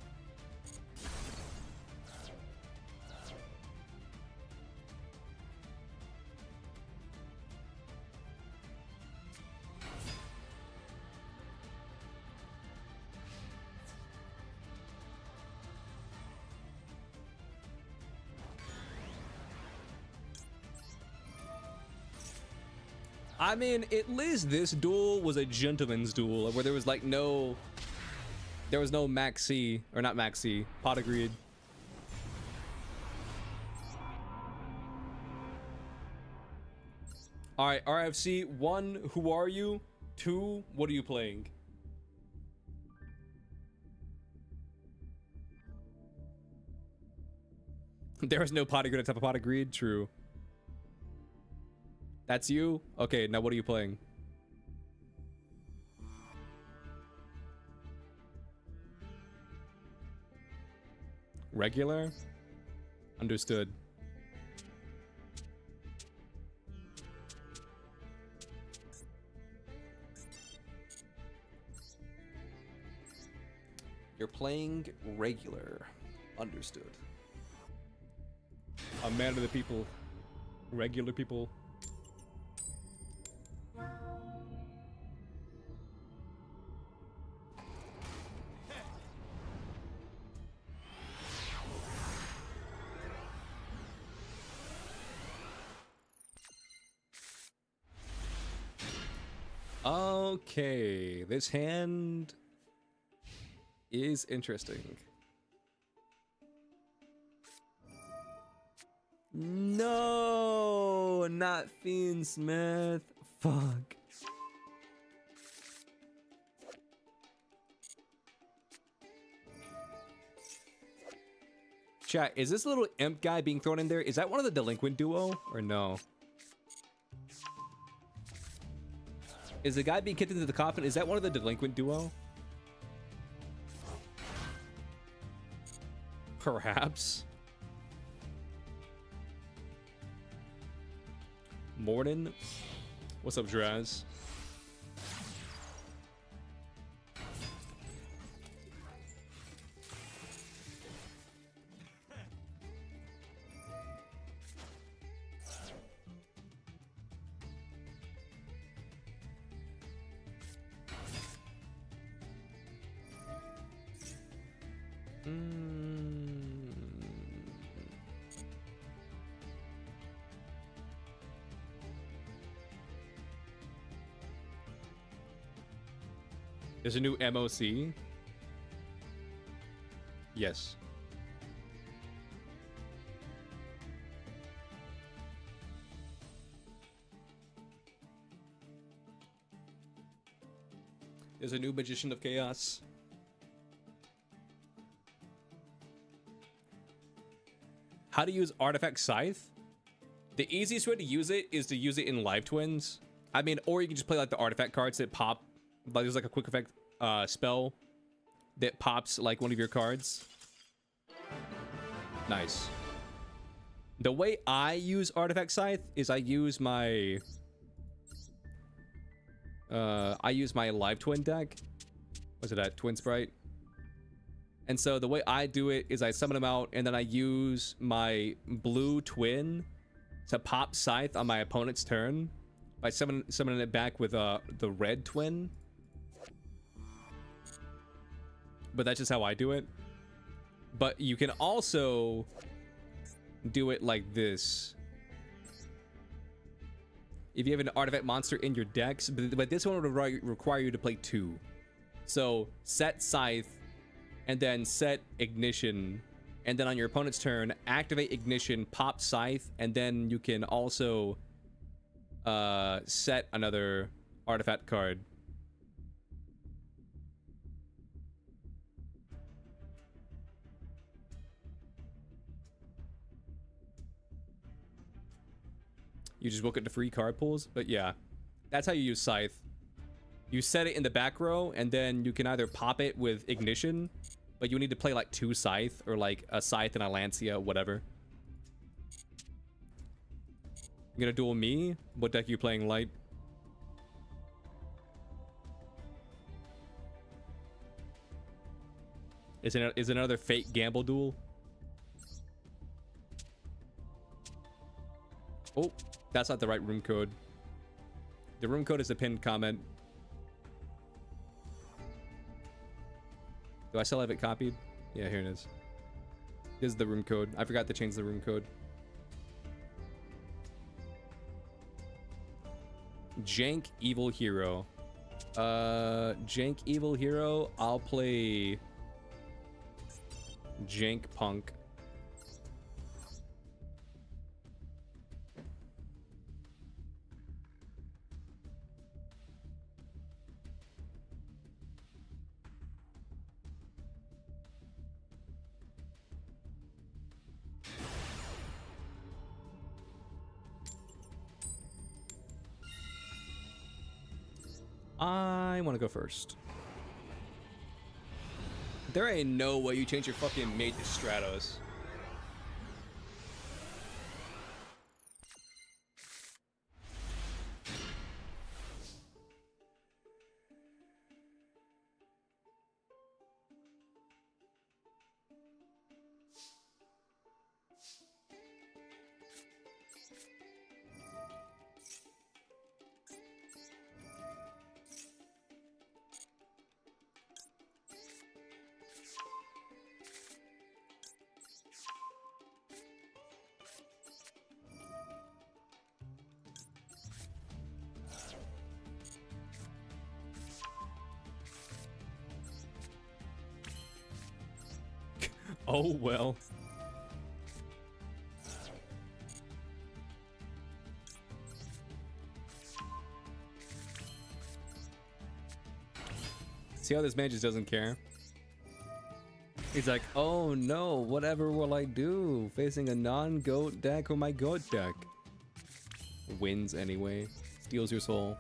I mean, at least this duel was a gentleman's duel where there was like no... There was no Max C, or not Max C, Pot of Greed. Alright, RFC, 1, who are you? 2, what are you playing? There was no Pot of Greed except a Pot of Greed, true. That's you? Okay, now what are you playing? Regular? Understood. You're playing regular. Understood. A man of the people. Regular people. Okay, this hand is interesting. No, not Fiend Smith. Fuck. Chat, is this little imp guy being thrown in there? Is that one of the delinquent duo or no? Is the guy being kicked into the coffin? Is that one of the delinquent duo? Perhaps. Morning. What's up, Draz? There's a new MOC. Yes. There's a new Magician of Chaos. How to use Artifact Scythe? The easiest way to use it is to use it in Live Twins. I mean, or you can just play like the artifact cards that pop. Like there's like a quick effect spell that pops like one of your cards. Nice. The way I use Artifact Scythe is I use my Live Twin deck. What's it at? Twin Sprite. And so the way I do it is I summon them out and then I use my blue twin to pop Scythe on my opponent's turn by summoning it back with the red twin. But that's just how I do it. But you can also do it like this. If you have an artifact monster in your decks, but this one would require you to play 2. So set Scythe, and then set Ignition, and then on your opponent's turn, activate Ignition, pop Scythe, and then you can also set another artifact card. You just look at the free card pools, but yeah, that's how you use Scythe. You set it in the back row, and then you can either pop it with Ignition, but you need to play like 2 Scythe, or like a Scythe and a Lancia, whatever. You gonna duel me? What deck are you playing, Light? Is it another Fate Gamble duel? Oh, that's not the right room code. The room code is a pinned comment. Do I still have it copied? Yeah, here it is. This is the room code. I forgot to change the room code. Jank Evil Hero. Jank Evil Hero. I'll play Jank Punk. I want to go first. There ain't no way you change your fucking mate to Stratos. Oh well. See how this man just doesn't care? He's like, oh no, whatever will I do? Facing a non-goat deck or my goat deck? Wins anyway. Steals your soul.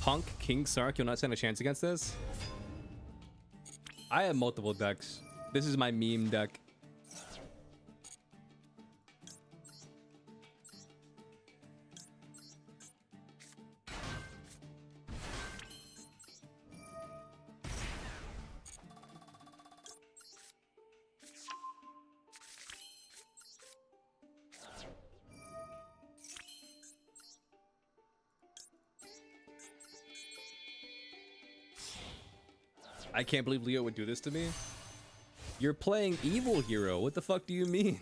Punk, King Sark, you'll not stand a chance against this? I have multiple decks. This is my meme deck. I can't believe Leo would do this to me. You're playing Evil Hero. What the fuck do you mean?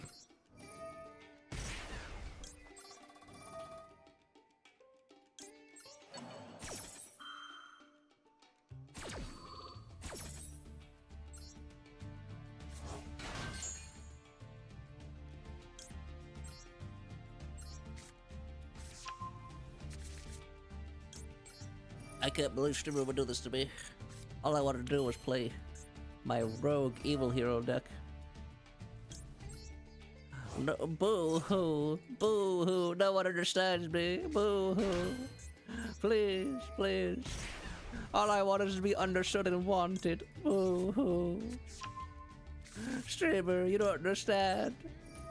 I can't believe Streamer would do this to me. All I wanted to do was play my rogue evil hero deck. No, boo-hoo, boo-hoo, no one understands me, boo-hoo. Please, please. All I want is to be understood and wanted, boo-hoo. Streamer, you don't understand,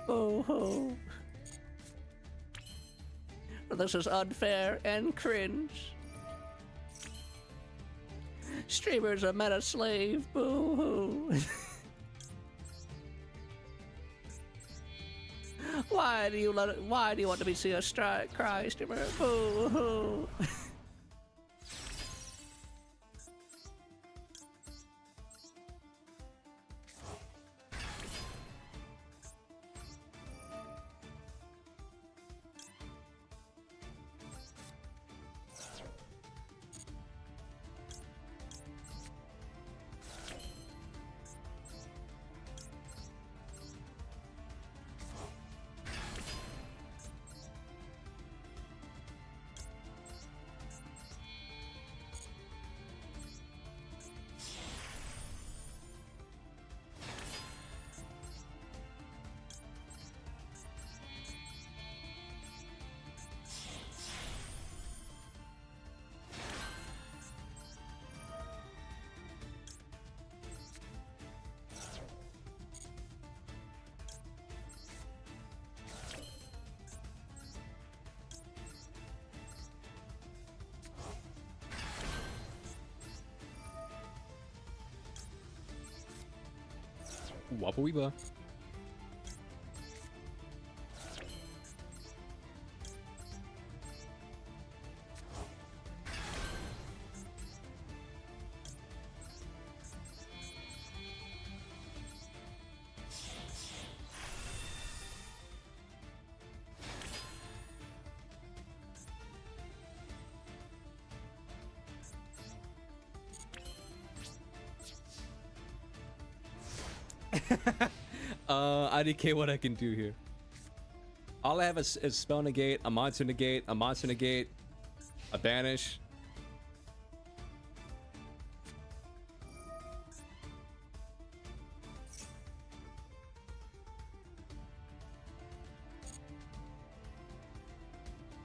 boo-hoo. This is unfair and cringe. Streamer's a meta slave, boo-hoo. Why do you want to be see us cry, streamer? Boo-hoo. Wappa weeba. IDK what I can do here. All I have is spell negate, a monster negate, a monster negate, a banish.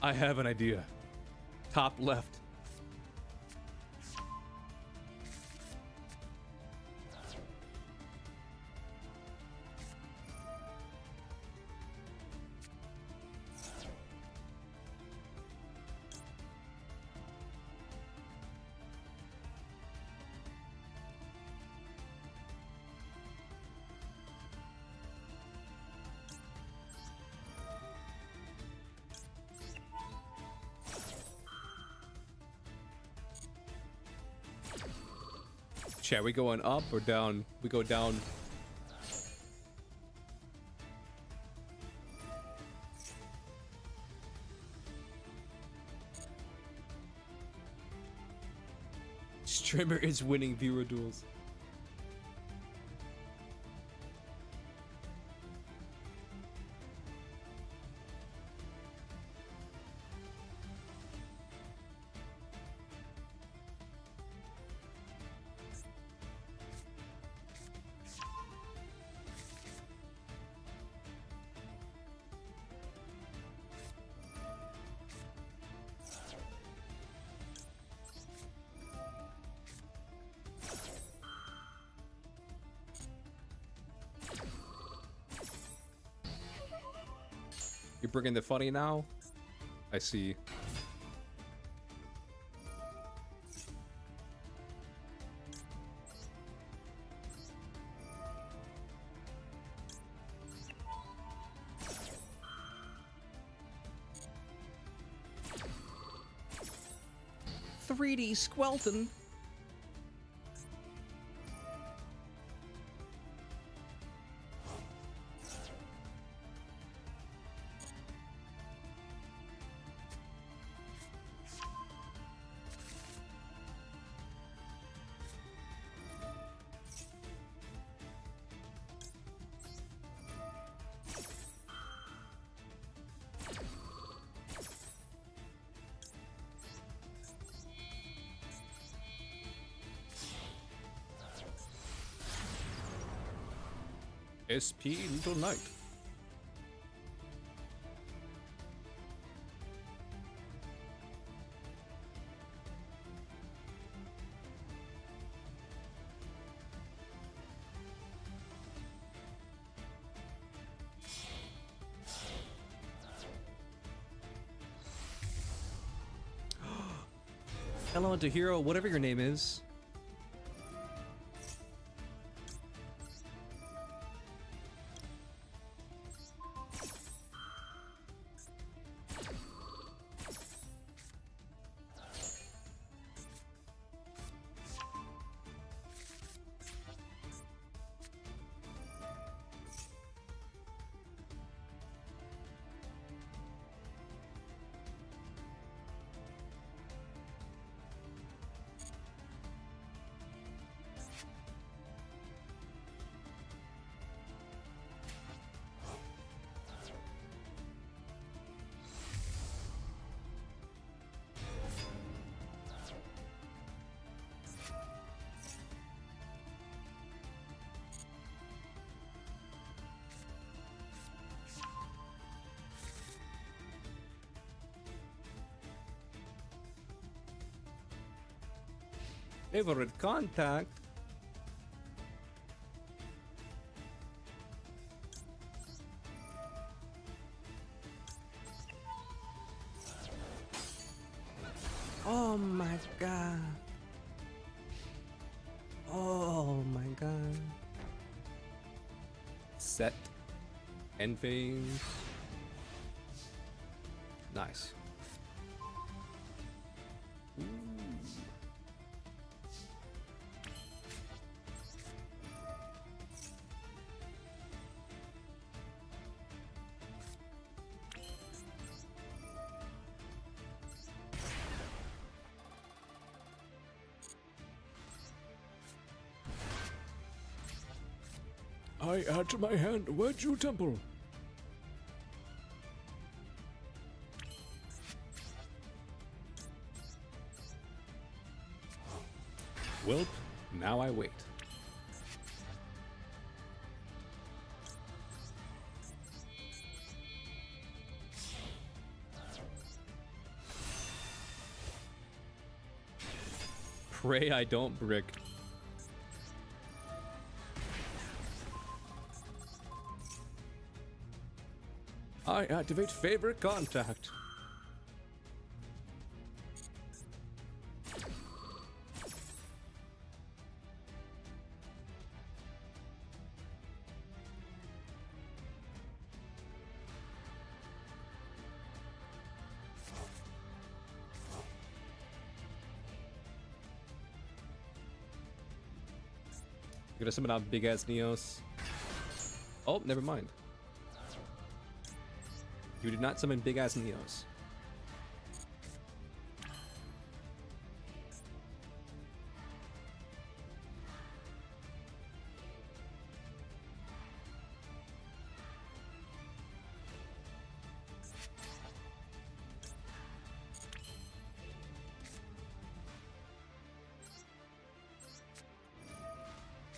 I have an idea. Top left. Chat, we going up or down? We go down. Streamer is winning viewer duels. You're bringing the funny now? I see. $3D Squelton. SP Little Knight. Elemental Hero, whatever your name is. Favorite contact. Oh my god. Oh my god. Set. End phase. Nice. I add to my hand Wedge Temple. Welp, now I wait. Pray I don't brick. I activate favorite contact. gonna summon out big ass Neos. Oh, never mind. You did not summon big ass Neos.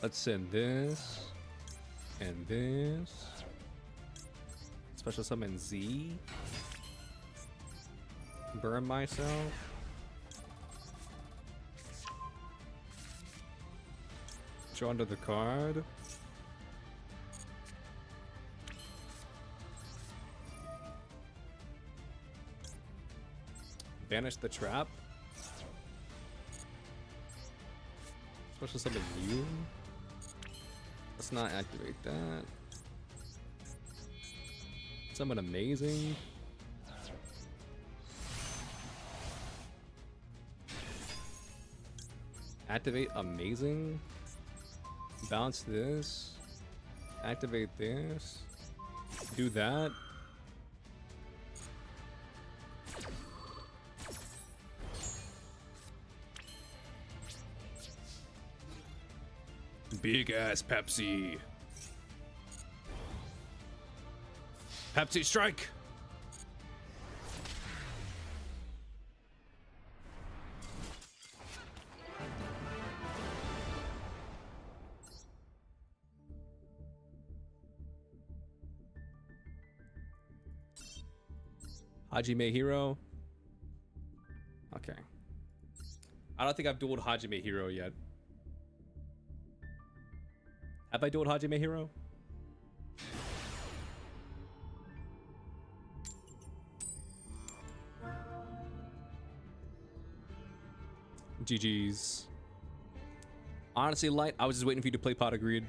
Let's send this and this. Special summon Z. Burn myself. Draw under the card. Banish the trap. Special summon you. Let's not activate that. Summon amazing. Activate amazing. Bounce this. Activate this. Do that. Big ass Pepsi. Pepsi strike. Hajime Hero. Okay. I don't think I've dueled Hajime Hero yet. Have I dueled Hajime Hero? GG's. Honestly, Light, I was just waiting for you to play Pot of Greed.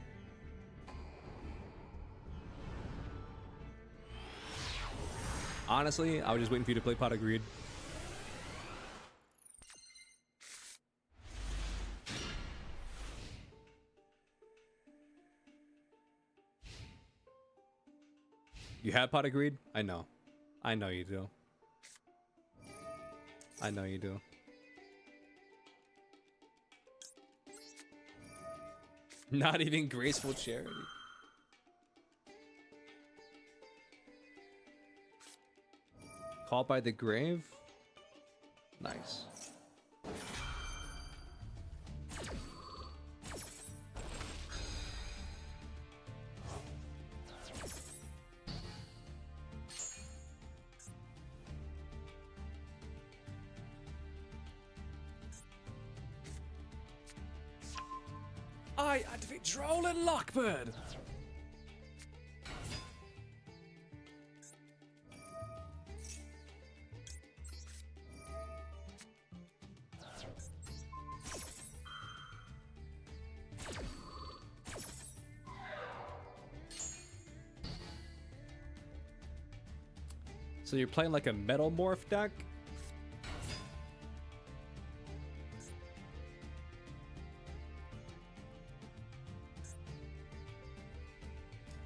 Honestly, I was just waiting for you to play Pot of Greed. You have Pot of Greed? I know. I know you do. I know you do. Not even graceful charity. Caught by the grave? Nice. I activate Droll and Lockbird. So you're playing like a Metal Morph deck?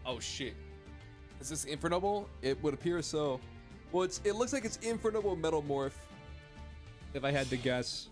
Oh shit. Is this Infernoble? It would appear so. Well, it looks like it's Infernoble Metal Morph. If I had to guess.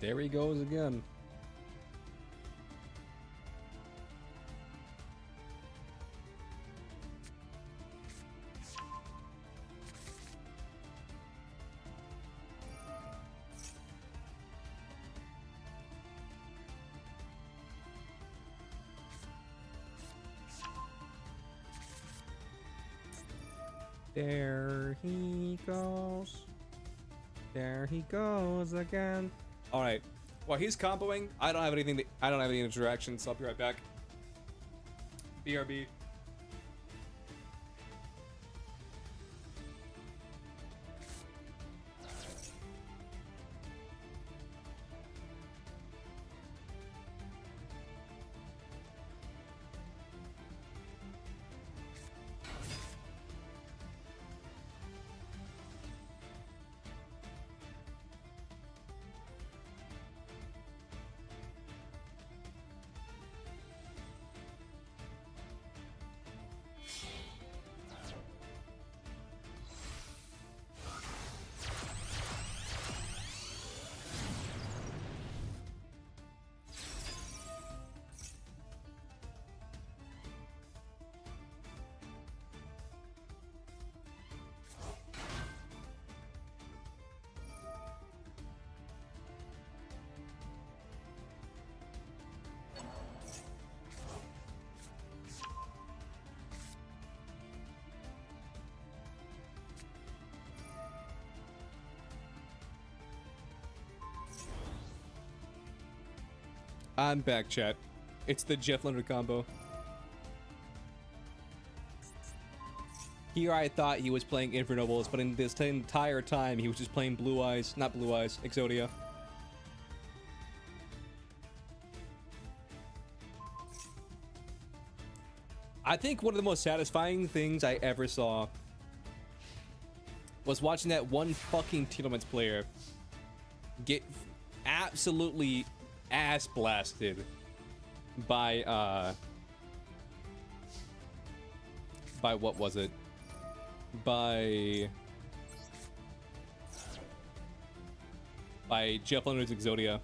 There he goes again. There he goes. There he goes again. All right. While he's comboing, I don't have anything. I don't have any interactions. So I'll be right back. BRB. I'm back, chat. It's the Jeff Leonard combo. Here I thought he was playing Infernobles, but in this entire time he was just playing Blue Eyes. Not Blue Eyes, Exodia. I think one of the most satisfying things I ever saw was watching that one fucking Telements player get absolutely ass blasted by what was it? By Jeff Leonard's Exodia.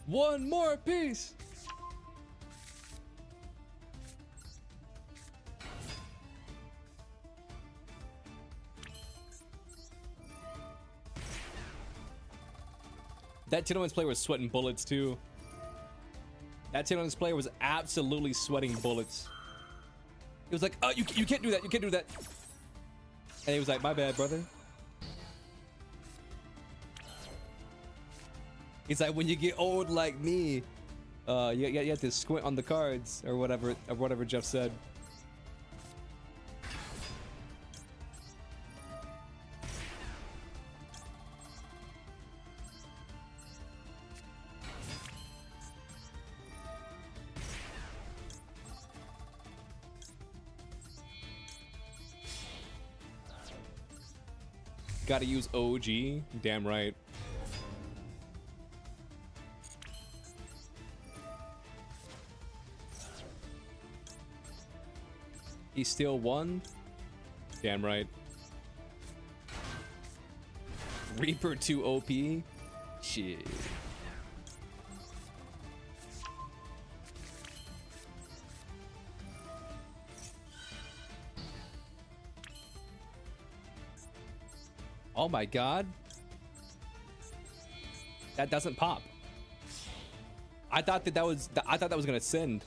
One more piece. That Telements player was sweating bullets too. That Telements player was absolutely sweating bullets. He was like, "Oh, you can't do that. You can't do that." And he was like, "My bad, brother." He's like, when you get old like me, you have to squint on the cards or whatever Jeff said. Gotta use OG, damn right. He still won? Damn right. Reaper 2 OP? Shit. Oh my god. That doesn't pop. I thought that was gonna send.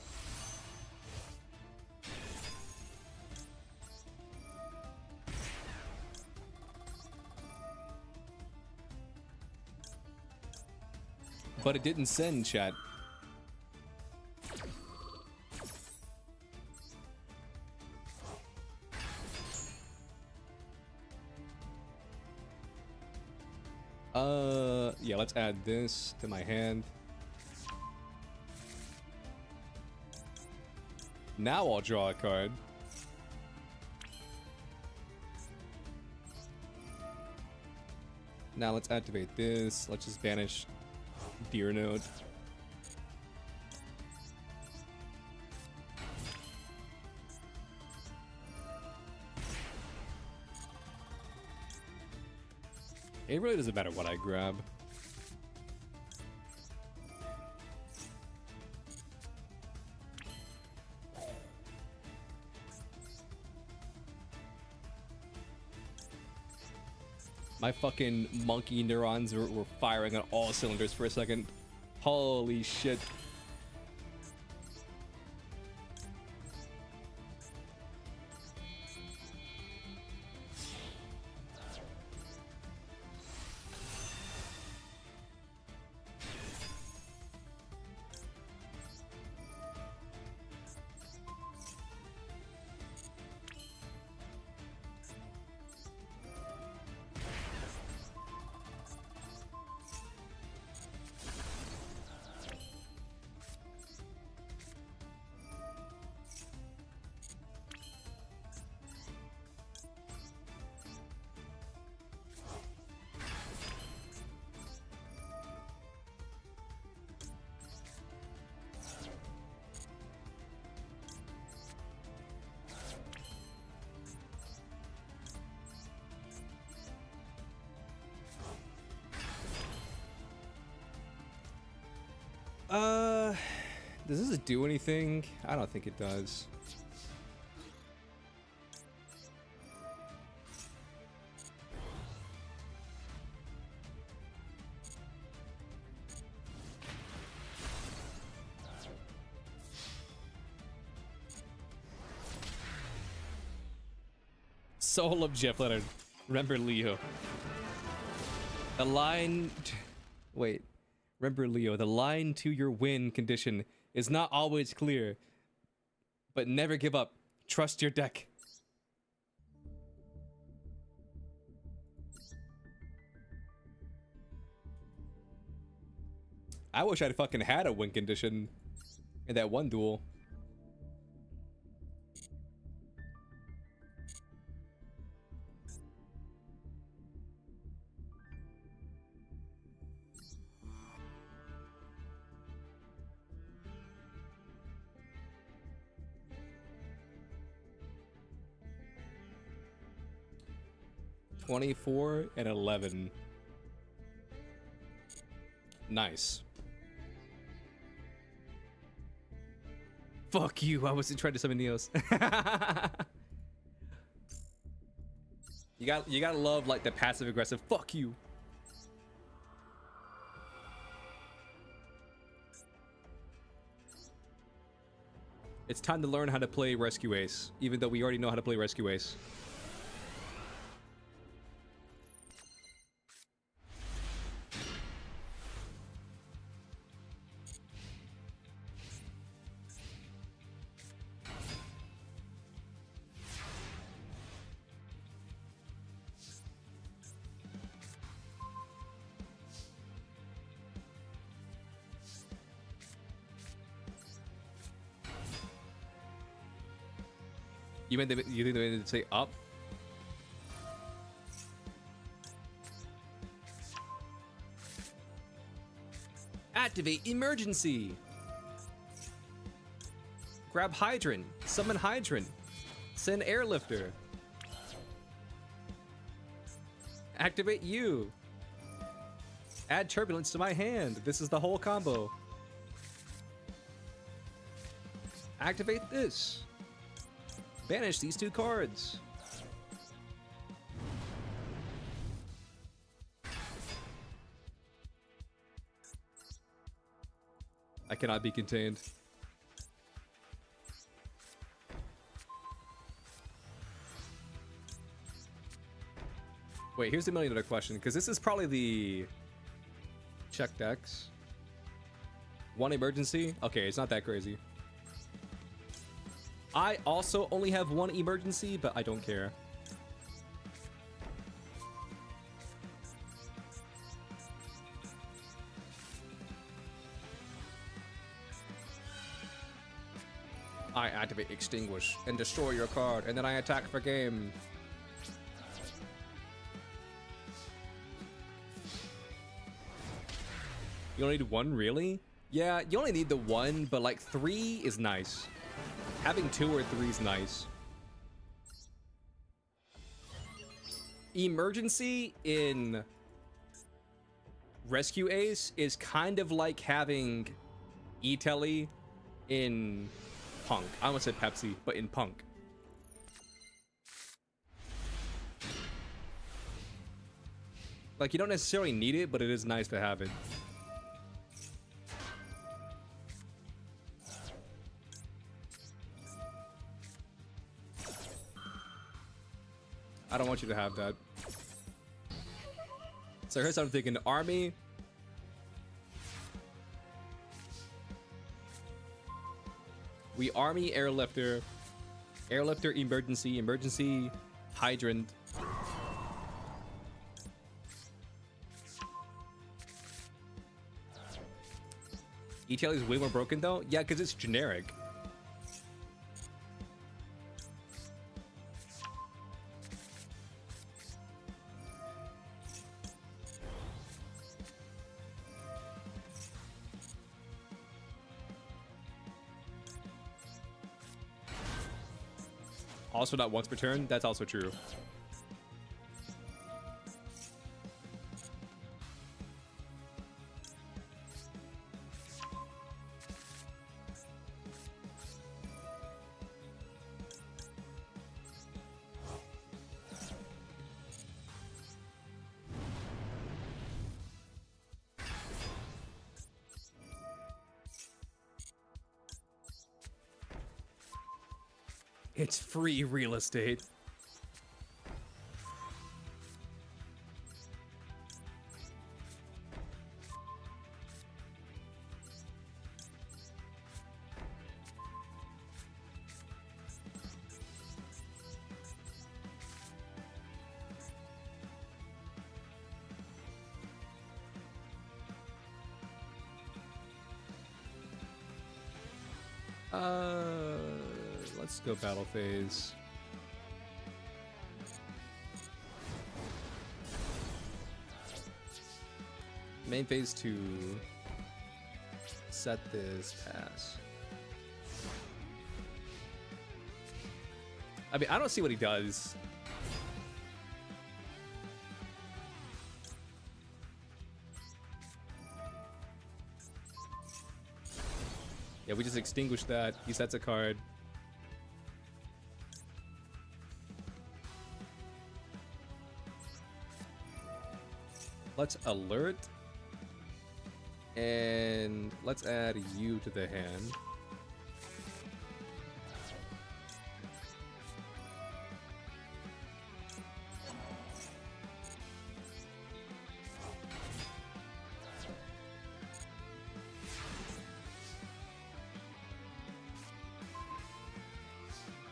But it didn't send, chat. Yeah, let's add this to my hand. Now I'll draw a card. Now let's activate this. Let's just banish Deer Node. It really doesn't matter what I grab. My fucking monkey neurons were firing on all cylinders for a second. Holy shit. Does this do anything? I don't think it does. Soul of Jeff Leonard. Remember Leo. The line... Wait. Remember Leo, the line to your win condition is not always clear, but never give up. Trust your deck. I wish I'd fucking had a win condition in that one duel. $24 and $11. Nice. Fuck you, I wasn't trying to summon Neos. You gotta love like the passive aggressive fuck you. It's time to learn how to play Rescue Ace, even though we already know how to play Rescue Ace. You think they meant to say up? Activate emergency. Grab hydrant. Summon hydrant. Send airlifter. Activate you. Add turbulence to my hand. This is the whole combo. Activate this. Banish these two cards. I cannot be contained. Wait, here's the $1 million question, because this is probably the check decks. One emergency? Okay, it's not that crazy. I also only have one emergency, but I don't care. I activate Extinguish and destroy your card, and then I attack for game. You only need one, really? Yeah, you only need the one, but like 3 is nice. Having 2 or 3 is nice. Emergency in Rescue Ace is kind of like having E-Telly in Punk. I almost said Pepsi, but in Punk. Like, you don't necessarily need it, but it is nice to have it. I don't want you to have that. So here's what I'm thinking. Army. We army airlifter. Airlifter emergency. Emergency hydrant. ETL is way more broken though? Yeah, because it's generic. Also not once per turn, that's also true. It's free real estate. Let's go battle phase. Main phase 2. Set this pass. I mean, I don't see what he does. Yeah, we just extinguished that. He sets a card. Let's alert. And let's add you to the hand.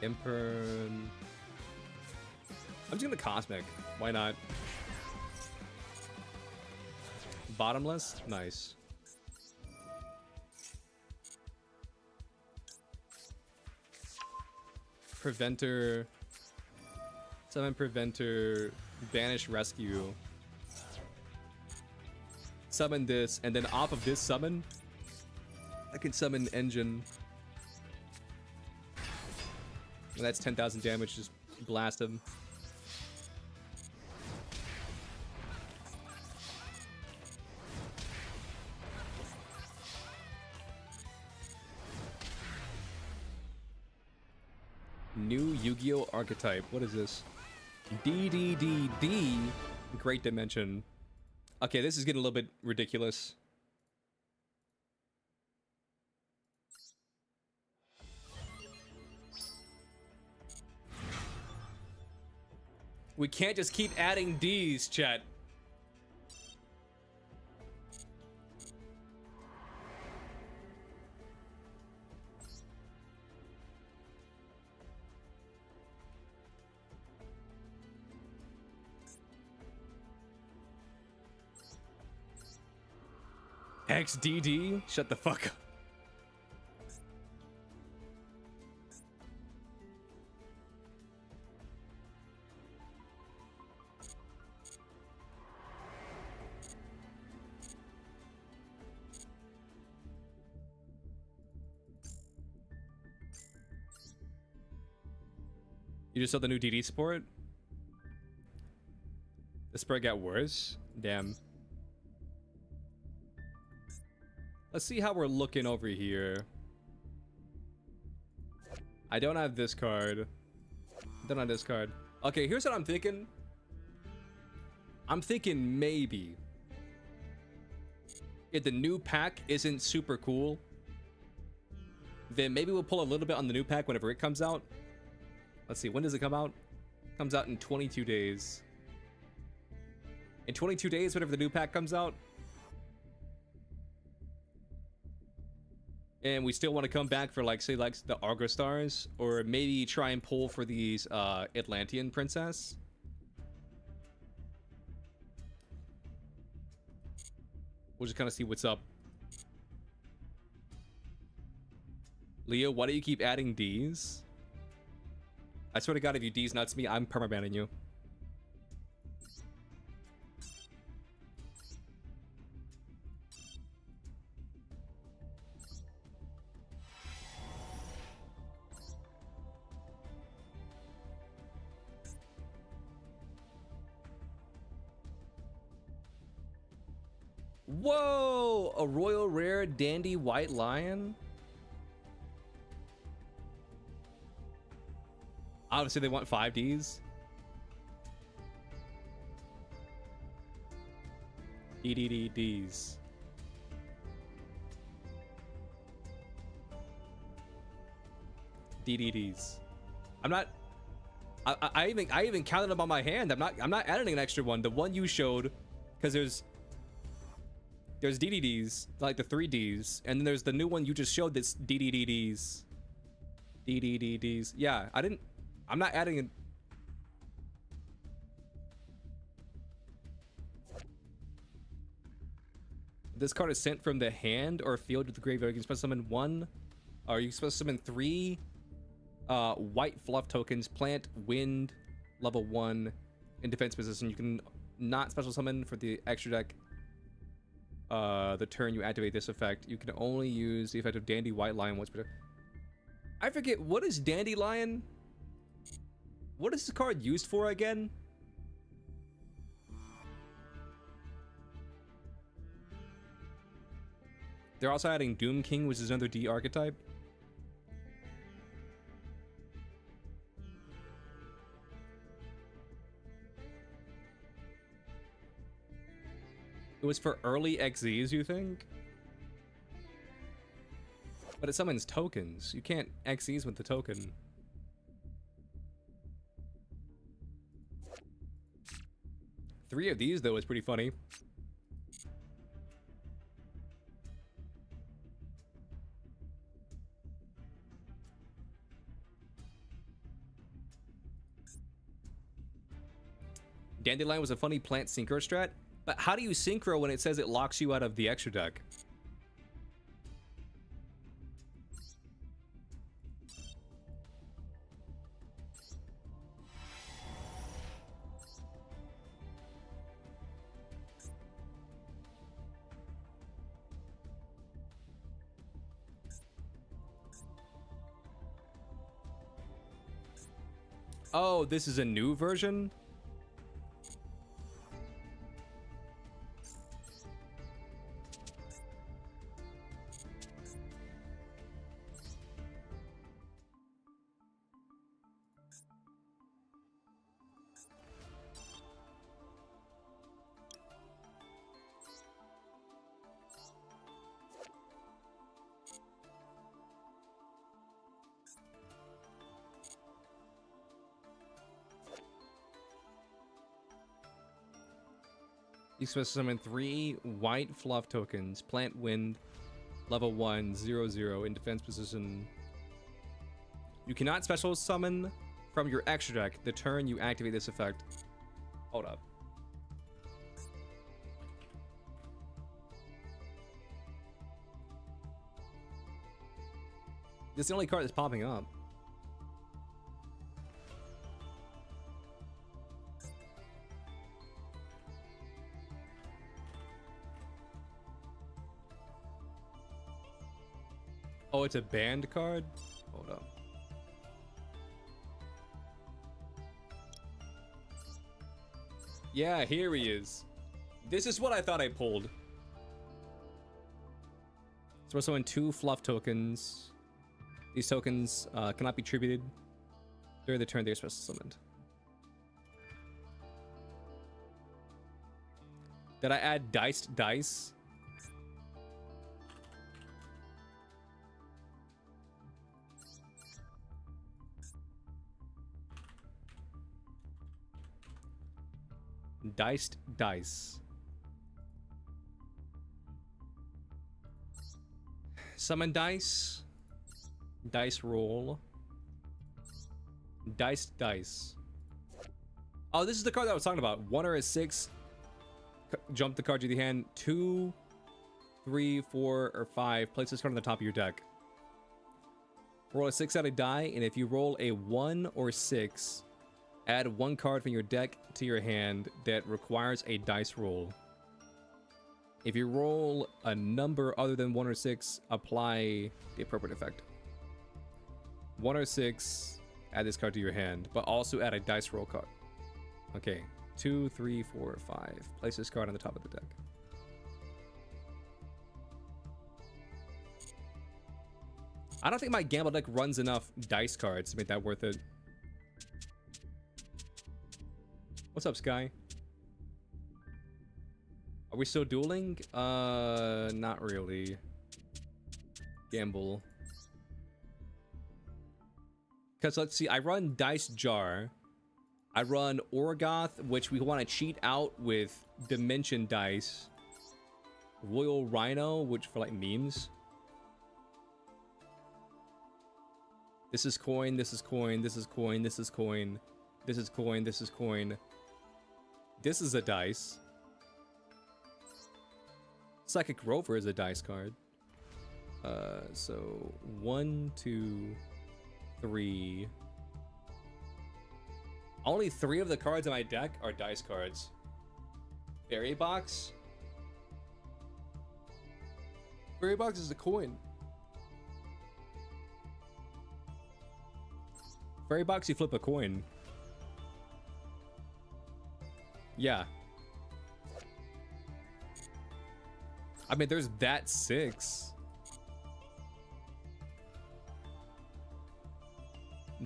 Imperm. I'm just gonna Cosmic. Why not? Bottomless? Nice. Preventer. Summon Preventer. Banish Rescue. Summon this, and then off of this summon, I can summon Engine. And that's 10,000 damage, just blast him. New Yu-Gi-Oh! Archetype. What is this? DDDD. Great Dimension. Okay, this is getting a little bit ridiculous. We can't just keep adding D's, chat. XDD? Shut the fuck up. You just saw the new DD support? The spread got worse? Damn. Let's see how we're looking over here. I don't have this card. Don't have this card. Okay, here's what I'm thinking. I'm thinking maybe if the new pack isn't super cool, then maybe we'll pull a little bit on the new pack whenever it comes out. Let's see, when does it come out? It comes out in 22 days. In 22 days, whenever the new pack comes out. And we still want to come back for, like, say, like the Argo Stars, or maybe try and pull for these Atlantean Princess. We'll just kind of see what's up. Leo, why do you keep adding D's? I swear to God, if you D's nuts me, I'm permabanning you. Whoa! A royal rare dandy white lion? Obviously, they want 5Ds. DDDDs. DDDs. I'm not. I even counted them on my hand. I'm not adding an extra one. The one you showed, because there's DDDs, like the 3Ds, and then there's the new one you just showed that's DDDDs. DDDDs. Yeah, I'm not adding it. This card is sent from the hand or field to the graveyard. You can special summon one, or you can special summon 3 white fluff tokens, plant, wind, level 1, in defense position. You can not special summon for the extra deck the turn you activate this effect. You can only use the effect of Dandy White Lion once per turn. I forget, what is Dandelion? What is this card used for again? They're also adding Doom King, which is another D archetype. It was for early XZs, you think? But it summons tokens. You can't XZs with the token. Three of these, though, is pretty funny. Dandelion was a funny plant synchro strat, but how do you synchro when it says it locks you out of the extra deck? Oh, this is a new version? You can summon 3 white fluff tokens, plant wind, level 1, 0/0 in defense position. You cannot special summon from your extra deck the turn you activate this effect. Hold up. This is the only card that's popping up. Oh, it's a banned card? Hold up. Yeah, here he is. This is what I thought I pulled. So we're summon 2 fluff tokens. These tokens cannot be tributed during the turn they are special summoned. Did I add diced dice? Diced dice. Summon dice. Dice roll. Diced dice. Oh, this is the card that I was talking about. 1 or a 6. Jump the card to the hand. 2, 3, 4, or 5. Place this card on the top of your deck. Roll a 6-sided die, and if you roll a 1 or 6, add 1 card from your deck to your hand that requires a dice roll. If you roll a number other than 1 or 6, apply the appropriate effect. 1 or 6, add this card to your hand, but also add a dice roll card. Okay, 2, 3, 4, 5. Place this card on the top of the deck. I don't think my gamble deck runs enough dice cards to make that worth it. What's up, Sky? Are we still dueling? Not really. Gamble. Because let's see, I run Dice Jar. I run Orgoth, which we want to cheat out with Dimension Dice. Royal Rhino, which for like memes. This is coin, this is coin, this is coin, this is coin. This is coin, this is coin. This is a dice. Psychic Rover is a dice card. So 1, 2, 3. Only 3 of the cards in my deck are dice cards. Fairy Box. Fairy Box is a coin. Fairy Box, you flip a coin. Yeah. I mean, there's that 6.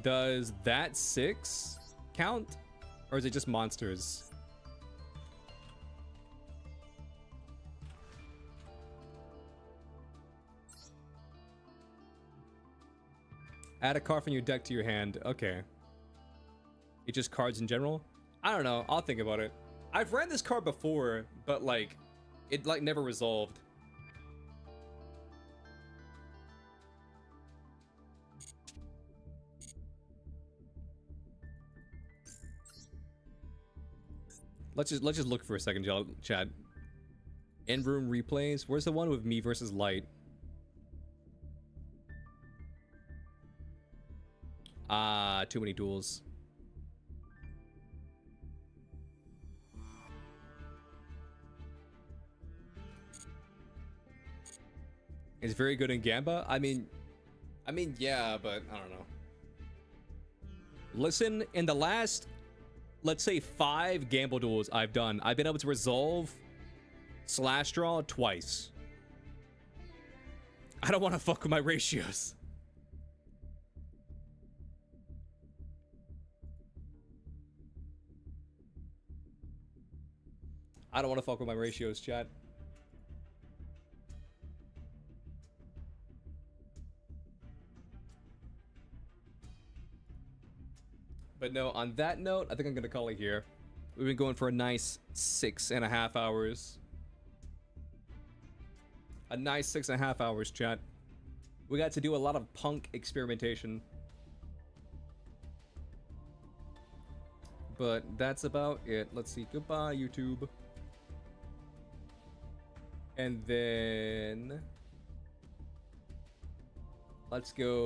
Does that 6 count? Or is it just monsters? Add a card from your deck to your hand. Okay. It's just cards in general? I don't know. I'll think about it. I've ran this card before, but like, it like never resolved. Let's just look for a second, chat. End room replays. Where's the one with me versus Light? Too many duels. It's very good in Gamba. I mean, yeah, but I don't know. Listen, in the last, let's say 5 Gamble duels I've done, I've been able to resolve slash draw twice. I don't want to fuck with my ratios. I don't want to fuck with my ratios, chat. But no, on that note, I think I'm gonna call it here. We've been going for a nice 6.5 hours. A nice 6.5 hours, chat. We got to do a lot of punk experimentation. But that's about it. Let's see. Goodbye, YouTube. And then let's go.